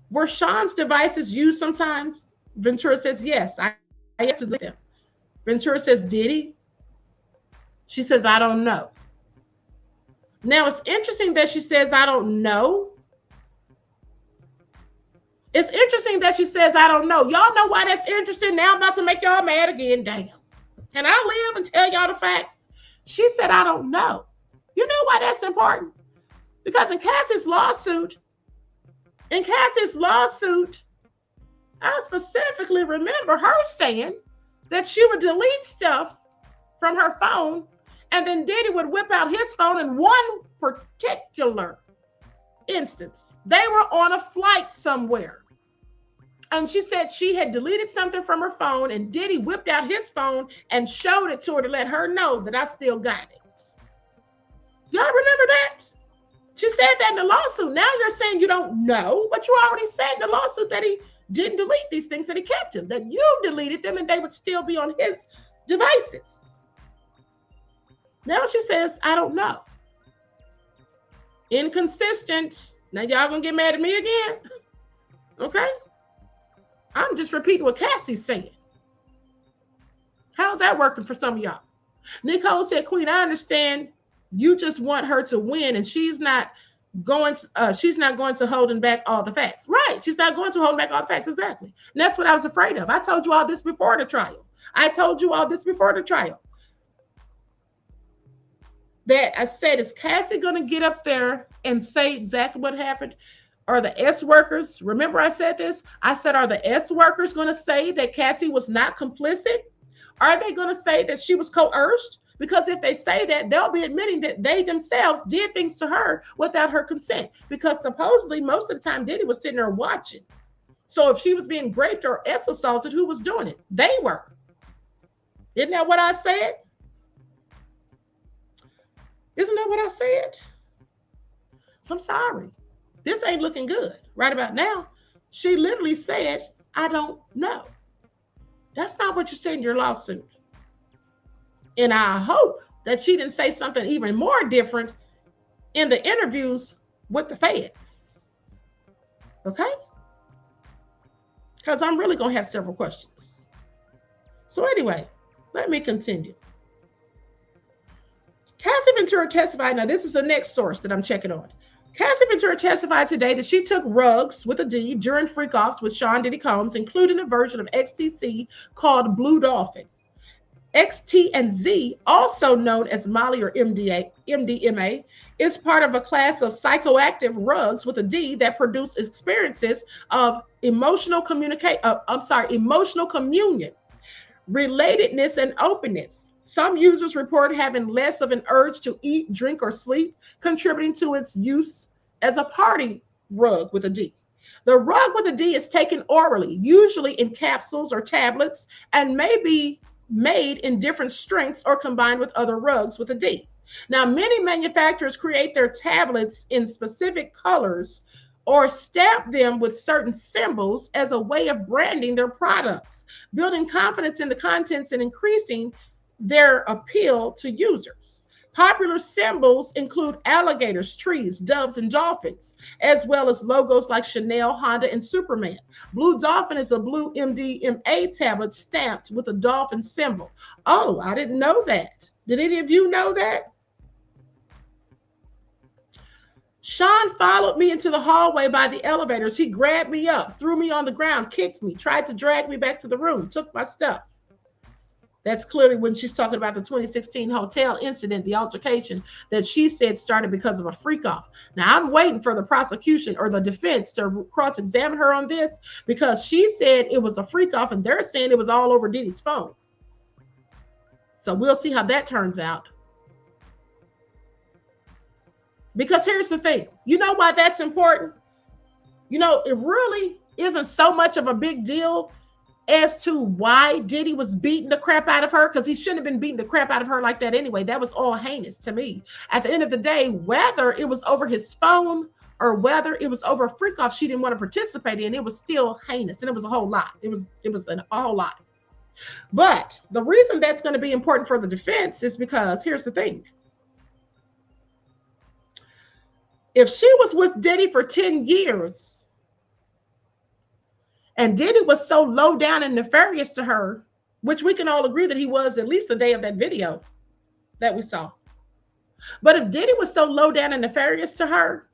Were Sean's devices used sometimes? Ventura says, yes, I had to delete them. Ventura says, did he? She says, I don't know. Now, it's interesting that she says, I don't know. It's interesting that she says, I don't know. Y'all know why that's interesting? Now I'm about to make y'all mad again. Damn. Can I live and tell y'all the facts? She said, I don't know. You know why that's important? Because in Cassie's lawsuit, I specifically remember her saying that she would delete stuff from her phone, and then Diddy would whip out his phone. In one particular instance, they were on a flight somewhere, and she said she had deleted something from her phone, and Diddy whipped out his phone and showed it to her to let her know that I still got it. Y'all remember that? She said that in the lawsuit. Now you're saying you don't know, but you already said in the lawsuit that he didn't delete these things, that he kept them, that you deleted them and they would still be on his devices. Now she says, I don't know. Inconsistent. Now y'all gonna get mad at me again? Okay. I'm just repeating what Cassie's saying. How's that working for some of y'all? Nicole said, Queen, I understand you just want her to win, and she's not going to holding back all the facts. Right. She's not going to hold back all the facts. Exactly. And that's what I was afraid of. I told you all this before the trial. that I said, is Cassie going to get up there and say exactly what happened? Are the S workers, remember I said this? I said, are the S workers going to say that Cassie was not complicit? Are they going to say that she was coerced? Because if they say that, they'll be admitting that they themselves did things to her without her consent. Because supposedly, most of the time, Diddy was sitting there watching. So if she was being raped or S assaulted, who was doing it? They were. Isn't that what I said? Isn't that what I said? So I'm sorry. This ain't looking good right about now. She literally said, I don't know. That's not what you said in your lawsuit. And I hope that she didn't say something even more different in the interviews with the feds. Okay? Because I'm really going to have several questions. So anyway, let me continue. Cassie Ventura testified. Now, this is the next source that I'm checking on. Cassie Ventura testified today that she took rugs with a D during freak-offs with Sean Diddy Combs, including a version of XTC called Blue Dolphin. XT and Z, also known as Molly or MDMA, is part of a class of psychoactive rugs with a D that produce experiences of emotional communion, relatedness, and openness. Some users report having less of an urge to eat, drink, or sleep, contributing to its use as a party rug with a D. The rug with a D is taken orally, usually in capsules or tablets, and may be made in different strengths or combined with other rugs with a D. Now, many manufacturers create their tablets in specific colors or stamp them with certain symbols as a way of branding their products, building confidence in the contents and increasing their appeal to users. Popular symbols include alligators, trees, doves, and dolphins, as well as logos like Chanel, Honda, and Superman. Blue Dolphin is a blue MDMA tablet stamped with a dolphin symbol. Oh, I didn't know that. Did any of you know that? Sean followed me into the hallway by the elevators. He grabbed me up, threw me on the ground, kicked me, tried to drag me back to the room, took my stuff. That's clearly when she's talking about the 2016 hotel incident, the altercation that she said started because of a freak-off. Now, I'm waiting for the prosecution or the defense to cross-examine her on this because she said it was a freak-off and they're saying it was all over Diddy's phone. So we'll see how that turns out. Because here's the thing. You know why that's important? You know, it really isn't so much of a big deal as to why Diddy was beating the crap out of her, because he shouldn't have been beating the crap out of her like that anyway. That was all heinous to me. At the end of the day, whether it was over his phone or whether it was over a freak-off she didn't want to participate in, it was still heinous, and it was a whole lot. It was a whole lot. But the reason that's going to be important for the defense is because here's the thing. If she was with Diddy for 10 years, and Diddy was so low down and nefarious to her, which we can all agree that he was at least the day of that video that we saw. But if Diddy was so low down and nefarious to her,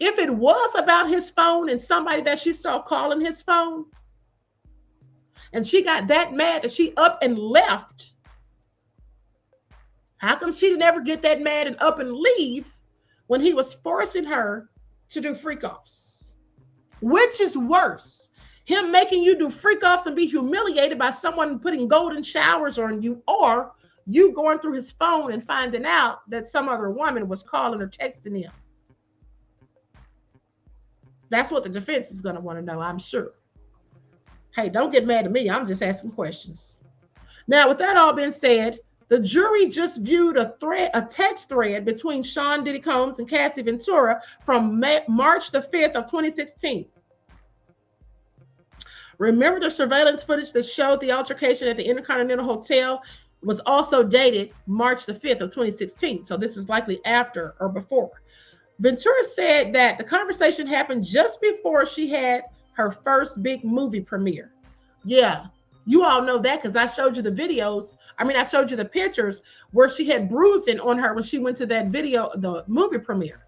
if it was about his phone and somebody that she saw calling his phone, and she got that mad that she up and left, how come she didn't ever get that mad and up and leave when he was forcing her to do freak-offs? Which is worse, him making you do freak-offs and be humiliated by someone putting golden showers on you, or you going through his phone and finding out that some other woman was calling or texting him? That's what the defense is going to want to know, I'm sure. Hey, don't get mad at me. I'm just asking questions. Now, with that all being said, the jury just viewed a text thread between Sean Diddy Combs and Cassie Ventura from March the 5th of 2016. Remember the surveillance footage that showed the altercation at the Intercontinental Hotel was also dated March the 5th of 2016. So this is likely after or before. Ventura said that the conversation happened just before she had her first big movie premiere. Yeah. You all know that because I showed you the videos. I showed you the pictures where she had bruising on her when she went to that video, the movie premiere.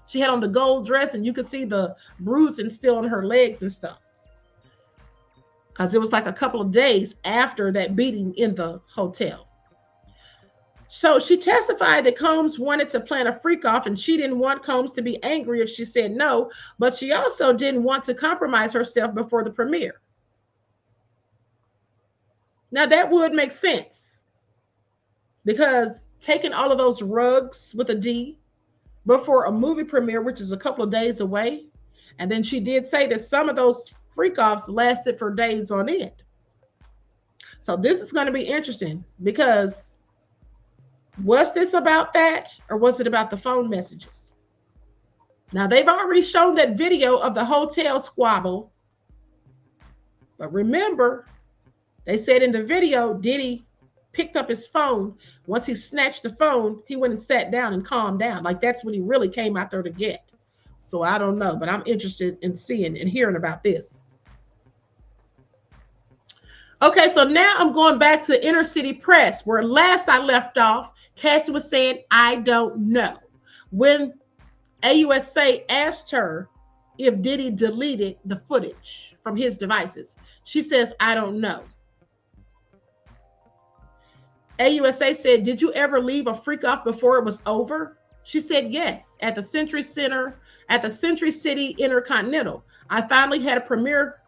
She had on the gold dress and you could see the bruising still on her legs and stuff. Because it was like a couple of days after that beating in the hotel. So she testified that Combs wanted to plan a freak off and she didn't want Combs to be angry if she said no, but she also didn't want to compromise herself before the premiere. Now that would make sense because taking all of those rugs with a D before a movie premiere, which is a couple of days away, and then she did say that some of those freak offs lasted for days on end. So this is going to be interesting because was this about that or was it about the phone messages? Now, they've already shown that video of the hotel squabble. But remember, they said in the video, Diddy picked up his phone. Once he snatched the phone, he went and sat down and calmed down. Like that's what he really came out there to get. So I don't know, but I'm interested in seeing and hearing about this. Okay, so now I'm going back to Inner City Press, where last I left off, Cassie was saying, I don't know. When AUSA asked her if Diddy deleted the footage from his devices, she says, I don't know. AUSA said, did you ever leave a freak off before it was over? She said, yes, at the Century Center, at the Century City Intercontinental. I finally had a premiere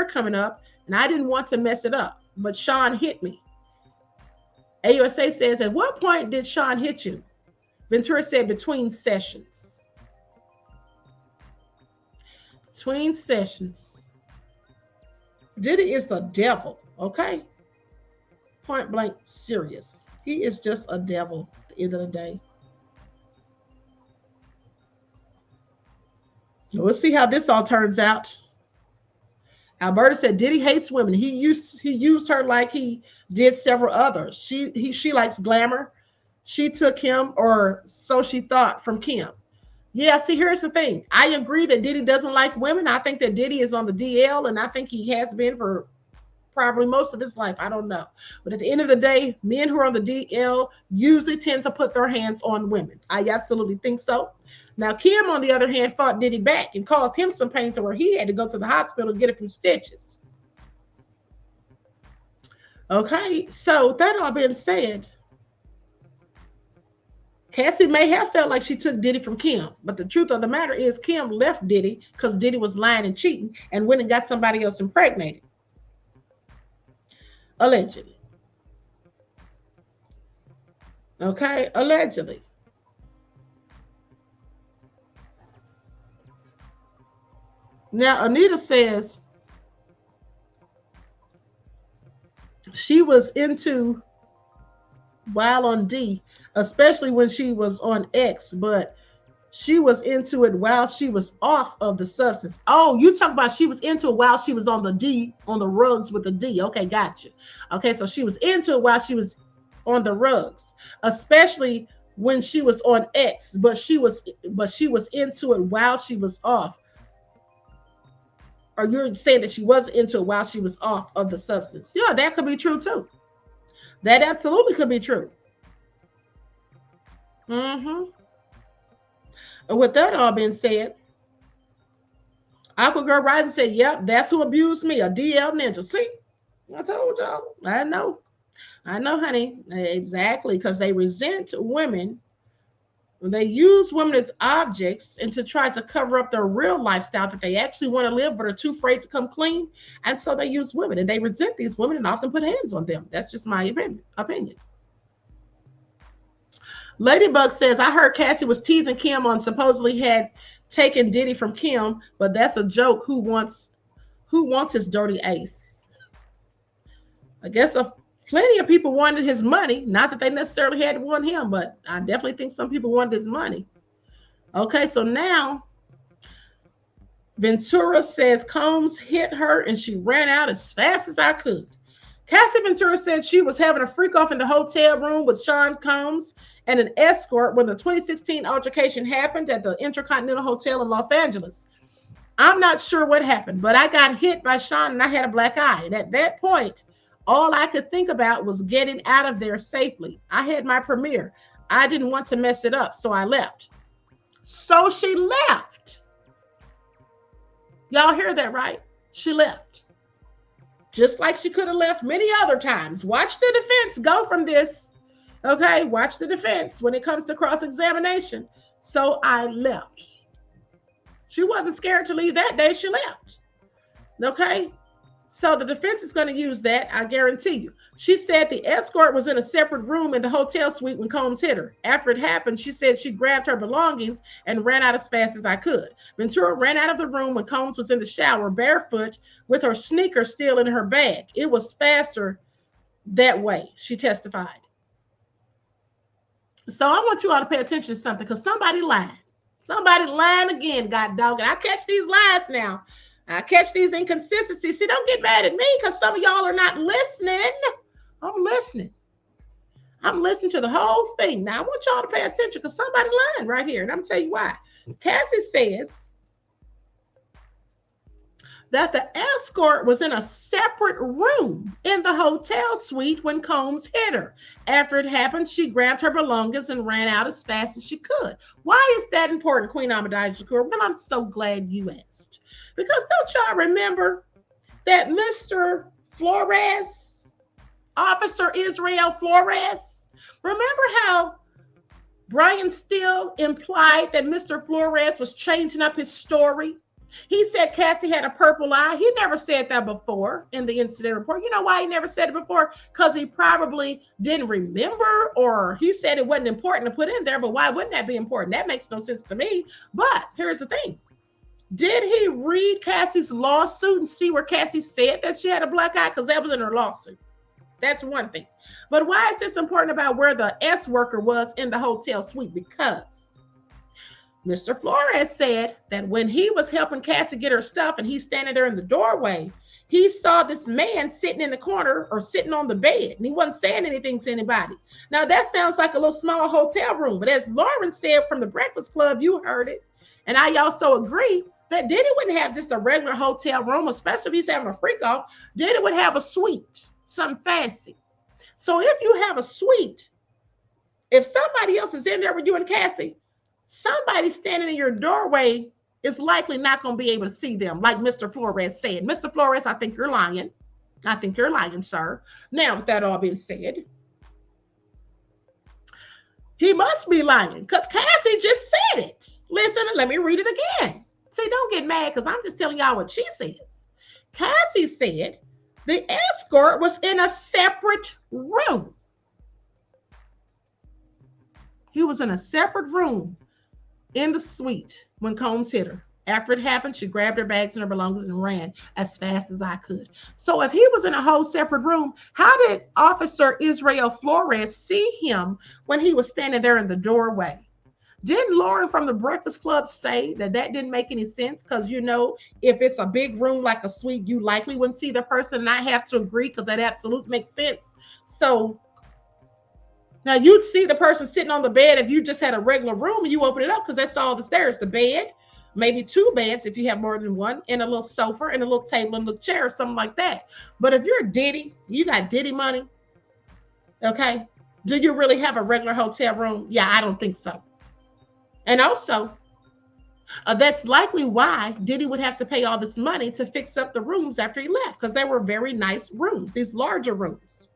coming up, and I didn't want to mess it up, but Sean hit me. AUSA says, at what point did Sean hit you? Ventura said, between sessions. Between sessions. Diddy is the devil, okay? Point blank serious. He is just a devil at the end of the day. We'll see how this all turns out. Alberta said Diddy hates women. He used her like he did several others. She likes glamour. She took him, or so she thought, from Kim. Yeah, see, here's the thing. I agree that Diddy doesn't like women. I think that Diddy is on the DL, and I think he has been for probably most of his life. I don't know. But at the end of the day, men who are on the DL usually tend to put their hands on women. I absolutely think so. Now, Kim, on the other hand, fought Diddy back and caused him some pain to where he had to go to the hospital and get a few stitches. Okay, so that all being said, Cassie may have felt like she took Diddy from Kim, but the truth of the matter is Kim left Diddy because Diddy was lying and cheating and went and got somebody else impregnated. Allegedly. Okay, allegedly. Now, Anita says she was into while on D, especially when she was on X, but she was into it while she was off of the substance. Oh, you talk about she was into it while she was on the D, on the rugs with the D. Okay, gotcha. Okay, so she was into it while she was on the rugs, especially when she was on X, but she was into it while she was off. Or you're saying that she wasn't into it while she was off of the substance. Yeah, that could be true too. That absolutely could be true. And with that all being said, Aqua Girl Rising said, yep, that's who abused me, a DL ninja. See, I told y'all. I know, honey. Exactly, because they resent women. They use women as objects and to try to cover up their real lifestyle that they actually want to live, but are too afraid to come clean. And so they use women, and they resent these women and often put hands on them. That's just my opinion. Ladybug says, I heard Cassie was teasing Kim on supposedly had taken Diddy from Kim, but that's a joke. Who wants his dirty ace? I guess plenty of people wanted his money. Not that they necessarily had to want him, but I definitely think some people wanted his money. Okay, so now Ventura says Combs hit her and she ran out as fast as I could. Cassie Ventura said she was having a freak off in the hotel room with Sean Combs and an escort when the 2016 altercation happened at the Intercontinental Hotel in Los Angeles. I'm not sure what happened, but I got hit by Sean and I had a black eye. And at that point, all I could think about was getting out of there safely. I had my premiere. I didn't want to mess it up, so I left. So she left. Y'all hear that, right? She left. just like she could have left many other times. Watch the defense go from this. Okay, watch the defense when it comes to cross-examination. So I left. She wasn't scared to leave that day. She left. Okay, so the defense is going to use that, I guarantee you. She said the escort was in a separate room in the hotel suite when Combs hit her. After it happened, she said she grabbed her belongings and ran out as fast as I could. Ventura ran out of the room when Combs was in the shower barefoot with her sneakers still in her bag. It was faster that way, she testified. So I want you all to pay attention to something, because somebody lied. Somebody lying again, God dog. And I catch these lies now. I catch these inconsistencies. See, don't get mad at me, because some of y'all are not listening. I'm listening. I'm listening to the whole thing. Now, I want y'all to pay attention, because somebody lying right here. And I'm going to tell you why. Cassie says that the escort was in a separate room in the hotel suite when Combs hit her. After it happened, she grabbed her belongings and ran out as fast as she could. Why is that important, Queen Shakur? Well, I'm so glad you asked. Because don't y'all remember that Mr. Flores, Officer Israel Flores, remember how Brian Steele implied that Mr. Flores was changing up his story? He said Cassie had a purple eye. He never said that before in the incident report. You know why he never said it before? Because he probably didn't remember, or he said it wasn't important to put in there. But why wouldn't that be important? That makes no sense to me. But here's the thing. Did he read Cassie's lawsuit and see where Cassie said that she had a black eye? Because that was in her lawsuit. That's one thing. But why is this important about where the S worker was in the hotel suite? Because Mr. Flores said that when he was helping Cassie get her stuff and he's standing there in the doorway, he saw this man sitting in the corner or sitting on the bed, and he wasn't saying anything to anybody. Now, that sounds like a little small hotel room, but as Lauren said from the Breakfast Club, you heard it, and I also agree that Diddy wouldn't have just a regular hotel room, especially if he's having a freak off. Diddy would have a suite, something fancy. So if you have a suite, if somebody else is in there with you and Cassie, somebody standing in your doorway is likely not going to be able to see them, like Mr. Flores said. Mr. Flores, I think you're lying. I think you're lying, sir. Now, with that all being said, he must be lying, because Cassie just said it. Listen, let me read it again. See, don't get mad, because I'm just telling y'all what she says. Cassie said the escort was in a separate room. He was in a separate room in the suite when Combs hit her. After it happened, she grabbed her bags and her belongings and ran as fast as I could. So if he was in a whole separate room, how did Officer Israel Flores see him when he was standing there in the doorway? Didn't Lauren from the Breakfast Club say that that didn't make any sense? Because, you know, if it's a big room like a suite, you likely wouldn't see the person. And I have to agree, because that absolutely makes sense. So now you'd see the person sitting on the bed if you just had a regular room and you open it up, because that's all that's there is the bed, maybe two beds if you have more than one, and a little sofa and a little table and a little chair or something like that. But if you're Diddy, you got Diddy money, okay, do you really have a regular hotel room? Yeah, I don't think so. And also, that's likely why Diddy would have to pay all this money to fix up the rooms after he left, because they were very nice rooms, these larger rooms.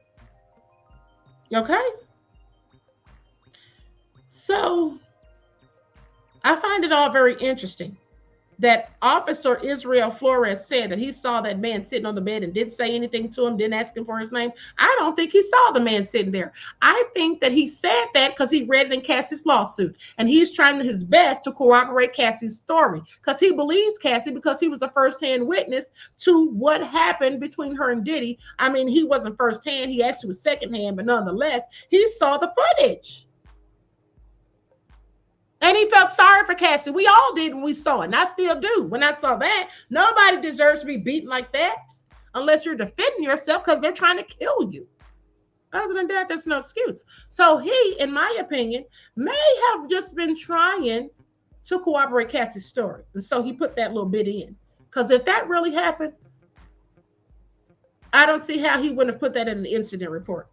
Okay? So I find it all very interesting that Officer Israel Flores said that he saw that man sitting on the bed and didn't say anything to him, didn't ask him for his name. I don't think he saw the man sitting there. I think that he said that because he read it in Cassie's lawsuit, and he's trying his best to corroborate Cassie's story, because he believes Cassie, because he was a firsthand witness to what happened between her and Diddy. I mean, he wasn't firsthand, he actually was secondhand, but nonetheless, he saw the footage. And he felt sorry for Cassie. We all did when we saw it, and I still do. When I saw that, nobody deserves to be beaten like that unless you're defending yourself because they're trying to kill you. Other than that, there's no excuse. So he, in my opinion, may have just been trying to corroborate Cassie's story. And so he put that little bit in. Because if that really happened, I don't see how he wouldn't have put that in the incident report.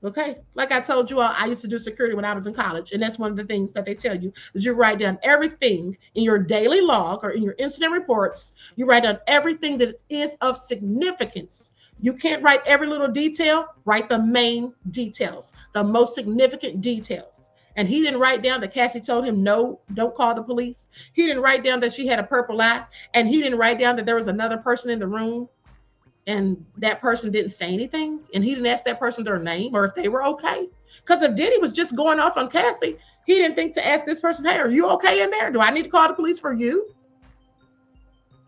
Okay, like I told you all, I used to do security when I was in college, and that's one of the things that they tell you is you write down everything in your daily log or in your incident reports. You write down everything that is of significance You can't write every little detail. Write the main details, the most significant details. And he didn't write down that Cassie told him, no, don't call the police. He didn't write down that she had a purple eye. And he didn't write down that there was another person in the room and that person didn't say anything. And he didn't ask that person their name or if they were okay. Because if Diddy was just going off on Cassie, he didn't think to ask this person, hey, are you okay in there? Do I need to call the police for you?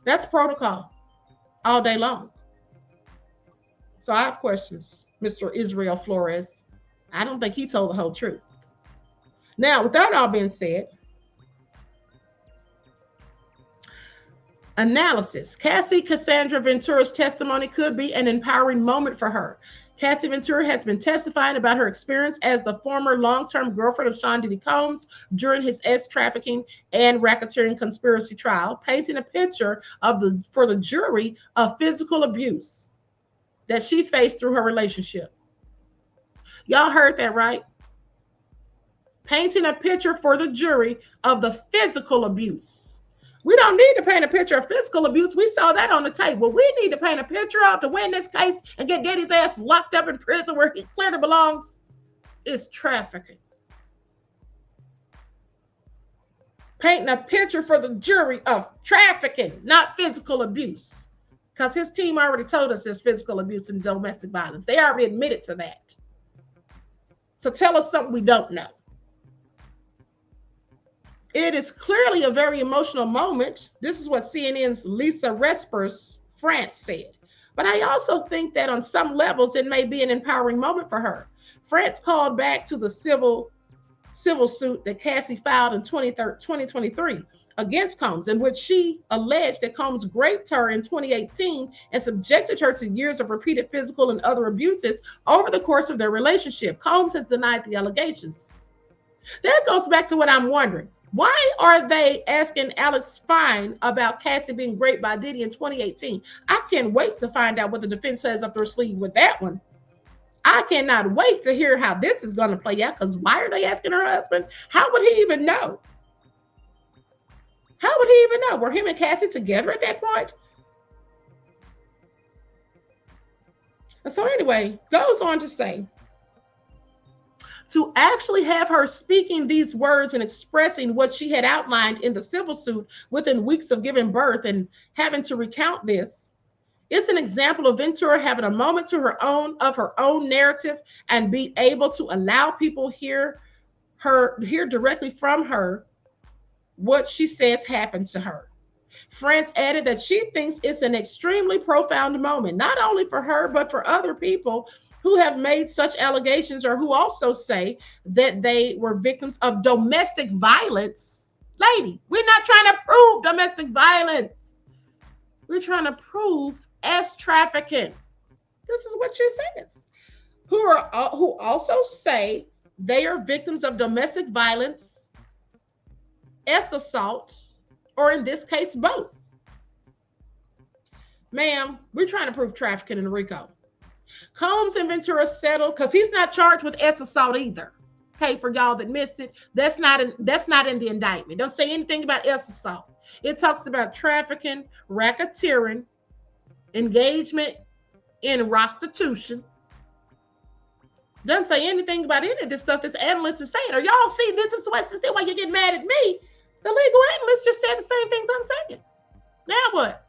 That's protocol all day long. So I have questions, Mr. Israel Flores. I don't think he told the whole truth. Now, with that all being said, analysis. Cassie Cassandra Ventura's testimony could be an empowering moment for her. Cassie Ventura has been testifying about her experience as the former long-term girlfriend of Sean Diddy Combs during his trafficking and racketeering conspiracy trial, painting a picture for the jury of physical abuse that she faced through her relationship. Y'all heard that right? Painting a picture for the jury of the physical abuse. We don't need to paint a picture of physical abuse. We saw that on the tape. What we need to paint a picture of to win this case and get Daddy's ass locked up in prison where he clearly belongs is trafficking. Painting a picture for the jury of trafficking, not physical abuse. Because his team already told us there's physical abuse and domestic violence. They already admitted to that. So tell us something we don't know. It is clearly a very emotional moment. This is what CNN's Lisa Respers France said. But I also think that on some levels, it may be an empowering moment for her. France called back to the civil suit that Cassie filed in 2023 against Combs, in which she alleged that Combs raped her in 2018 and subjected her to years of repeated physical and other abuses over the course of their relationship. Combs has denied the allegations. That goes back to what I'm wondering. Why are they asking Alex Fine about Cassie being raped by Diddy in 2018? I can't wait to find out what the defense has up their sleeve with that one. I cannot wait to hear how this is going to play out, because why are they asking her husband? How would he even know? How would he even know? Were him and Cassie together at that point? And so anyway, goes on to say, to actually have her speaking these words and expressing what she had outlined in the civil suit within weeks of giving birth and having to recount this, it's an example of Ventura having a moment to her own narrative and be able to allow people hear directly from her what she says happened to her. France added that she thinks it's an extremely profound moment, not only for her, but for other people who have made such allegations or who also say that they were victims of domestic violence. Lady, we're not trying to prove domestic violence. We're trying to prove trafficking. This is what she says. Who also say they are victims of domestic violence, assault, or in this case, both. Ma'am, we're trying to prove trafficking in RICO. Combs and Ventura settled because he's not charged with assault either. Okay, for y'all that missed it, that's not in the indictment. Don't say anything about assault. It talks about trafficking, racketeering, engagement in prostitution. Doesn't say anything about any of this stuff this analyst is saying. Or y'all see, this is why you get mad at me. The legal analyst just said the same things I'm saying. Now what?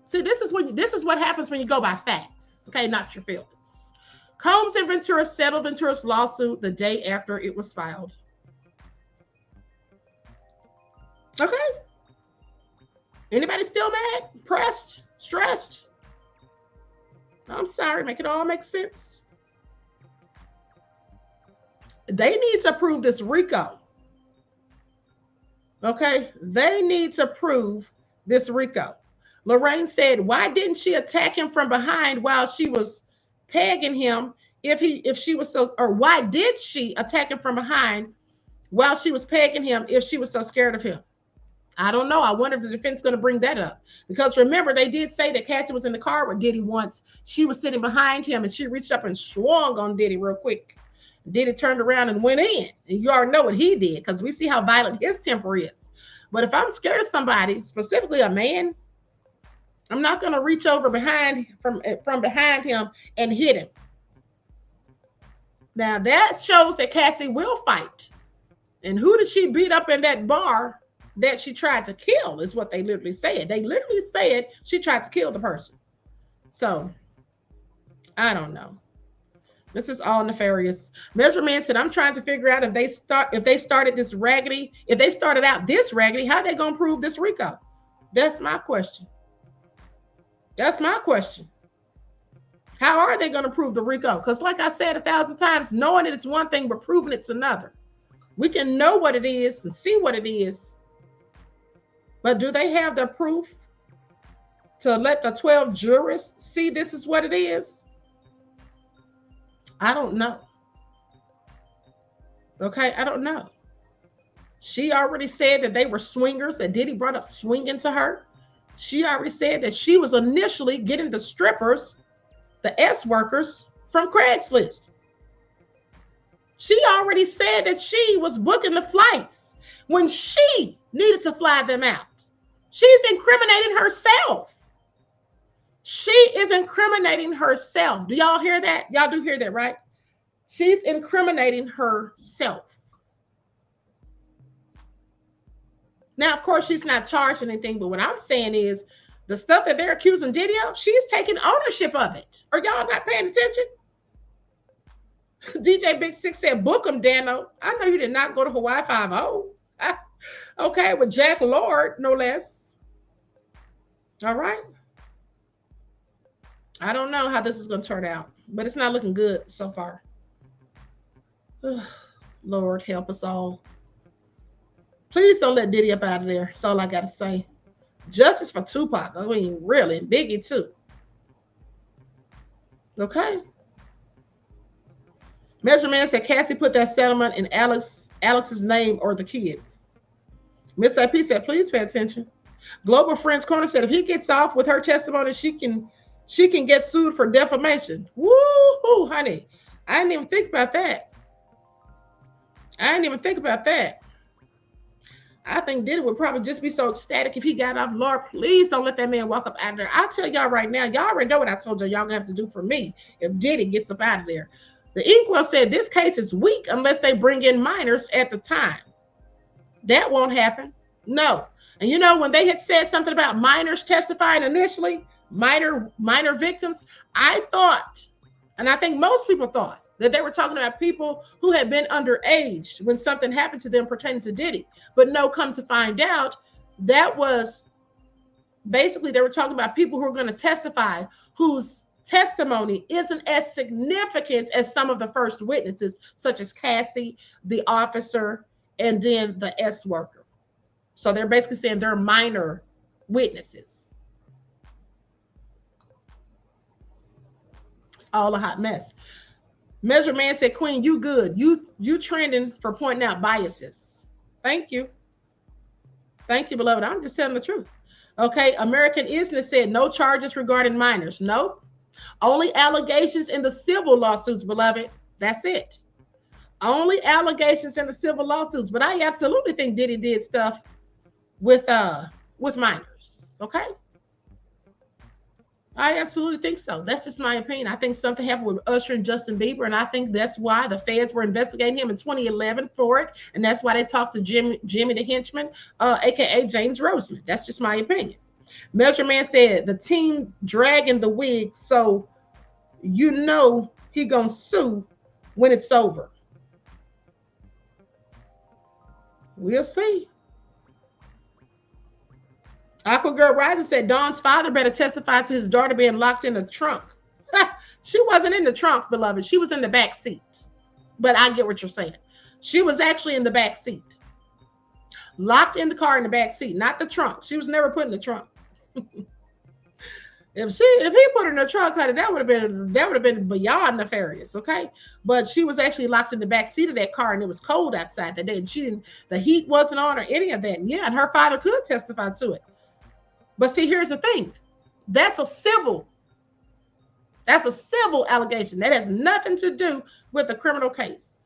See, this is what happens when you go by facts, okay, not your feelings. Combs and Ventura settled Ventura's lawsuit the day after it was filed. Okay. Anybody still mad, pressed, stressed? I'm sorry, make it all make sense. They need to prove this RICO. Okay, they need to prove this RICO. Lorraine said, why didn't she attack him from behind while she was pegging him why did she attack him from behind while she was pegging him if she was so scared of him? I don't know. I wonder if the defense is going to bring that up. Because remember, they did say that Cassie was in the car with Diddy once. She was sitting behind him and she reached up and swung on Diddy real quick. Diddy turned around and went in. And you already know what he did because we see how violent his temper is. But if I'm scared of somebody, specifically a man, I'm not going to reach over from behind him and hit him. Now that shows that Cassie will fight. And who did she beat up in that bar that she tried to kill is what they literally said. They literally said she tried to kill the person. So I don't know. This is all nefarious. Measure Man said, I'm trying to figure out if they started out this raggedy, how they gonna prove this RICO? That's my question. That's my question. How are they gonna prove the RICO? Because like I said 1,000 times, knowing it is one thing, but proving it's another. We can know what it is and see what it is, but do they have the proof to let the 12 jurists see this is what it is? I don't know. Okay, I don't know. She already said that they were swingers, that Diddy brought up swinging to her. She already said that she was initially getting the strippers, the S workers from Craigslist. She already said that she was booking the flights when she needed to fly them out. She's incriminating herself. She is incriminating herself. Do y'all hear that? Y'all do hear that, right? She's incriminating herself. Now, of course, she's not charged anything, but what I'm saying is the stuff that they're accusing Diddy of, she's taking ownership of it. Are y'all not paying attention? DJ Big Six said, book him, Dano. I know you did not go to Hawaii 5-0. Okay, with Jack Lord, no less. All right. I don't know how this is going to turn out, but it's not looking good so far. Lord, help us all. Please don't let Diddy up out of there. That's all I got to say. Justice for Tupac. I mean, really. Biggie, too. Okay. Measure Man said Cassie put that settlement in Alex's name or the kids. Miss IP said, please pay attention. Global Friends Corner said if he gets off with her testimony, she can get sued for defamation. Woo-hoo, honey. I didn't even think about that. I think Diddy would probably just be so ecstatic if he got off. Lord, please don't let that man walk up out of there. I'll tell y'all right now, y'all already know what I told y'all gonna have to do for me if Diddy gets up out of there. The Inkwell said this case is weak unless they bring in minors at the time. That won't happen. No. And you know, when they had said something about minors testifying initially, minor victims, I thought, and I think most people thought, that they were talking about people who had been underage when something happened to them pertaining to Diddy. But no, come to find out, that was basically they were talking about people who are going to testify whose testimony isn't as significant as some of the first witnesses, such as Cassie, the officer, and then the S worker. So they're basically saying they're minor witnesses. It's all a hot mess. Measure Man said, Queen, you good. You trending for pointing out biases. Thank you. Thank you, beloved. I'm just telling the truth. Okay, American Isness said no charges regarding minors. Nope. Only allegations in the civil lawsuits, beloved. That's it. Only allegations in the civil lawsuits. But I absolutely think Diddy did stuff with minors. Okay? I absolutely think so. That's just my opinion. I think something happened with Usher and Justin Bieber, and I think that's why the feds were investigating him in 2011 for it, and that's why they talked to Jimmy the Henchman, aka James Roseman. That's just my opinion. Measure Man said the team dragging the wig, so you know he gonna sue when it's over. We'll see. Aqua Girl Rising said Dawn's father better testify to his daughter being locked in the trunk. She wasn't in the trunk, beloved. She was in the back seat. But I get what you're saying. She was actually in the back seat. Locked in the car in the back seat, not the trunk. She was never put in the trunk. If he put her in the trunk, honey, that would have been beyond nefarious, okay? But she was actually locked in the back seat of that car, and it was cold outside that day, and the heat wasn't on or any of that. And yeah, and her father could testify to it. But see, here's the thing. That's a civil allegation. That has nothing to do with the criminal case.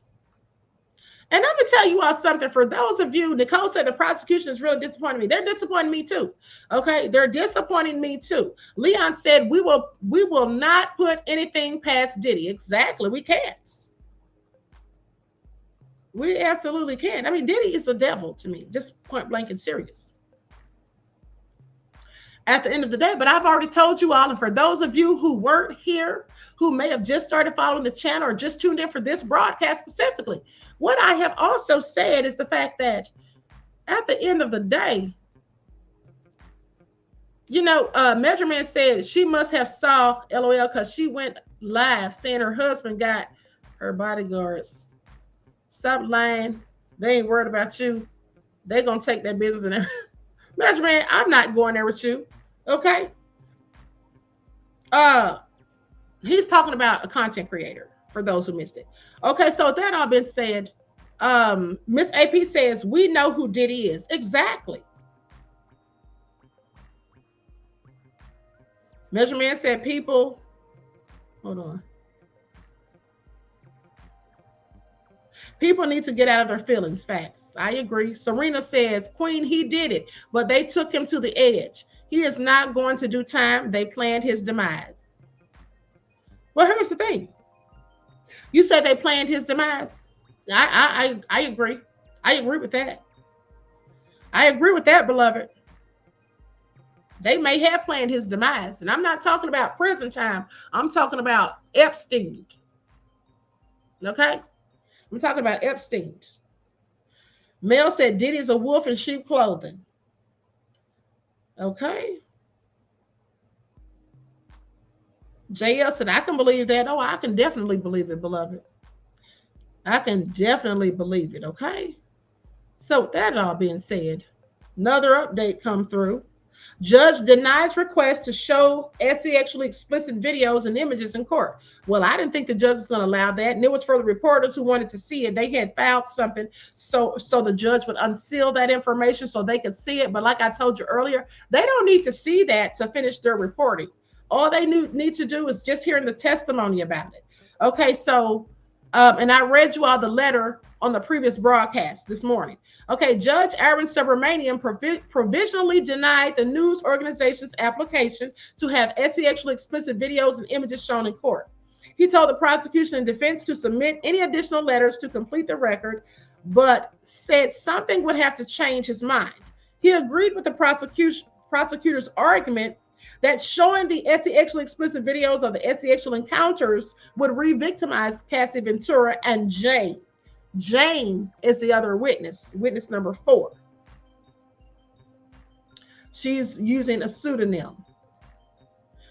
And I'm gonna tell you all something. For those of you, Nicole said the prosecution is really disappointing me. They're disappointing me too. Okay, they're disappointing me too. Leon said we will not put anything past Diddy. Exactly, we can't. We absolutely can. I mean, Diddy is a devil to me, just point blank and serious. At the end of the day, but I've already told you all, and for those of you who weren't here, who may have just started following the channel or just tuned in for this broadcast specifically, what I have also said is the fact that at the end of the day, you know, Measurement said she must have saw LOL because she went live saying her husband got her bodyguards. Stop lying. They ain't worried about you. They're going to take their business in there. Measurement, I'm not going there with you. Okay? He's talking about a content creator, for those who missed it. Okay, so that all been said, Miss AP says, we know who Diddy is. Exactly. Measurement said people, hold on. People need to get out of their feelings. Facts. I agree. Serena says, Queen, he did it, but they took him to the edge. He is not going to do time. They planned his demise. Well, here's the thing. You said they planned his demise. I agree. I agree with that. I agree with that, beloved. They may have planned his demise. And I'm not talking about prison time. I'm talking about Epstein. Okay? I'm talking about Epstein. Mel said Diddy's a wolf in sheep clothing. Okay. JL said, I can believe that. Oh, I can definitely believe it, beloved. I can definitely believe it, okay? So with that all being said, another update come through. Judge denies request to show sexually explicit videos and images in court. Well, I didn't think the judge was going to allow that. And it was for the reporters who wanted to see it. They had filed something so the judge would unseal that information so they could see it. But like I told you earlier, they don't need to see that to finish their reporting. All they need to do is just hearing the testimony about it. Okay, so, and I read you all the letter on the previous broadcast this morning. Okay, Judge Aaron Subramanian provisionally denied the news organization's application to have sexually explicit videos and images shown in court. He told the prosecution and defense to submit any additional letters to complete the record, but said something would have to change his mind. He agreed with the prosecutor's argument that showing the sexually explicit videos of the sexual encounters would re-victimize Cassie Ventura and Jane. Jane is the other witness, witness number 4. She's using a pseudonym.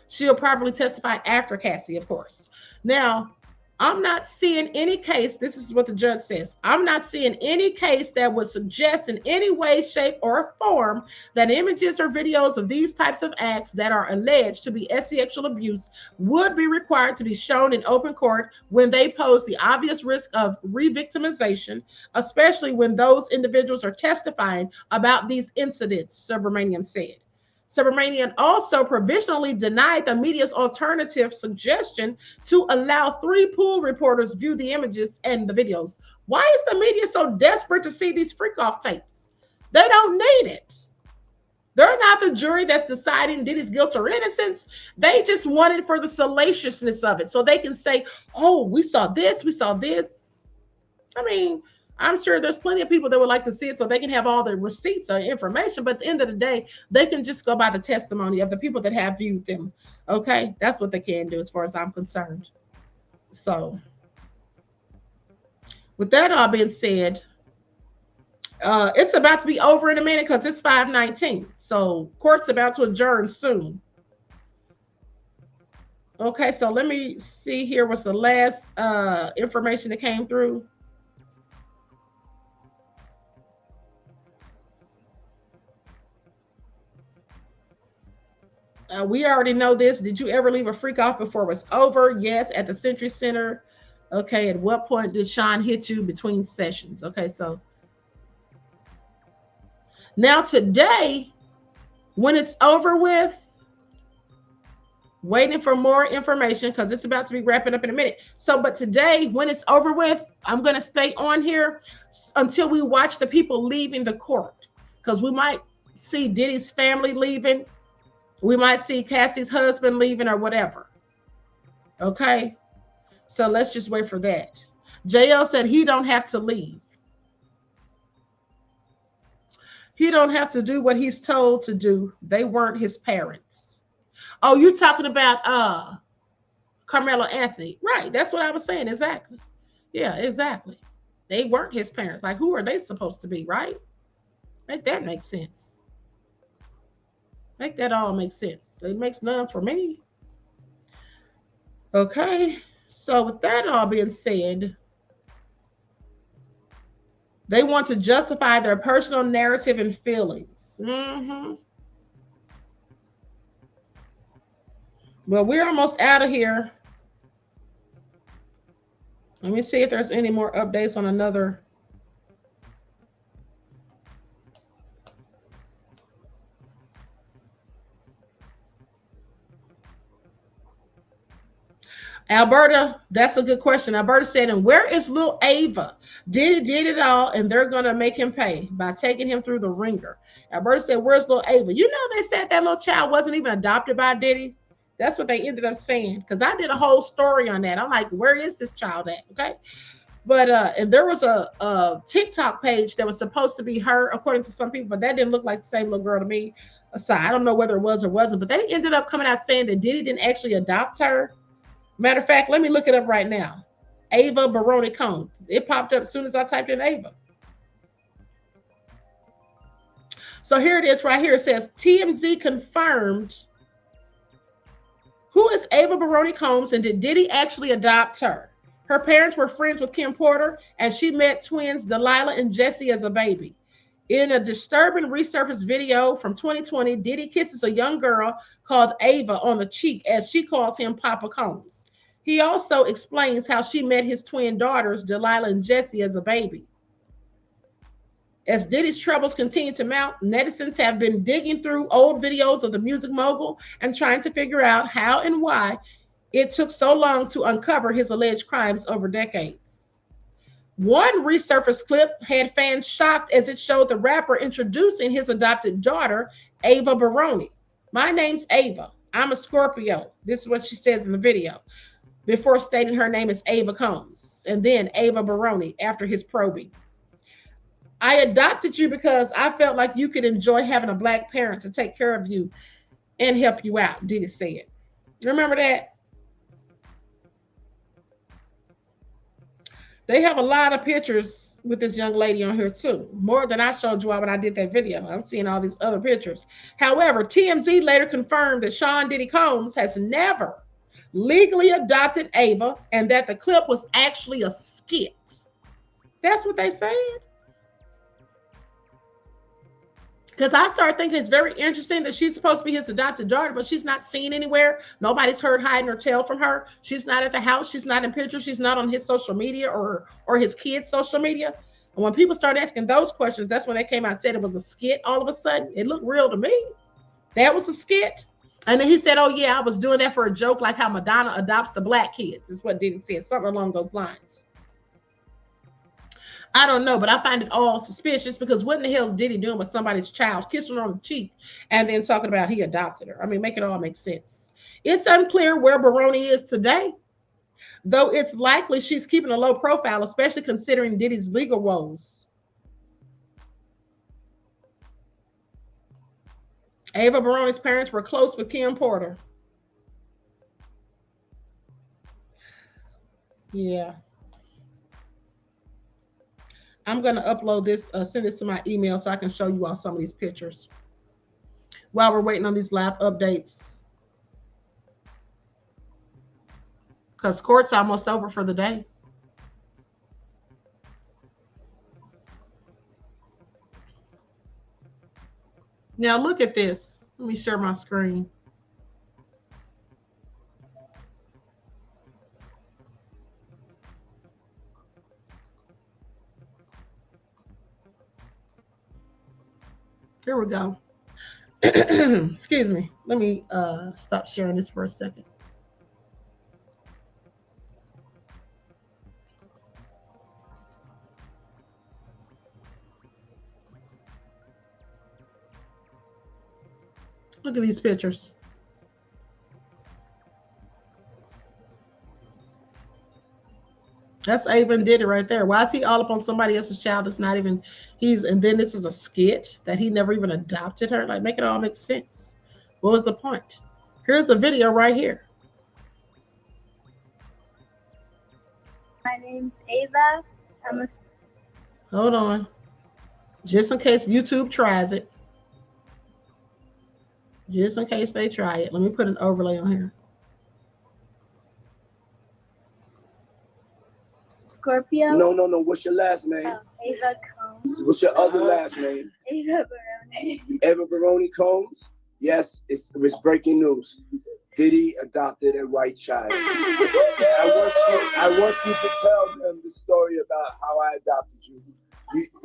She'll probably testify after Cassie, of course. Now, I'm not seeing any case, this is what the judge says, I'm not seeing any case that would suggest in any way, shape, or form that images or videos of these types of acts that are alleged to be sexual abuse would be required to be shown in open court when they pose the obvious risk of re-victimization, especially when those individuals are testifying about these incidents, Subramanian said. Subramanian also provisionally denied the media's alternative suggestion to allow 3 pool reporters view the images and the videos. Why is the media so desperate to see these freak-off tapes? They don't need it. They're not the jury that's deciding Diddy's guilt or innocence. They just want it for the salaciousness of it so they can say, oh, we saw this, we saw this. I mean, I'm sure there's plenty of people that would like to see it so they can have all the receipts or information. But at the end of the day, they can just go by the testimony of the people that have viewed them. Okay, that's what they can do as far as I'm concerned. So with that all being said, it's about to be over in a minute because it's 5:19. So court's about to adjourn soon. Okay, so let me see here what's the last information that came through. We already know this. Did you ever leave a freak off before it was over? Yes, at the Century Center. Okay, at what point did Sean hit you between sessions? Okay, so now today, when it's over with, Waiting for more information because it's about to be wrapping up in a minute. So, but today, when it's over with, I'm going to stay on here until we watch the people leaving the court, because we might see Diddy's family leaving. We might see Cassie's husband leaving or whatever. Okay. So let's just wait for that. JL said he don't have to leave. He don't have to do what he's told to do. They weren't his parents. Oh, you're talking about Carmelo Anthony. Right. That's what I was saying. Exactly. Yeah, exactly. They weren't his parents. Like, who are they supposed to be, right? Make that make sense. Make that all make sense. It makes none for me. Okay. So with that all being said, they want to justify their personal narrative and feelings. Well, we're almost out of here. Let me see if there's any more updates on another. Alberta, that's a good question. Alberta said, and where is Lil Ava? Diddy did it all, and they're going to make him pay by taking him through the ringer. Alberta said, where's Lil Ava? You know, they said that little child wasn't even adopted by Diddy. That's what they ended up saying, because I did a whole story on that. I'm like, where is this child at? Okay. But and there was a TikTok page that was supposed to be her, according to some people, but that didn't look like the same little girl to me. So I don't know whether it was or wasn't, but they ended up coming out saying that Diddy didn't actually adopt her. Matter of fact, let me look it up right now. Ava Baroni Combs. It popped up as soon as I typed in Ava. So here it is right here. It says TMZ confirmed. Who is Ava Baroni Combs, and did Diddy actually adopt her? Her parents were friends with Kim Porter, and she met twins Delilah and Jesse as a baby. In a disturbing resurfaced video from 2020, Diddy kisses a young girl called Ava on the cheek as she calls him Papa Combs. He also explains how she met his twin daughters, Delilah and Jesse, as a baby. As Diddy's troubles continue to mount, netizens have been digging through old videos of the music mogul and trying to figure out how and why it took so long to uncover his alleged crimes over decades. One resurfaced clip had fans shocked as it showed the rapper introducing his adopted daughter, Ava Baroni. My name's Ava. I'm a Scorpio. This is what she says in the video, before stating her name is Ava Combs, and then Ava Baroni after his probing. I adopted you because I felt like you could enjoy having a black parent to take care of you and help you out, Diddy said. Remember that? They have a lot of pictures with this young lady on here too, more than I showed you all when I did that video. I'm seeing all these other pictures. However, TMZ later confirmed that Sean Diddy Combs has never legally adopted Ava and that the clip was actually a skit. That's what they said. Because I started thinking it's very interesting that she's supposed to be his adopted daughter, but she's not seen anywhere. Nobody's heard hiding or tell from her. She's not at the house. She's not in pictures. She's not on his social media or his kids' social media. And when people started asking those questions, that's when they came out and said it was a skit all of a sudden. It looked real to me. That was a skit. And then he said, oh, yeah, I was doing that for a joke, like how Madonna adopts the black kids, is what Diddy said, something along those lines. I don't know, but I find it all suspicious, because what in the hell is Diddy doing with somebody's child, kissing her on the cheek, and then talking about he adopted her? I mean, make it all make sense. It's unclear where Baroni is today, though it's likely she's keeping a low profile, especially considering Diddy's legal woes. Ava Baroni's parents were close with Kim Porter. Yeah. I'm going to upload this, send this to my email so I can show you all some of these pictures while we're waiting on these live updates, because court's almost over for the day. Now look at this. Let me share my screen. Here we go. Excuse me. Let me stop sharing this for a second. Look at these pictures. That's Ava and Diddy right there. Why is he all up on somebody else's child that's not even he's, and then this is a skit that he never even adopted her? Like, make it all make sense. What was the point? Here's the video right here. My name's Ava. I'm a Hold on. Just in case YouTube tries it. Just in case they try it. Let me put an overlay on here. Scorpio. No. What's your last name? Ava Combs. What's your other last name? Ava Barone. Eva Barone Combs? Yes, it's breaking news. Diddy adopted a white child. I want you to tell them the story about how I adopted you.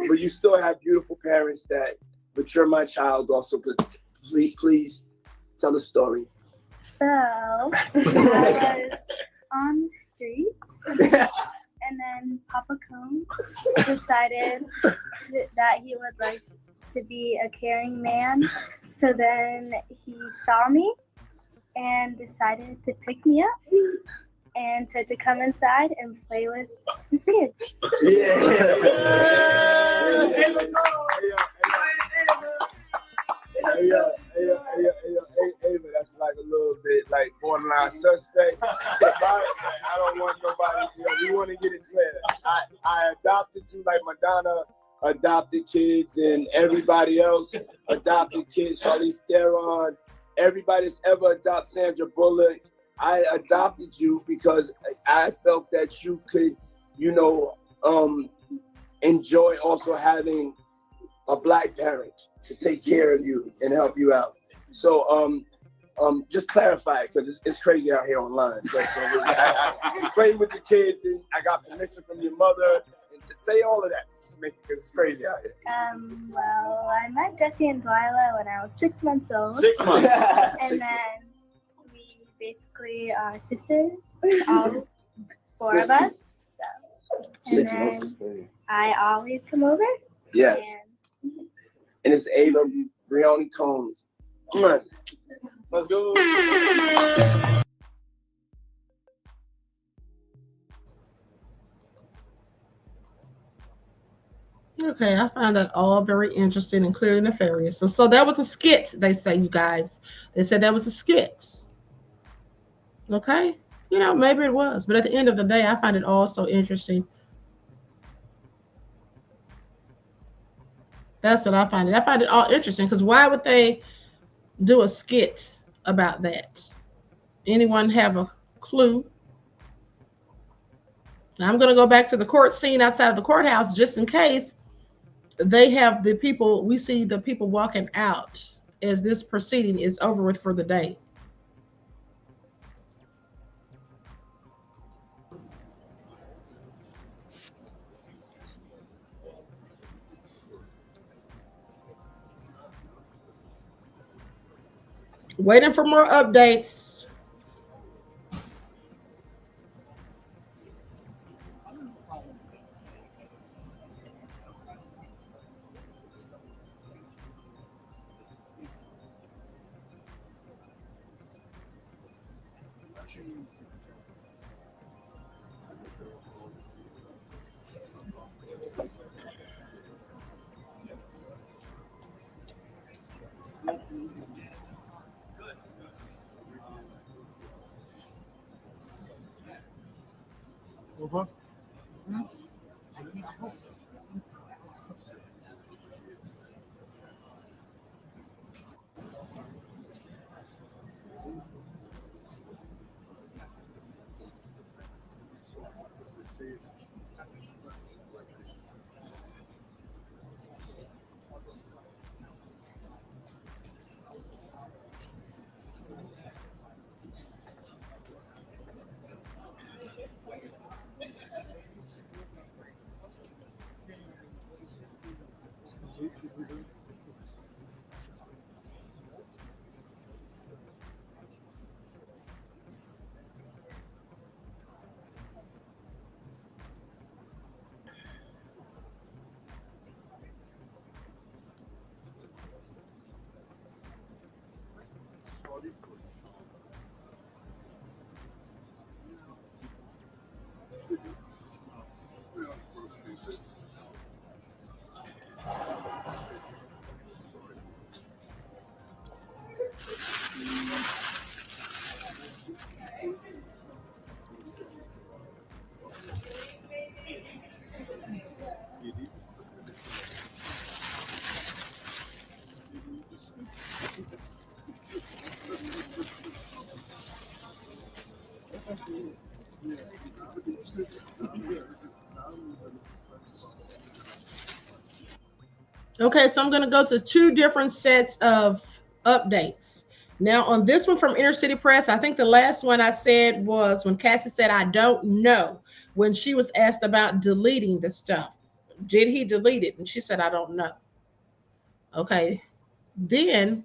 But you still have beautiful parents but you're my child also. But please tell the story. So, I was on the streets, and then Papa Combs decided that he would like to be a caring man. So then he saw me and decided to pick me up and said to come inside and play with his kids. Ava, that's like a little bit like borderline suspect. I don't want nobody. We want to get it clear. I adopted you like Madonna adopted kids, and everybody else adopted kids. Charlize Theron, everybody that's ever adopted Sandra Bullock. I adopted you because I felt that you could, enjoy also having a black parent to take care of you and help you out. So just clarify it, because it's crazy out here online. So I played with the kids, and I got permission from your mother, and say all of that, just make it, because it's crazy out here. Well, I met Jesse and Delilah when I was 6 months old. 6 months. And then we basically are sisters, all four of us. So. And 6 months is crazy. I always come over. Yeah. And it's Ava Barone Combs. Come on. Let's go. Okay, I find that all very interesting and clearly nefarious. So that was a skit, they say, you guys. They said that was a skit. Okay? Maybe it was. But at the end of the day, I find it all so interesting. That's what I find it. I find it all interesting, because why would they do a skit about that? Anyone have a clue? Now, I'm going to go back to the court scene outside of the courthouse just in case they have the people, we see the people walking out as this proceeding is over with for the day. Waiting for more updates. Okay, so I'm going to go to two different sets of updates. Now, on this one from Inner City Press, I think the last one I said was when Cassie said, I don't know, when she was asked about deleting the stuff. Did he delete it? And she said, I don't know. Okay. Then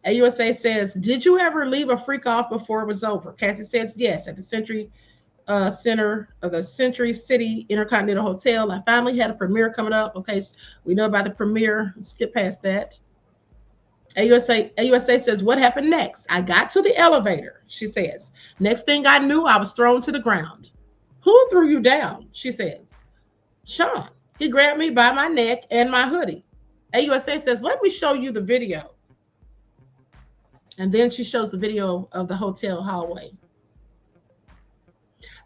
AUSA says, did you ever leave a freak off before it was over? Cassie says, yes, at the Century Center of the Century City Intercontinental Hotel. I finally had a premiere coming up. Okay, we know about the premiere. Skip past that. AUSA says, what happened next? I got to the elevator, she says. Next thing I knew, I was thrown to the ground. Who threw you down? She says. Sean. He grabbed me by my neck and my hoodie. AUSA says, let me show you the video. And then she shows the video of the hotel hallway.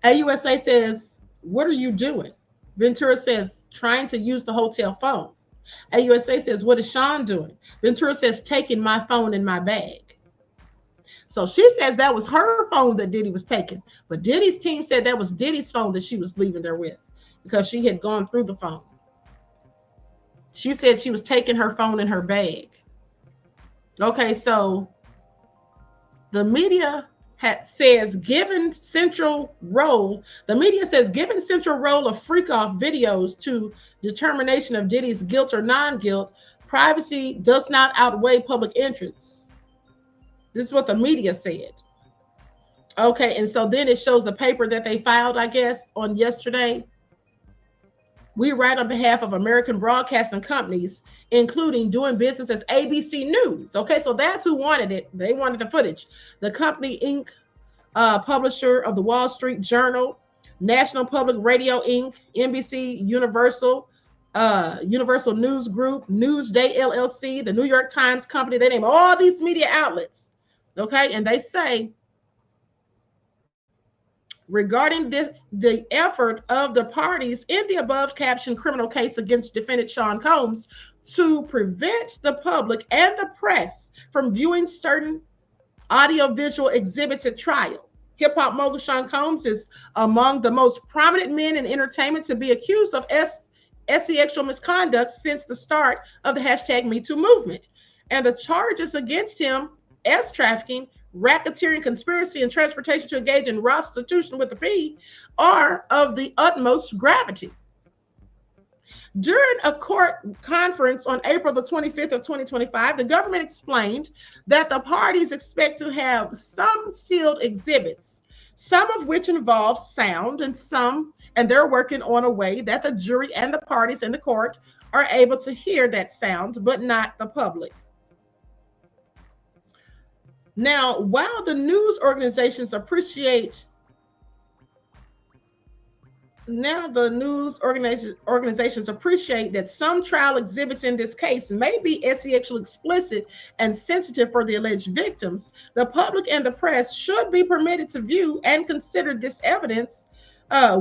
AUSA says, what are you doing? Ventura says, trying to use the hotel phone. AUSA says, what is Sean doing? Ventura says, taking my phone in my bag. So she says that was her phone that Diddy was taking. But Diddy's team said that was Diddy's phone that she was leaving there with because she had gone through the phone. She said she was taking her phone in her bag. Okay, so the media says given central role of freak off videos to determination of Diddy's guilt or non-guilt, privacy does not outweigh public interest. This is what the media said. Okay, and so then it shows the paper that they filed, I guess, on yesterday. We write on behalf of American broadcasting companies, including doing business as ABC News. Okay, so that's who wanted it. They wanted the footage. The company, Inc., publisher of the Wall Street Journal, National Public Radio, Inc., NBC, Universal News Group, Newsday, LLC, the New York Times Company. They name all these media outlets. Okay, and they say, regarding the effort of the parties in the above captioned criminal case against defendant Sean Combs to prevent the public and the press from viewing certain audiovisual exhibits at trial. Hip-hop mogul Sean Combs is among the most prominent men in entertainment to be accused of sexual misconduct since the start of the #MeToo movement. And the charges against him, trafficking, racketeering, conspiracy, and transportation to engage in prostitution with a P, are of the utmost gravity. During a court conference on April the 25th of 2025, the government explained that the parties expect to have some sealed exhibits, some of which involve sound and they're working on a way that the jury and the parties in the court are able to hear that sound, but not the public. Now, while the news organizations appreciate that some trial exhibits in this case may be sexually explicit and sensitive for the alleged victims, the public and the press should be permitted to view and consider this evidence,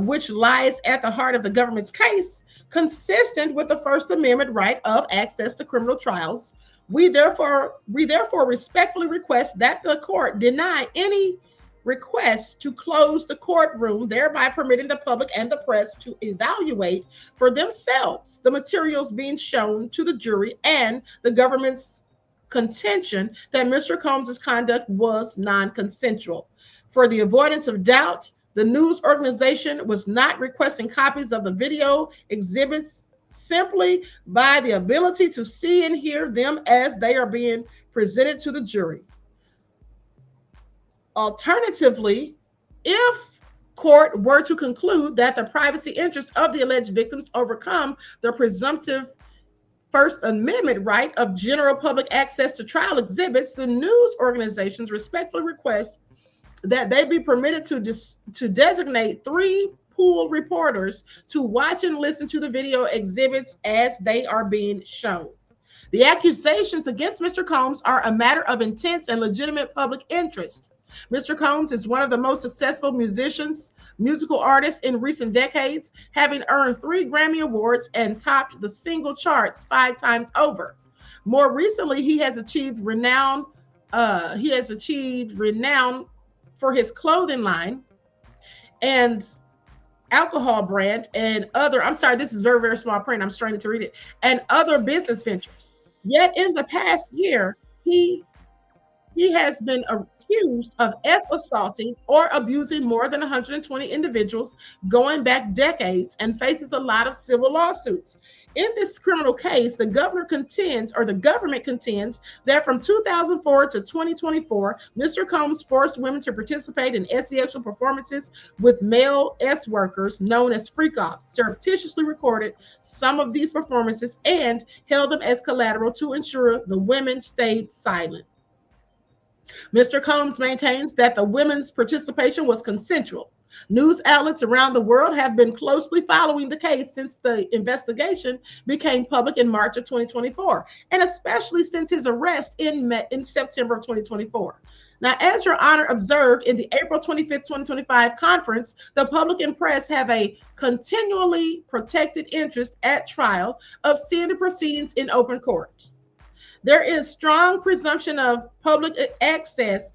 which lies at the heart of the government's case, consistent with the First Amendment right of access to criminal trials. We therefore respectfully request that the court deny any request to close the courtroom, thereby permitting the public and the press to evaluate for themselves the materials being shown to the jury and the government's contention that Mr. Combs' conduct was non-consensual. For the avoidance of doubt, the news organization was not requesting copies of the video exhibits simply by the ability to see and hear them as they are being presented to the jury. Alternatively, if court were to conclude that the privacy interests of the alleged victims overcome the presumptive First Amendment right of general public access to trial exhibits, the news organizations respectfully request that they be permitted to designate 3 pool reporters to watch and listen to the video exhibits as they are being shown. The accusations against Mr. Combs are a matter of intense and legitimate public interest. Mr. Combs is one of the most successful musical artists in recent decades, having earned 3 Grammy Awards and topped the single charts 5 times over. More recently, he has achieved renown for his clothing line, and alcohol brand and other, I'm sorry, this is very, very small print, I'm straining to read it, and other business ventures. Yet in the past year, he has been accused of assaulting or abusing more than 120 individuals going back decades and faces a lot of civil lawsuits. In this criminal case, the government contends that from 2004 to 2024, Mr. Combs forced women to participate in sexual performances with male workers known as freak-offs, surreptitiously recorded some of these performances and held them as collateral to ensure the women stayed silent. Mr. Combs maintains that the women's participation was consensual. News outlets around the world have been closely following the case since the investigation became public in March of 2024, and especially since his arrest in September of 2024. Now, as Your Honor observed in the April 25th, 2025 conference, the public and press have a continually protected interest at trial of seeing the proceedings in open court. There is strong presumption of public access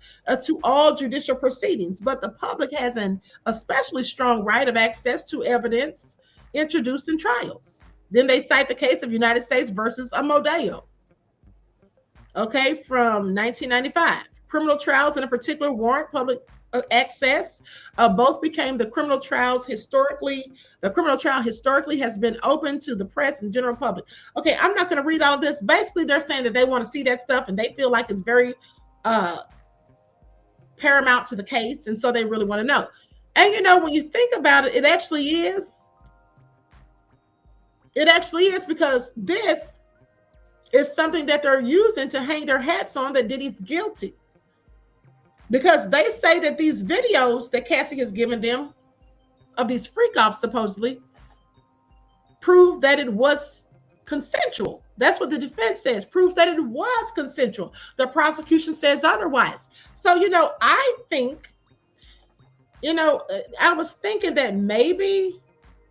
to all judicial proceedings, but the public has an especially strong right of access to evidence introduced in trials. Then they cite the case of United States versus Amodeo, okay, from 1995. Criminal trials in a particular warrant public access. Both became the criminal trial historically has been open to the press and general public. Okay, I'm not going to read all of this. Basically, they're saying that they want to see that stuff and they feel like it's very paramount to the case, and so they really want to know. And you know, when you think about it, it actually is. It actually is, because this is something that they're using to hang their hats on that Diddy's guilty. Because they say that these videos that Cassie has given them of these freak-offs supposedly prove that it was consensual. That's what the defense says, proves that it was consensual. The prosecution says otherwise. So, you know, I think, you know, I was thinking that maybe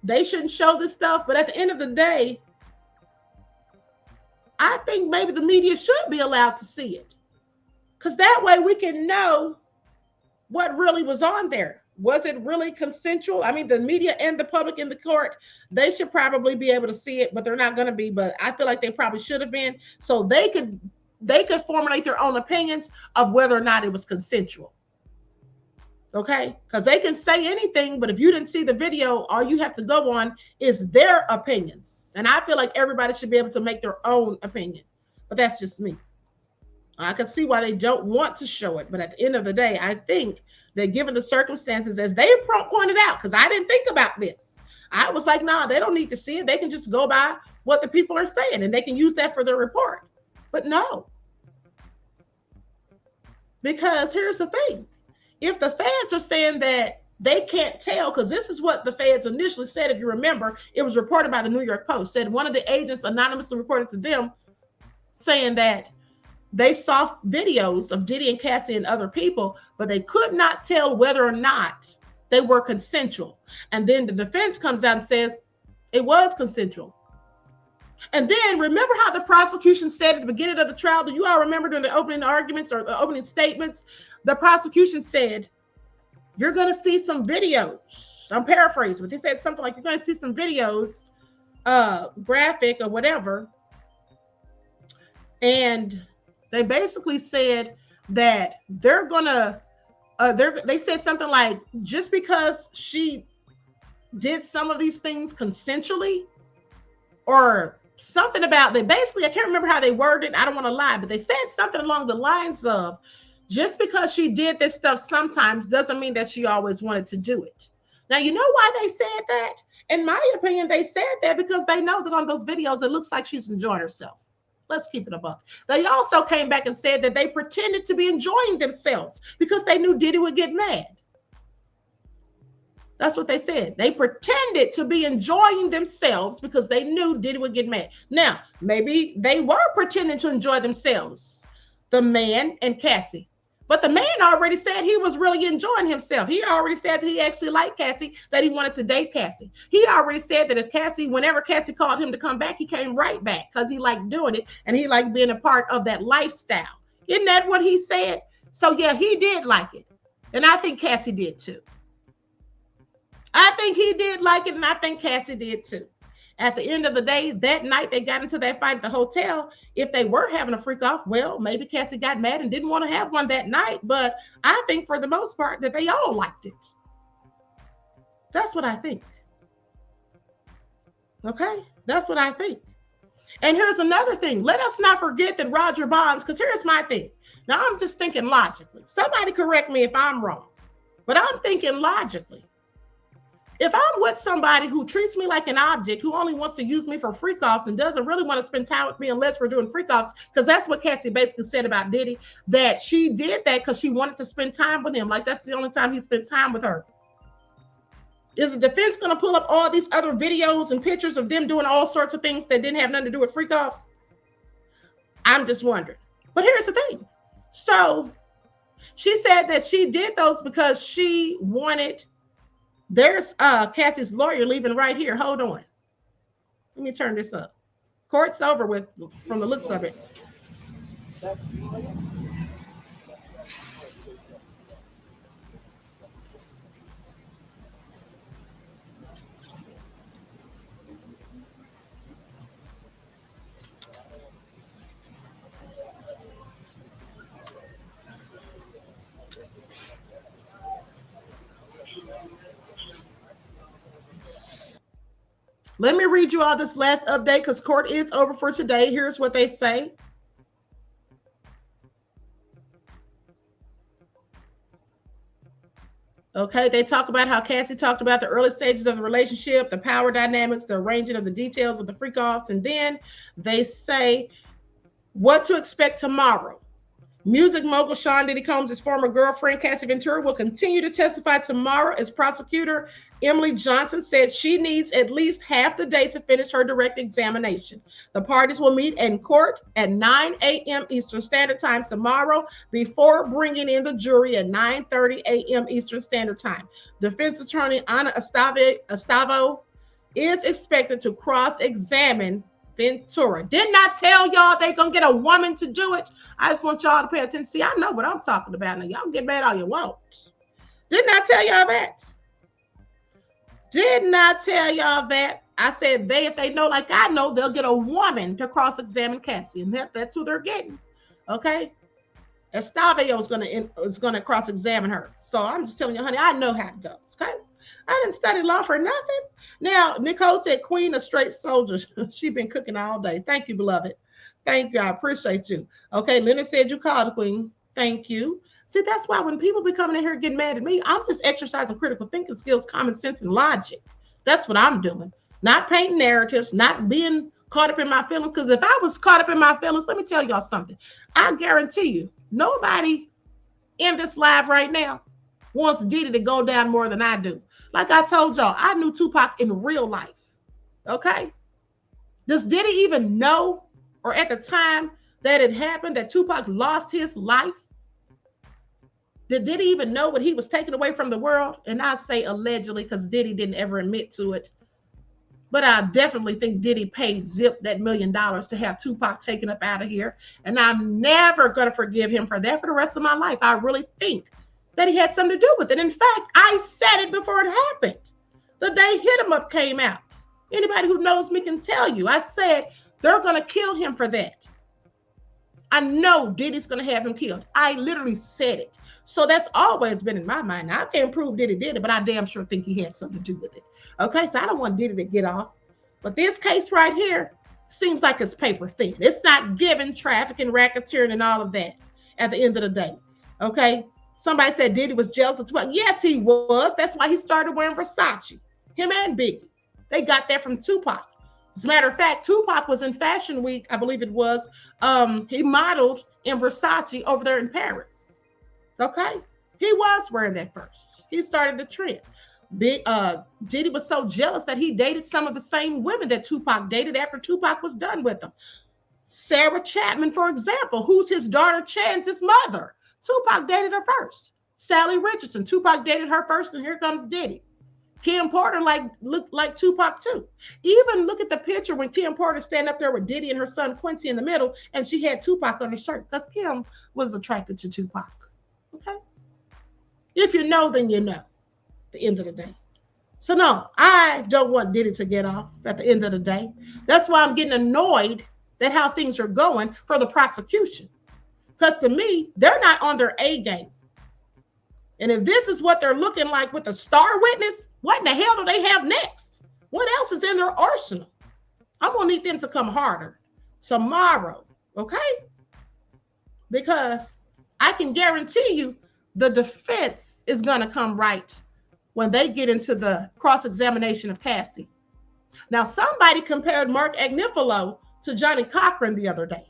they shouldn't show this stuff, but at the end of the day, I think maybe the media should be allowed to see it. Because that way we can know what really was on there. Was it really consensual? I mean, the media and the public in the court, they should probably be able to see it, but they're not going to be. But I feel like they probably should have been, so they could formulate their own opinions of whether or not it was consensual. Okay? Because they can say anything, but if you didn't see the video, all you have to go on is their opinions. And I feel like everybody should be able to make their own opinion. But that's just me. I can see why they don't want to show it. But at the end of the day, I think that given the circumstances, as they pointed out, because I didn't think about this, I was like, nah, they don't need to see it. They can just go by what the people are saying, and they can use that for their report. But no. Because here's the thing. If the feds are saying that they can't tell, because this is what the feds initially said, if you remember, it was reported by the New York Post, said one of the agents anonymously reported to them saying that they saw videos of Diddy and Cassie and other people, but they could not tell whether or not they were consensual. And then the defense comes out and says it was consensual. And then remember how the prosecution said at the beginning of the trial, do you all remember during the opening arguments or the opening statements, the prosecution said, you're going to see some videos. I'm paraphrasing, but they said something like, you're going to see some videos, graphic or whatever. And they basically said that they're gonna, they said something like, just because she did some of these things consensually, or something about, they basically, I can't remember how they worded it, I don't want to lie, but they said something along the lines of, just because she did this stuff sometimes doesn't mean that she always wanted to do it. Now, you know why they said that? In my opinion, they said that because they know that on those videos, it looks like she's enjoying herself. Let's keep it a buck. They also came back and said that they pretended to be enjoying themselves because they knew Diddy would get mad. That's what they said. They pretended to be enjoying themselves because they knew Diddy would get mad. Now, maybe they were pretending to enjoy themselves, the man and Cassie. But the man already said he was really enjoying himself. He already said that he actually liked Cassie, that he wanted to date Cassie. He already said that if Cassie, whenever Cassie called him to come back, he came right back because he liked doing it and he liked being a part of that lifestyle. Isn't that what he said? So yeah, he did like it. And I think Cassie did too. I think he did like it, and I think Cassie did too. At the end of the day, that night they got into that fight at the hotel. If they were having a freak off, well, maybe Cassie got mad and didn't want to have one that night. But I think for the most part that they all liked it. That's what I think. Okay? That's what I think. And here's another thing. Let us not forget that Roger Bonds, because here's my thing. Now, I'm just thinking logically. Somebody correct me if I'm wrong. But I'm thinking logically. If I'm with somebody who treats me like an object, who only wants to use me for freak offs and doesn't really want to spend time with me unless we're doing freak offs, because that's what Cassie basically said about Diddy, that she did that because she wanted to spend time with him. Like that's the only time he spent time with her. Is the defense going to pull up all these other videos and pictures of them doing all sorts of things that didn't have nothing to do with freak offs? I'm just wondering. But here's the thing. So she said that she did those because she wanted. There's Cassie's lawyer leaving right here. Hold on. Let me turn this up. Court's over with from the looks of it. Let me read you all this last update because court is over for today. Here's what they say. Okay, they talk about how Cassie talked about the early stages of the relationship, the power dynamics, the arranging of the details of the freak offs, and then they say what to expect tomorrow. Music mogul Sean Diddy Combs' former girlfriend, Cassie Ventura, will continue to testify tomorrow as prosecutor Emily Johnson said she needs at least half the day to finish her direct examination. The parties will meet in court at 9 a.m. Eastern Standard Time tomorrow before bringing in the jury at 9:30 a.m. Eastern Standard Time. Defense attorney Ana Estavo is expected to cross-examine Ventura. Didn't I tell y'all they gonna get a woman to do it? I just want y'all to pay attention. See, I know what I'm talking about now. Y'all get mad all you want. Didn't I tell y'all that? Didn't I tell y'all that? I said if they know like I know, they'll get a woman to cross-examine Cassie, and that's who they're getting. Okay? Estavio is gonna cross-examine her. So I'm just telling you, honey, I know how it goes. Okay? I didn't study law for nothing. Now, Nicole said, Queen, a straight soldier. She been cooking all day. Thank you, beloved. Thank you. I appreciate you. Okay, Leonard said you called the Queen. Thank you. See, that's why when people be coming in here getting mad at me, I'm just exercising critical thinking skills, common sense, and logic. That's what I'm doing. Not painting narratives, not being caught up in my feelings. Because if I was caught up in my feelings, let me tell y'all something. I guarantee you, nobody in this live right now wants Diddy to go down more than I do. Like I told y'all, I knew Tupac in real life. Okay? Does Diddy even know, or at the time that it happened, that Tupac lost his life? Did Diddy even know what he was taken away from the world? And I say allegedly because Diddy didn't ever admit to it. But I definitely think Diddy paid Zip that $1 million to have Tupac taken up out of here. And I'm never going to forgive him for that for the rest of my life. I really think that he had something to do with it. In fact, I said it before it happened. The day Hit 'Em Up came out. Anybody who knows me can tell you. I said they're going to kill him for that. I know Diddy's going to have him killed. I literally said it. So that's always been in my mind. Now, I can't prove Diddy did it, but I damn sure think he had something to do with it. Okay, so I don't want Diddy to get off. But this case right here seems like it's paper thin. It's not giving trafficking, racketeering, and all of that at the end of the day. Okay? Somebody said Diddy was jealous of Tupac. Yes, he was. That's why he started wearing Versace. Him and Biggie. They got that from Tupac. As a matter of fact, Tupac was in Fashion Week, I believe it was. He modeled in Versace over there in Paris. Okay? He was wearing that first. He started the trend. Diddy was so jealous that he dated some of the same women that Tupac dated after Tupac was done with them. Sarah Chapman, for example, who's his daughter Chance's mother. Tupac dated her first. Sally Richardson, Tupac dated her first, and here comes Diddy. Kim Porter looked like Tupac too. Even look at the picture when Kim Porter standing up there with Diddy and her son Quincy in the middle, and she had Tupac on her shirt because Kim was attracted to Tupac. Okay? If you know, then you know. At the end of the day. So no, I don't want Diddy to get off at the end of the day. That's why I'm getting annoyed at how things are going for the prosecution. Because to me, they're not on their A game. And if this is what they're looking like with the star witness, what in the hell do they have next? What else is in their arsenal? I'm going to need them to come harder tomorrow, okay? Because I can guarantee you the defense is going to come right when they get into the cross-examination of Cassie. Now, somebody compared Mark Agnifilo to Johnny Cochran the other day.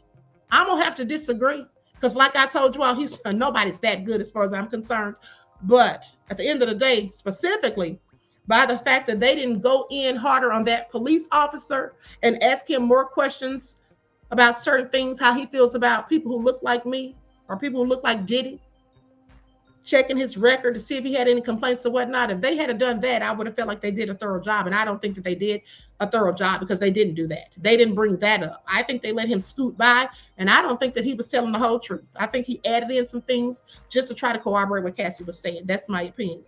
I'm going to have to disagree because like I told you all, nobody's that good as far as I'm concerned. But at the end of the day, specifically, by the fact that they didn't go in harder on that police officer and ask him more questions about certain things, how he feels about people who look like me or people who look like Diddy, checking his record to see if he had any complaints or whatnot. If they had done that, I would have felt like they did a thorough job. And I don't think that they did a thorough job because they didn't do that. They didn't bring that up. I think they let him scoot by. And I don't think that he was telling the whole truth. I think he added in some things just to try to corroborate what Cassie was saying. That's my opinion.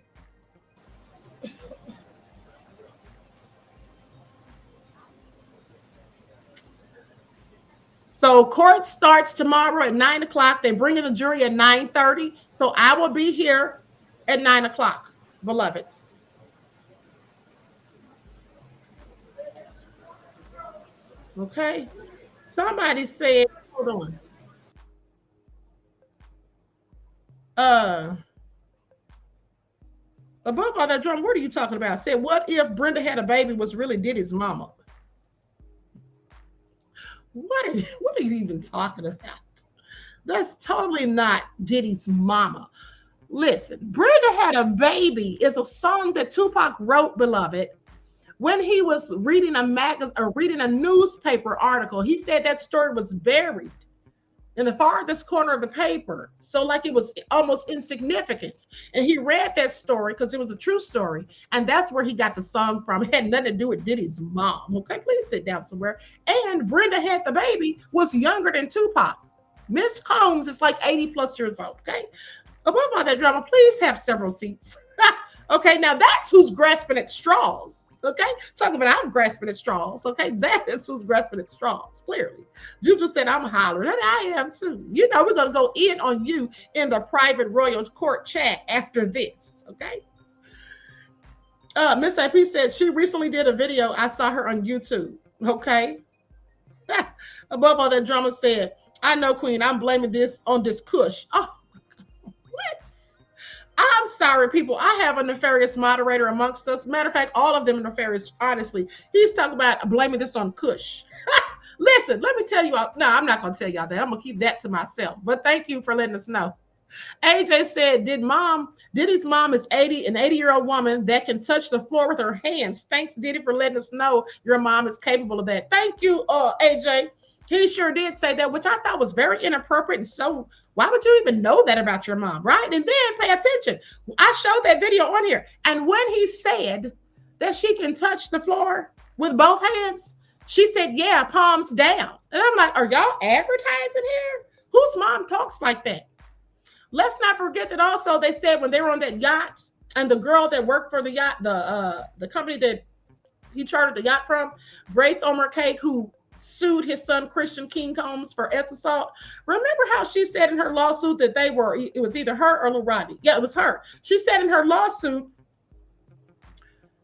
So court starts tomorrow at 9 o'clock. They bring in the jury at 9:30. So I will be here at 9 o'clock, beloveds. Okay. Somebody said, hold on. Above all that drum, what are you talking about? Said, what if Brenda Had a Baby was really Diddy's mama? What are you even talking about? That's totally not Diddy's mama. Listen, Brenda Had a Baby is a song that Tupac wrote, beloved, when he was reading a magazine or reading a newspaper article. He said that story was buried in the farthest corner of the paper. So like it was almost insignificant. And he read that story because it was a true story. And that's where he got the song from. It had nothing to do with Diddy's mom. Okay, please sit down somewhere. And Brenda Had the Baby was younger than Tupac. Miss Combs is like 80 plus years old. Okay. Above all that drama, please have several seats. Okay, now that's who's grasping at straws. Okay, talking about I'm grasping at straws. Okay, that is who's grasping at straws. Clearly, Juju said I'm hollering, and I am too. You know, we're gonna go in on you in the private royal court chat after this. Okay. Miss AP said she recently did a video. I saw her on YouTube. Okay. Above all that drama said, I know, Queen. I'm blaming this on this Kush. Oh, what? I'm sorry, people. I have a nefarious moderator amongst us. Matter of fact, all of them are nefarious, honestly. He's talking about blaming this on Kush. Listen, let me tell you all. No, I'm not going to tell y'all that. I'm going to keep that to myself. But thank you for letting us know. AJ said, Diddy's mom is 80, an 80-year-old woman that can touch the floor with her hands. Thanks, Diddy, for letting us know your mom is capable of that. Thank you, AJ. He sure did say that, which I thought was very inappropriate. And so why would you even know that about your mom, right? And then pay attention. I showed that video on here. And when he said that she can touch the floor with both hands, she said, yeah, palms down. And I'm like, are y'all advertising here? Whose mom talks like that? Let's not forget that also they said when they were on that yacht and the girl that worked for the yacht, the company that he chartered the yacht from, Grace Omer Cake, who sued his son Christian King Combs for sex assault. Remember how she said in her lawsuit that it was either her or Lil Rodney. Yeah, it was her. She said in her lawsuit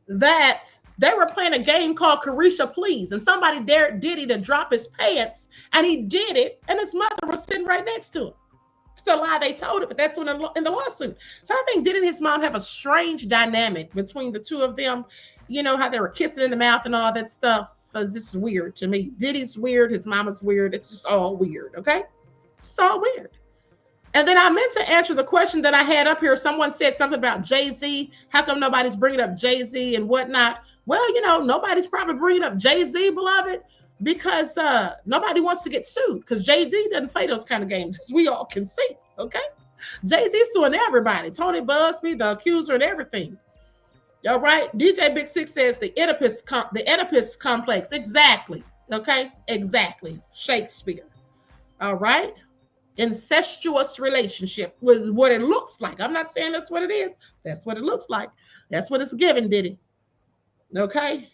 that they were playing a game called Carisha Please, and somebody dared Diddy to drop his pants, and he did it, and his mother was sitting right next to him. It's the lie they told it, but that's in the lawsuit. So I think Diddy and his mom have a strange dynamic between the two of them. You know how they were kissing in the mouth and all that stuff. This is weird to me. Diddy's weird. His mama's weird. It's just all weird, okay? It's all weird. And then I meant to answer the question that I had up here. Someone said something about Jay-Z. How come nobody's bringing up Jay-Z and whatnot? Well, you know, nobody's probably bringing up Jay-Z, beloved, because nobody wants to get sued because Jay-Z doesn't play those kind of games, as we all can see, okay? Jay-Z's suing everybody. Tony Busby, the accuser, and everything. All right, DJ Big Six says the Oedipus complex. Exactly. Okay, exactly. Shakespeare. All right, incestuous relationship was what it looks like. I'm not saying that's what it is. That's what it looks like. That's what it's given, Diddy. Okay.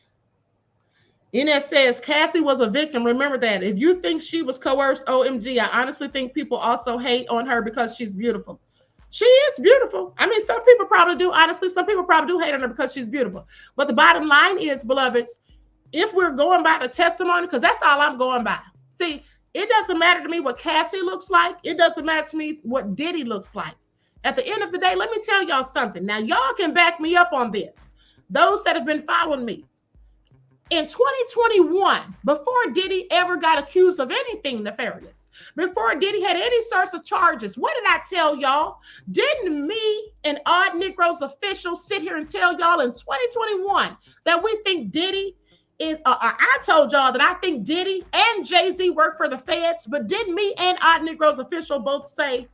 Ines says Cassie was a victim. Remember that. If you think she was coerced, OMG, I honestly think people also hate on her because she's beautiful. She is beautiful. I mean, some people probably do. Honestly, some people probably do hate on her because she's beautiful. But the bottom line is, beloveds, if we're going by the testimony, because that's all I'm going by. See, it doesn't matter to me what Cassie looks like. It doesn't matter to me what Diddy looks like. At the end of the day, let me tell y'all something. Now, y'all can back me up on this. Those that have been following me. In 2021, before Diddy ever got accused of anything nefarious, before Diddy had any sorts of charges, what did I tell y'all? Didn't me and Odd Negroes officials sit here and tell y'all in 2021 that we think Diddy is, I told y'all that I think Diddy and Jay-Z work for the feds, but didn't me and Odd Negroes official both say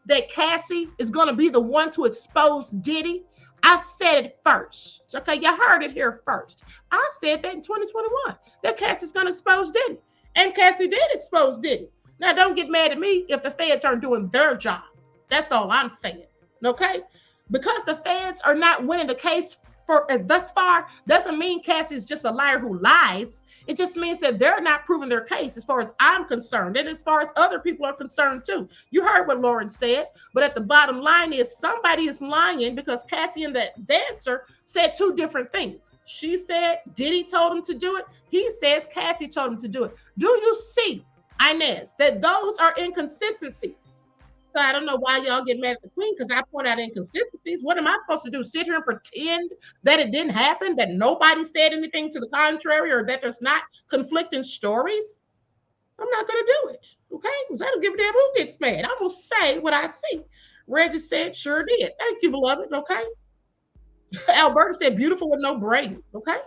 that Cassie is going to be the one to expose Diddy? I said it first. Okay, you heard it here first. I said that in 2021, that Cassie's going to expose Diddy. And Cassie did expose Diddy. Now, don't get mad at me if the feds aren't doing their job. That's all I'm saying. Okay? Because the feds are not winning the case for thus far, doesn't mean Cassie is just a liar who lies. It just means that they're not proving their case as far as I'm concerned, and as far as other people are concerned too. You heard what Lauren said, but at the bottom line is somebody is lying because Cassie and that dancer said two different things. She said Diddy told him to do it. He says Cassie told him to do it. Do you see, Inez, that those are inconsistencies? So I don't know why y'all get mad at the queen because I point out inconsistencies. What am I supposed to do? Sit here and pretend that it didn't happen, that nobody said anything to the contrary, or that there's not conflicting stories? I'm not going to do it, okay? Because I don't give a damn who gets mad. I'm going to say what I see. Reggie said, sure did. Thank you, beloved, okay? Alberta said, beautiful with no braids, okay?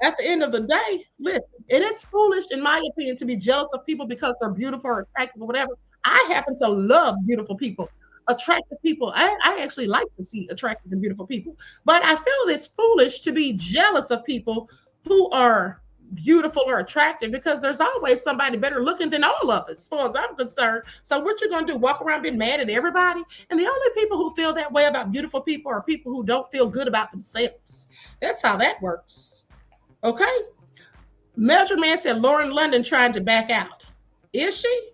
At the end of the day, listen, and it's foolish, in my opinion, to be jealous of people because they're beautiful or attractive or whatever. I happen to love beautiful people, attractive people. I actually like to see attractive and beautiful people. But I feel it's foolish to be jealous of people who are beautiful or attractive because there's always somebody better looking than all of us, as far as I'm concerned. So what you're going to do, walk around being mad at everybody? And the only people who feel that way about beautiful people are people who don't feel good about themselves. That's how that works. Okay? Measure Man said Lauren London trying to back out. Is she?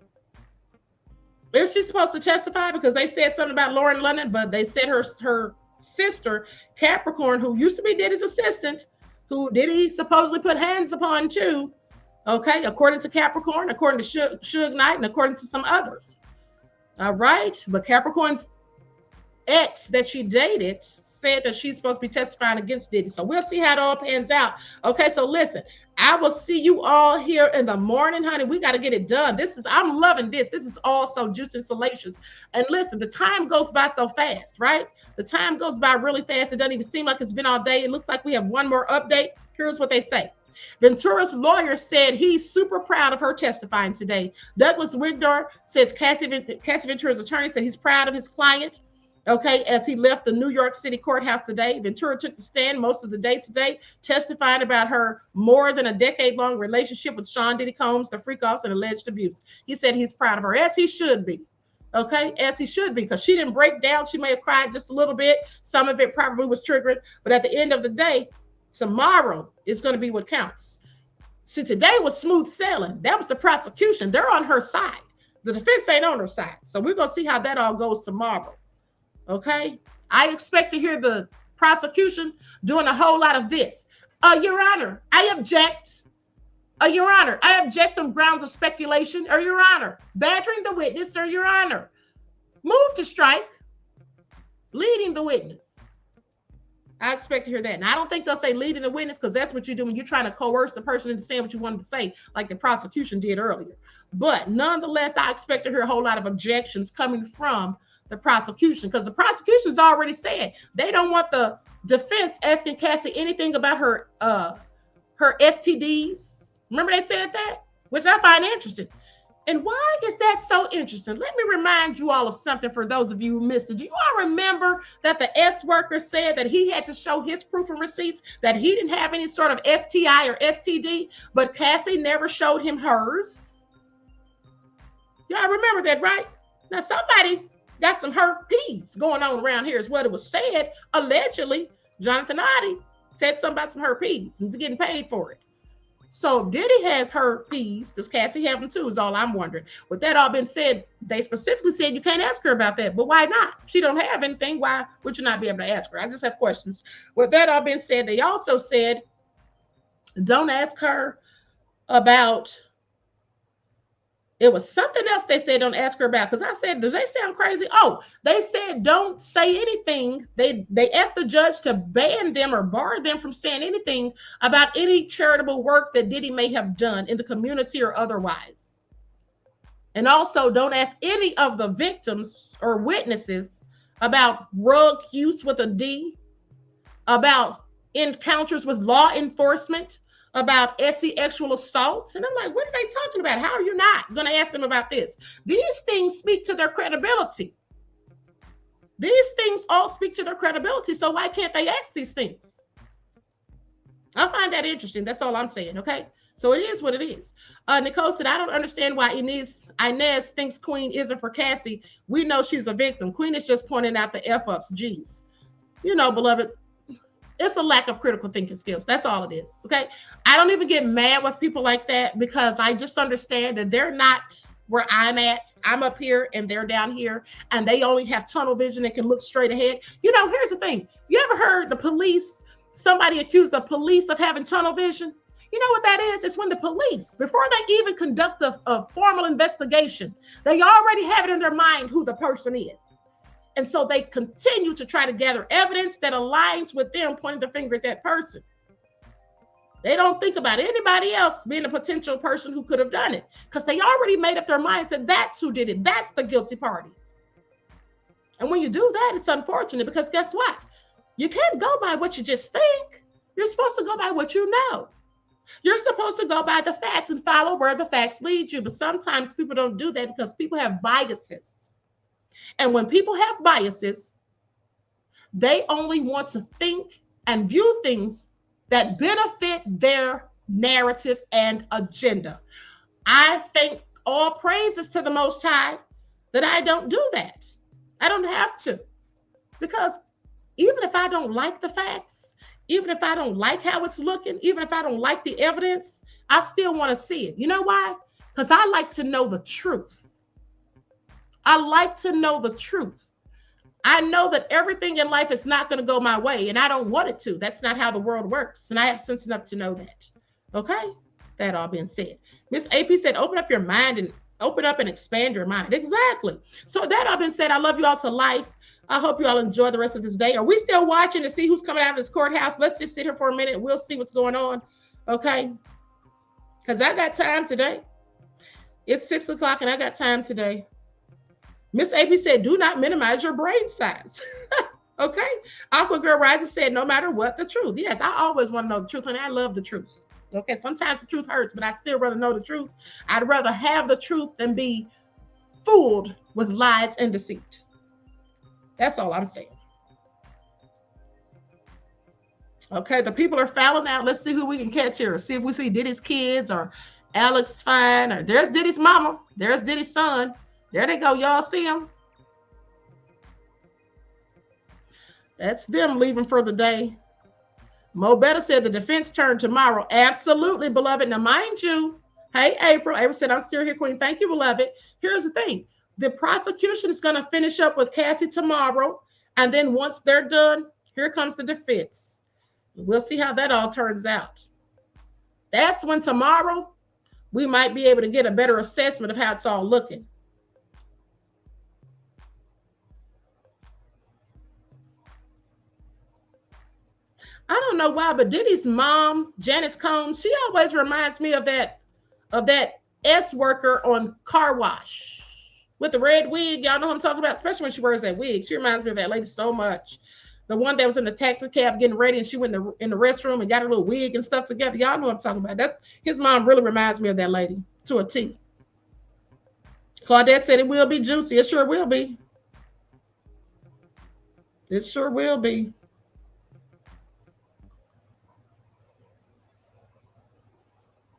Is she supposed to testify? Because they said something about Lauren London, but they said her sister, Capricorn, who used to be Diddy's assistant, who Diddy supposedly put hands upon too, okay, according to Capricorn, according to Suge Knight, and according to some others. All right, but Capricorn's ex that she dated said that she's supposed to be testifying against Diddy. So we'll see how it all pans out. Okay, so listen, I will see you all here in the morning, honey. We got to get it done. I'm loving this. This is all so juicy and salacious. And listen, the time goes by so fast, right? The time goes by really fast. It doesn't even seem like it's been all day. It looks like we have one more update. Here's what they say. Ventura's lawyer said he's super proud of her testifying today. Douglas Wigdor says Cassie Ventura's attorney said he's proud of his client. Okay, as he left the New York City courthouse today, Ventura took the stand most of the day today, testifying about her more than a decade-long relationship with Sean Diddy Combs, the freak-offs, and alleged abuse. He said he's proud of her, as he should be. Okay, as he should be, because she didn't break down. She may have cried just a little bit. Some of it probably was triggered, but at the end of the day, tomorrow is going to be what counts. See, today was smooth sailing. That was the prosecution. They're on her side. The defense ain't on her side. So we're going to see how that all goes tomorrow. Okay, I expect to hear the prosecution doing a whole lot of this. Your Honor, I object. Your Honor, I object on grounds of speculation. Your Honor, badgering the witness. Your Honor, move to strike, leading the witness. I expect to hear that. And I don't think they'll say leading the witness because that's what you do when you're trying to coerce the person into saying what you wanted to say, like the prosecution did earlier. But nonetheless, I expect to hear a whole lot of objections coming from the prosecution, because the prosecution's already said they don't want the defense asking Cassie anything about her STDs. Remember they said that, which I find interesting. And why is that so interesting? Let me remind you all of something for those of you who missed it. Do you all remember that the S worker said that he had to show his proof and receipts that he didn't have any sort of STI or STD, but Cassie never showed him hers? Y'all remember that, right? Now somebody got some herpes going on around here is what it was said. Allegedly, Jonathan Oddie said something about some herpes and getting paid for it. So Diddy has herpes. Does Cassie have them too? Is all I'm wondering. With that all been said, they specifically said you can't ask her about that. But why not? She don't have anything. Why would you not be able to ask her? I just have questions. With that all been said, they also said don't ask her about. It was something else they said don't ask her about, because I said, do they sound crazy? Oh, they said don't say anything. They asked the judge to ban them or bar them from saying anything about any charitable work that Diddy may have done in the community or otherwise. And also don't ask any of the victims or witnesses about drug use with a D, about encounters with law enforcement, about sexual assaults. And I'm like, what are they talking about? How are you not going to ask them about this? These things speak to their credibility. These things all speak to their credibility. So why can't they ask these things? I find that interesting. That's all I'm saying. Okay. So it is what it is. Nicole said, I don't understand why Inez thinks Queen isn't for Cassie. We know she's a victim. Queen is just pointing out the F-ups. Geez. You know, beloved, it's a lack of critical thinking skills. That's all it is. Okay. I don't even get mad with people like that, because I just understand that they're not where I'm at. I'm up here and they're down here, and they only have tunnel vision and can look straight ahead. You know, here's the thing. You ever heard the police, somebody accused the police of having tunnel vision? You know what that is? It's when the police, before they even conduct a formal investigation, they already have it in their mind who the person is. And so they continue to try to gather evidence that aligns with them pointing the finger at that person. They don't think about anybody else being a potential person who could have done it, because they already made up their minds that that's who did it. That's the guilty party. And when you do that, it's unfortunate, because guess what? You can't go by what you just think. You're supposed to go by what you know. You're supposed to go by the facts and follow where the facts lead you. But sometimes people don't do that because people have biases. And when people have biases, they only want to think and view things that benefit their narrative and agenda. I thank all praises to the Most High that I don't do that. I don't have to. Because even if I don't like the facts, even if I don't like how it's looking, even if I don't like the evidence, I still want to see it. You know why? Because I like to know the truth. I like to know the truth. I know that everything in life is not going to go my way, and I don't want it to. That's not how the world works. And I have sense enough to know that. Okay? That all being said. Miss AP said, open up your mind and open up and expand your mind. Exactly. So that all been said, I love you all to life. I hope you all enjoy the rest of this day. Are we still watching to see who's coming out of this courthouse? Let's just sit here for a minute. We'll see what's going on. Okay? Because I got time today. It's 6 o'clock and I got time today. Miss AP said, do not minimize your brain size. Okay. Aqua Girl Rising said, no matter what, the truth. Yes, I always want to know the truth, and I love the truth. Okay. Sometimes the truth hurts, but I'd still rather know the truth. I'd rather have the truth than be fooled with lies and deceit. That's all I'm saying. Okay. The people are fouling out. Let's see who we can catch here. See if we see Diddy's kids or Alex Fine, or there's Diddy's mama. There's Diddy's son. There they go. Y'all see them? That's them leaving for the day. Mo Better said the defense turn tomorrow. Absolutely, beloved. Now, mind you, hey, April. April said, I'm still here, Queen. Thank you, beloved. Here's the thing. The prosecution is going to finish up with Cassie tomorrow. And then once they're done, here comes the defense. We'll see how that all turns out. That's when tomorrow we might be able to get a better assessment of how it's all looking. I don't know why, but Diddy's mom, Janice Combs, she always reminds me of that S worker on Car Wash with the red wig. Y'all know what I'm talking about, especially when she wears that wig. She reminds me of that lady so much. The one that was in the taxi cab getting ready, and she went in the restroom and got her little wig and stuff together. Y'all know what I'm talking about. That's his mom really reminds me of that lady to a T. Claudette said it will be juicy. It sure will be. It sure will be.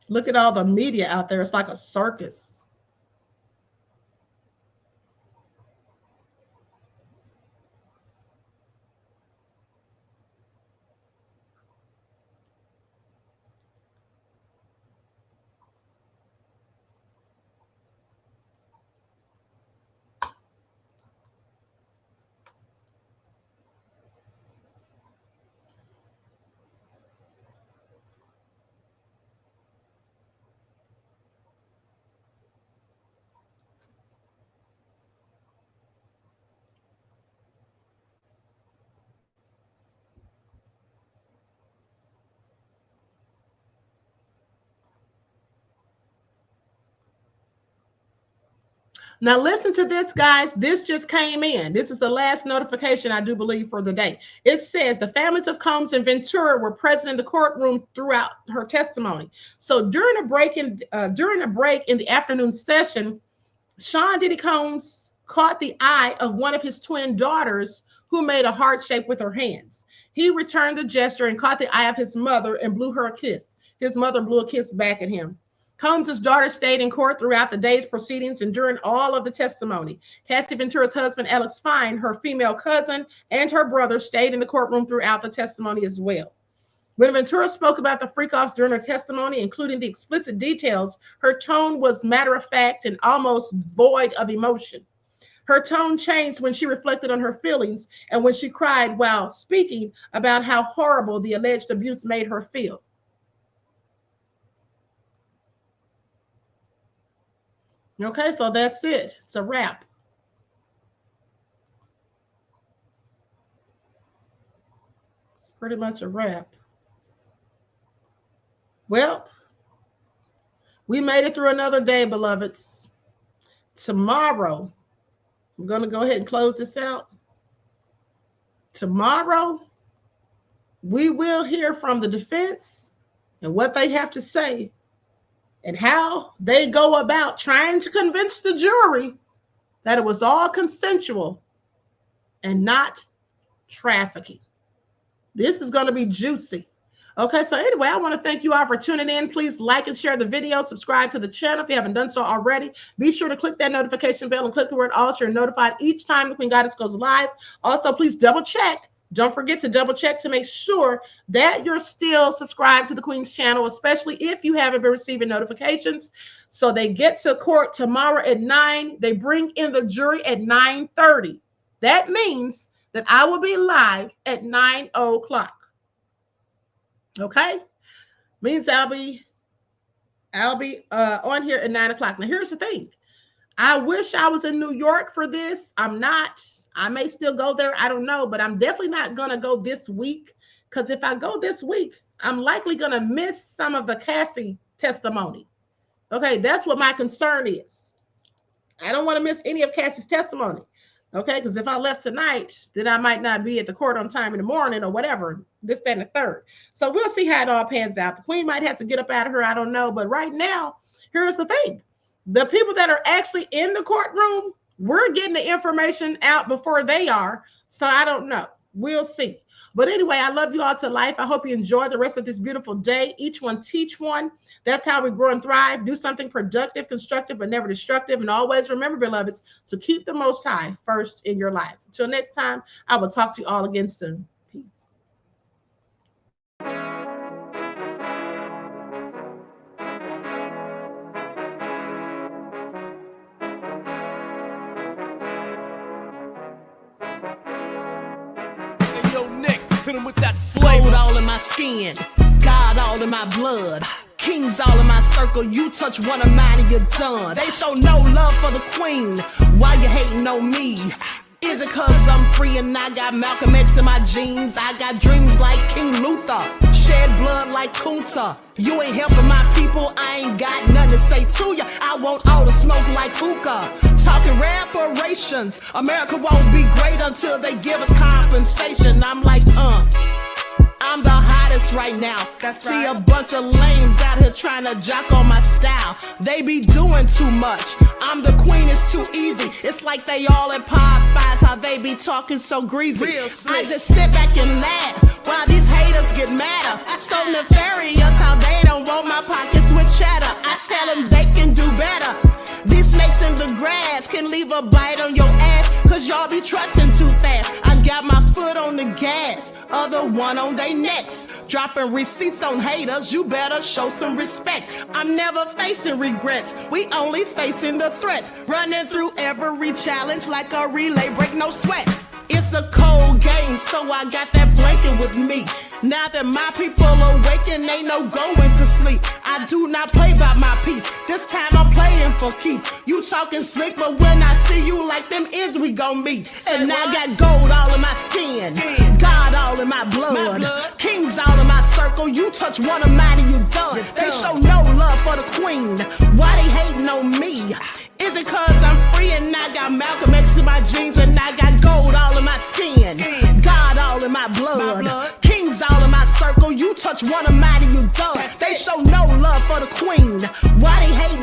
Look at all the media out there. It's like a circus. Now listen to this, guys. This just came in. This is the last notification, I do believe, for the day. It says the families of Combs and Ventura were present in the courtroom throughout her testimony. So during a break in the afternoon session, Sean Diddy Combs caught the eye of one of his twin daughters who made a heart shape with her hands. He returned the gesture and caught the eye of his mother and blew her a kiss. His mother blew a kiss back at him. Combs' daughter stayed in court throughout the day's proceedings and during all of the testimony. Cassie Ventura's husband, Alex Fine, her female cousin, and her brother stayed in the courtroom throughout the testimony as well. When Ventura spoke about the freak-offs during her testimony, including the explicit details, her tone was matter-of-fact and almost void of emotion. Her tone changed when she reflected on her feelings and when she cried while speaking about how horrible the alleged abuse made her feel. Okay, so that's it. It's a wrap. It's pretty much a wrap. Well, we made it through another day, beloveds. Tomorrow, I'm going to go ahead and close this out. Tomorrow, we will hear from the defense and what they have to say and how they go about trying to convince the jury that it was all consensual and not trafficking. This is going to be juicy. Okay, so anyway, I want to thank you all for tuning in. Please like and share the video. Subscribe to the channel if you haven't done so already. Be sure to click that notification bell and click the word all so you're notified each time the Queen Goddess goes live. Also, please double check. Don't forget to double check to make sure that you're still subscribed to the Queen's channel, especially if you haven't been receiving notifications. So they get to court tomorrow at 9. They bring in the jury at 9:30. That means that I will be live at 9 o'clock. Okay? Means I'll be on here at 9 o'clock. Now, here's the thing. I wish I was in New York for this. I'm not. I may still go there. I don't know, but I'm definitely not going to go this week because if I go this week, I'm likely going to miss some of the Cassie testimony. Okay, that's what my concern is. I don't want to miss any of Cassie's testimony. Okay, because if I left tonight, then I might not be at the court on time in the morning or whatever, this, that, and the third. So we'll see how it all pans out. The Queen might have to get up out of her. I don't know. But right now, here's the thing. The people that are actually in the courtroom, we're getting the information out before they are. So I don't know. We'll see. But anyway, I love you all to life. I hope you enjoy the rest of this beautiful day. Each one teach one. That's how we grow and thrive. Do something productive, constructive, but never destructive. And always remember, beloveds, to keep the Most High first in your lives. Until next time, I will talk to you all again soon. Peace. With that flavor all in my skin, God all in my blood, kings all in my circle. You touch one of mine and you're done. They show no love for the Queen. Why you hating on me? Is it cause I'm free and I got Malcolm X in my jeans? I got dreams like King Luther, shed blood like Kunta. You ain't helping my people, I ain't got nothing to say to ya. I want all the smoke like hookah. Talking reparations, America won't be great until they give us compensation. I'm like, I'm the hottest right now. That's See right. A bunch of lames out here trying to jock on my style. They be doing too much. I'm the queen, it's too easy. It's like they all at Popeyes, how they be talking so greasy. I just sit back and laugh while these haters get madder. So nefarious how they don't want my pockets with cheddar. I tell them they can do better. These snakes in the grass can leave a bite on your ass, cause y'all be trusting too fast. I got my foot on the gas, other one on they necks. Dropping receipts on haters, you better show some respect. I'm never facing regrets, we only facing the threats. Running through every challenge like a relay, break no sweat. It's a cold game, so I got that blanket with me. Now that my people awaken, ain't no going to sleep. I do not play by my piece, this time I'm playing for keeps. You talking slick, but when I see you like them ends, we gon' meet. And I got gold all in my skin, God all in my blood, kings all in my circle. You touch one of mine and you done. They show no love for the Queen. Why they hating on me? Is it cause I'm free and got Malcolm X in my jeans and I got gold all in my skin. God all in my blood. Kings all in my circle. You touch one of mine and you done. They show no love for the queen. Why they hate